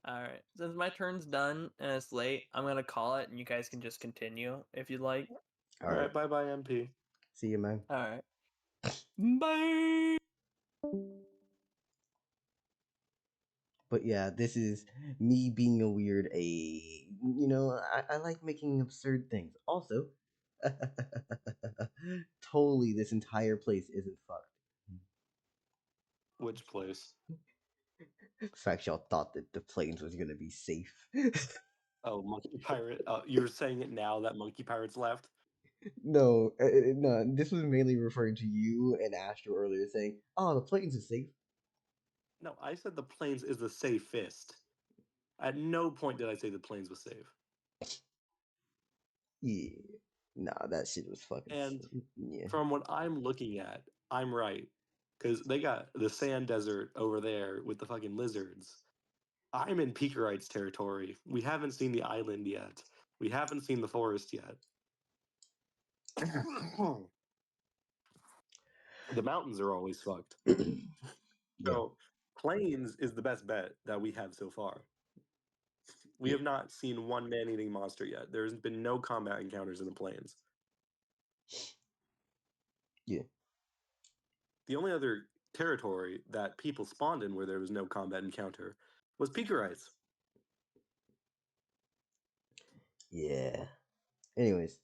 Alright, since my turn's done and it's late, I'm gonna call it and you guys can just continue if you'd like. All right. Bye-bye, MP. See you, man. Alright. Bye! But yeah, this is me being a weird A. I like making absurd things. Also, totally, this entire place isn't fucked. Which place? In fact, y'all thought that the planes was gonna be safe. Oh, Monkey Pirate. You're saying it now that Monkey Pirate's left? No, no. This was mainly referring to you and Astro earlier, saying, "Oh, the planes are safe." No, I said the planes is the safest. At no point did I say the planes was safe. Yeah. Nah, that shit was fucking. And Yeah. from what I'm looking at, I'm right. Because they got the sand desert over there with the fucking lizards. I'm in Peakerites territory. We haven't seen the island yet. We haven't seen the forest yet. The mountains are always fucked. Yeah. So plains is the best bet that we have so far. We Yeah. have not seen one man-eating monster yet. There's been no combat encounters in the plains. Yeah. The only other territory that people spawned in where there was no combat encounter was Peakerites. Yeah. Anyways,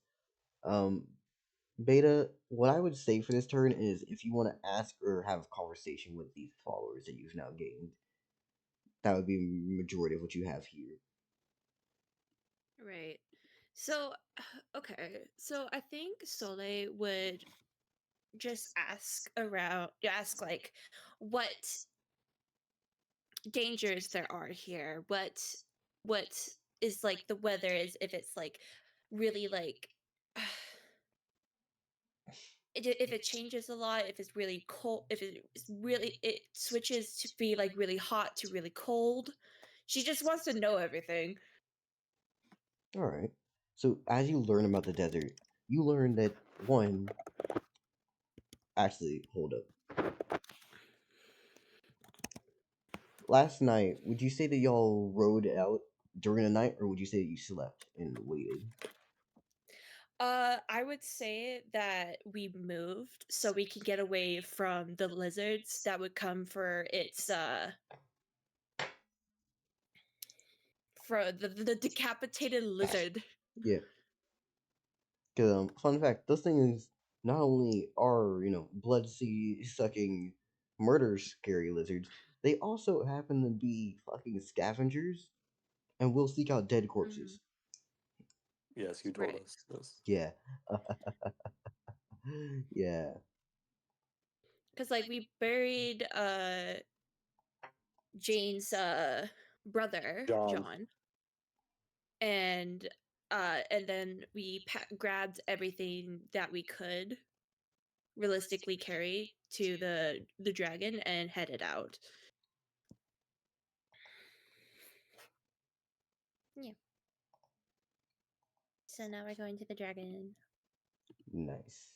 Beta, what I would say for this turn is if you want to ask or have a conversation with these followers that you've now gained, that would be majority of what you have here. Right. So, okay. So I think Soleil would just ask like, what dangers there are here. What is like the weather is, if it's like really like if it changes a lot, if it's really cold, if it switches to be like really hot to really cold. She just wants to know everything. All right. So as you learn about the desert, you learn that one. Actually, hold up. Last night, would you say that y'all rode out during the night, or would you say that you slept and waited? I would say that we moved so we can get away from the lizards that would come for the decapitated lizard. Yeah. Cause fun fact, those things not only are blood sucking murder scary lizards, they also happen to be fucking scavengers and will seek out dead corpses. Yes, you told Right. us this. Yeah. Yeah. Because like we buried Jane's brother John, and then we grabbed everything that we could realistically carry to the dragon and headed out. Yeah. So now we're going to the dragon. Nice.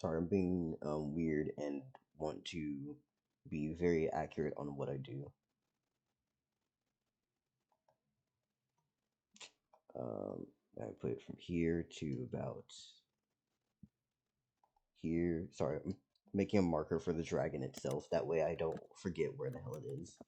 Sorry, I'm being weird and want to be very accurate on what I do. I put it from here to about here. Sorry, I'm making a marker for the dragon itself. That way I don't forget where the hell it is.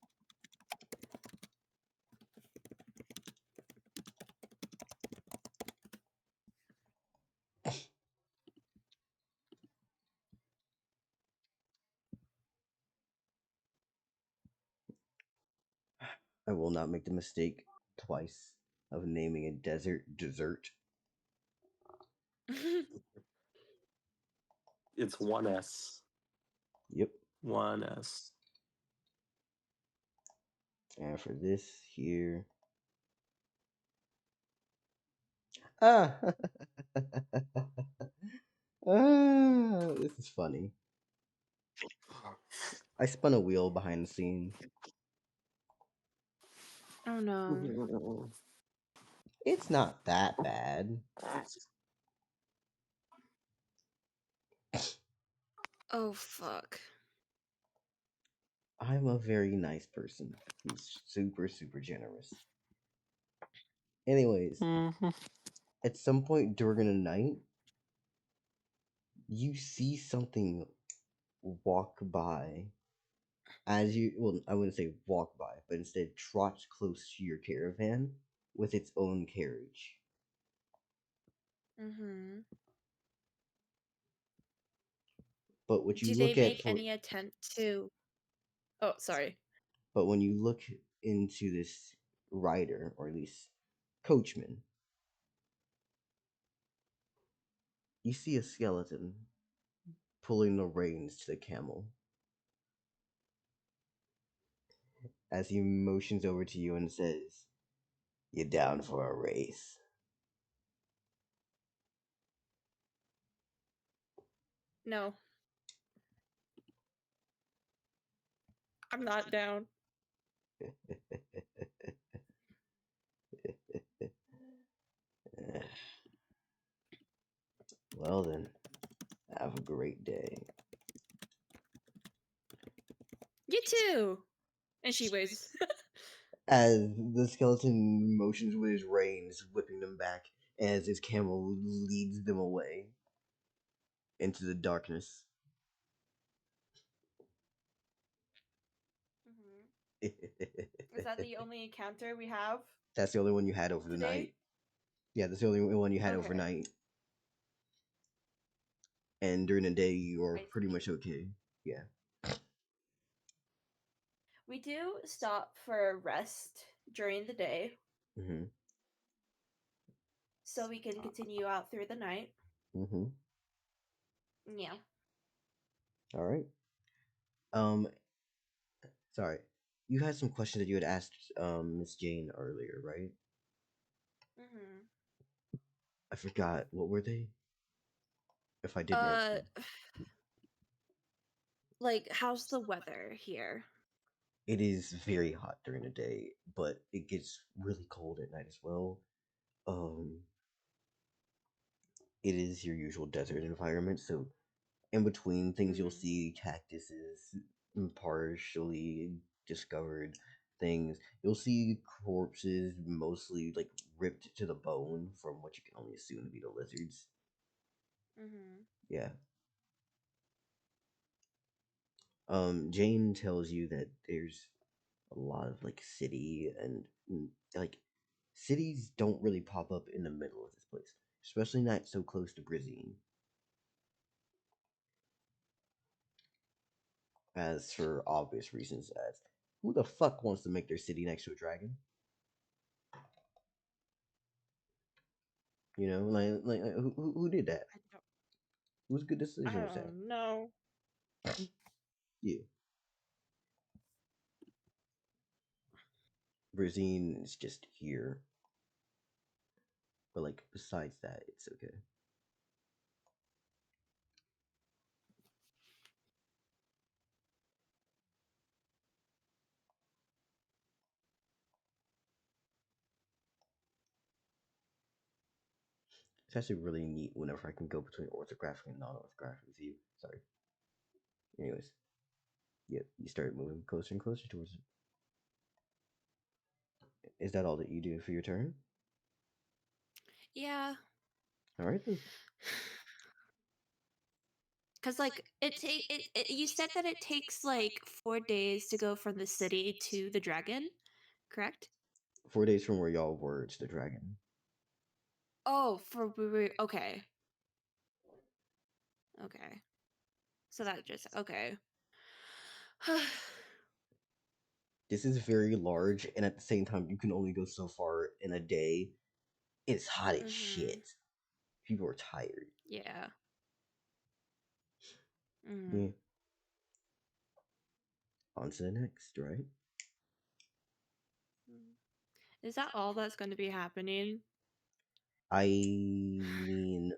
I will not make the mistake twice of naming a desert dessert. It's 1S. Yep. 1S. And for this here. Ah! This is funny. I spun a wheel behind the scenes. Oh no. It's not that bad. Oh fuck. I'm a very nice person who's super, super generous. Anyways, at some point during the night, you see something walk by as you, well, I wouldn't say walk by, but instead trots close to your caravan with its own carriage. Mm-hmm. But what you Do they look at make for, any attempt to? Oh, sorry. but when you look into this rider, or at least coachman, you see a skeleton pulling the reins to the camel. as he motions over to you and says, "You down for a race?" No. I'm not down. Well then, have a great day. You too. And she waves. As the skeleton motions with his reins, whipping them back, as his camel leads them away into the darkness. Is that the only encounter we have? That's the only one you had over the Today? night. Yeah, that's the only one you had Okay. overnight. And during the day, you are I pretty see. much okay. Yeah. We do stop for rest during the day Mm-hmm. so we can continue out through the night. Mm-hmm. Yeah. All right. Sorry. You had some questions that you had asked Miss Jane earlier, right? Mm-hmm. I forgot. What were they? If I didn't answer. Like, how's the weather here? It is very hot during the day, but it gets really cold at night as well. Um, it is your usual desert environment, so in between things you'll see cactuses, partially discovered things. You'll see corpses, mostly like ripped to the bone from what you can only assume to be the lizards. Mm-hmm. Yeah. Jane tells you that there's a lot of like city and like cities don't really pop up in the middle of this place, especially not so close to Brizine. As for obvious reasons, as who the fuck wants to make their city next to a dragon? You know, who did that? Whose good decision was that? No. Yeah, Brizine is just here, but like besides that, it's okay. It's actually really neat whenever I can go between orthographic and non-orthographic with you. Sorry. Anyways, yeah, you start moving closer and closer towards it. Is that all that you do for your turn? Yeah. All right then. Because, like, you said that it takes, like, 4 days to go from the city to the dragon, correct? 4 days from where y'all were to the dragon. Oh, okay. Okay. So that just, okay. This is very large, and at the same time, you can only go so far in a day. It's hot as shit. People are tired. Yeah. Yeah. On to the next, right? Is that all that's going to be happening? I mean,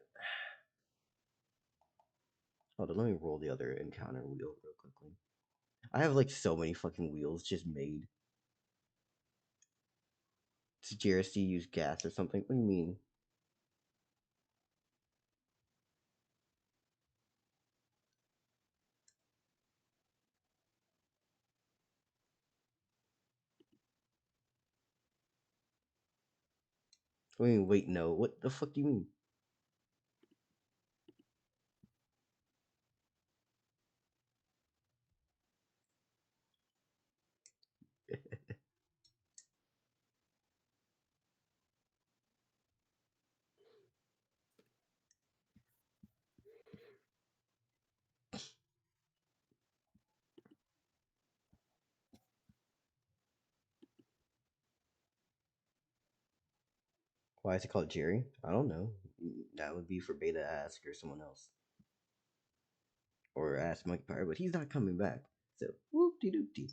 hold on, let me roll the other encounter wheel real quickly. I have like so many fucking wheels just made. Does JRC use gas or something? What do you mean? I mean, wait, no. What the fuck do you mean? Why is it called Jerry? I don't know. That would be for Beta to ask or someone else. Or ask Mike Pyre, but he's not coming back. So, whoop de doop dee.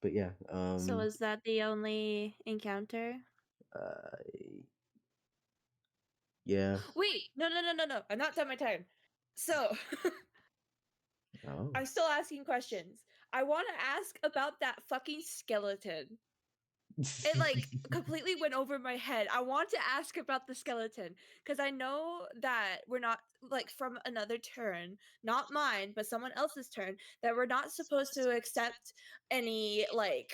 But yeah, So is that the only encounter? uh, yeah. Wait, no. I'm not done my turn. So Oh. I'm still asking questions. I want to ask about that fucking skeleton. It like completely went over my head. I want to ask about the skeleton because I know that we're not like from another turn, not mine, but someone else's turn, that we're not supposed to accept any like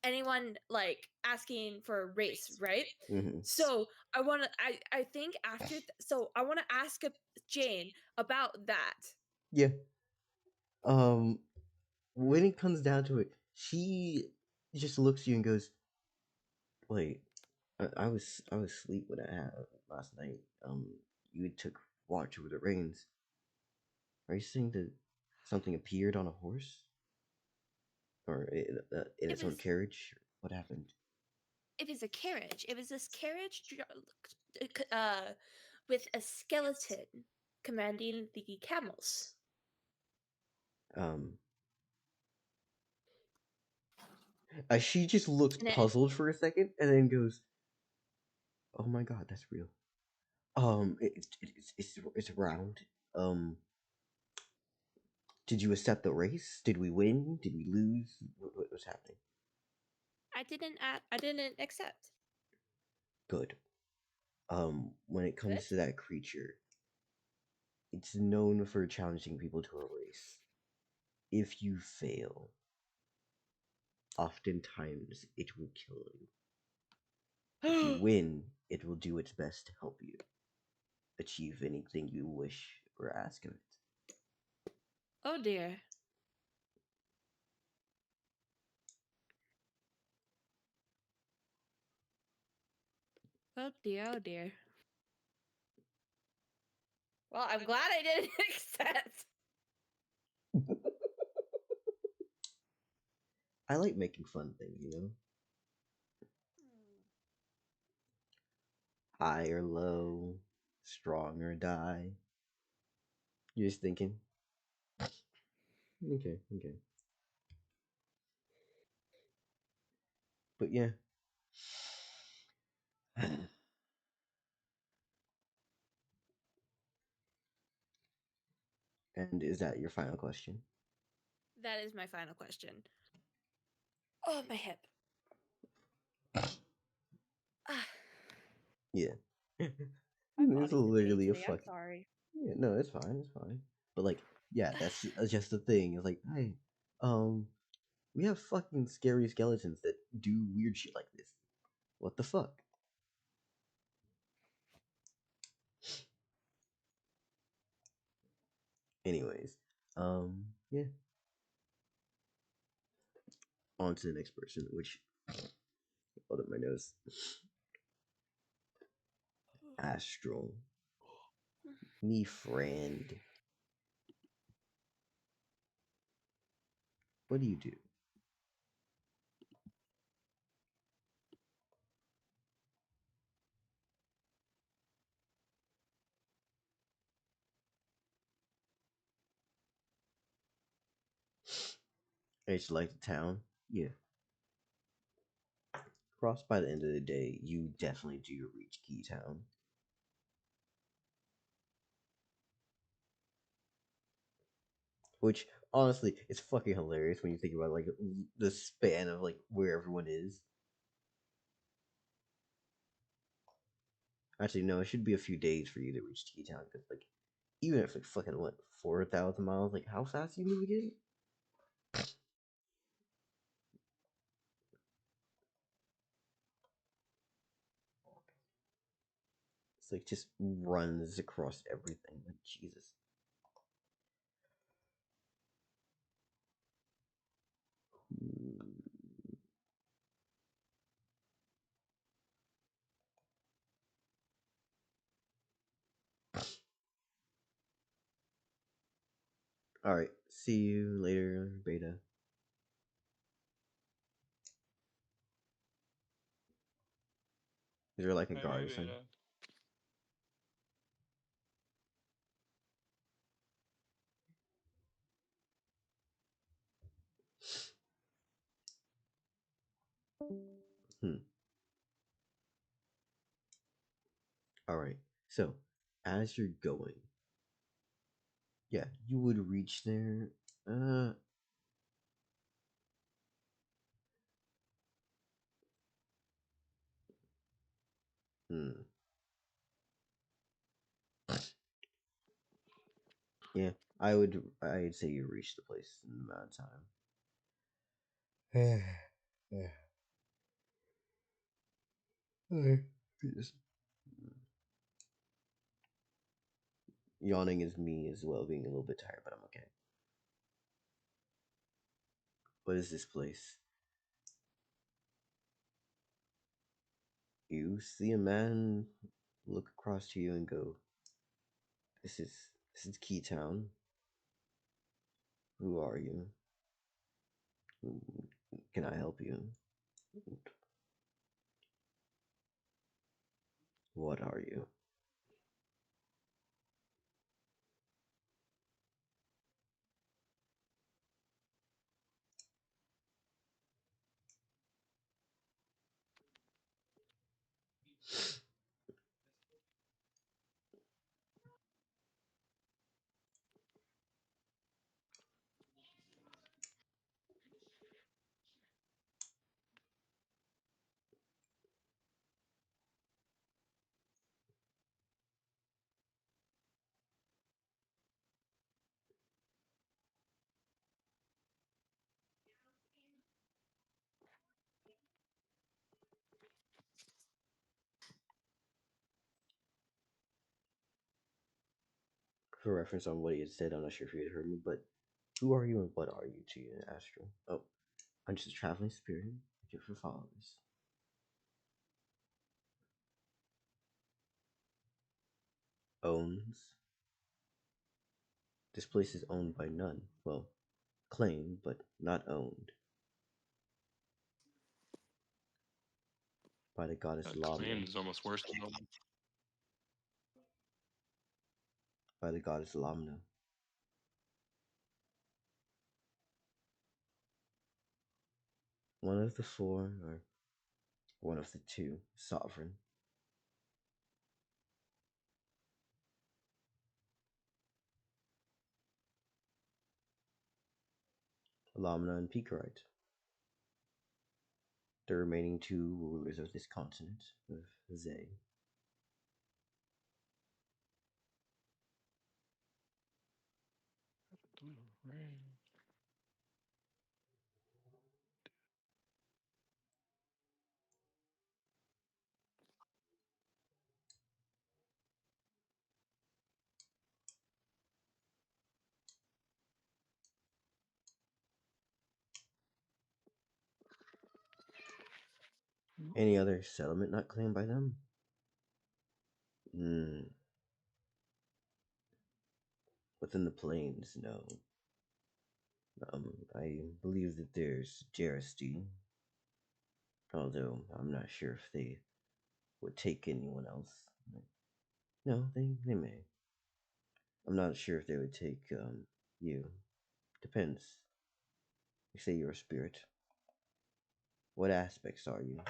anyone like asking for a race, right? Mhm. So I want to. I think after. So I want to ask Jane about that. Yeah. When it comes down to it, she just looks at you and goes, "Wait, I was asleep when I had last night. You took watch over the reins. Are you saying that something appeared on a horse, or in It its own was carriage? What happened?" it was a carriage. It was this carriage with a skeleton commanding the camels. Um, she just looks And it, puzzled for a second and then goes, "Oh my god, that's real. It's round. Um, did you accept the race? Did we win? Did we lose? What was happening?" I didn't accept. Good. When it Good. comes to that creature, it's known for challenging people to a race. If you fail, oftentimes it will kill you. If you win, it will do its best to help you achieve anything you wish or ask of it. Oh dear. Oh dear, oh dear. Well, I'm glad I didn't accept. I like making fun things, you know? High or low, strong or die. You're just thinking. Okay. But yeah. And is that your final question? That is my final question. Oh, my hip. Ah, Yeah. My It's body's in pain literally a today. I'm fucking. sorry. Yeah, no, it's fine. But like, yeah, that's just the thing. It's like, hey, we have fucking scary skeletons that do weird shit like this. What the fuck? Anyways, yeah. On to the next person, which hold up my nose. Astral, me friend. What do you do? It's like the town. Yeah. Cross by the end of the day, you definitely do reach Key Town. Which honestly, it's fucking hilarious when you think about like the span of like where everyone is. Actually, no, it should be a few days for you to reach Key Town because like even if like fucking what 4,000 miles, like how fast do you move again? It's like just runs across everything. Like Jesus. All right. See you later, Beta. Is there like a Bye guard bye, or something? Beta. Alright, so as you're going, yeah, you would reach there. Yeah, I'd say you reached the place in the amount of time. Yes. Yawning is me as well, being a little bit tired, but I'm okay. What is this place? You see a man look across to you and go, This is Keytown. Who are you? Can I help you? What are you? For reference on what he had said, I'm not sure if you had heard me, but who are you and what are you to you, Astro? Oh, I'm just a traveling spirit, here for followers. Owns. This place is owned by none. Well, claimed, but not owned. By the goddess Lamna. Claimed is almost worse than owned. By the goddess Lamna. One of the four, or one of the two, sovereign. Lamna and Picarite. The remaining two rulers of this continent, of Zay. Any other settlement not claimed by them? Within the plains, no. I believe that there's Jersey, although I'm not sure if they would take anyone else. No, they may. I'm not sure if they would take you. Depends. You say you're a spirit. What aspects are you?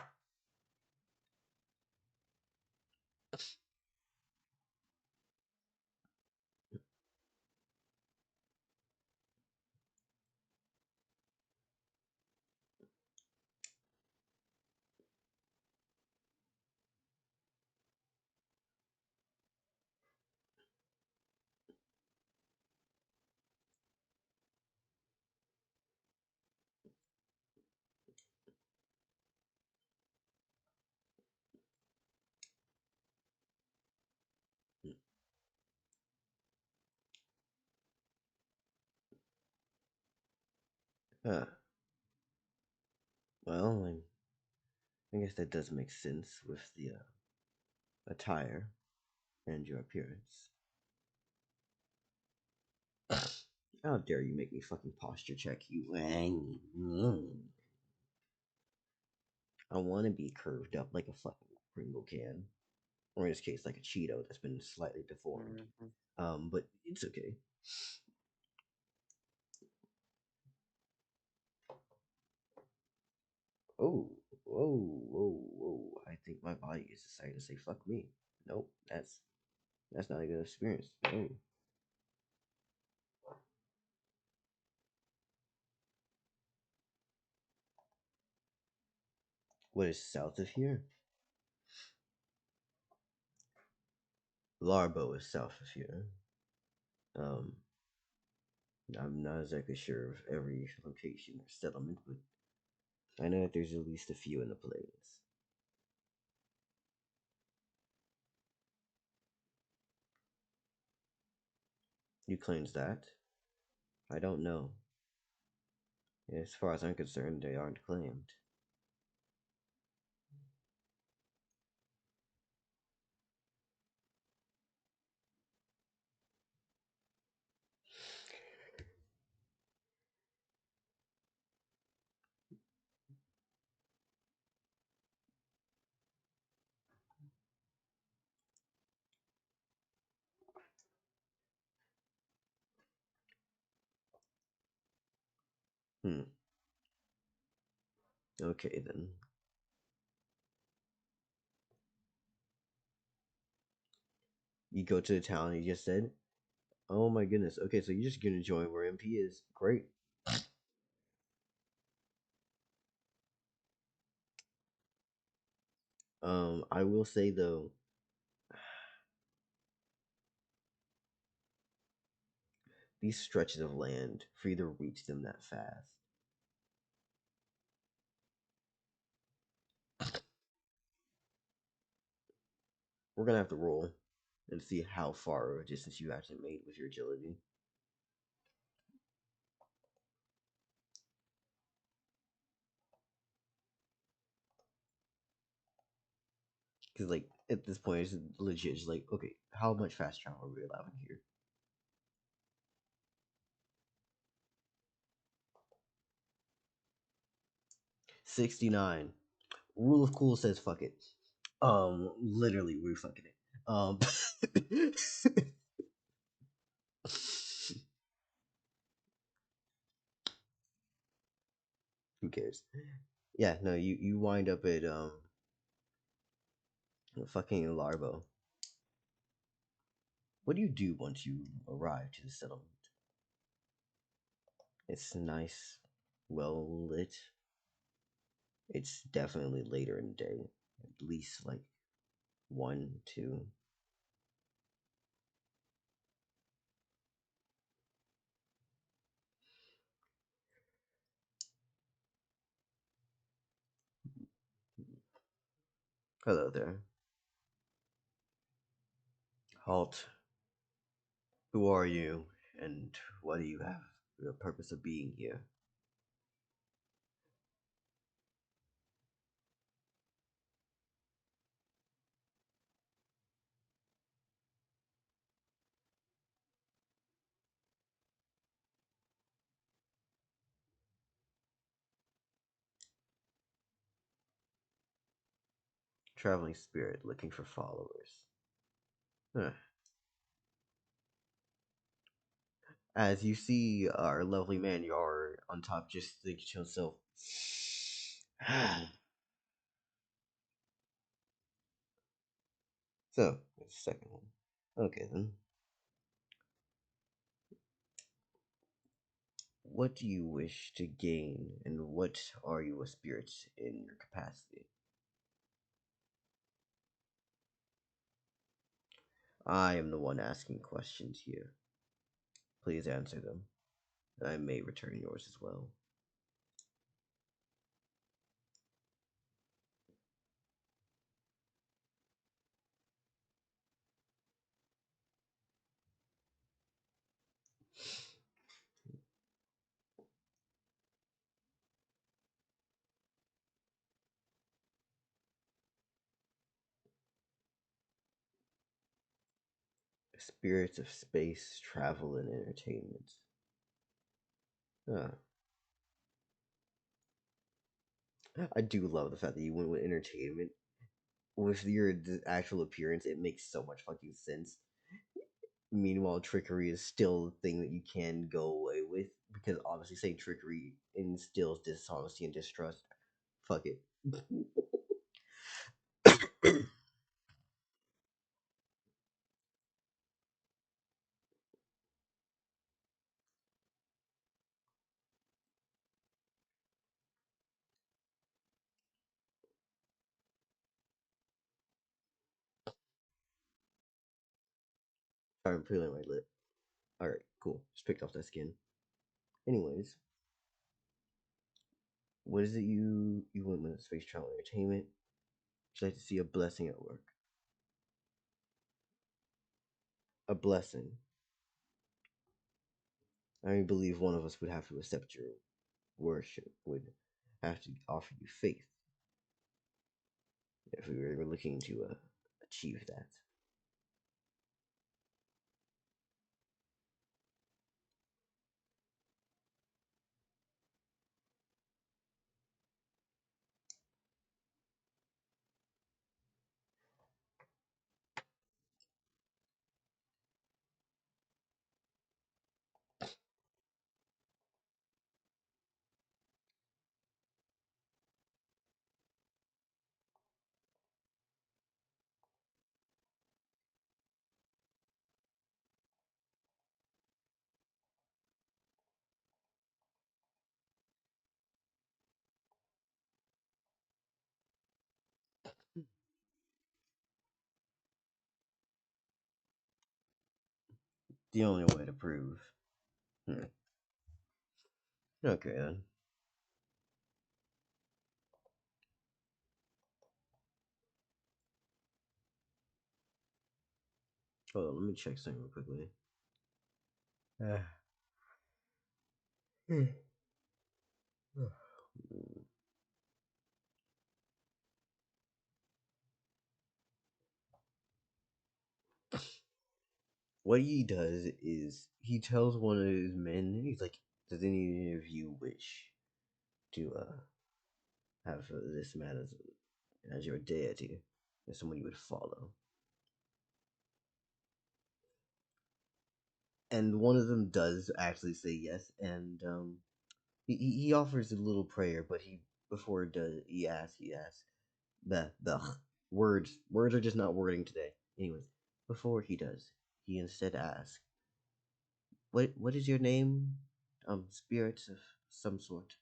Huh. Well, I guess that does make sense with the attire and your appearance. How dare you make me fucking posture check you? I want to be curved up like a fucking Pringle can, or in this case, like a Cheeto that's been slightly deformed. But it's okay. Oh, whoa, whoa, whoa! I think my body is deciding to say "fuck me." Nope, that's not a good experience. No. What is south of here? Larbo is south of here. Um, I'm not exactly sure of every location or settlement, but I know that there's at least a few in the plains. You claims that? I don't know. As far as I'm concerned, they aren't claimed. Hmm. Okay then. You go to the town you just said? Oh my goodness. Okay, so you're just gonna join where MP is. Great. I will say though, these stretches of land, for you to reach them that fast. We're gonna have to roll and see how far of a distance you actually made with your agility. Because like at this point, it's legit. Just like, okay, how much fast travel are we allowing here? $69. Rule of cool says fuck it. Literally, we're fucking it. Who cares? Yeah, no, you wind up at fucking Larbo. What do you do once you arrive to the settlement? It's nice, well lit. It's definitely later in the day, at least like 1, 2. Hello there. Halt. Who are you, and what do you have for the purpose of being here? Traveling spirit looking for followers. Huh. As you see our lovely man Yar on top, just thinking to himself, so, the second one. Okay then. What do you wish to gain, and what are you a spirit in your capacity? I am the one asking questions here. Please answer them, and I may return yours as well. Spirits of space, travel, and entertainment. Huh. I do love the fact that you went with entertainment. With your actual appearance, it makes so much fucking sense. Meanwhile, trickery is still the thing that you can go away with, because obviously saying trickery instills dishonesty and distrust. Fuck it. I'm feeling my lip. Alright, cool. Just picked off that skin. Anyways, what is it you want with space travel entertainment? Would you like to see a blessing at work? A blessing. I believe one of us would have to accept your worship, would have to offer you faith if we were looking to achieve that. The only way to prove. Okay then. Hold on, let me check something real quickly. What he does is he tells one of his men, he's like, does any of you wish to have this man as your deity, as someone you would follow? And one of them does actually say yes, and he offers a little prayer, but before it does, he asks, the words are just not wording today. Anyways, before he does, he instead asks, what is your name? Spirits of some sort.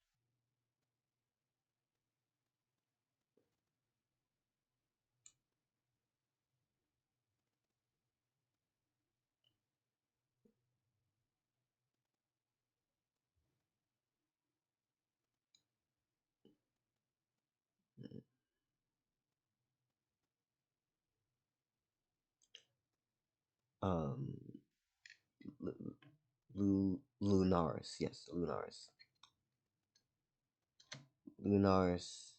Um, Lunaris, yes, Lunaris. Lunaris.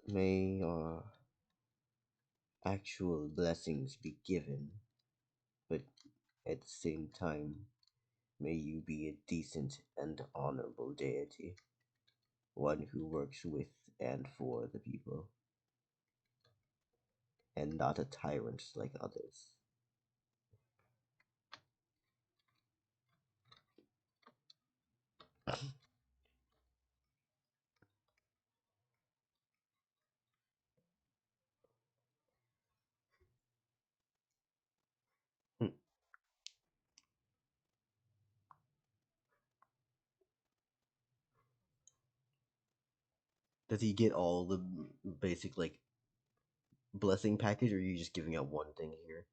May actual blessings be given, but at the same time, may you be a decent and honorable deity, one who works with and for the people, and not a tyrant like others. Does he get all the basic like blessing package, or are you just giving out one thing here?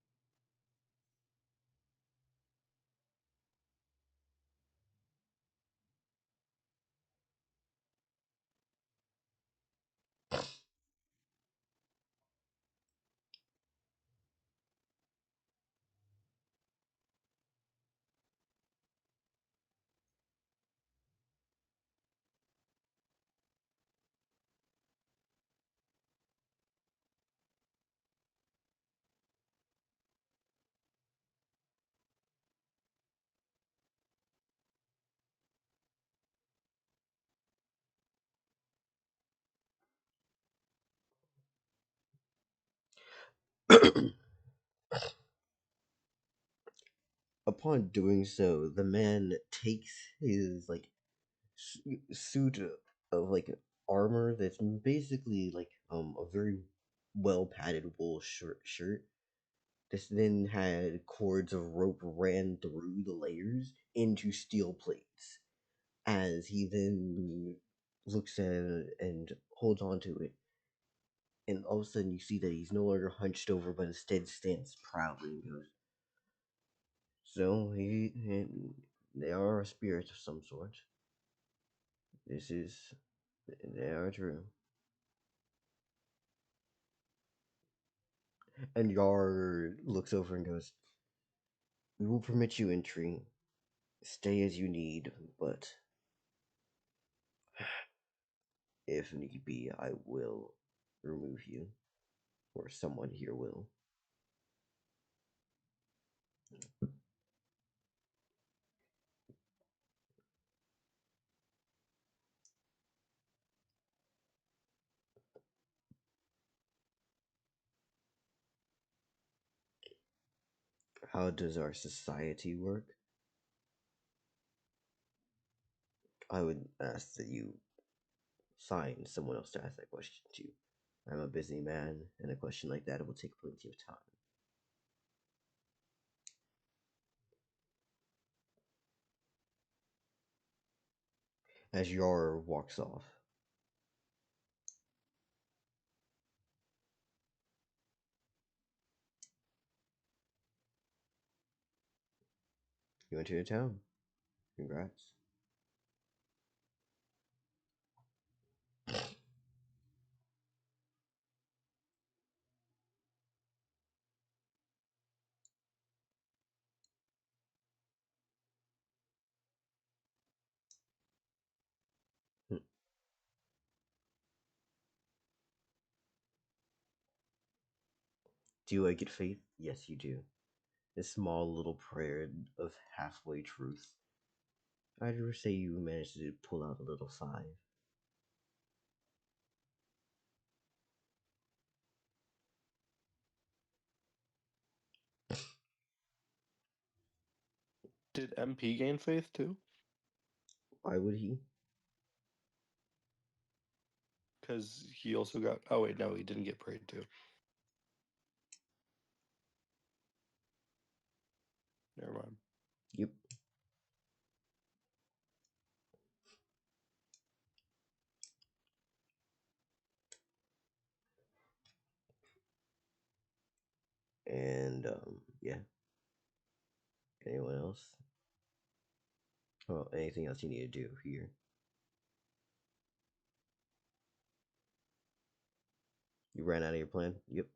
upon doing so, the man takes his like suit of like armor that's basically like a very well padded wool shirt. This then had cords of rope ran through the layers into steel plates. As he then looks at it and holds on to it, and all of a sudden you see that he's no longer hunched over, but instead stands proudly and goes, "So they are a spirit of some sort. This is, they are true." And Yar looks over and goes, "We will permit you entry. Stay as you need, but if need be, I will remove you, or someone here will." How does our society work? I would ask that you find someone else to ask that question to. I'm a busy man, and a question like that will take plenty of time. As Yar walks off, you enter the town. Congrats. Do I get faith? Yes, you do. A small little prayer of halfway truth. I'd say you managed to pull out a little 5. Did MP gain faith too? Why would he? Because he also got. Oh wait, no, he didn't get prayed to. Never mind. Yep. And yeah. Anyone else? Well, anything else you need to do here? You ran out of your plan? Yep.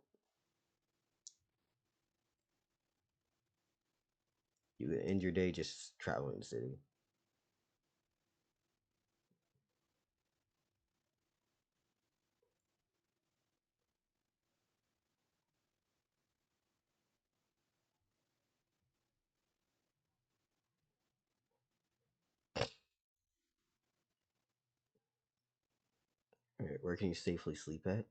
You end your day just traveling the city. Alright, where can you safely sleep at?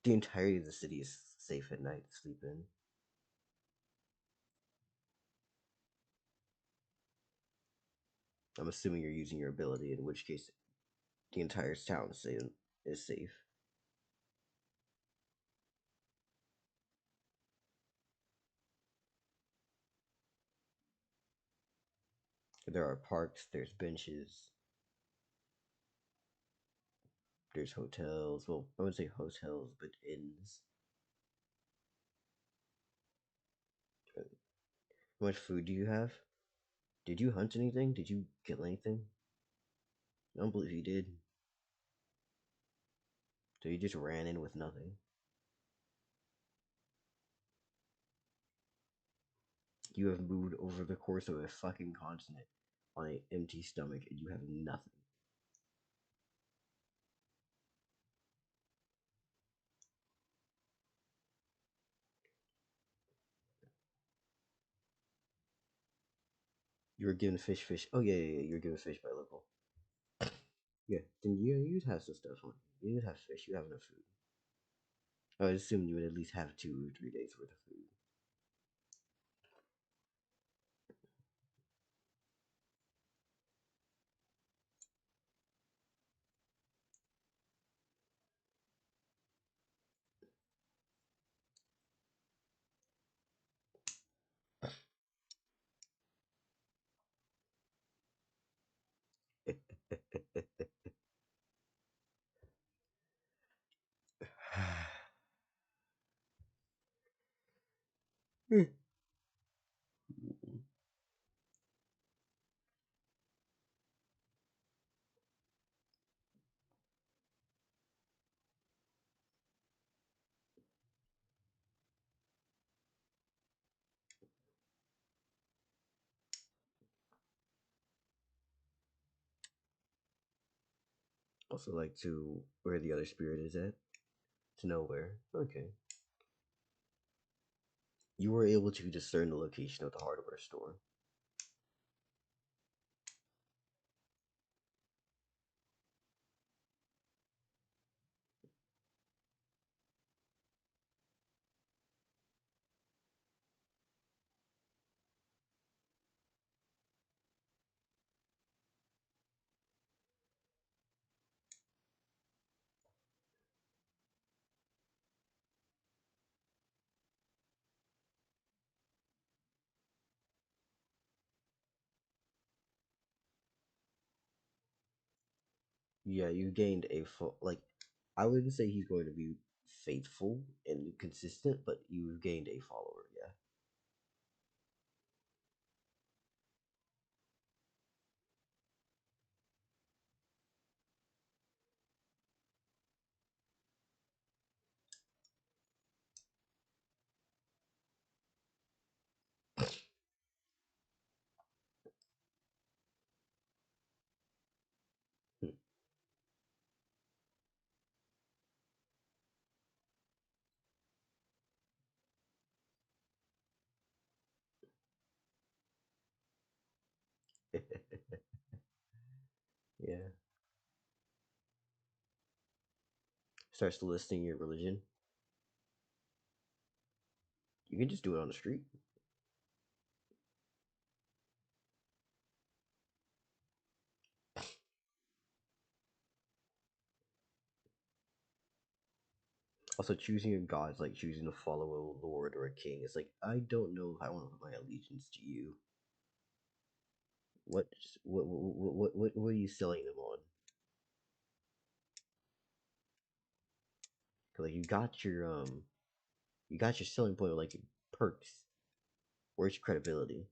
The entirety of the city is safe at night to sleep in. I'm assuming you're using your ability, in which case the entire town is safe. There are parks, there's benches, there's hotels. Well, I wouldn't say hotels, but inns. How much food do you have? Did you hunt anything? Did you kill anything? I don't believe you did. So you just ran in with nothing. You have moved over the course of a fucking continent on an empty stomach and you have nothing. You were given fish. Oh yeah. You were given fish by local. Yeah, then you'd have some stuff on you. You'd have fish. You have enough food. I would assume you would at least have 2 or 3 days worth of food. Also, like to where the other spirit is at. To know where. Okay. You were able to discern the location of the hardware store. Yeah, you gained a full, like, I wouldn't say he's going to be faithful and consistent, but you've gained a follower, yeah. Yeah. Starts listing your religion. You can just do it on the street. Also, choosing a god is like choosing to follow a lord or a king. It's like, I don't know if I want to put my allegiance to you. What are you selling them on? Cause like you got your selling point of like perks. Where's your credibility?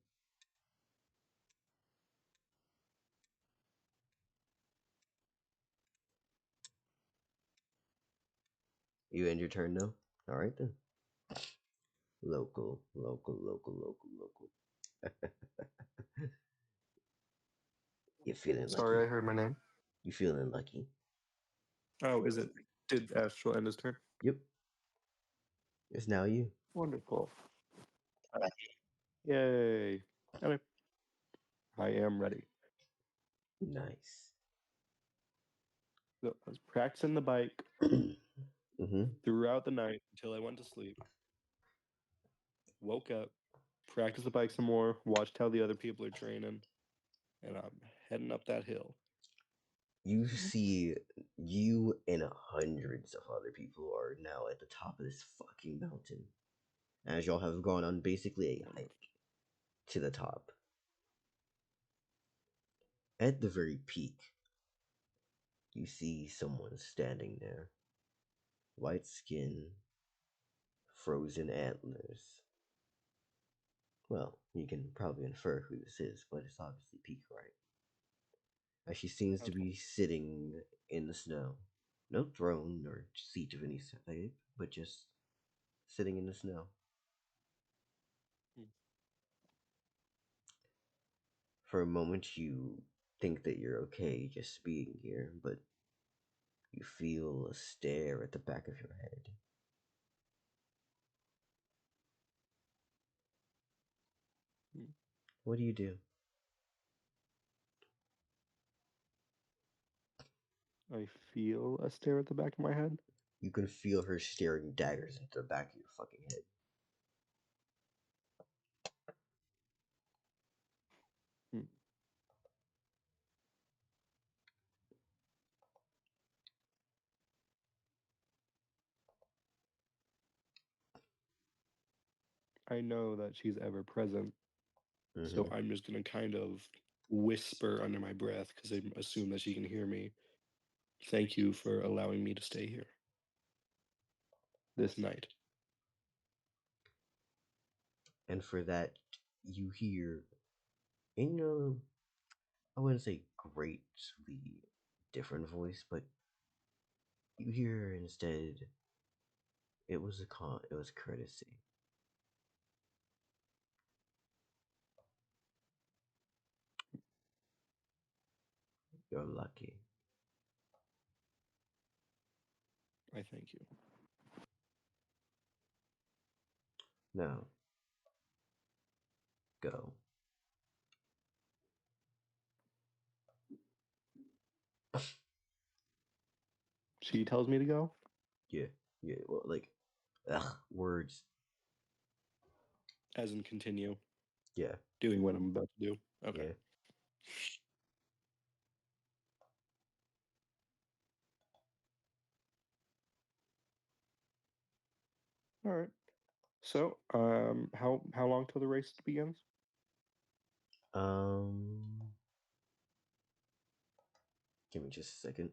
You end your turn now? Alright then. Local. You feeling Sorry, lucky? I heard my name. You feeling lucky? Oh, is it? Did Astral end his turn? Yep. It's now you. Wonderful. Yay. Okay. I am ready. Nice. So I was practicing the bike Mm-hmm. throughout the night until I went to sleep. Woke up, practiced the bike some more, watched how the other people are training, and I'm heading up that hill. You see, you and hundreds of other people are now at the top of this fucking mountain. As y'all have gone on basically a hike to the top. At the very peak, you see someone standing there. White skin, frozen antlers. Well, you can probably infer who this is, but it's obviously Peak, right? As she seems to be sitting in the snow. No throne or seat of any type, but just sitting in the snow. Hmm. For a moment, you think that you're okay just being here, but you feel a stare at the back of your head. What do you do? I feel a stare at the back of my head. You can feel her staring daggers into the back of your fucking head. I know that she's ever present, Mm-hmm. so I'm just gonna kind of whisper under my breath because I assume that she can hear me. Thank you for allowing me to stay here this night. And for that, you hear in your, I wouldn't say greatly different voice, but you hear instead, it was courtesy. You're lucky. I thank you. Now, go. She tells me to go? Yeah, well, like, words. As in continue Yeah, doing what I'm about to do. Okay. yeah. All right. So, how long till the race begins? Give me just a second.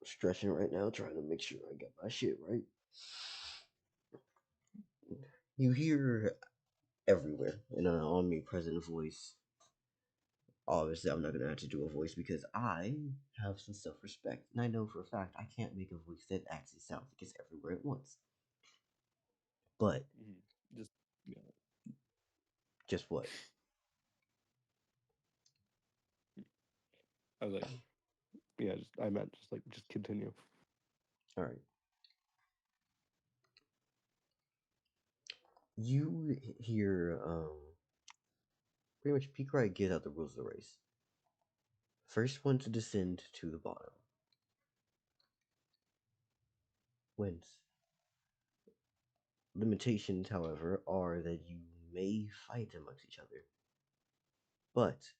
Stretching right now, trying to make sure I got my shit right. You hear everywhere in an omnipresent voice. Obviously, I'm not gonna have to do a voice because I have some self-respect, and I know for a fact I can't make a voice that actually sounds like it's everywhere at once. But Just yeah. just what? I was like, yeah. I meant just continue. All right. You hear pretty much peak right get out the rules of the race. First one to descend to the bottom wins. Limitations, however, are that you may fight amongst each other, but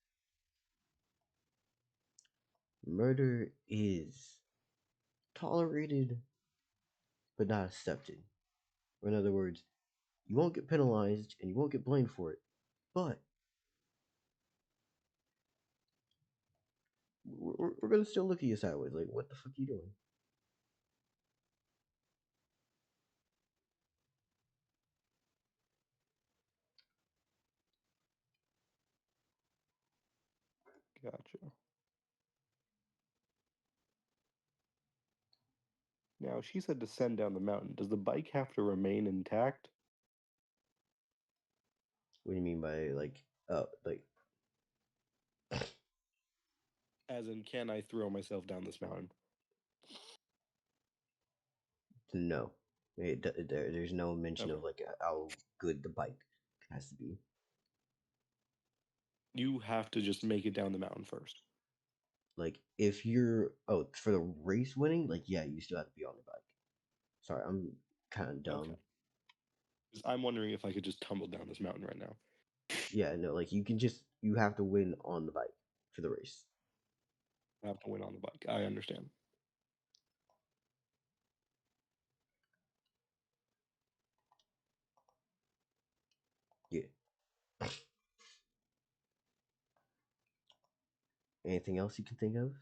murder is tolerated but not accepted. Or in other words, you won't get penalized and you won't get blamed for it, but we're gonna still look at you sideways like, what the fuck are you doing? Gotcha. Now, she said descend down the mountain. Does the bike have to remain intact? What do you mean by like As in, can I throw myself down this mountain? no? There's no mention Okay. of like how good the bike has to be. You have to just make it down the mountain first. Like if you're for the race winning, like yeah, you still have to be on the bike. Sorry, I'm kind of dumb. Okay. 'Cause I'm wondering if I could just tumble down this mountain right now. Yeah, no, like you have to win on the bike for the race. I have to win on the bike. I understand. Yeah. Anything else you can think of?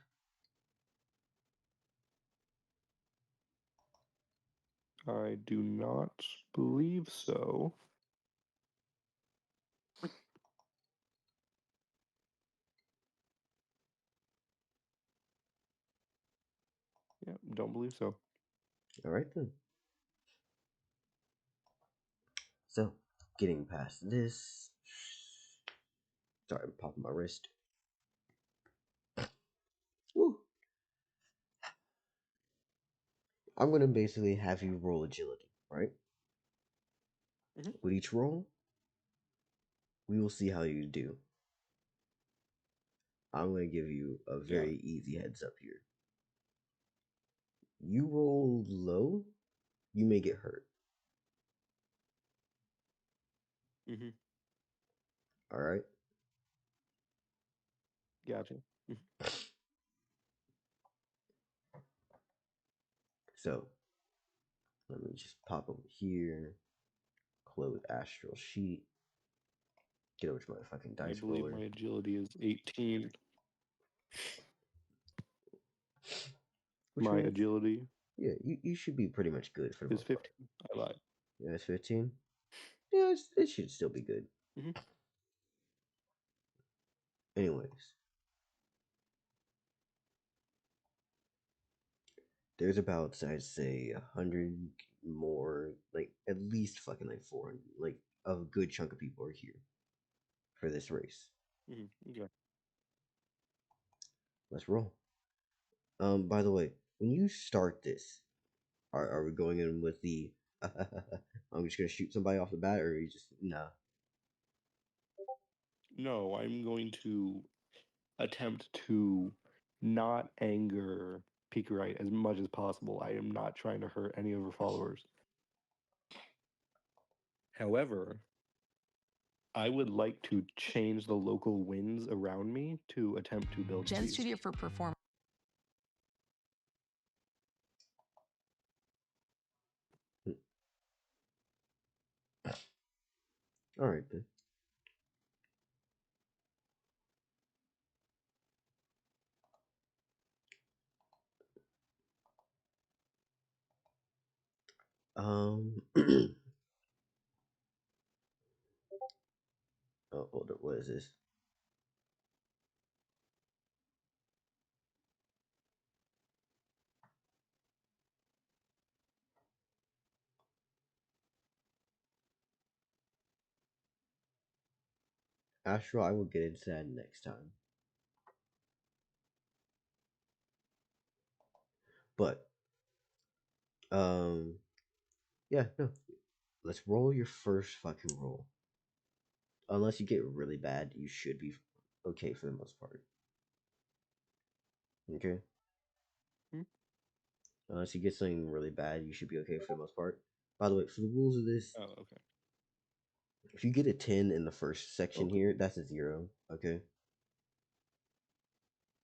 I do not believe so. Yeah, don't believe so. All right then. So, getting past this. Sorry, I'm popping my wrist. Woo. I'm gonna basically have you roll agility, right? Mhm. With each roll, we will see how you do. I'm going to give you a very easy heads up here. You roll low, you may get hurt. Mm-hmm. All right? Gotcha. So, let me just pop over here, close Astral Sheet, get over to my fucking I dice believe roller. my agility is 18. Which My means, agility yeah, you should be pretty much good for the is most part. 15. I lied. Yeah, it's 15. Yeah, it should still be good. Mm-hmm. Anyways, there's about, I'd say, 100 more, like at least fucking like 400, like a good chunk of people are here for this race. Mm-hmm. Okay. Let's roll. By the way, when you start this, are we going in with the I'm just gonna shoot somebody off the bat, or are you just nah? No, I'm going to attempt to not anger Pikerite as much as possible. I am not trying to hurt any of her followers. However, I would like to change the local winds around me to attempt to build Gen speed. Studio for performance. All right then. Oh, hold up. What is this? Astral, I will get into that next time. But, yeah, no. Let's roll your first fucking roll. Unless you get really bad, you should be okay for the most part. Okay? Hmm? Unless you get something really bad, you should be okay for the most part. By the way, for the rules of this, Oh, okay. if you get a 10 in the first section Okay. here, that's a 0. Okay?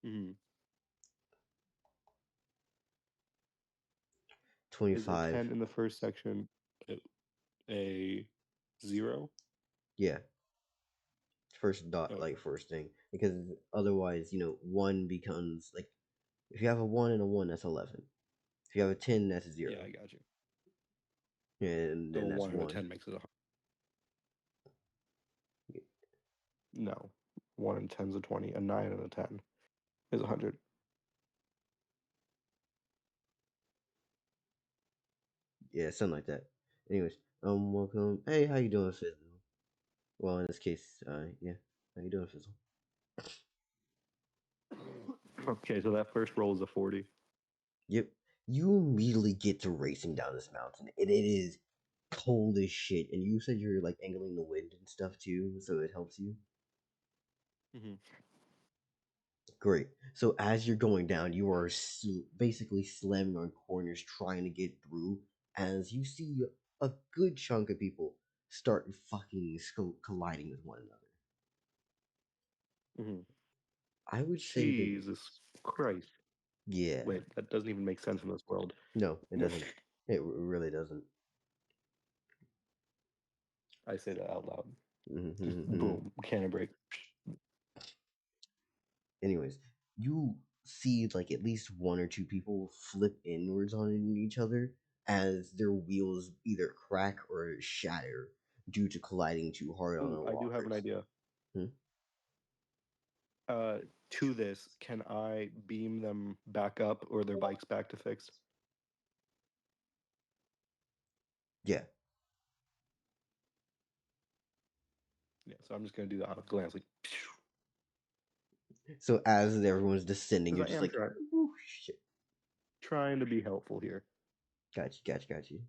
Mm-hmm. 25. Is a 10 in the first section a 0? Yeah. First dot, Okay. like first thing. Because otherwise, 1 becomes, like, if you have a 1 and a 1, that's 11. If you have a 10, that's a 0. Yeah, I got you. And So then a that's 1 and a 1. 10 makes it a... No. 1 and 10 is a 20. A 9 and a 10 is 100. Yeah, something like that. Anyways, welcome. Hey, how you doing, Fizzle? Well, in this case, yeah. How you doing, Fizzle? Okay, so that first roll is a 40. Yep. You immediately get to racing down this mountain, and it is cold as shit. And you said you're like angling the wind and stuff too, so it helps you. Mm-hmm. Great. So as you're going down, you are basically slamming on corners trying to get through. As you see a good chunk of people start fucking colliding with one another. Mm-hmm. I would say that, Jesus Christ. yeah. Wait, that doesn't even make sense in this world. No, it doesn't. It really doesn't. I say that out loud. Mm-hmm. Boom. Cannon break. Anyways, you see like at least 1 or 2 people flip inwards on each other as their wheels either crack or shatter due to colliding too hard on the Ooh, I do have an walkers. idea. To this, can I beam them back up or their bikes back to fixed? Yeah. Yeah, so I'm just gonna do that on a glance, like. So as everyone's descending, you're Because I just am like, "Ooh, shit." trying to be helpful here. Got you.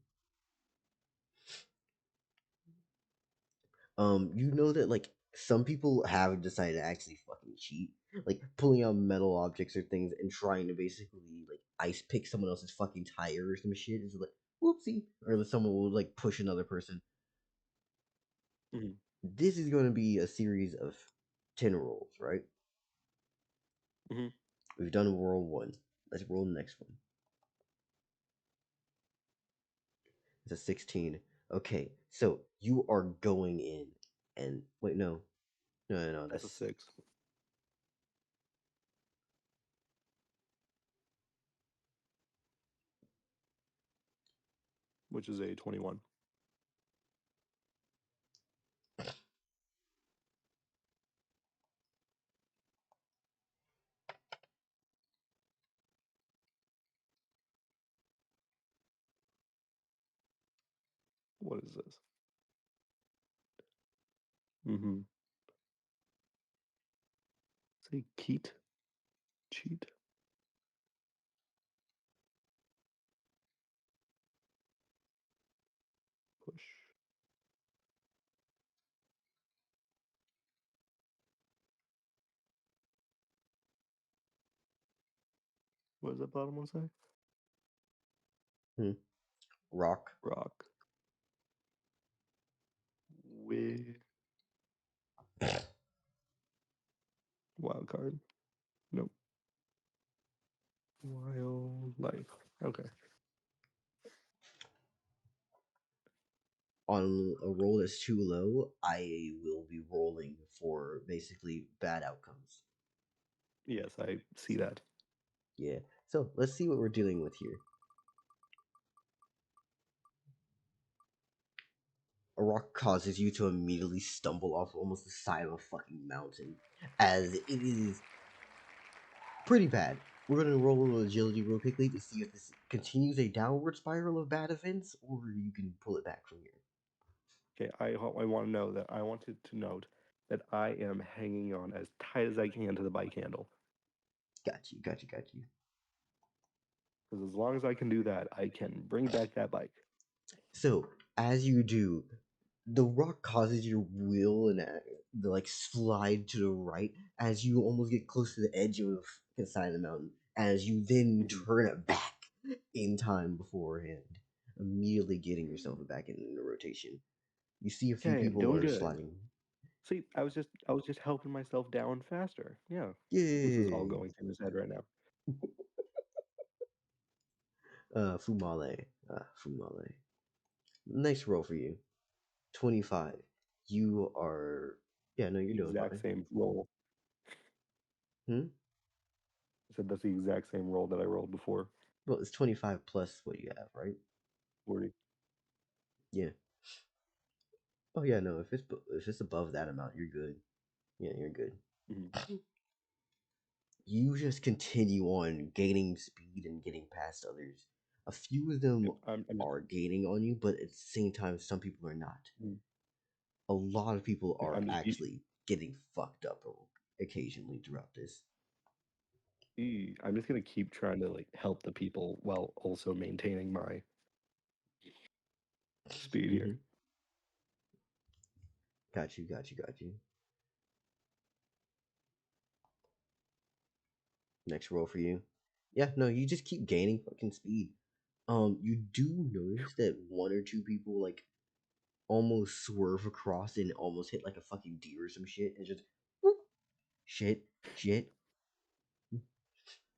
You know that like some people have decided to actually fucking cheat, like pulling out metal objects or things and trying to basically like ice pick someone else's fucking tire or some shit. Is like whoopsie, or someone will like push another person. Mhm. This is going to be a series of 10 rolls, right? Mhm. We've done roll 1. Let's roll the next one. It's a 16. Okay, so you are going in, and wait, no, That's a 6, which is a 21. What is this? Mm-hmm. Say cheat. Push. What does that bottom one say? rock. Rock. With wild card. Nope. Wildlife. Okay. On a roll that's too low, I will be rolling for basically bad outcomes. Yes, I see that. Yeah. So let's see what we're dealing with here. A rock causes you to immediately stumble off almost the side of a fucking mountain, as it is pretty bad. We're going to roll a little agility real quickly to see if this continues a downward spiral of bad events, or you can pull it back from here. Okay, I want to know that I wanted to note that I am hanging on as tight as I can to the bike handle. Got you. Because as long as I can do that, I can bring back that bike. So, as you do, the rock causes your wheel and the like slide to the right as you almost get close to the edge of the side of the mountain. As you then turn it back in time beforehand, immediately getting yourself back in the rotation. You see a few Okay, I'm people doing are good. sliding. See, I was just helping myself down faster. Yeah. Yay! This is all going through his head right now. Fumale. Fumale. Nice roll for you. 25. You are. Yeah, no, you're doing Exact fine. same roll. Hmm? I said that's the exact same roll that I rolled before. Well, it's 25 plus what you have, right? 40. Yeah. Oh yeah, no. If it's above that amount, you're good. Yeah, you're good. Mm-hmm. You just continue on gaining speed and getting past others. A few of them I'm just, are gaining on you, but at the same time, some people are not. A lot of people are actually getting fucked up occasionally throughout this. I'm just gonna keep trying to like help the people while also maintaining my speed here. Got you. Next roll for you. Yeah, no, you just keep gaining fucking speed. You do notice that one or two people like almost swerve across and almost hit like a fucking deer or some shit, and just whoop, shit.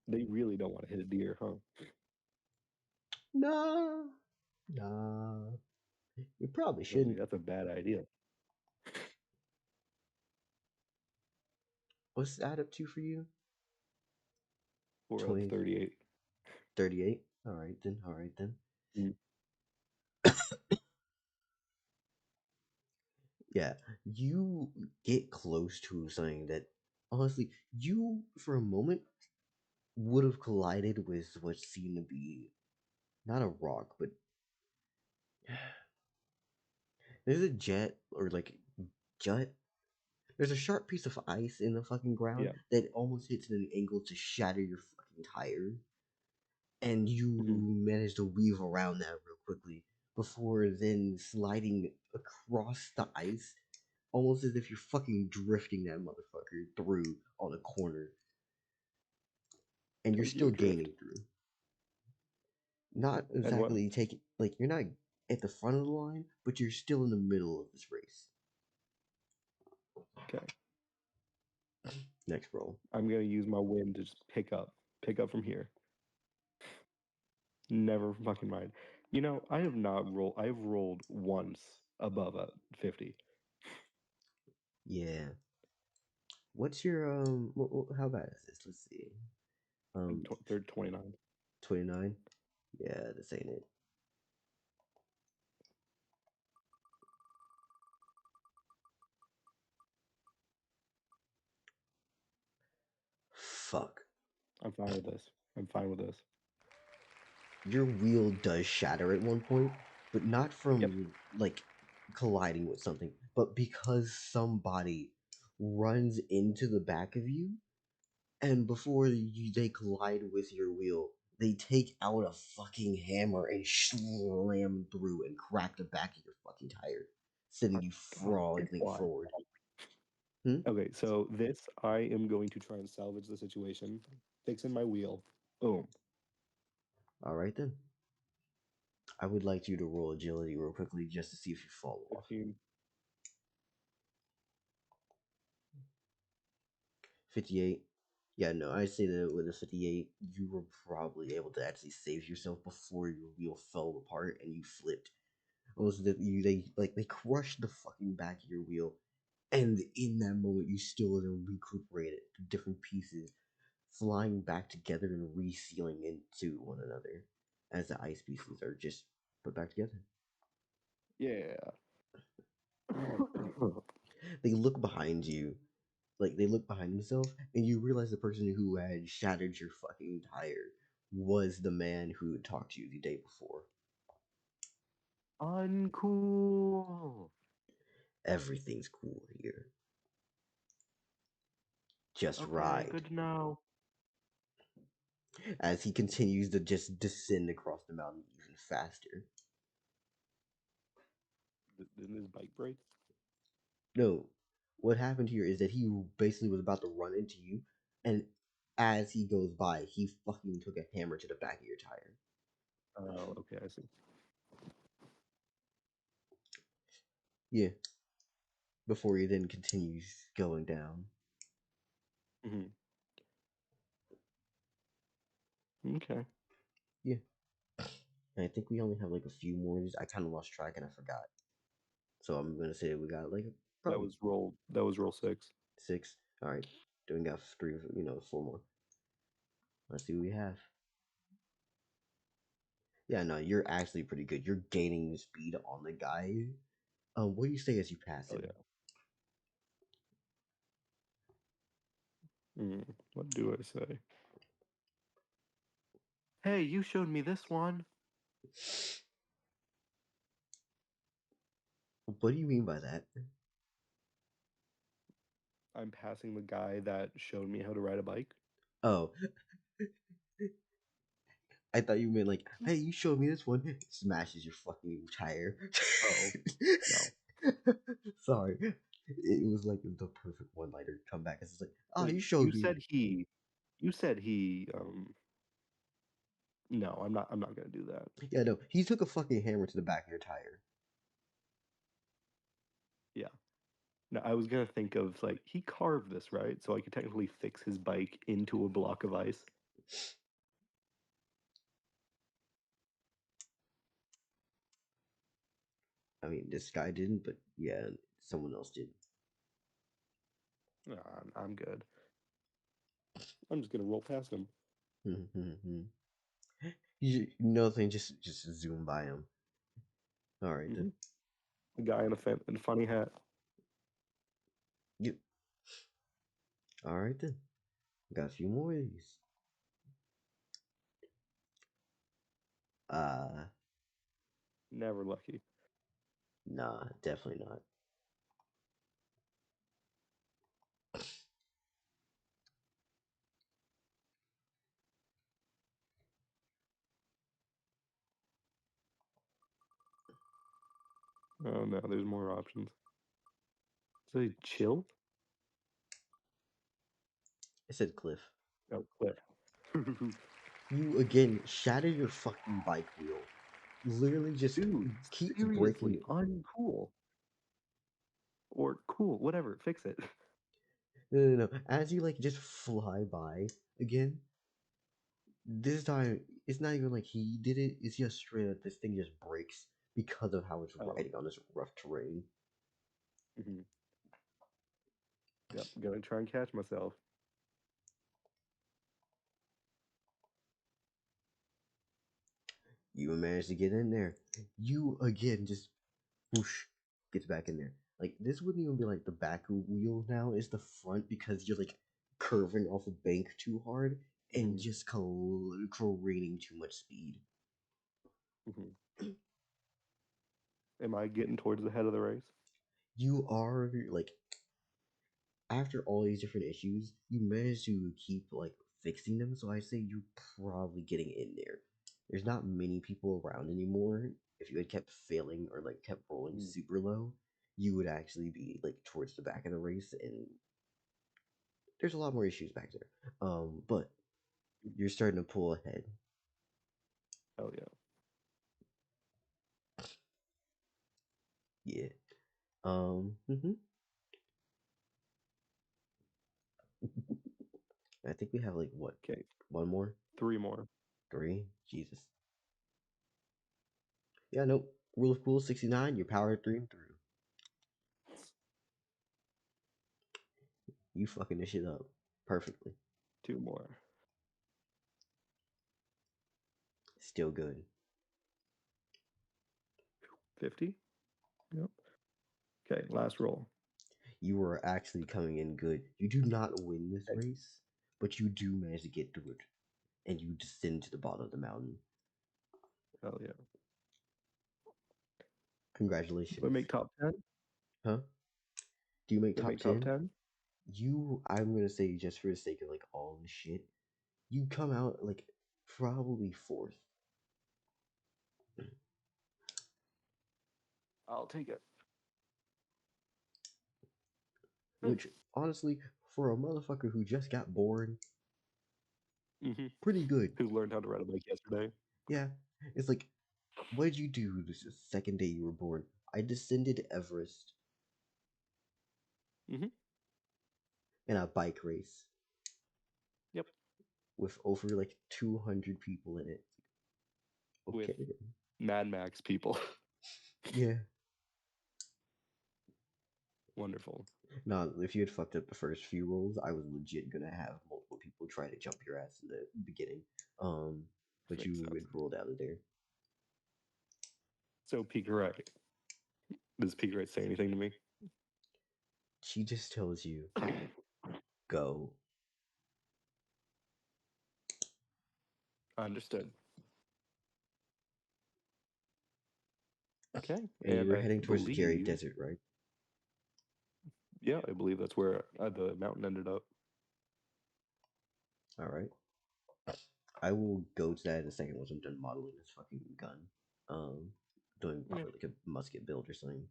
They really don't want to hit a deer, huh? Nah. You probably shouldn't. That's a bad idea. What's that up to for you? 4 out of 38. 38? All right then. Mm. Yeah, you get close to something that, honestly, you for a moment would have collided with what seemed to be not a rock, but there's a jet or like jut. There's a sharp piece of ice in the fucking ground Yeah. that almost hits at an angle to shatter your fucking tire. And you manage to weave around that real quickly before then sliding across the ice almost as if you're fucking drifting that motherfucker through on a corner, and you're Tokyo still Drift. gaining through. Not And what? exactly taking, like, you're not at the front of the line, but you're still in the middle of this race. Okay. Next roll. I'm gonna use my wind to just pick up from here. Never fucking mind. You know, I have not rolled. I've rolled once above a 50. Yeah. What's your how bad is this? Let's see. Third 29. 29. Yeah, this ain't it. Fuck. I'm fine with this. I'm fine with this. Your wheel does shatter at one point, but not from Yep. like colliding with something, but because somebody runs into the back of you, and before they collide with your wheel, they take out a fucking hammer and slam through and crack the back of your fucking tire, sending you frolicking Why? forward. Okay, so this I am going to try and salvage the situation, fixing my wheel. Boom. All right then. I would like you to roll agility real quickly just to see if you fall off. 15. 58. Yeah, no, I say that with a 58, you were probably able to actually save yourself before your wheel fell apart and you flipped. Almost that they crushed the fucking back of your wheel, and in that moment you still then recuperated the different pieces, flying back together and resealing into one another as the ice pieces are just put back together. Yeah. They look behind you, like they look behind themselves, and you realize the person who had shattered your fucking tire was the man who had talked to you the day before. Uncool. Everything's cool here. Just Okay, ride. good to know. As he continues to just descend across the mountain even faster. Didn't his bike break? No, what happened here is that he basically was about to run into you, and as he goes by, he fucking took a hammer to the back of your tire. Oh, okay, I see. Yeah. Before he then continues going down. Mm-hmm. Okay. Yeah. And I think we only have like a few more of these. I kind of lost track and I forgot. So I'm gonna say we got like That probably was roll 6. 6. All right. Then we got 3, 4 more. Let's see what we have. Yeah, no, you're actually pretty good. You're gaining speed on the guy. What do you say as you pass Oh him? yeah. What do I say? Hey, you showed me this one. What do you mean by that? I'm passing the guy that showed me how to ride a bike. Oh, I thought you meant like, hey, you showed me this one. Smashes your fucking tire. Oh, no. Sorry. It was like the perfect one-liner comeback. It's just like, oh, Wait, you showed me. You said he. No, I'm not gonna do that. Yeah, no, he took a fucking hammer to the back of your tire. Yeah. No, I was gonna think of like he carved this, right? So I could technically fix his bike into a block of ice. I mean, this guy didn't, but yeah, someone else did. No, I'm good. I'm just gonna roll past him. Nothing, just zoom by him. All right, then. A guy in a funny hat. Yep. All right, then. Got a few more of these. Never lucky. Nah, definitely not. Oh no, there's more options. Say chill? It said Cliff. Oh, Cliff. You again shatter your fucking bike wheel. Literally just Dude, keep seriously, breaking. uncool. Or cool, whatever, fix it. No. As you like just fly by again, this time it's not even like he did it. It's just straight up this thing just breaks because of how it's Oh. riding on this rough terrain. Mm-hmm. Yep, gonna try and catch myself. You managed to get in there. You again just whoosh gets back in there. Like this wouldn't even be like the back wheel now. It's the front because you're like curving off a bank too hard and just careening too much speed. Mm-hmm. Am I getting towards the head of the race? You are like after all these different issues, you managed to keep like fixing them. So I say you're probably getting in there. There's not many people around anymore. If you had kept failing or like kept rolling super low, you would actually be like towards the back of the race, and there's a lot more issues back there. But you're starting to pull ahead. Oh yeah. Yeah. Mhm. I think we have like what? Okay. One more? 3 more. 3? Jesus. Yeah, nope. Rule of cool 69, you're powered through and through. You fucking this shit up perfectly. 2 more. Still good. 50? Yep. Okay, last roll. You are actually coming in good. You do not win this race, but you do manage to get through it. And you descend to the bottom of the mountain. Hell yeah. Congratulations. Do I make top 10? Huh? Do you make Do I top make 10? top 10? I'm gonna say, just for the sake of like all the shit, you come out like probably 4th. I'll take it. Which, honestly, for a motherfucker who just got born, Mm-hmm. pretty good. Who learned how to ride a bike yesterday? Yeah. It's like, what did you do this second day you were born? I descended Everest. Mm-hmm. In a bike race. Yep. With over like 200 people in it. Okay. With Mad Max people. Yeah. Wonderful. Nah, if you had fucked up the first few rolls, I was legit gonna have multiple people try to jump your ass in the beginning. But Makes you sense. had rolled out of there. So Pikaret. Does Pikaret say anything to me? She just tells you, go. Understood. Okay. And you were I heading towards the Jerry believe- Desert, right? Yeah, I believe that's where the mountain ended up. Alright. I will go to that in a second once I'm done modeling this fucking gun. Doing probably like a musket build or something.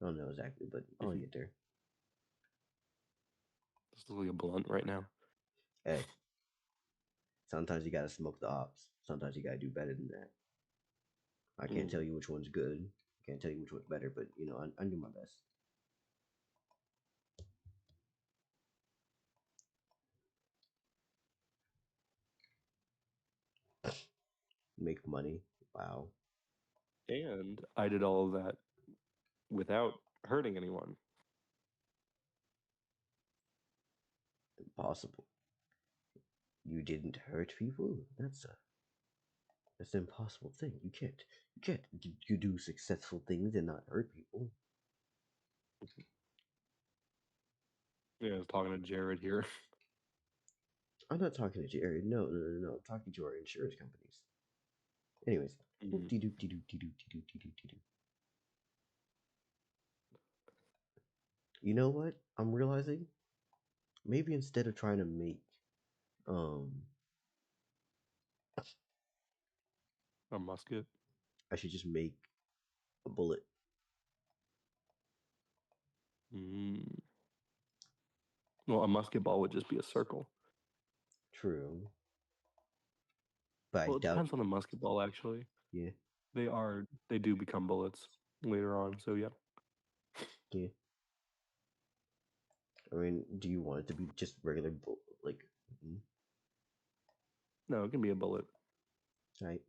I don't know exactly, but I'll get there. This is like a blunt right now. Hey. Sometimes you gotta smoke the ops. Sometimes you gotta do better than that. I can't tell you which one's good. I can't tell you which one's better, but you know, I do my best. Make money. Wow. And I did all of that without hurting anyone. Impossible. You didn't hurt people? That's an impossible thing. You can't you do successful things and not hurt people. Yeah, I was talking to Jared here. I'm not talking to Jared. No. I'm talking to our insurance companies. Anyways. You know what? I'm realizing maybe instead of trying to make A musket. I should just make a bullet. Well, a musket ball would just be a circle. True. But Well, I it doubt. depends on the musket ball, actually. Yeah. They do become bullets later on, so yeah. Yeah. I mean, do you want it to be just regular like? No, it can be a bullet. Right.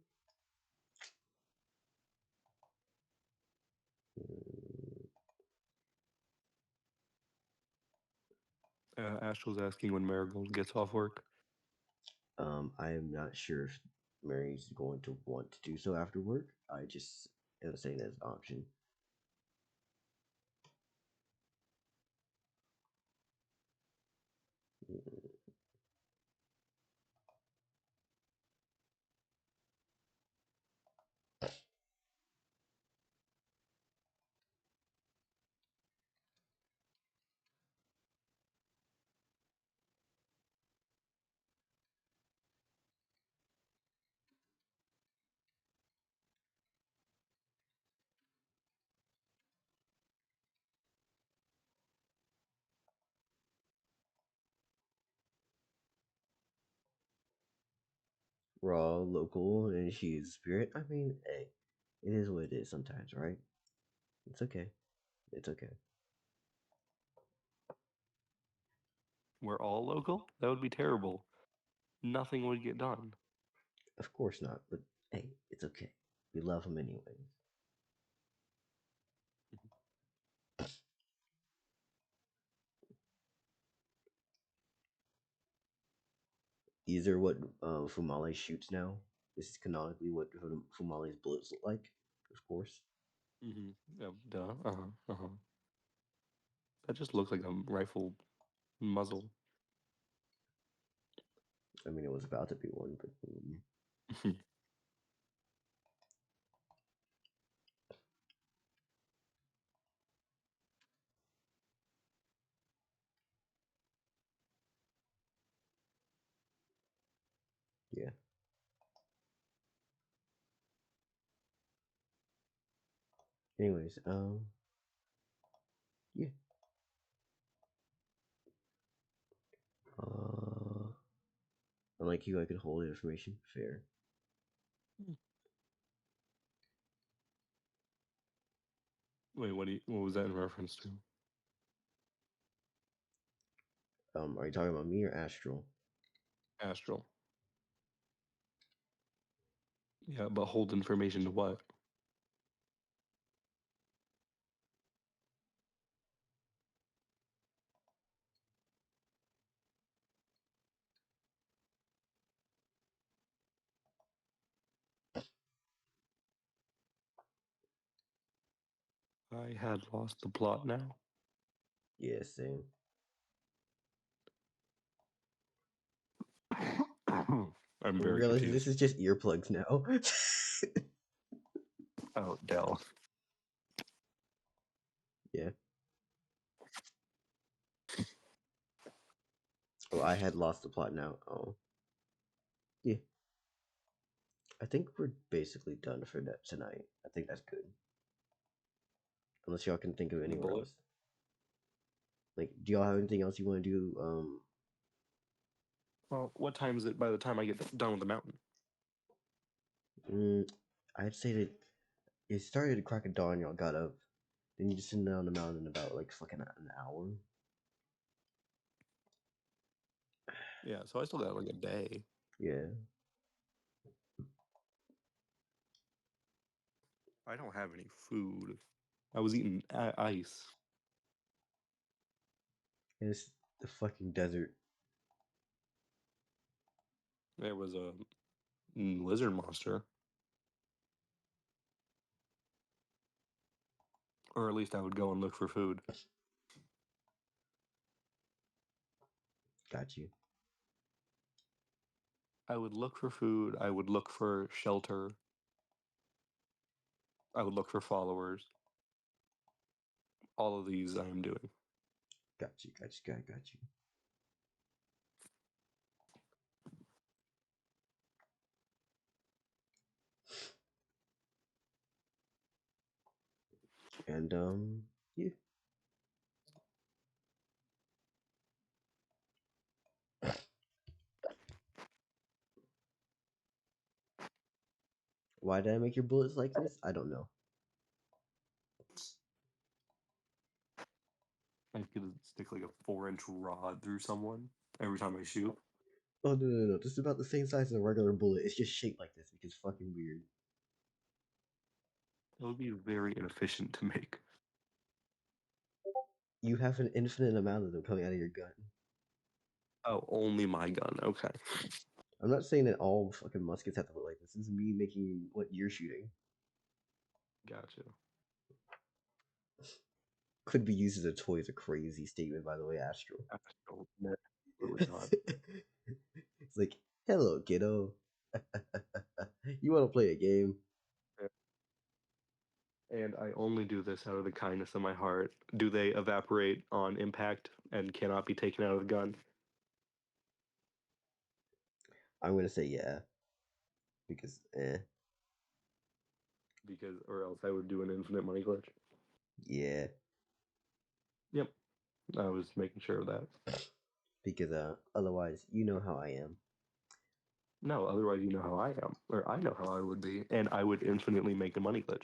Astral's asking when Marigold gets off work. I am not sure if Mary's going to want to do so after work. I just am saying that as an option. Raw, local, and she's spirit. I mean, hey, it is what it is sometimes, right? It's okay. It's okay. We're all local? That would be terrible. Nothing would get done. Of course not, but hey, it's okay. We love him anyways. These are what Fumale shoots now. This is canonically what Fumale's bullets look like, of course. Mm-hmm. Yeah, duh. That just looks like a rifle muzzle. I mean, it was about to be one, but yeah. Anyways, yeah. Unlike you, I could hold information. Fair. Wait, what was that in reference to? Are you talking about me or Astral? Astral. Yeah, but hold information to what? I had lost the plot now. Yeah, same. I'm I very realize confused. this is just earplugs now. Oh, Dell. Yeah. Oh, I had lost the plot now. Oh. Yeah. I think we're basically done for that tonight. I think that's good. Unless y'all can think of The anywhere bullet? else. Like, do y'all have anything else you want to do? Well, what time is it by the time I get done with the mountain? I'd say that it started at crack of dawn. Y'all got up. Then you just sit down on the mountain about like fucking an hour. Yeah, so I still got like a day. Yeah. I don't have any food. I was eating ice. And it's the fucking desert. There was a lizard monster. Or at least I would go and look for food. Got you. I would look for food. I would look for shelter. I would look for followers. All of these I am doing. Got you. Got you. And yeah. Why did I make your bullets like this? I don't know. I could stick like a 4-inch rod through someone every time I shoot. Oh no! This is about the same size as a regular bullet. It's just shaped like this because it's fucking weird. It would be very inefficient to make. You have an infinite amount of them coming out of your gun. Oh, only my gun. Okay. I'm not saying that all fucking muskets have to look like this. This is me making what you're shooting. Gotcha. Could be used as a toy is a crazy statement, by the way, Astral. Astral. No, really not. It's like, hello, kiddo. You want to play a game? And I only do this out of the kindness of my heart. Do they evaporate on impact and cannot be taken out of the gun? I'm gonna say yeah. Because Because, or else I would do an infinite money glitch. yeah. Yep. I was making sure of that. Because otherwise you know how I am. No, otherwise you know how I am. Or I know how I would be. And I would infinitely make a money glitch.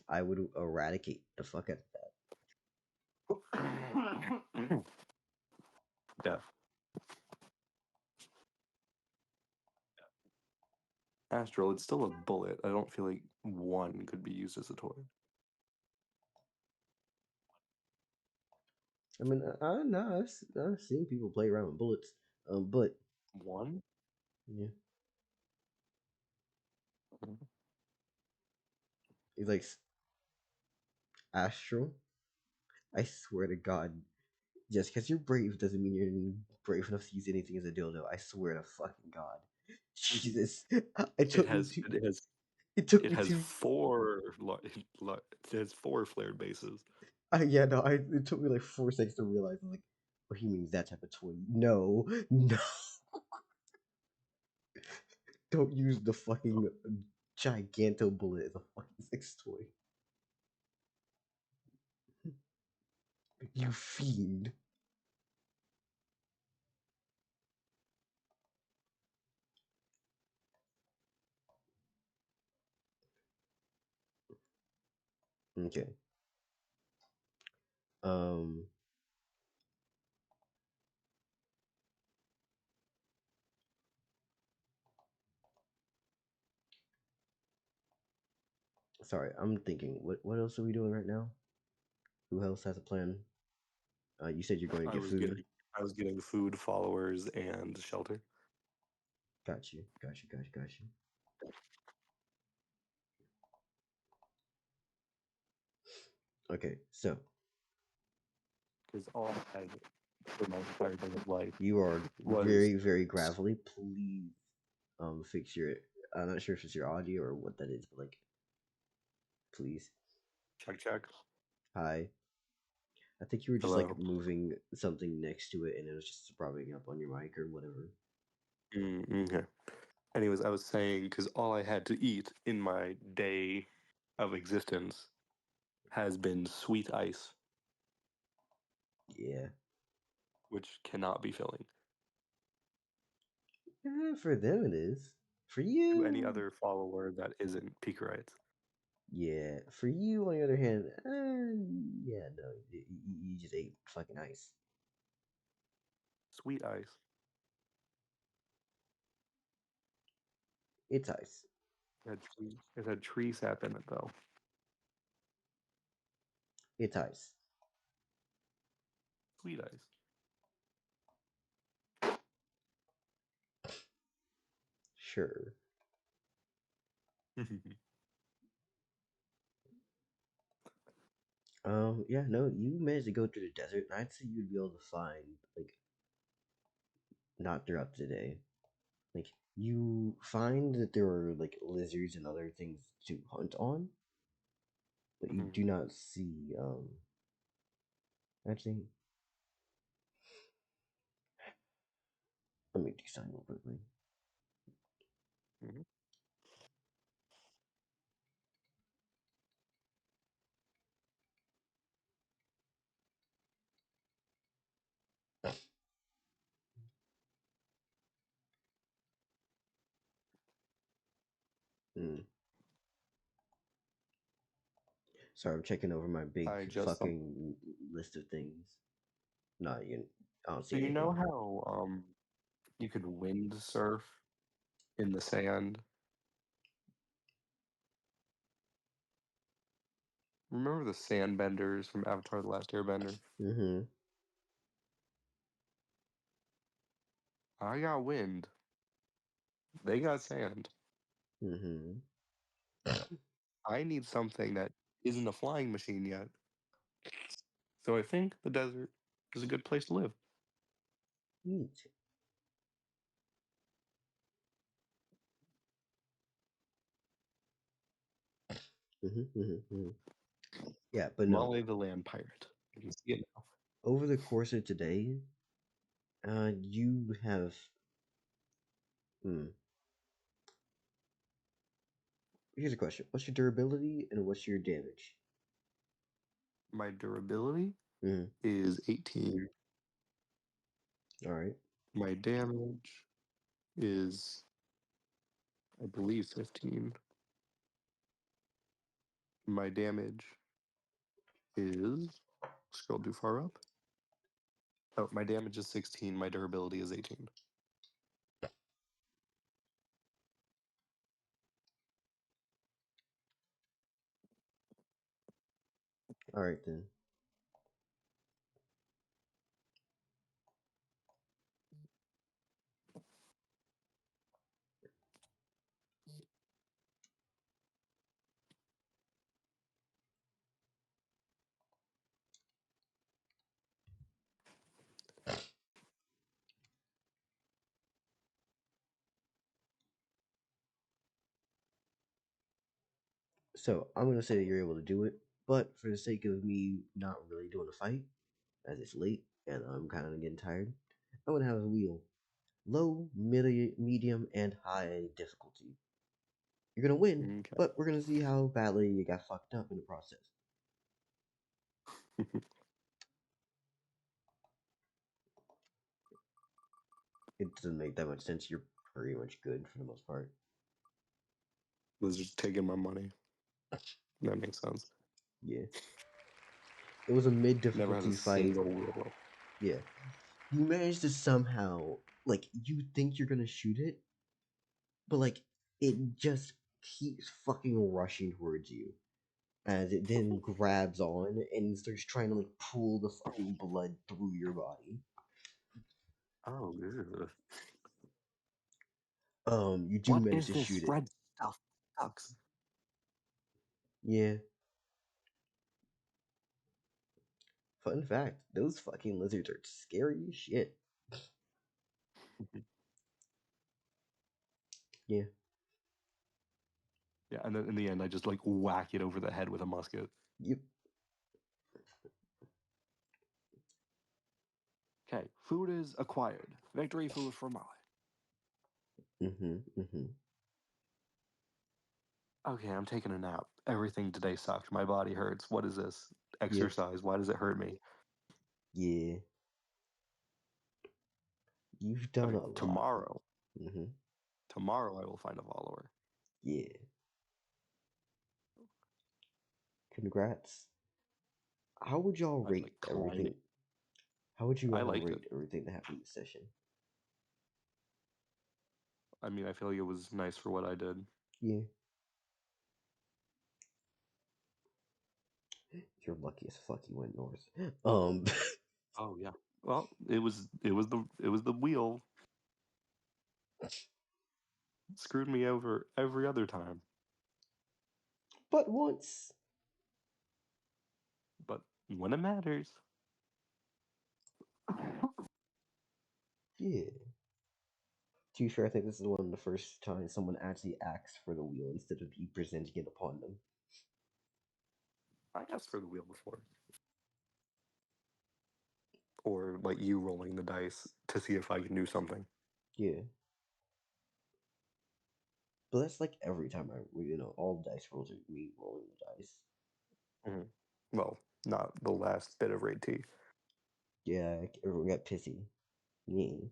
I would eradicate the fuck out of that. Death. Astral, it's still a bullet. I don't feel like one could be used as a toy. I mean, no, I've seen people play around with bullets. But One? yeah, he's like Astral. I swear to God, just because you're brave doesn't mean you're brave enough to use anything as a dildo. I swear to fucking God, Jesus! It took me to. It took It me has to. it has 4 flared bases. Yeah, no, it took me like 4 seconds to realize. I'm like, oh, he means that type of toy. No, no. Don't use the fucking giganto bullet as a fucking sex toy. You fiend. Okay. Um. Sorry, I'm thinking. What else are we doing right now? Who else has a plan? You said you're going to get food. I was getting food, followers, and shelter. Got you. Okay, so Because all I had for my entire thing of life you are was very, very gravelly. Please, fix your. I'm not sure if it's your audio or what that is, but like, please. check. Hi. I think you were just Hello. like moving something next to it, and it was just rubbing up on your mic or whatever. Okay. Anyways, I was saying because all I had to eat in my day of existence has been sweet ice, Yeah. which cannot be filling. For them it is. For To you, any other follower that isn't Pekarites. yeah. For you, on the other hand, yeah, no, you just ate fucking ice. Sweet ice. It's ice. It had tree sap in it though. It's ice. Sweet ice. Sure. Yeah, no, you managed to go through the desert, and I'd say you'd be able to find like not throughout the day. Like you find that there are like lizards and other things to hunt on, but you do not see actually let me do something real quickly. Sorry, I'm checking over my big I just fucking list of things. No, I don't so see you know anything. how you could wind surf in the sand. Remember the sandbenders from Avatar: The Last Airbender? Mm-hmm. I got wind. They got sand. Mm-hmm. I need something that isn't a flying machine yet. So I think the desert is a good place to live. Neat. Mm-hmm, mm-hmm, mm-hmm. Yeah, but no. Molly the land pirate. You can see it now. Over the course of today, you have. Here's a question: what's your durability and what's your damage? My durability Mm-hmm. is 18. All right. My damage is, I believe, 15. My damage is, scroll too far up. Oh, my damage is 16. My durability is 18. All right then. So I'm gonna say that you're able to do it, but for the sake of me not really doing a fight, as it's late and I'm kind of getting tired, I'm gonna have a wheel: low, medium, and high difficulty. You're gonna win, Okay. but we're gonna see how badly you got fucked up in the process. It doesn't make that much sense. You're pretty much good for the most part. Was just taking my money. That makes sense. Yeah. It was a mid Never has difficulty a fight. single wheel. Yeah. You managed to somehow, like, you think you're gonna shoot it, but, like, it just keeps fucking rushing towards you as it then grabs on and starts trying to, like, pull the fucking blood through your body. Oh, ew. You do What manage is to this shoot it. red stuff? Sucks. Yeah. Fun fact, those fucking lizards are scary as shit. Yeah. Yeah, and then in the end, I just like whack it over the head with a musket. Yep. Okay, food is acquired. Victory food for Molly. Mm-hmm. Okay, I'm taking a nap. Everything today sucked. My body hurts. What is this? Yeah. Exercise. Why does it hurt me? Yeah. You've done Okay, a lot. tomorrow. Mm-hmm. Tomorrow I will find a follower. Yeah. Congrats. How would y'all I was rate like everything? climbing. How would you I all liked it. rate everything that happened this session? I mean, I feel like it was nice for what I did. Yeah. You're lucky as fuck you went north. Oh yeah. Well, it was the wheel. Screwed me over every other time. But once. But when it matters. Yeah. To be fair, I think this is one of the first times someone actually asks for the wheel instead of you presenting it upon them. I asked for the wheel before. Or like you rolling the dice to see if I can do something. Yeah. But that's like every time all dice rolls are me rolling the dice. Mm-hmm. Well, not the last bit of raid T. Yeah, everyone got pissy. Yeah.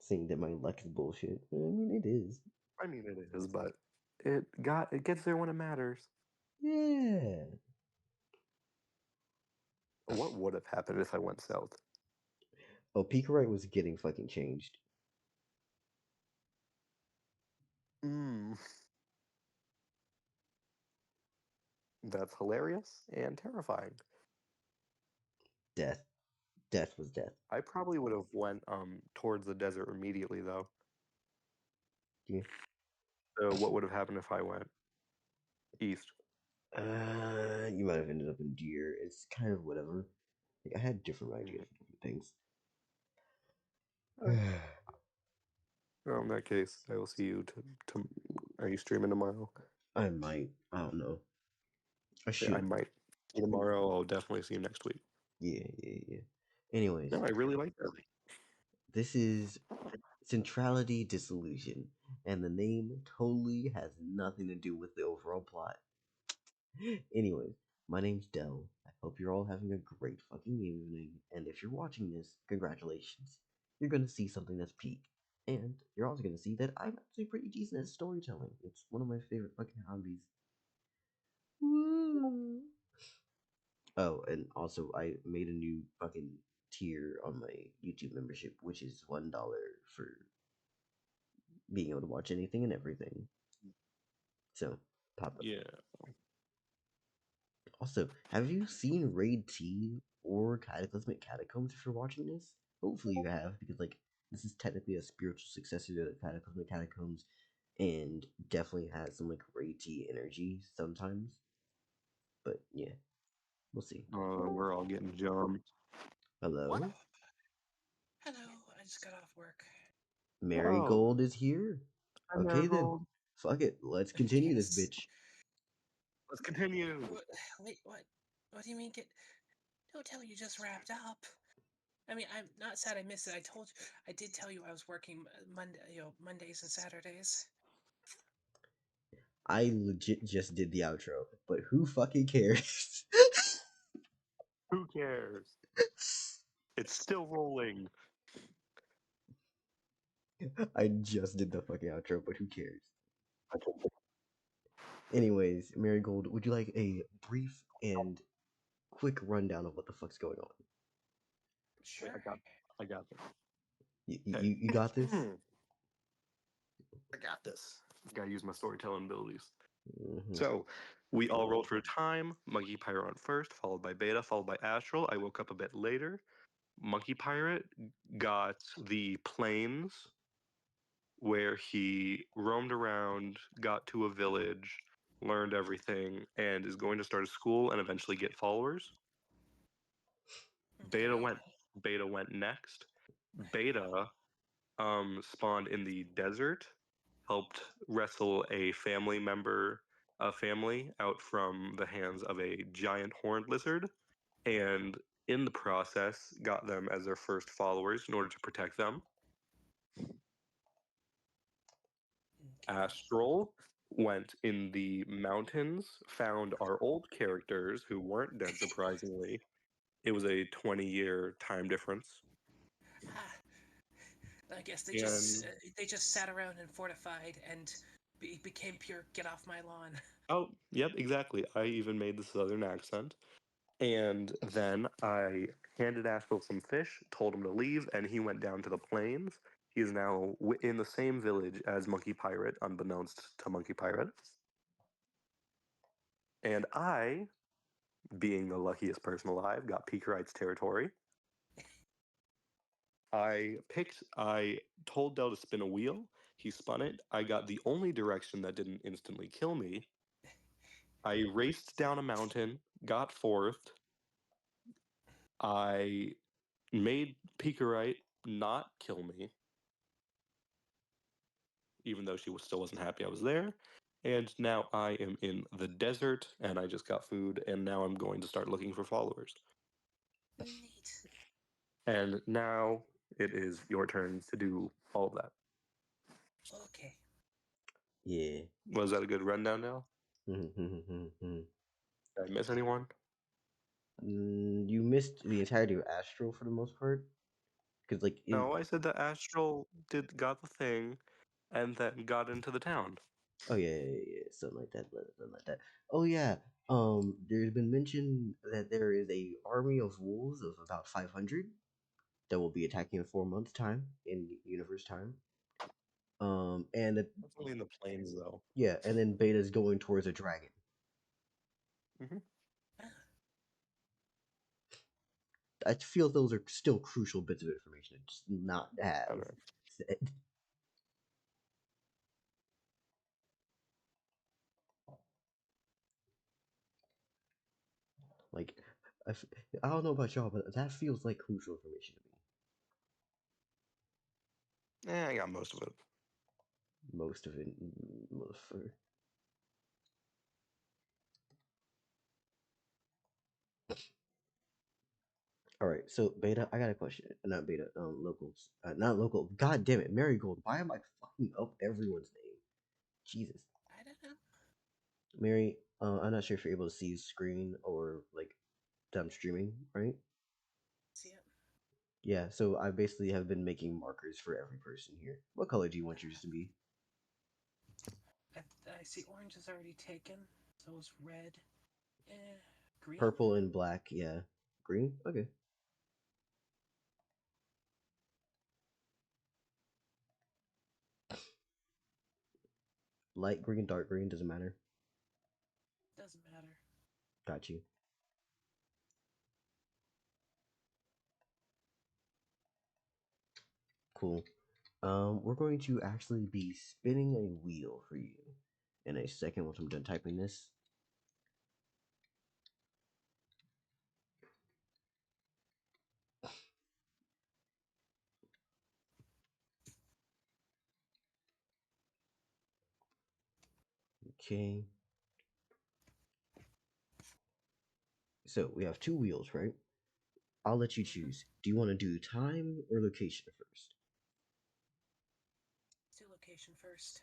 Saying that my luck is bullshit. I mean, it is. I mean, it is, but it gets there when it matters. Yeah. What would have happened if I went south? Oh, Picarite was getting fucking changed. That's hilarious and terrifying. Death. Death was death. I probably would have went towards the desert immediately though. Yeah. So what would have happened if I went east? You might have ended up in deer. It's kind of whatever. Like, I had different ideas for different things. Well, in that case, I will see you to are you streaming tomorrow? I might. I don't know. I Yeah, should. I might. Tomorrow, I'll definitely see you next week. Yeah. Anyways, No, I really like that. this is Centrality Disillusion, and the name totally has nothing to do with the overall plot. Anyways, my name's Dell. I hope you're all having a great fucking evening, and if you're watching this, congratulations. You're gonna see something that's peak. And you're also gonna see that I'm actually pretty decent at storytelling. It's one of my favorite fucking hobbies. Woo. Oh, and also I made a new fucking tier on my YouTube membership, which is $1 for being able to watch anything and everything. So, pop up. Yeah. Also, have you seen Raid T or Cataclysmic Catacombs if you're watching this? Hopefully you have, because like this is technically a spiritual successor to the Cataclysmic Catacombs and definitely has some like Raid T energy sometimes. But yeah, we'll see. We're all getting jumped. Hello? What? Hello, I just got off work. Marigold is here. Hi, Okay Marigold. then. Fuck it. Let's continue this Yes. bitch. Let's continue. Wait, what? What do you mean get? Don't tell me you just wrapped up. I mean, I'm not sad I missed it. I did tell you I was working Mondays and Saturdays. I legit just did the outro, but who fucking cares? Who cares? It's still rolling. I just did the fucking outro, but who cares? Anyways, Marigold, would you like a brief and quick rundown of what the fuck's going on? Sure. I got this. You got this? I got this. Gotta use my storytelling abilities. Mhm. So we all rolled for a time. Monkey Pirate went first, followed by Beta, followed by Astral. I woke up a bit later. Monkey Pirate got the plains where he roamed around, got to a village, learned everything, and is going to start a school and eventually get followers. Beta went next. Beta spawned in the desert, helped wrestle a family out from the hands of a giant horned lizard, and in the process got them as their first followers in order to protect them. Astral went in the mountains, found our old characters who weren't dead, surprisingly. It was a 20-year time difference. I guess they just sat around and fortified and became pure get off my lawn. Oh, yep, exactly. I even made the southern accent. And then I handed Astral some fish, told him to leave, and he went down to the plains. He is now in the same village as Monkey Pirate, unbeknownst to Monkey Pirate. And I, being the luckiest person alive, got Picarite's territory. I told Dell to spin a wheel. He spun it. I got the only direction that didn't instantly kill me. I raced down a mountain, got fourth. I made Picarite not kill me, even though she still wasn't happy I was there. And now I am in the desert, and I just got food, and now I'm going to start looking for followers. Neat. And now it is your turn to do all of that. Okay. Yeah. Was that a good rundown now? You Did I miss anyone? missed the entirety of Astral for the most part. Because, like, No, I said that Astral got the thing, and then got into the town. Oh yeah, something like that, something like that. Oh yeah, there's been mention that there is a army of wolves of about 500 that will be attacking in 4 months' time in universe time. And That's only in the plains, though. yeah, and then Beta's going towards a dragon. Mm-hmm. I feel those are still crucial bits of information to just not have Alright. said. Like, I don't know about y'all, but that feels like crucial information to me. I got most of it. Most of it, motherfucker. All right, so Beta, I got a question. Not Beta, locals, not local. God damn it, Marigold. Why am I fucking up everyone's name? Jesus, I don't know. Mary. I'm not sure if you're able to see screen or like that I'm streaming, right? See it? Yeah. So I basically have been making markers for every person here. What color do you want yours to be? I see orange is already taken. So is red. Green. Purple and black. Yeah. Green. Okay. Light green, dark green, doesn't matter. Doesn't matter. Got you. Cool. We're going to actually be spinning a wheel for you in a second once I'm done typing this. Okay. So we have two wheels, right? I'll let you choose. Do you want to do time or location first? Let's do location first.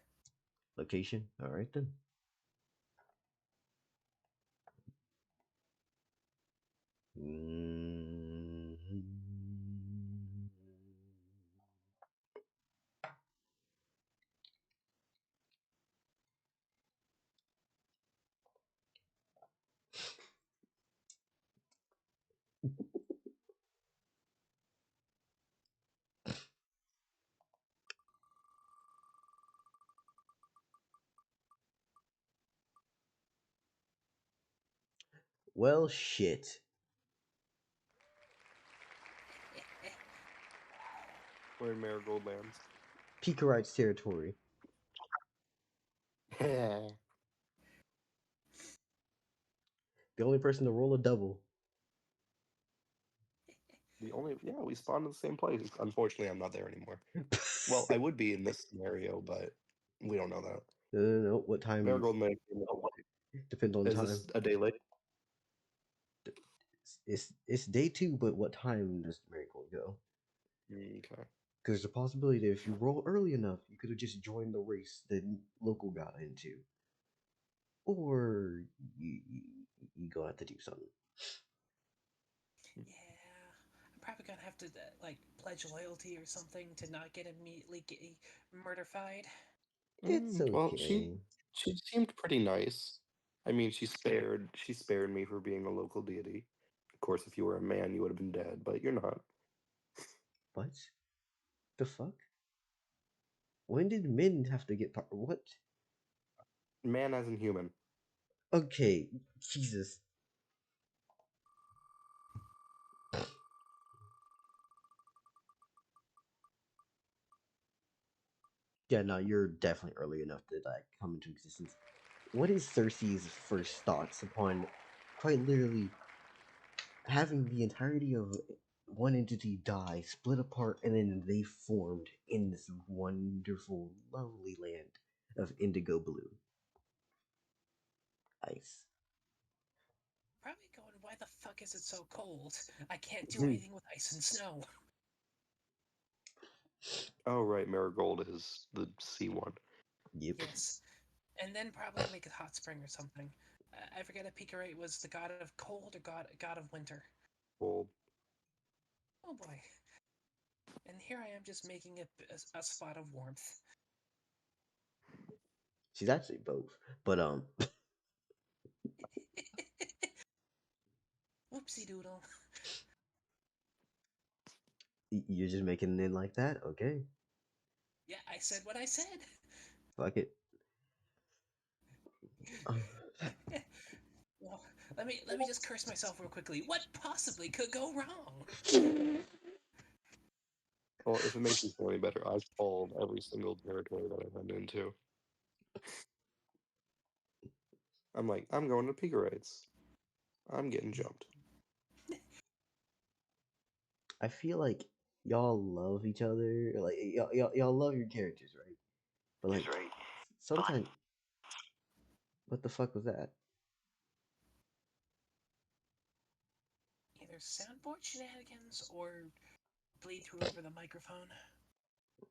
Location? All right then. Well, shit. Where Marigold lands. Picarite's territory. The The only person to roll a double. only we spawned in the same place. Unfortunately, I'm not there anymore. Well, I would be in this scenario, but we don't know that. No. What time? Marigold may Depends on is time. this a day late? It's day 2, but what time does the miracle go? Okay. Because there's a possibility that if you roll early enough, you could have just joined the race that local got into, or you gonna have to do something. Yeah. I'm probably gonna have to like pledge loyalty or something to not get immediately murderfied. It's Well, okay. she seemed pretty nice. I mean, she spared me for being a local deity. Of course, if you were a man, you would have been dead, but you're not. What the fuck? When did men have to get what? Man as in human. Okay, Jesus. Yeah, no, you're definitely early enough to like come into existence. What is Cersei's first thoughts upon quite literally having the entirety of one entity die, split apart, and then they formed in this wonderful, lovely land of indigo blue? Ice. Probably going, why the fuck is it so cold? I can't do anything with ice and snow. Oh, right. Marigold is the sea one. Yep. Yes. And then probably make a hot spring or something. I forget if Picarate was the god of cold or god of winter. Cold. Oh boy. And here I am just making a spot of warmth. She's actually both. But Whoopsie doodle. you're just making it in like that, okay? Yeah, I said what I said. Fuck it. Well, let me just curse myself real quickly. What possibly could go wrong? Well, if it makes you feel any better, I've called every single territory that I've been into. I'm like, I'm going to Pigarites. I'm getting jumped. I feel like y'all love each other. Like y'all love your characters, right? But like sometimes, what the fuck was that? Either soundboard shenanigans or bleed through over the microphone.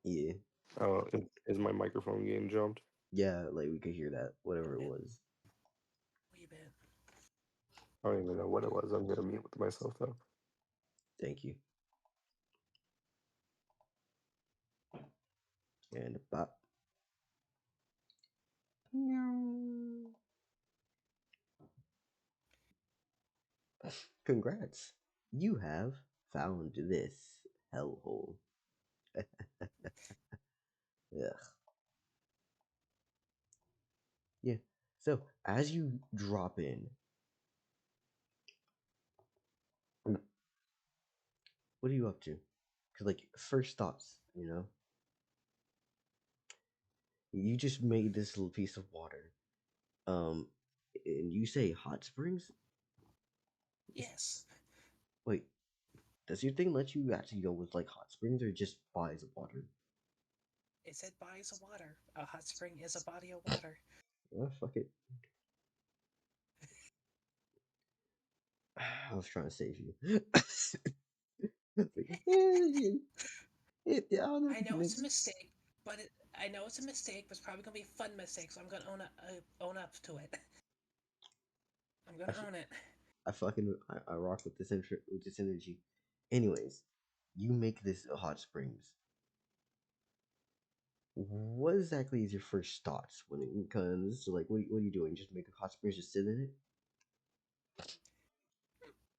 Yeah, Oh, is my microphone getting jumped? yeah. Like we could hear that, whatever it Yeah. was. Wee bit. I don't even know what it was. I'm gonna mute with myself though. Thank you. And bop. Congrats. You have found this hellhole. Ugh. Yeah. So as you drop in, what are you up to? Cause like first thoughts, you know, you just made this little piece of water. Um, and you say hot springs? Yes. Wait, does your thing let you actually go with like hot springs or just bodies of water? It said bodies of water. A hot spring is a body of water. Oh, fuck it. I was trying to save you. I know it's a mistake, but I know it's a mistake, but it's probably gonna be a fun mistake, so I'm gonna own up to it. I'm gonna own it. I rock with this with this energy. Anyways, you make this hot springs. What exactly is your first thoughts when it comes to like what are you doing? Just make a hot springs, just sit in it.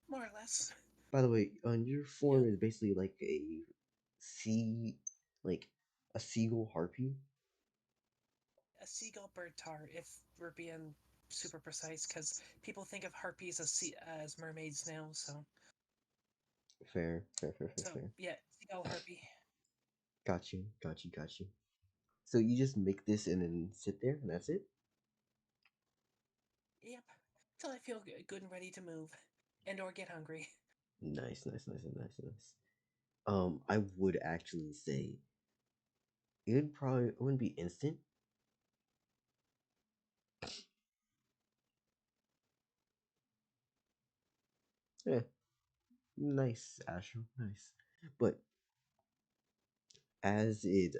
More or less. By the way, on your form is basically like a sea, like a seagull harpy. A seagull bird tar, if we're being super precise, because people think of harpies as mermaids now, so. Fair. So, yeah, seagull harpy. Got you. So you just make this and then sit there, and that's it. Yep. Till I feel good and ready to move, and or get hungry. Nice. I would actually say it wouldn't be instant. Yeah, nice, Astro, nice. But as it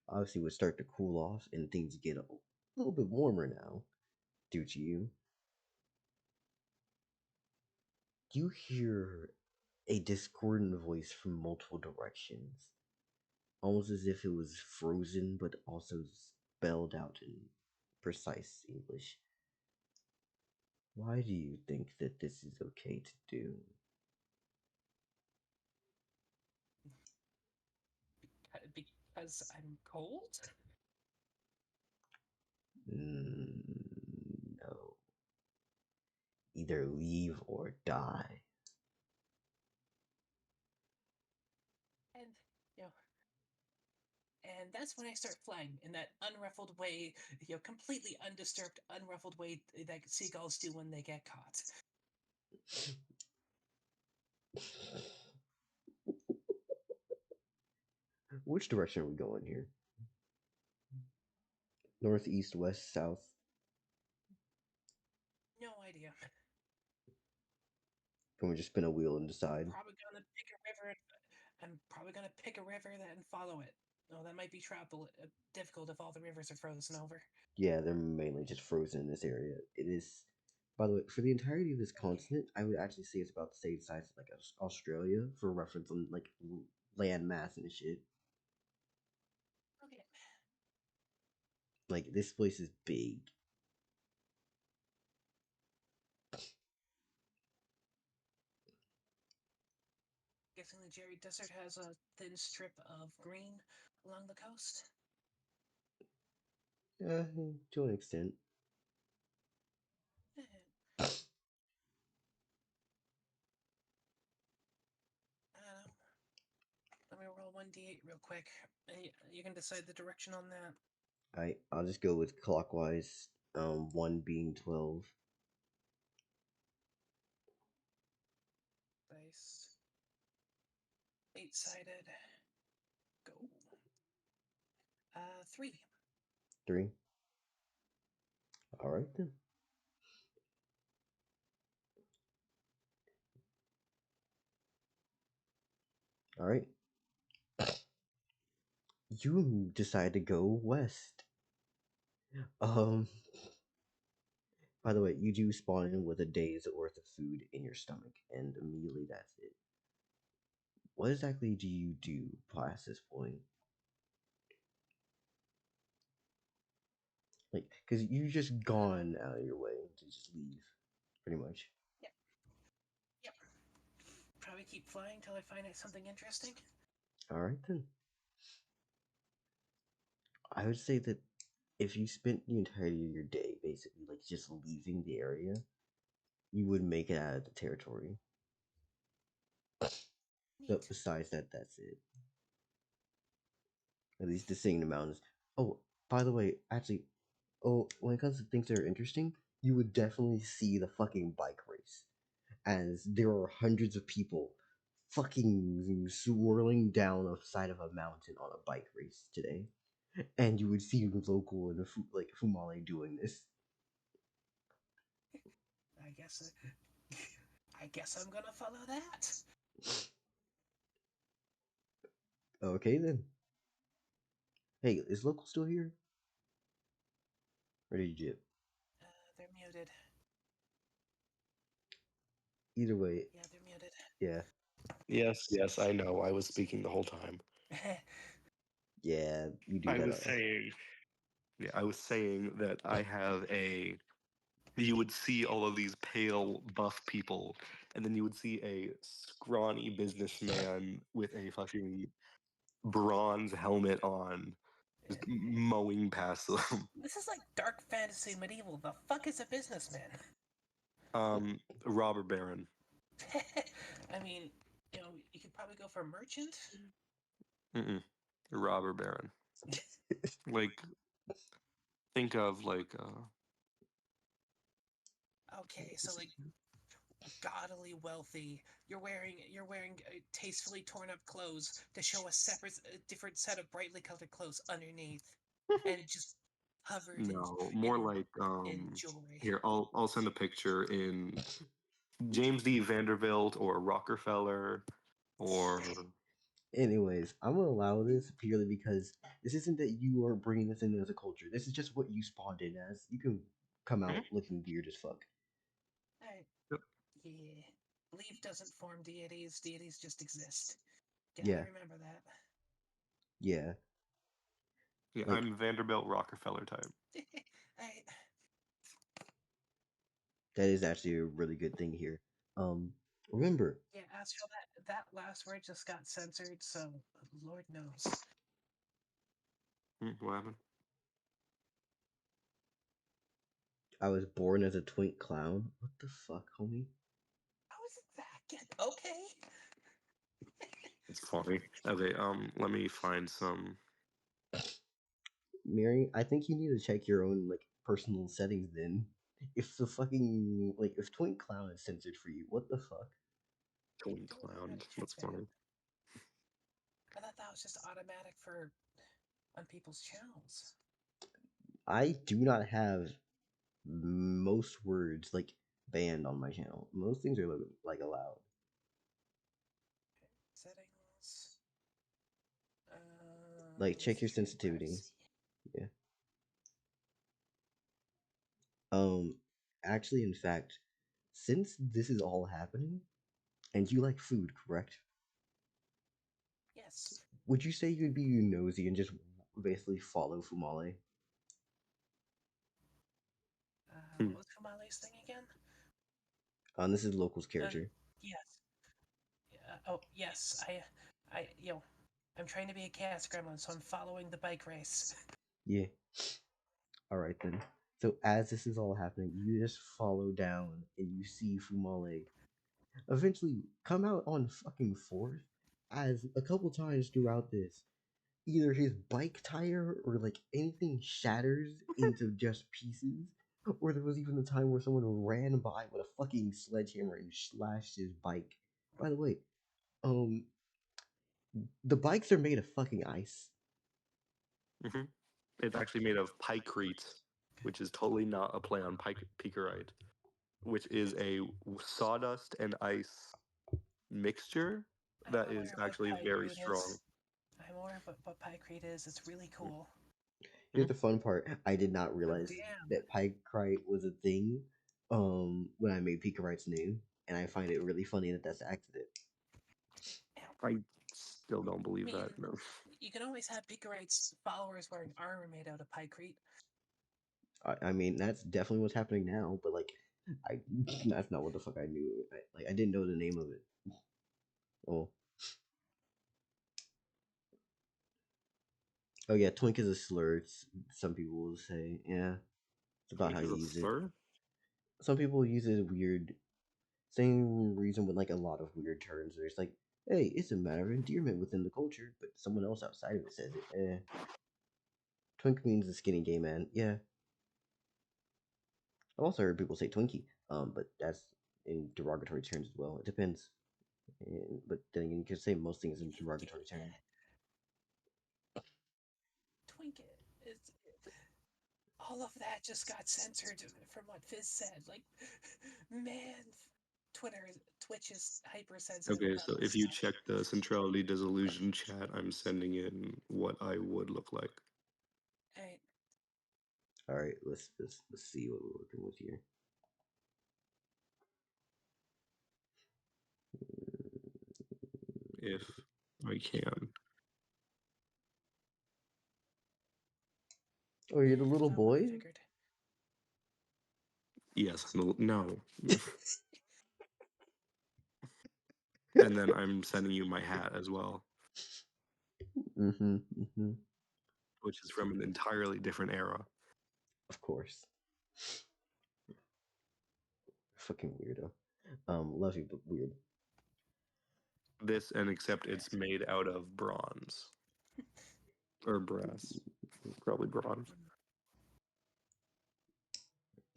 obviously would start to cool off and things get a little bit warmer now, due to you hear a discordant voice from multiple directions, almost as if it was frozen but also spelled out in precise English. Why do you think that this is okay to do? Because I'm cold? No. Either leave or die. And, you know, and that's when I start flying in that unruffled way, completely undisturbed, unruffled way that seagulls do when they get caught. Which direction are we going here? North, east, west, south? No idea. Can we just spin a wheel and decide? Probably gonna pick a river. I'm probably gonna pick a river and follow it. Oh, that might be difficult if all the rivers are frozen over. Yeah, they're mainly just frozen in this area. It is, by the way, for the entirety of this continent, I would actually say it's about the same size as like Australia for reference on like land mass and shit. Okay. Like, this place is big. Guessing the Jerry Desert has a thin strip of green along the coast. To an extent. I don't know. Let me roll 1d8 real quick. You can decide the direction on that. Alright, I'll just go with clockwise. 1 being 12. Dice. 8-sided. Go. 3. 3. Alright then. Alright. You decide to go west. By the way, you do spawn in with a day's worth of food in your stomach, and immediately that's it. What exactly do you do past this point? Like, because you just gone out of your way to just leave, pretty much. Yep. Probably keep flying till I find something interesting. Alright then. I would say that if you spent the entirety of your day basically like just leaving the area, you would make it out of the territory. But besides that, that's it. At least the seeing the mountains. Oh, by the way, actually, when it comes to things that are interesting, you would definitely see the fucking bike race, as there are hundreds of people fucking swirling down the side of a mountain on a bike race today, and you would see local and like Fumale doing this. I guess I'm gonna follow that. Okay then. Hey, is local still here? Or did you jip? They're muted. Either way. Yeah, they're muted. Yeah. Yes, I know. I was speaking the whole time. Yeah, you do I that. was saying, I was saying that I have a. You would see all of these pale, buff people, and then you would see a scrawny businessman with a fucking bronze helmet on, just mowing past them. This is like dark fantasy medieval. The fuck is a businessman? Robber baron. I mean, you could probably go for a merchant. Robber baron. Like, think of like. Okay, so like gaudily wealthy. You're wearing tastefully torn up clothes to show a different set of brightly colored clothes underneath, and just covered No, more like in jewelry. Here, I'll send a picture in James D. Vanderbilt or Rockefeller or. Anyways, I'm gonna allow this purely because this isn't that you are bringing this in as a culture. This is just what you spawned in as. You can come out looking weird as fuck. Yep. Yeah. Leaf doesn't form deities. Deities just exist. Yeah. Remember that. Yeah. Yeah, Like, I'm Vanderbilt Rockefeller type. that is actually a really good thing here. Remember. Yeah, Astral, that last word just got censored, so Lord knows. What happened? I was born as a twink clown. What the fuck, homie? How is it that? Okay. It's funny. Okay, let me find some. Mary, I think you need to check your own like personal settings then. If the fucking if twink clown is censored for you, what the fuck? Twink clown. That's funny. I thought that was just automatic for on people's channels. I do not have most words like banned on my channel. Most things are like allowed. Settings. Like check your sensitivity. Yeah. Actually, in fact, since this is all happening, and you like food, correct? Yes. Would you say you'd be nosy and just basically follow Fumale? What was Fumale's thing again? This is Local's character. Yes. Oh yes, I'm trying to be a chaos gremlin, so I'm following the bike race. Yeah. All right then. So as this is all happening, you just follow down and you see Fumale eventually come out on fucking fourth. As a couple times throughout this, either his bike tire or like anything shatters into just pieces, or there was even a time where someone ran by with a fucking sledgehammer and slashed his bike. By the way, the bikes are made of fucking ice. It's actually made of pykrete, which is totally not a play on pikerite, which is a sawdust and ice mixture that I'm is aware of what actually very pykrete strong. is. I'm aware of what pykrete is. It's really cool. Here's the fun part. I did not realize damn. that pykrite was a thing when I made Pikerite's name, and I find it really funny that that's an accident. I still don't believe I mean, that. No. You can always have Pikerite's followers wearing armor made out of pykrete. I mean, that's definitely what's happening now, but like, that's not what the fuck I knew. I didn't know the name of it. Oh yeah, twink is a slur. Some people will say, yeah, it's about how you use it. Some people use it weird. Same reason with like a lot of weird terms. There's like, hey, it's a matter of endearment within the culture, but someone else outside of it says it. Twink means the skinny gay man. Yeah. I've also heard people say Twinkie, but that's in derogatory terms as well. It depends. But then again, you can say most things in derogatory terms. Twink is all of that just got censored from what Fizz said. Like, man, Twitch is hypersensitive. Okay, about so this if you stuff. check the Centrality Disillusion chat, I'm sending in what I would look like. Hey, All right, let's see what we're working with here. If I can. Oh, you're the little that's not what I boy? figured. Yes, no. And then I'm sending you my hat as well, which is from an entirely different era. Of course. Fucking weirdo. Love you, but weird. This, and except it's made out of bronze. Or brass. Probably bronze.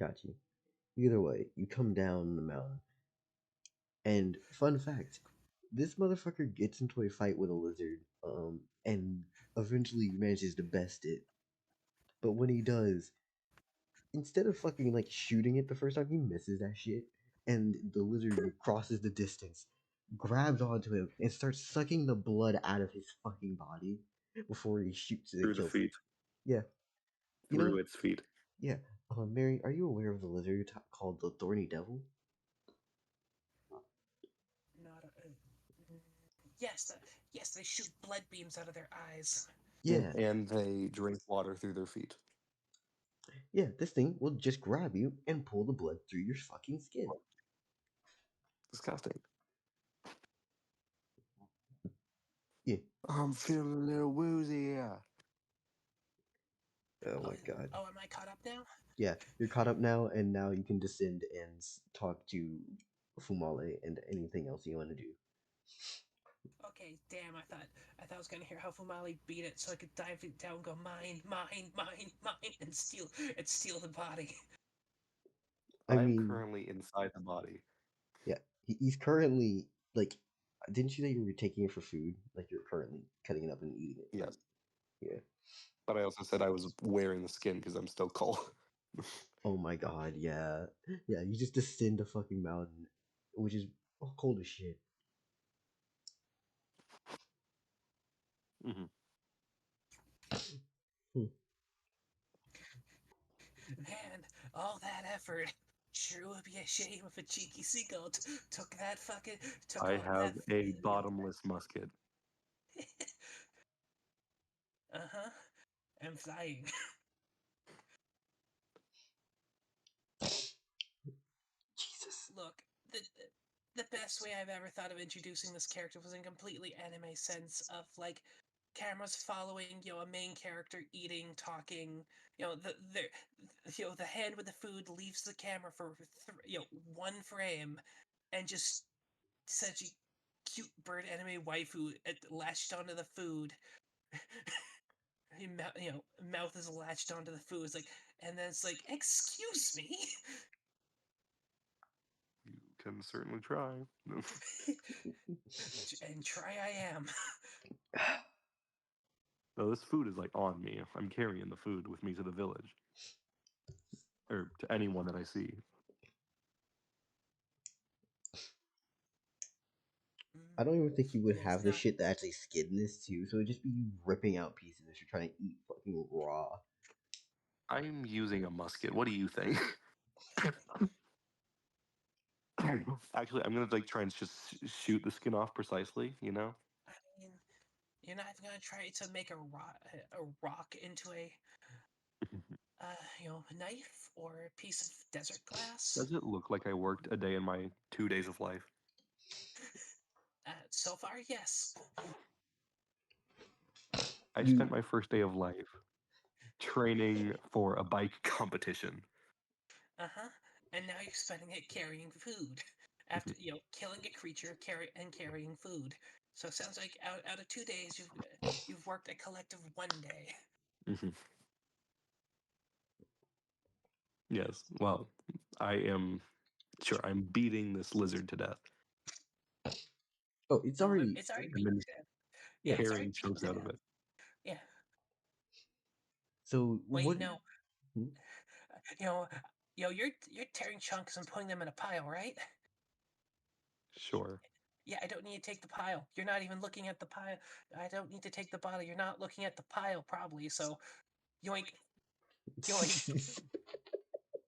Got you. Either way, you come down the mountain. And fun fact, this motherfucker gets into a fight with a lizard, and eventually manages to best it. But when he does, instead of fucking like shooting it the first time, he misses that shit, and the lizard crosses the distance, grabs onto him, and starts sucking the blood out of his fucking body before he shoots it and Through the kills it. feet. Yeah. You Through know, its feet. yeah. Mary, are you aware of the lizard called the Thorny Devil? Not yes, yes, they shoot blood beams out of their eyes. Yeah. And they drink water through their feet. Yeah, this thing will just grab you and pull the blood through your fucking skin. Disgusting. Yeah. I'm feeling a little woozy. Oh my god. Oh, am I caught up now? Yeah, you're caught up now, and now you can descend and talk to Fumale and anything else you want to do. Okay, damn, I thought I was gonna hear how Fumale beat it so I could dive it down, go mine, and steal the body. I'm currently inside the body. Yeah, he's currently like. Didn't you say you were taking it for food? Like you're currently cutting it up and eating it. Yes. Yeah. But I also said I was wearing the skin because I'm still cold. Oh my god, yeah. Yeah, you just descend a fucking mountain, which is cold as shit. Mm-hmm. Man, all that effort. Sure would be a shame if a cheeky seagull took that fucking. I have a bottomless musket. I'm flying. look, the best way I've ever thought of introducing this character was in completely anime sense of like cameras following, a main character eating, talking. The hand with the food leaves the camera for one frame, and just such a cute bird anime waifu latched onto the food. Mouth is latched onto the food. It's like, and then it's like, excuse me. You can certainly try. And try I am. No, this food is like on me. I'm carrying the food with me to the village, or to anyone that I see. I don't even think you would Yeah, have it's the not- shit that actually skid in this too, so it'd just be you ripping out pieces if you're trying to eat fucking raw. I'm using a musket. What do you think? Actually, I'm gonna like try and just shoot the skin off precisely. You know. I mean, you're not even gonna try to make a rock into a knife or a piece of desert glass. Does it look like I worked a day in my 2 days of life? So far, yes. I You- spent my first day of life training for a bike competition. And now you're spending it carrying food after killing a creature, carrying food. So it sounds like out of 2 days you've worked a collective 1 day. Yes. Well, I am sure I'm beating this lizard to death. Oh, it's already. It's already And then yeah, it's tearing already chunks out of it. Yeah. So Wait, what? no. Hmm? You're tearing chunks and putting them in a pile, right? Sure. Yeah, I don't need to take the pile. You're not even looking at the pile. I don't need to take the bottle. You're not looking at the pile, probably. So, yoink, yoink.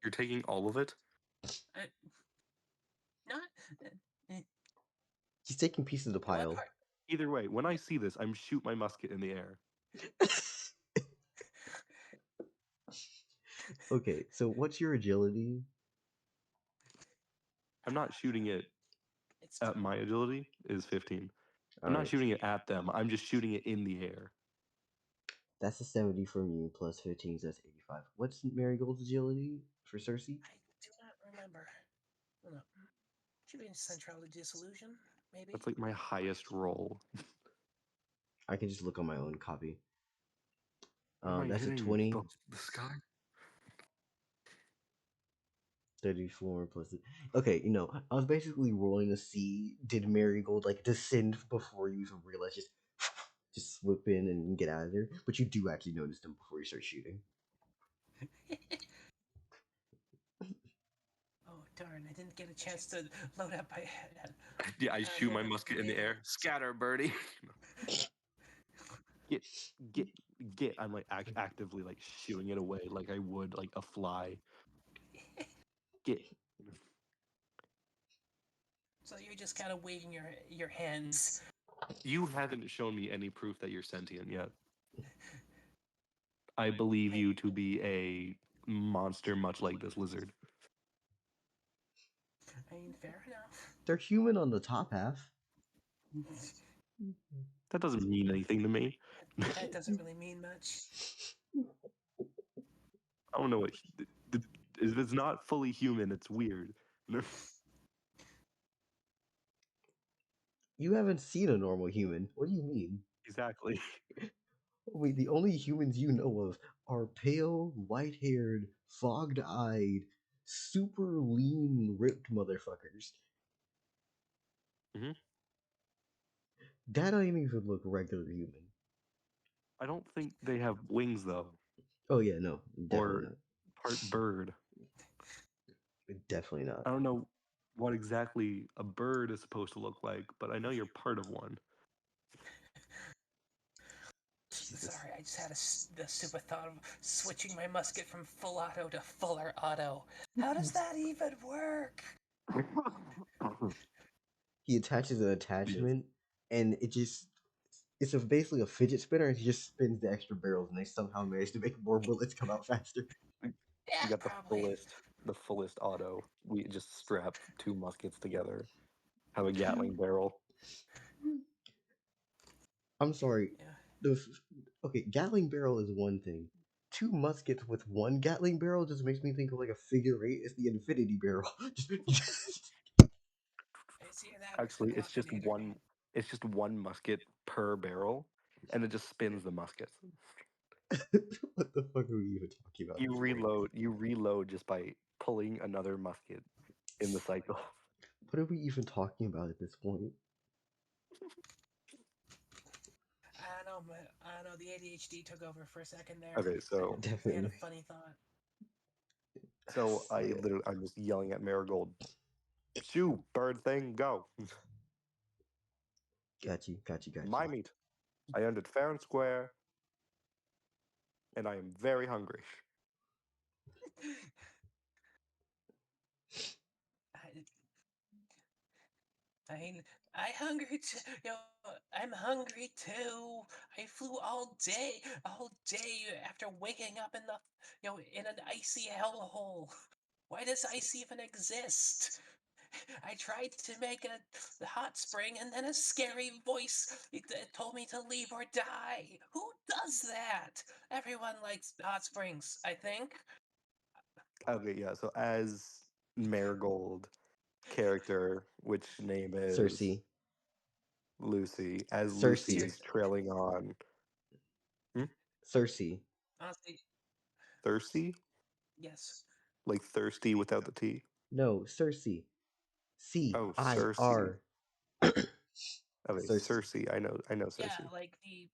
You're taking all of it? Not. He's taking pieces of the What pile. part? Either way, when I see this, I'm shoot my musket in the air. Okay, so what's your agility? I'm not shooting it It's at my agility is 15. I'm not Alright, shooting it at them. I'm just shooting it in the air. that's a 70 from you plus 15, so that's 85. What's Marigold's agility for Cersei? I do not remember. No. Should be in Centrality Disillusion, maybe. That's like my highest roll. I can just look on my own copy. Am I That's a hitting 20, the sky? 34 plus. Okay, I was basically rolling to see did Marigold like descend before you even realize just slip in and get out of there. But you do actually notice them before you start shooting. Oh darn! I didn't get a chance to load up my head. Yeah, I shoot my musket in the air. Scatter, birdie. get. I'm like actively like shooing it away like I would like a fly. Get. So you're just kind of waving your hands. You haven't shown me any proof that you're sentient yet. I believe you to be a monster much like this lizard. I mean, fair enough. They're human on the top half. That doesn't mean anything to me. That doesn't really mean much. I don't know what. If it's not fully human, it's weird. You haven't seen a normal human. What do you mean? Exactly. Wait, the only humans you know of are pale, white-haired, fogged-eyed, super lean, ripped motherfuckers. Mhm. That don't even look regular human. I don't think they have wings though. Oh yeah, no, definitely Or not. part bird. Definitely not. I don't know what exactly a bird is supposed to look like, but I know you're part of one. Jesus. Sorry, I just had the stupid thought of switching my musket from full auto to fuller auto. How does that even work? He attaches an attachment, and it's basically a fidget spinner, and he just spins the extra barrels, and they somehow manage to make more bullets come out faster. Yeah, You got the probably. fullest the fullest auto. We just strap 2 muskets together, have a Gatling barrel. I'm sorry. Yeah. Okay, Gatling barrel is one thing. 2 muskets with 1 Gatling barrel just makes me think of like a figure eight. It's the infinity barrel. It's either that or Actually, it's just calculator. one. It's just 1 musket per barrel, and it just spins the muskets. What the fuck are we even talking about? You at this point? reload. You reload just by pulling another musket in the cycle. What are we even talking about at this point? I don't know, but I don't know. The ADHD took over for a second there. Okay, so I had a Definitely. funny thought. Yeah. I'm just yelling at Marigold. Shoo, bird thing, go. Got you. My meat. I earned it fair and square, and I am very hungry. I hungry too. I'm hungry too. I flew all day after waking up in in an icy hellhole. Why does ice even exist? I tried to make a hot spring, and then a scary voice told me to leave or die. Who does that? Everyone likes hot springs, I think. Okay, yeah. So as Marigold character, which name is Cersei. Lucy, as Lucy Cersei. is trailing on Cersei. Honestly, Thirsty, yes. like thirsty without the T. No, Cersei. C Oh, I Cersei. R. Okay, Cersei. Cersei. I know Yeah, Cersei. like the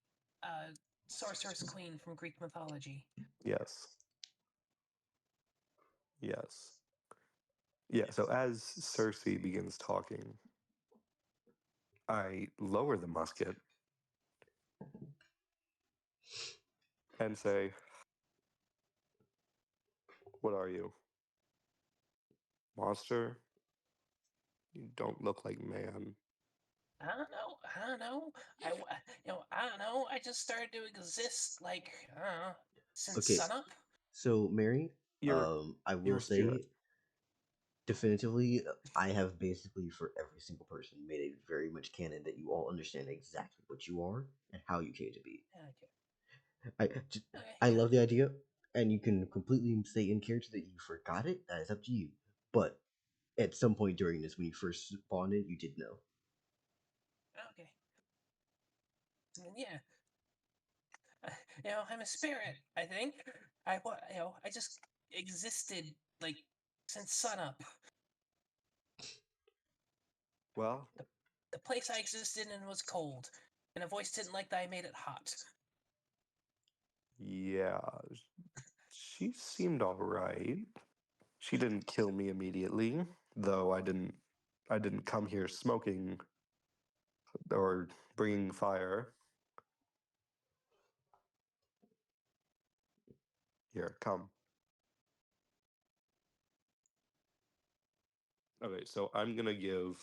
sorceress queen from Greek mythology. Yes. Yes. Yeah, so as Cersei begins talking, I lower the musket and say, "What are you? Monster? You don't look like man." I don't know. I don't know. I don't know. I just started to exist like I don't know since Okay. sunup. So, Mary, You're I you're will a spirit. say definitively, I have basically for every single person made it very much canon that you all understand exactly what you are and how you came to be. Okay. I Yeah. love the idea, and you can completely say in character that you forgot it. That is up to you. But at some point during this, when you first spawned it, you did know. Okay. And yeah. I'm a spirit. I think. I just existed like since sunup. Well, The place I existed in was cold, and a voice didn't like that I made it hot. yeah, she seemed all right. She didn't kill me immediately, though I didn't come here smoking or bringing fire. Here, come. Okay, so I'm gonna give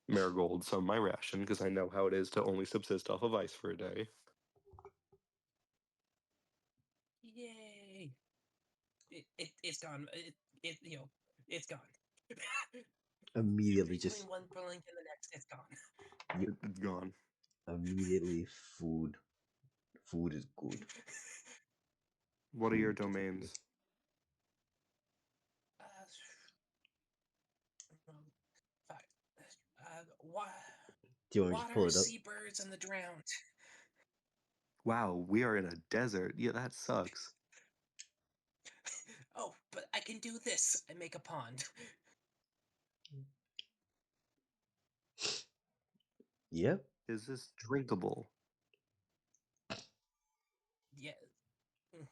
Marigold some of my ration because I know how it is to only subsist off of ice for a day. Yay! It's gone. It's gone. Immediately, Between just one blink and the next, it's gone. It's gone. immediately food. Food is good. What are your Food is good. domains? Five. Wa- Do you want me to just pull water, it up? seabirds, and the drowned. Wow, we are in a desert. Yeah, that sucks. Oh, but I can do this and make a pond. Yep. Is this drinkable? Yeah. mm,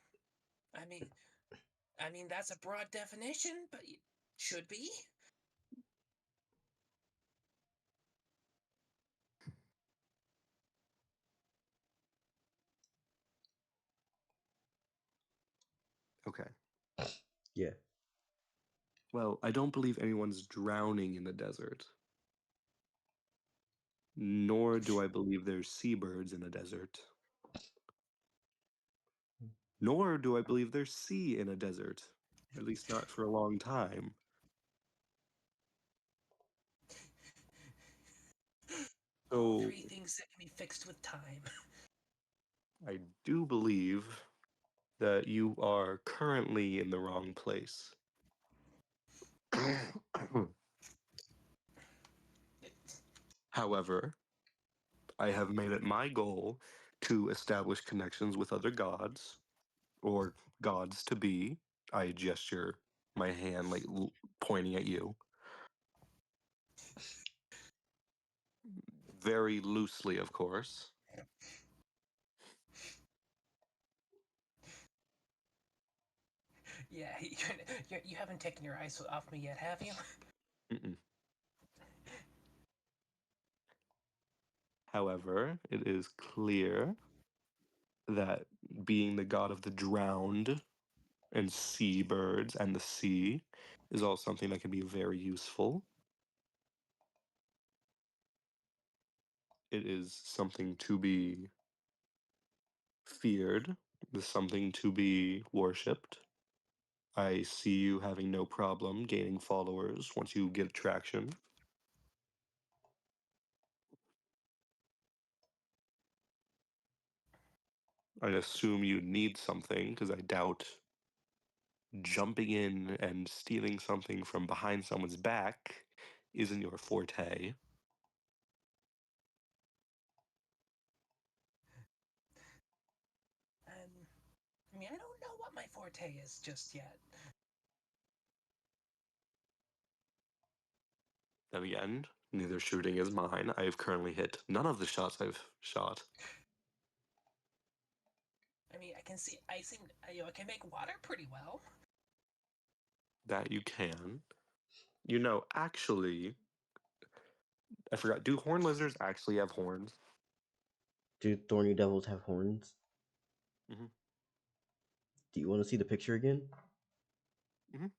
I mean that's a broad definition, but it should be. Okay. Yeah. Well, I don't believe anyone's drowning in the desert. Nor do I believe there's seabirds in a desert. Nor do I believe there's sea in a desert. At least not for a long time. All So three things that can be fixed with time. I do believe that you are currently in the wrong place. However, I have made it my goal to establish connections with other gods, or gods to be. I gesture my hand, like pointing at you, very loosely, of course. Yeah, you haven't taken your eyes off me yet, have you? Mm-mm. However, it is clear that being the god of the drowned and seabirds and the sea is all something that can be very useful. It is something to be feared, it is something to be worshipped. I see you having no problem gaining followers once you get traction. I assume you need something because I doubt jumping in and stealing something from behind someone's back isn't your forte. I mean, I don't know what my forte is just yet. Then again, neither shooting is mine. I have currently hit none of the shots I've shot. I mean, I can make water pretty well. That you can. You know, actually, I forgot. Do horn lizards actually have horns? Do thorny devils have horns? Mhm. Do you want to see the picture again? Mhm.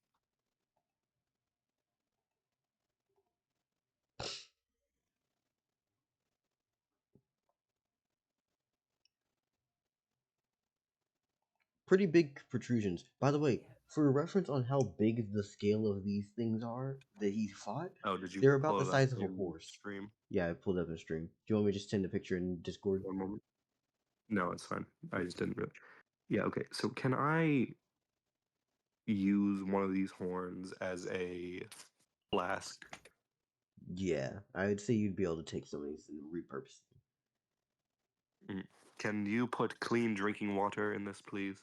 Pretty big protrusions. By the way, for a reference on how big the scale of these things are that he fought, Oh, did you they're about pull the it up size of a in horse. stream? Yeah, I pulled up in stream. Do you want me to just send a picture in Discord? One moment. No, it's fine. I just didn't really. Yeah, okay. So can I use one of these horns as a flask? Yeah, I would say you'd be able to take some of these and repurpose them. Can you put clean drinking water in this, please?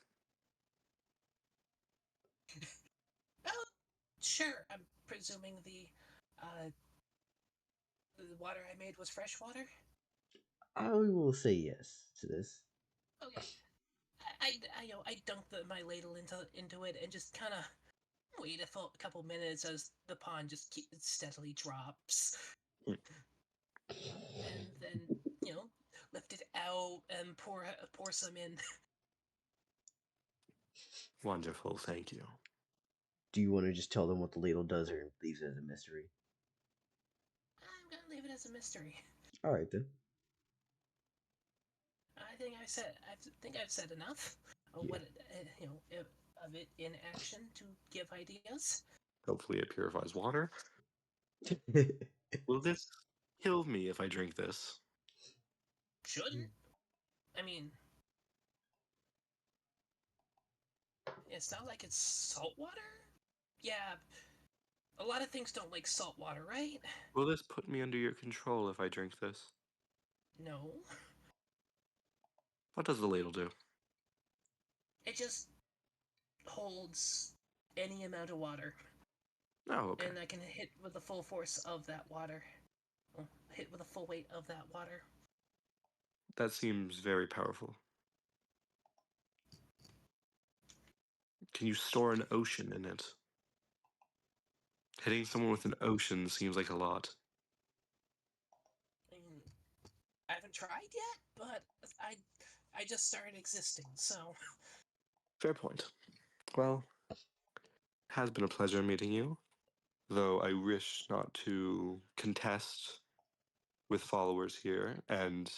Oh, sure. I'm presuming the water I made was fresh water. I will say yes to this. Okay. I dunk my ladle into it and just kind of wait a couple minutes as the pond just steadily drops, Mm. and then lift it out and pour some in. Wonderful, thank you. Do you want to just tell them what the ladle does or leave it as a mystery? I'm gonna leave it as a mystery. All right then. I think I've said enough of Yeah. what of it in action to give ideas. Hopefully it purifies water. Will this kill me if I drink this? Shouldn't. I mean, it's not like it's salt water. Yeah, a lot of things don't like salt water, right? Will this put me under your control if I drink this? No. What does the ladle do? It just holds any amount of water. Oh, okay. And I can hit with the full force of that water. Hit with the full weight of that water. That seems very powerful. Can you store an ocean in it? Hitting someone with an ocean seems like a lot. I mean, I haven't tried yet, but I just started existing, so. Fair point. Well, has been a pleasure meeting you, though I wish not to contest with followers here, and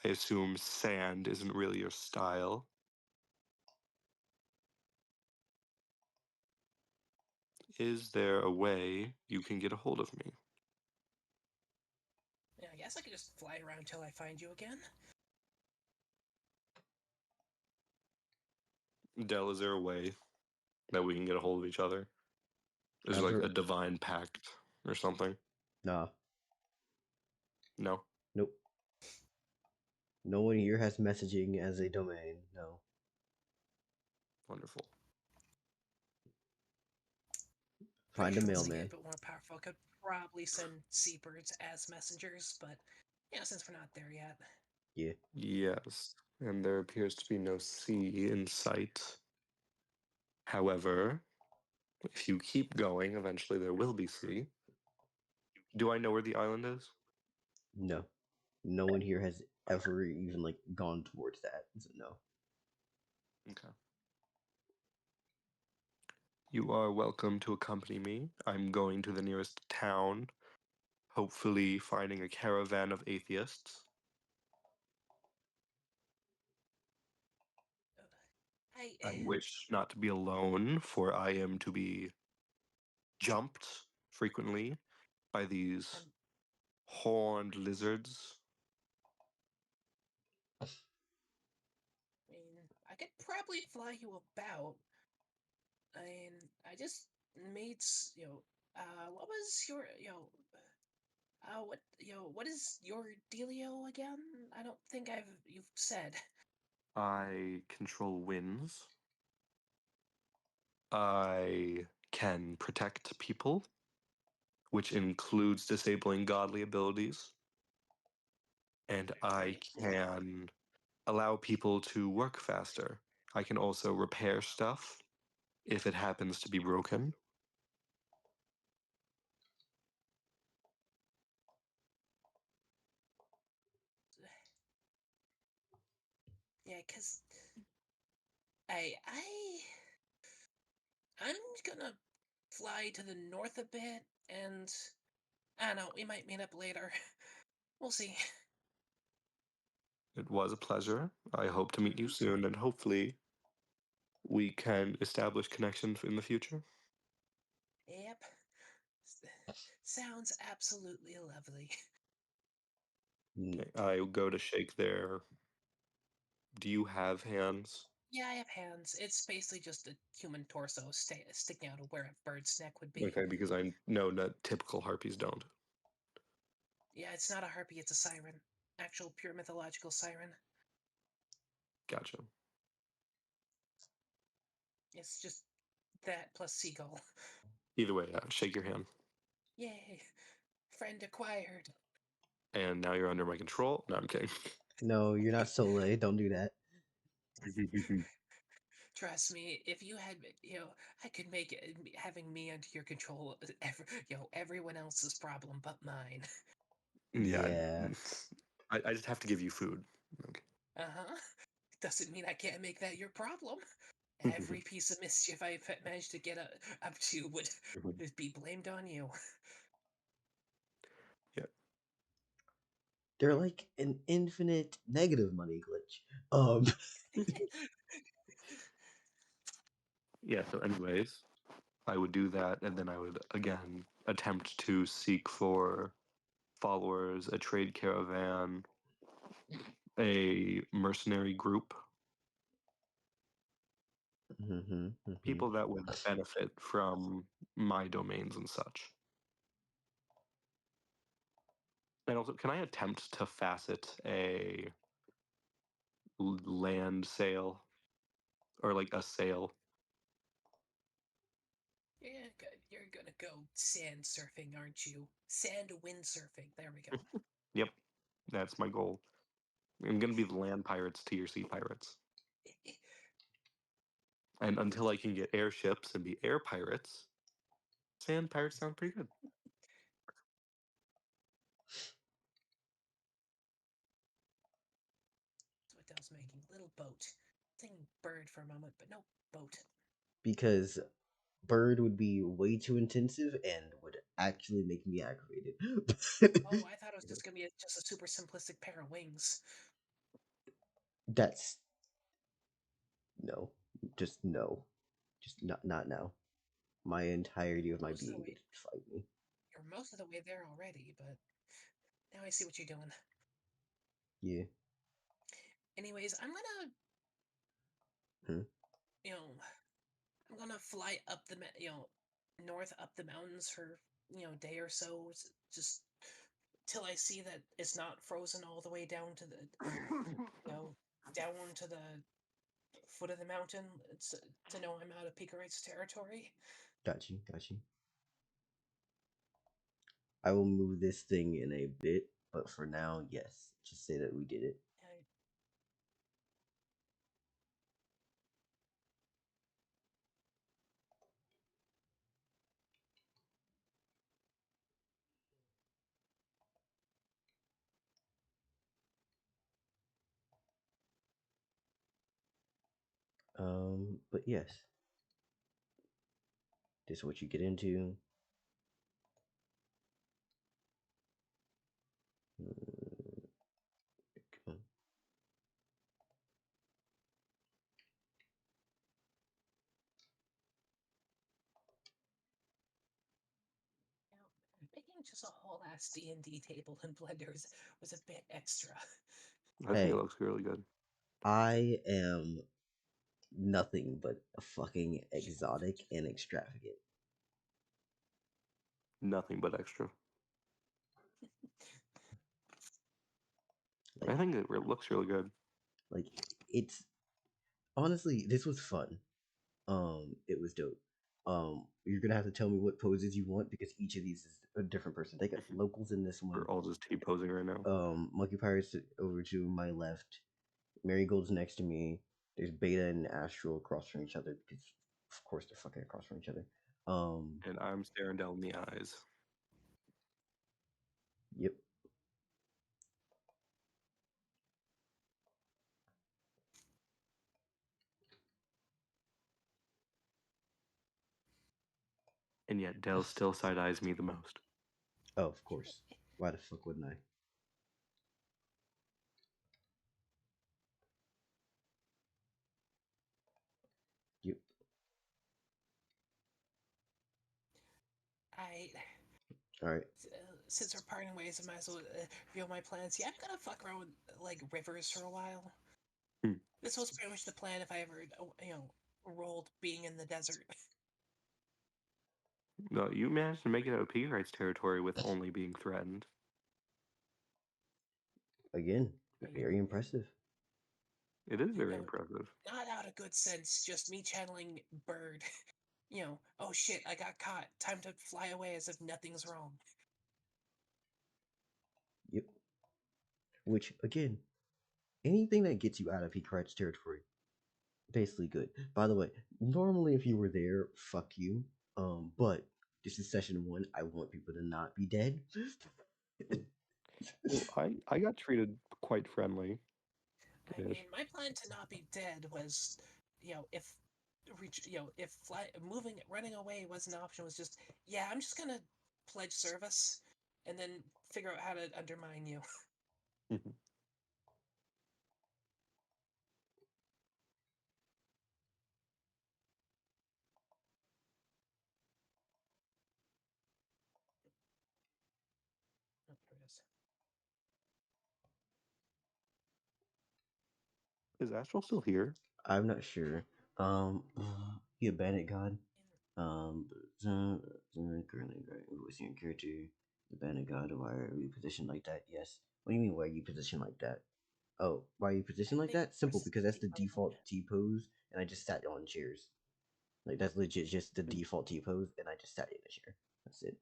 I assume sand isn't really your style. Is there a way you can get a hold of me? Yeah, I guess I could just fly around till I find you again. Dell, is there a way that we can get a hold of each other? Is there like Ever- a divine pact or something? Nah, No? nope. No one here has messaging as a domain. No. Wonderful. Find a Pretty sure once I get mailman. a bit more powerful, I could probably send seabirds as messengers, but yeah, since we're not there yet. Yeah. Yes, and there appears to be no sea in sight. However, if you keep going, eventually there will be sea. Do I know where the island is? No. No one here has ever even like gone towards that. So no. Okay. You are welcome to accompany me. I'm going to the nearest town, hopefully finding a caravan of atheists. I wish not to be alone, for I am to be jumped frequently by these Um, horned lizards. I mean, I could probably fly you about. I mean, I just made, what was your, what is your dealio again? I don't think you've said. I control winds. I can protect people, which includes disabling godly abilities. And I can allow people to work faster. I can also repair stuff if it happens to be broken. Yeah, cause I'm gonna fly to the north a bit, and I don't know, we might meet up later. We'll see. It was a pleasure. I hope to meet you soon, and hopefully we can establish connections in the future. Yep. Sounds absolutely lovely. Okay, I go to shake their. Do you have hands? Yeah, I have hands. It's basically just a human torso sticking out of where a bird's neck would be. Okay, because I know that typical harpies don't. Yeah, it's not a harpy, it's a siren. Actual pure mythological siren. Gotcha. It's just that plus seagull. Either way, shake your hand. Yay! Friend acquired. And now you're under my control. No, I'm kidding. No, you're not Soleil. Don't do that. Trust me, if you had, I could make having me under your control, everyone else's problem but mine. Yeah. I just have to give you food. Okay. Uh-huh. Doesn't mean I can't make that your problem. Every piece of mischief I managed to get up to would be blamed on you. Yeah. They're like an infinite negative money glitch. Yeah, so anyways, I would do that, and then I would again attempt to seek for followers, a trade caravan, a mercenary group, people that would benefit from my domains and such. And also, can I attempt to facet a land sale or like a sale? Yeah, you're gonna go sand surfing, aren't you? Sand windsurfing. There we go. Yep, that's my goal. I'm gonna be the land pirates to your sea pirates. And until I can get airships and be air pirates, sand pirates sound pretty good. That's what I was making. Little boat. Thinking bird for a moment, but no, boat. Because bird would be way too intensive and would actually make me aggravated. Oh, I thought it was just gonna be just a super simplistic pair of wings. That's no. Just no. Just not now. my entirety of my Most of the being way- to fight me. You're most of the way there already, but now I see what you're doing. Yeah. Anyways, I'm gonna, Hmm? I'm gonna fly up north up the mountains for day or so, just till I see that it's not frozen all the way down to the down to the foot of the mountain. It's to know I'm out of Picarites territory. Got you. I will move this thing in a bit, but for now, yes. Just say that we did it. But yes. This is what you get into. Making just a whole ass D&D table in Blender was a bit extra. I think Hey. it looks really good. I am nothing but fucking exotic and extravagant. Nothing but extra. Like, I think it looks really good. like it's honestly, this was fun. It was dope. You're gonna have to tell me what poses you want because each of these is a different person. They got locals in this one. We're all just T-posing right now. Monkey Pirates over to my left. Marigold's next to me. There's Beta and Astral across from each other because, of course, they're fucking across from each other. And I'm staring down the eyes. Yep. And yet Dell still side-eyes me the most. Oh, of course. Why the fuck wouldn't I? Yep. Alright. Since we're parting ways, I might as well reveal my plans. Yeah, I'm gonna fuck around with like rivers for a while. This was pretty much the plan if I ever, rolled being in the desert. No, you managed to make it out of Pigrites territory with only being threatened. Again, very impressive. It is very impressive. Not out of good sense, just me channeling bird. Oh shit, I got caught. Time to fly away as if nothing's wrong. Yep. Which, again, anything that gets you out of Picard's territory, basically good. By the way, normally if you were there, fuck you. But this is session 1. I want people to not be dead. Well, I got treated quite friendly. I mean, my plan to not be dead was, if running away was an option, was just, yeah, I'm just gonna pledge service and then figure out how to undermine you. Oh, there it is. Is Astral still here? I'm not sure. The bandit god. Currently voicing your character. The bandit god. Why are you positioned like that? Yes. What do you mean? Why are you positioned like that? Oh, why are you positioned like that? Simple, because that's the default T pose, and I just sat on chairs. Like that's legit just the default T pose, and I just sat in a chair. That's it.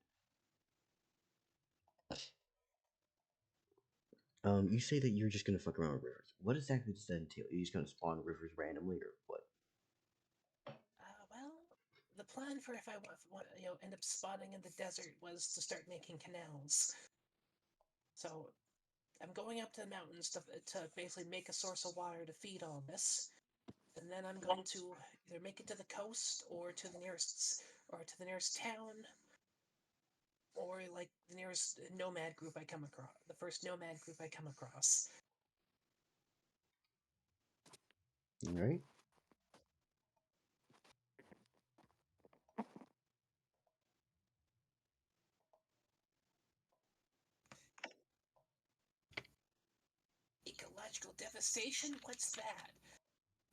You say that you're just gonna fuck around with rivers. What exactly does that entail? Are you just gonna spawn rivers randomly, or what? Well, the plan for if I end up spawning in the desert was to start making canals. So I'm going up to the mountains to basically make a source of water to feed all this, and then I'm going to either make it to the coast or to the nearest town, or like the nearest nomad group I come across. The first nomad group I come across. Right? Ecological devastation? What's that?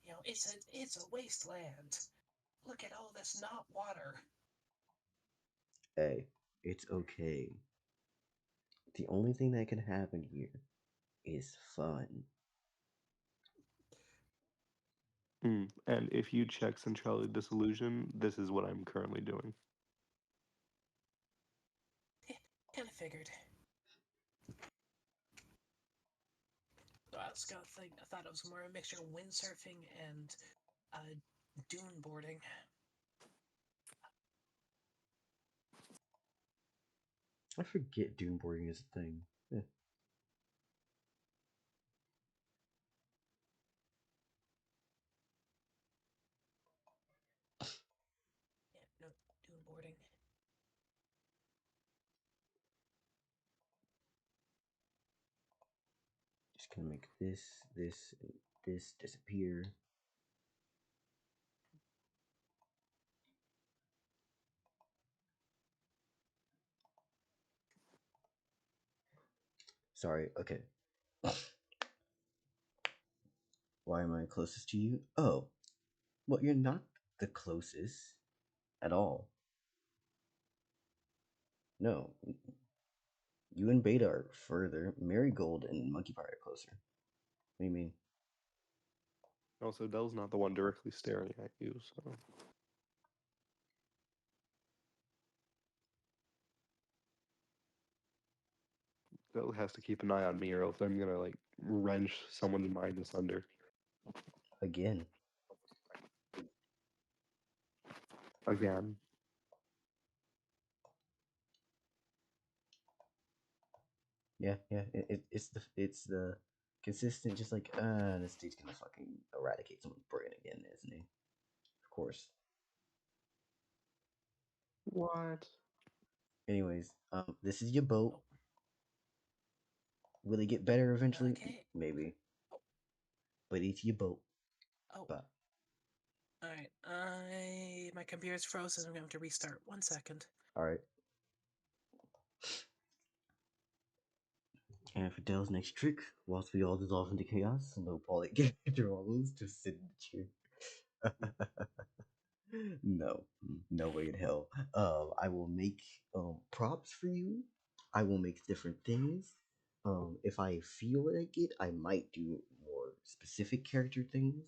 You know, it's a wasteland. Look at all this not water. Hey, it's okay. The only thing that can happen here is fun. And if you check Centrality Disillusion, this is what I'm currently doing. Kind of figured. I was gonna think. I thought it was more a mixture of windsurfing and dune boarding. I forget dune boarding is a thing. Yeah. Yeah, no dune boarding. Just gonna make this, and this disappear. Sorry, okay. Why am I closest to you? Oh, well, you're not the closest at all. No, you and Beta are further. Marigold and Monkey Pie are closer. What do you mean? Also, Dell's not the one directly staring at you, so. Dell has to keep an eye on me, or else I'm gonna like wrench someone's mind asunder. Again. Again. Yeah. It's the consistent, just like this dude's gonna fucking eradicate someone's brain again, isn't he? Of course. What? Anyways, this is your boat. Will it get better eventually? Okay. Maybe. But it's your boat. Oh. But Alright, my computer's frozen. I'm going to have to restart. 1 second. alright. And for Dell's next trick, whilst we all dissolve into chaos, no Polly character always just sit in the chair. No, no way in hell. I will make props for you. I will make different things. If I feel like it, I might do more specific character things,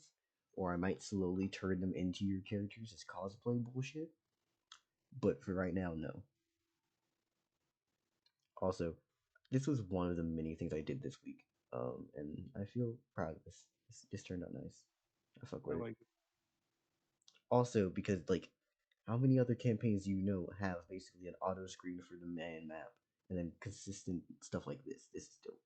or I might slowly turn them into your characters as cosplay bullshit. But for right now, no. Also, this was one of the many things I did this week, and I feel proud of this. This turned out nice. I fuck with it. Also, because like, how many other campaigns do you know have basically an auto screen for the man map and then consistent stuff like this? This is dope.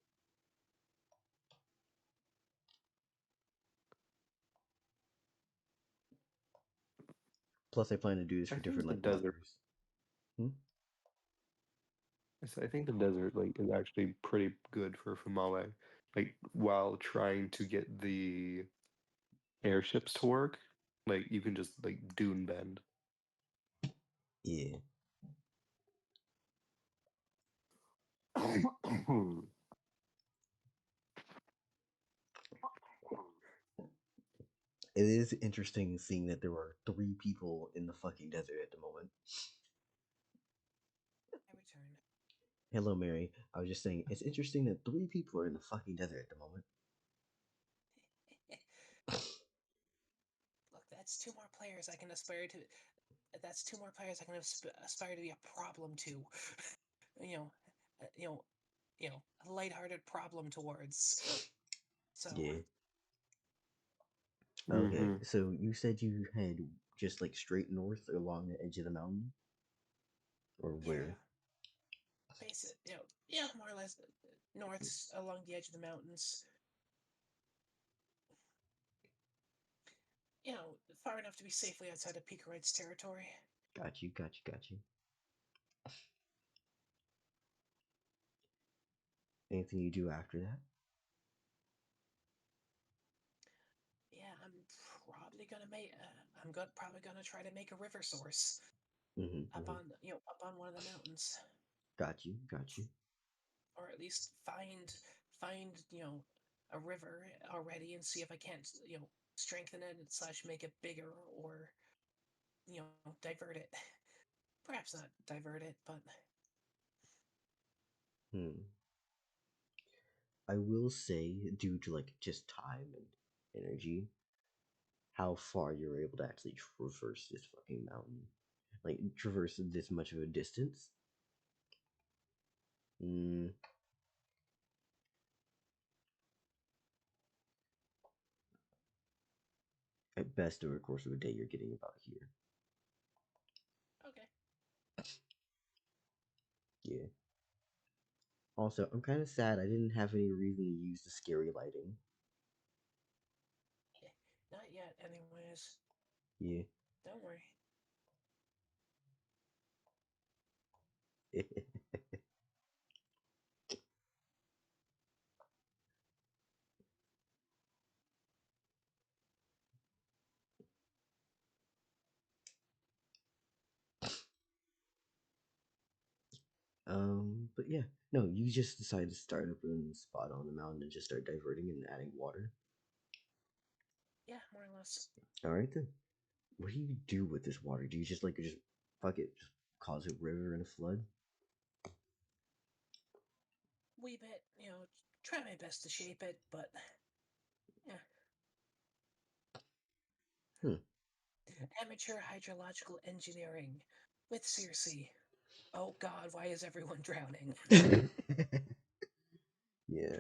Plus, I plan to do this for different like walkers. I think the desert like is actually pretty good for Fumale. Like while trying to get the airships to work, like you can just like dune bend. Yeah. It is interesting seeing that there are 3 people in the fucking desert at the moment. I return. Hello, Mary. I was just saying, it's interesting that 3 people are in the fucking desert at the moment. Look, that's 2 more players I can aspire to. That's 2 more players I can aspire to be a problem to. you know, a lighthearted problem towards. So. Yeah. Okay, so you said you had just like straight north along the edge of the mountain, or where? Yeah, more or less north along the edge of the mountains. Far enough to be safely outside of Picoroid's territory. Got you. Anything you do after that? Yeah, I'm probably gonna make. Probably gonna try to make a river source up on one of the mountains. Got you. Or at least find a river already and see if I can't, strengthen it / make it bigger or, divert it. Perhaps not divert it, but I will say, due to like just time and energy, how far you're able to actually traverse this fucking mountain, like traverse this much of a distance. At best, over the course of a day, you're getting about here. okay. Yeah. Also, I'm kind of sad I didn't have any reason to use the scary lighting. Yeah, not yet, anyways. Yeah. Don't worry. But yeah, no, you just decided to start up a spot on the mountain and just start diverting and adding water. Yeah, more or less. All right then. What do you do with this water? Do you just just fuck it, just cause a river and a flood? Wee bit, try my best to shape it, but yeah. Amateur hydrological engineering with Circe. Oh God, why is everyone drowning? Yeah.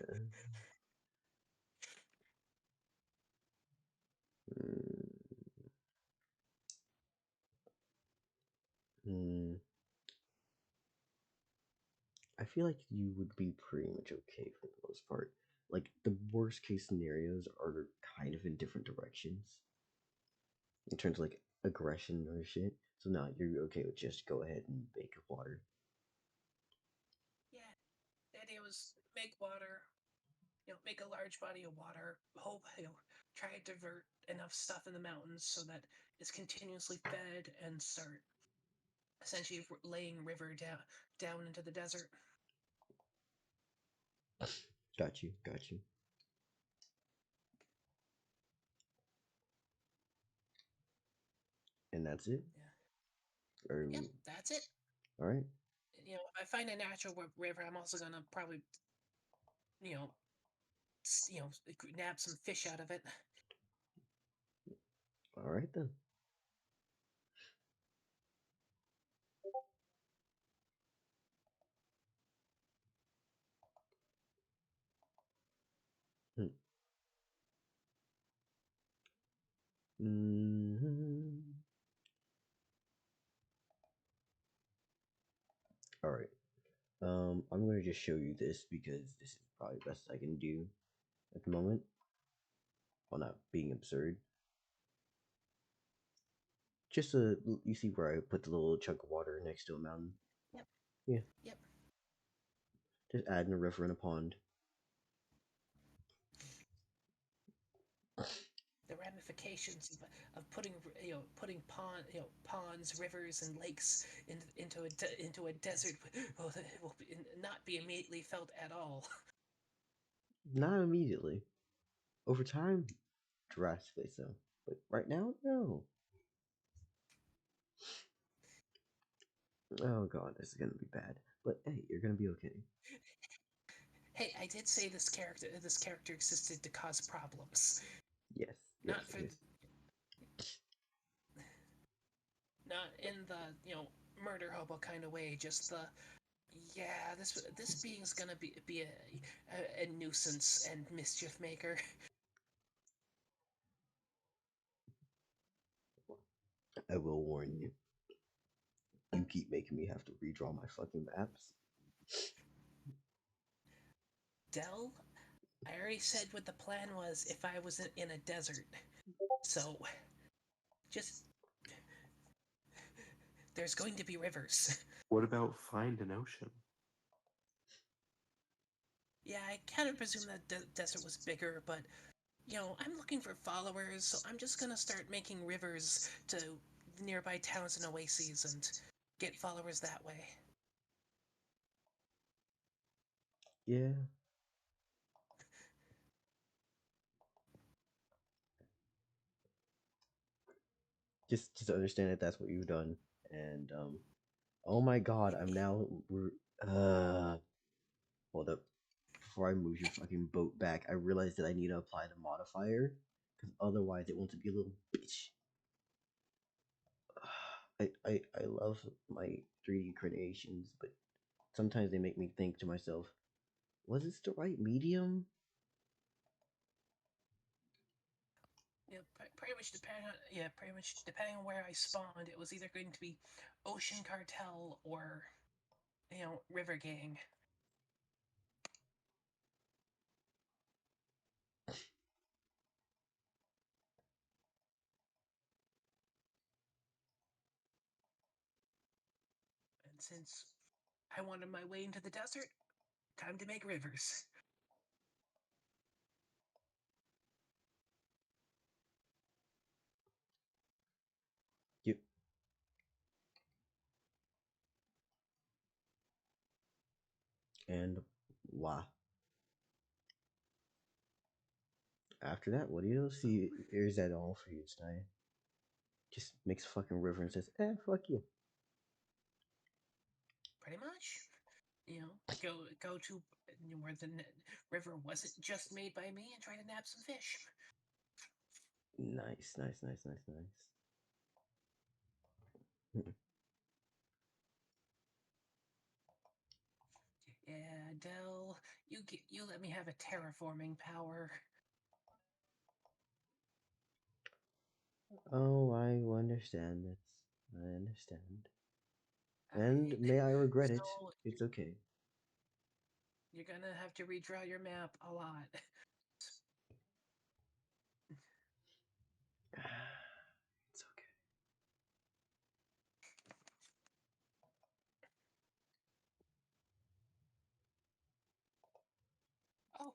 I feel like you would be pretty much okay for the most part. Like the worst case scenarios are kind of in different directions in terms of like aggression or shit. So now you're okay with just go ahead and make water. Yeah, the idea was make water, make a large body of water. Hope, try to divert enough stuff in the mountains so that it's continuously fed and start essentially laying river down into the desert. Got you, got you. And that's it? Yeah. Or, Yep, that's it. all right. If I find a natural river, I'm also gonna probably, nab some fish out of it. All right then. All right. I'm going to just show you this because this is probably the best I can do at the moment while not being absurd. Just you see where I put the little chunk of water next to a mountain? Yep. Yeah. Yep. Just adding a river and a pond. The ramifications of putting ponds, rivers, and lakes into a desert will not be immediately felt at all. Not immediately. Over time, drastically so. But right now, no. Oh god, this is gonna be bad. But hey, you're gonna be okay. Hey, I did say this character existed to cause problems. Yes. Not Yes. for not in the murder hobo kind of way. Just the this being's gonna be a nuisance and mischief maker. I will warn you. You keep making me have to redraw my fucking maps. Dell, I already said what the plan was if I was in a desert. So, just there's going to be rivers. What about find an ocean? Yeah, I kind of presume that the desert was bigger, but I'm looking for followers, so I'm just gonna start making rivers to nearby towns and oases and get followers that way. Yeah. just to understand that that's what you've done. And oh my god, I'm now hold up. Before I move your fucking boat back, I realized that I need to apply the modifier, because otherwise it wants to be a little bitch. I love my 3D creations, but sometimes they make me think to myself, was this the right medium? Yeah, pretty much depending on where I spawned, it was either going to be Ocean Cartel or, River Gang. And since I wanted my way into the desert, time to make rivers. Yep. And why? After that, what do you see? Here's that all for you tonight. Just makes fucking river and says, fuck you. Pretty much. Go to where the river wasn't just made by me and try to nab some fish. Nice. Yeah, Dell, you let me have a terraforming power. Oh, I understand it. I understand. And may I regret it, So it's okay. you're gonna have to redraw your map a lot. It's okay. Oh,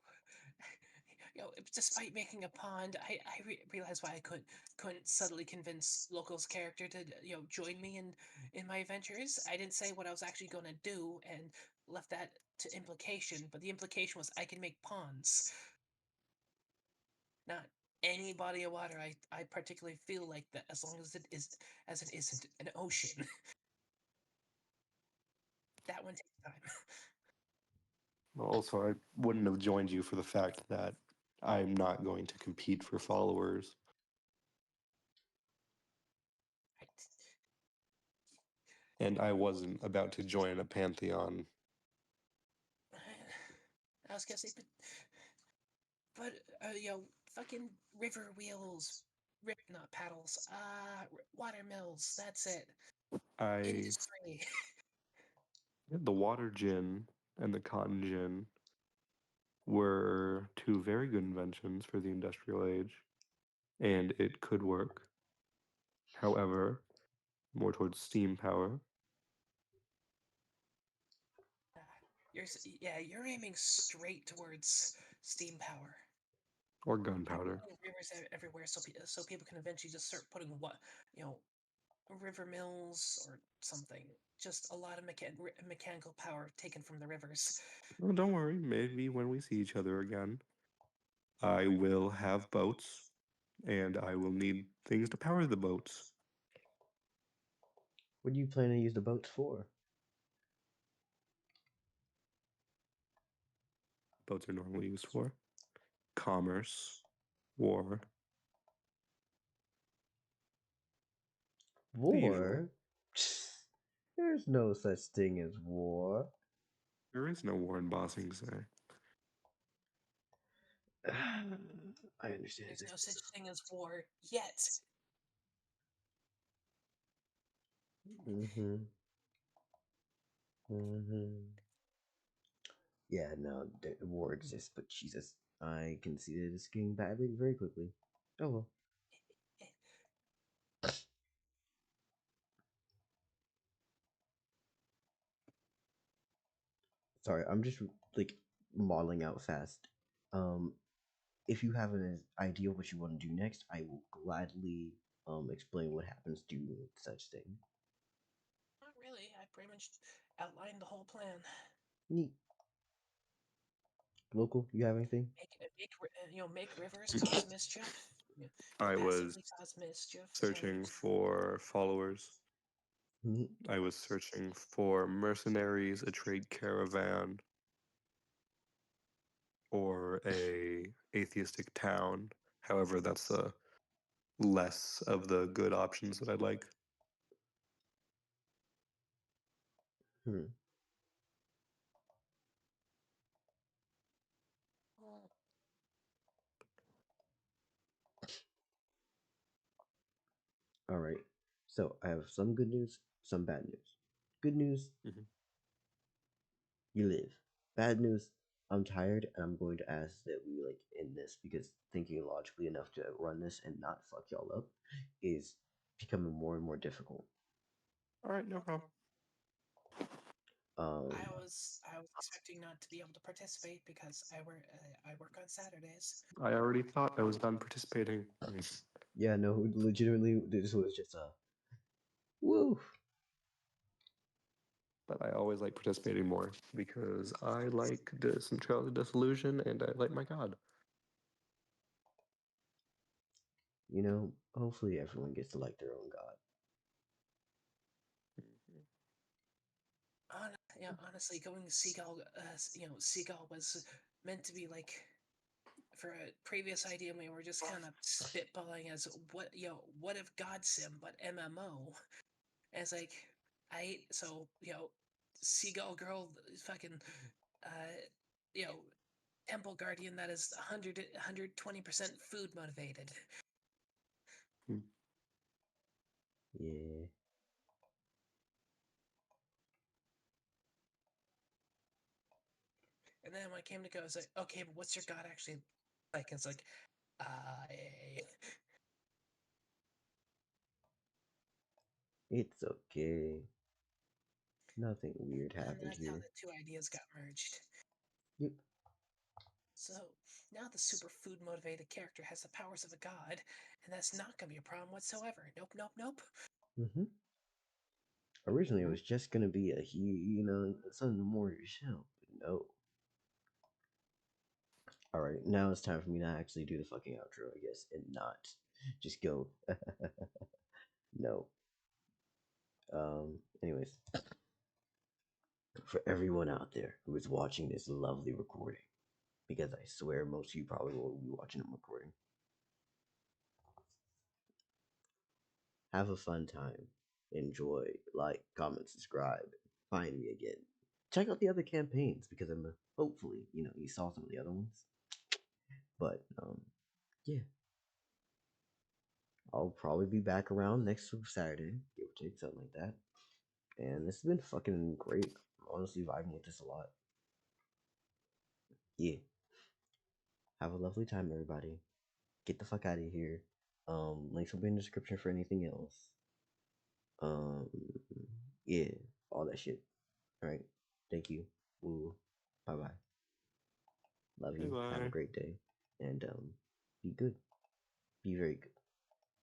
despite making a pond, I realized why I couldn't subtly convince locals' character to join me in my adventures. I didn't say what I was actually going to do and left that to implication, but the implication was I can make ponds. Not any body of water I particularly feel like that, as long as it isn't an ocean. That one takes time. Also, I wouldn't have joined you for the fact that I'm not going to compete for followers. And I wasn't about to join a pantheon. I was gonna say, but fucking river wheels, not paddles, water mills. That's it. Industry. The water gin and the cotton gin were two very good inventions for the industrial age, and it could work. However, more towards steam power. You're aiming straight towards steam power Or gunpowder. rivers everywhere, so people can eventually just start putting river mills or something. Just a lot of mechanical power taken from the rivers. Well, don't worry, maybe when we see each other again, I will have boats, and I will need things to power the boats. What do you plan to use the boats for? Boats are normally used for commerce, war. The usual. War? There's no such thing as war. There is no war in Bossing Say. I understand. There's no such thing as war yet. Yeah, no, war exists, but Jesus, I can see that it's getting badly very quickly. Oh well. Sorry, I'm just like modeling out fast. Um, if you have an idea of what you want to do next, I will gladly explain what happens to such thing. Not really. I pretty much outlined the whole plan. Neat. Local, you have anything? Make rivers, cause mischief. I was passively cause mischief. searching for followers. Mhm. I was searching for mercenaries, a trade caravan, or a atheistic town. However, that's less of the good options that I'd like. Hmm. All right. So I have some good news, some bad news. Good news, Mhm. you live. Bad news, I'm tired and I'm going to ask that we like end this because thinking logically enough to run this and not fuck y'all up is becoming more and more difficult. All right, no problem. I was expecting not to be able to participate because I work on Saturdays. I already thought I was done participating. Yeah, no, legitimately, this was just a woo. But I always like participating more because I like the Centrality Disillusion and I like my god. You know, hopefully everyone gets to like their own god. Honestly, going to Seagull, Seagull was meant to be like for a previous idea. We were just kind of spitballing as what if God Sim but MMO? As like Seagull Girl, fucking, Temple Guardian that is 120% food motivated. Yeah. And then when I came to go, I was like, okay, but what's your god actually like? It's like, It's okay. Nothing weird and happened that's how here. the two ideas got merged. Yep. So now the super food motivated character has the powers of a god, and that's not gonna be a problem whatsoever. Nope, nope, nope. Mm-hmm. Originally, it was just gonna be a something more yourself. But no. All right, now it's time for me to actually do the fucking outro, I guess, and not just go. No. Anyways, for everyone out there who is watching this lovely recording, because I swear most of you probably will be watching them recording. Have a fun time. Enjoy, like, comment, subscribe, find me again. Check out the other campaigns because hopefully, you saw some of the other ones. But yeah. I'll probably be back around next Saturday, give or take, something like that. And this has been fucking great. I'm honestly vibing with this a lot. Yeah. Have a lovely time, everybody. Get the fuck out of here. Links will be in the description for anything else. Yeah, all that shit. Alright. Thank you. Woo. Bye bye. Love you. Have a Bye-bye. great day. And be good. Be very good.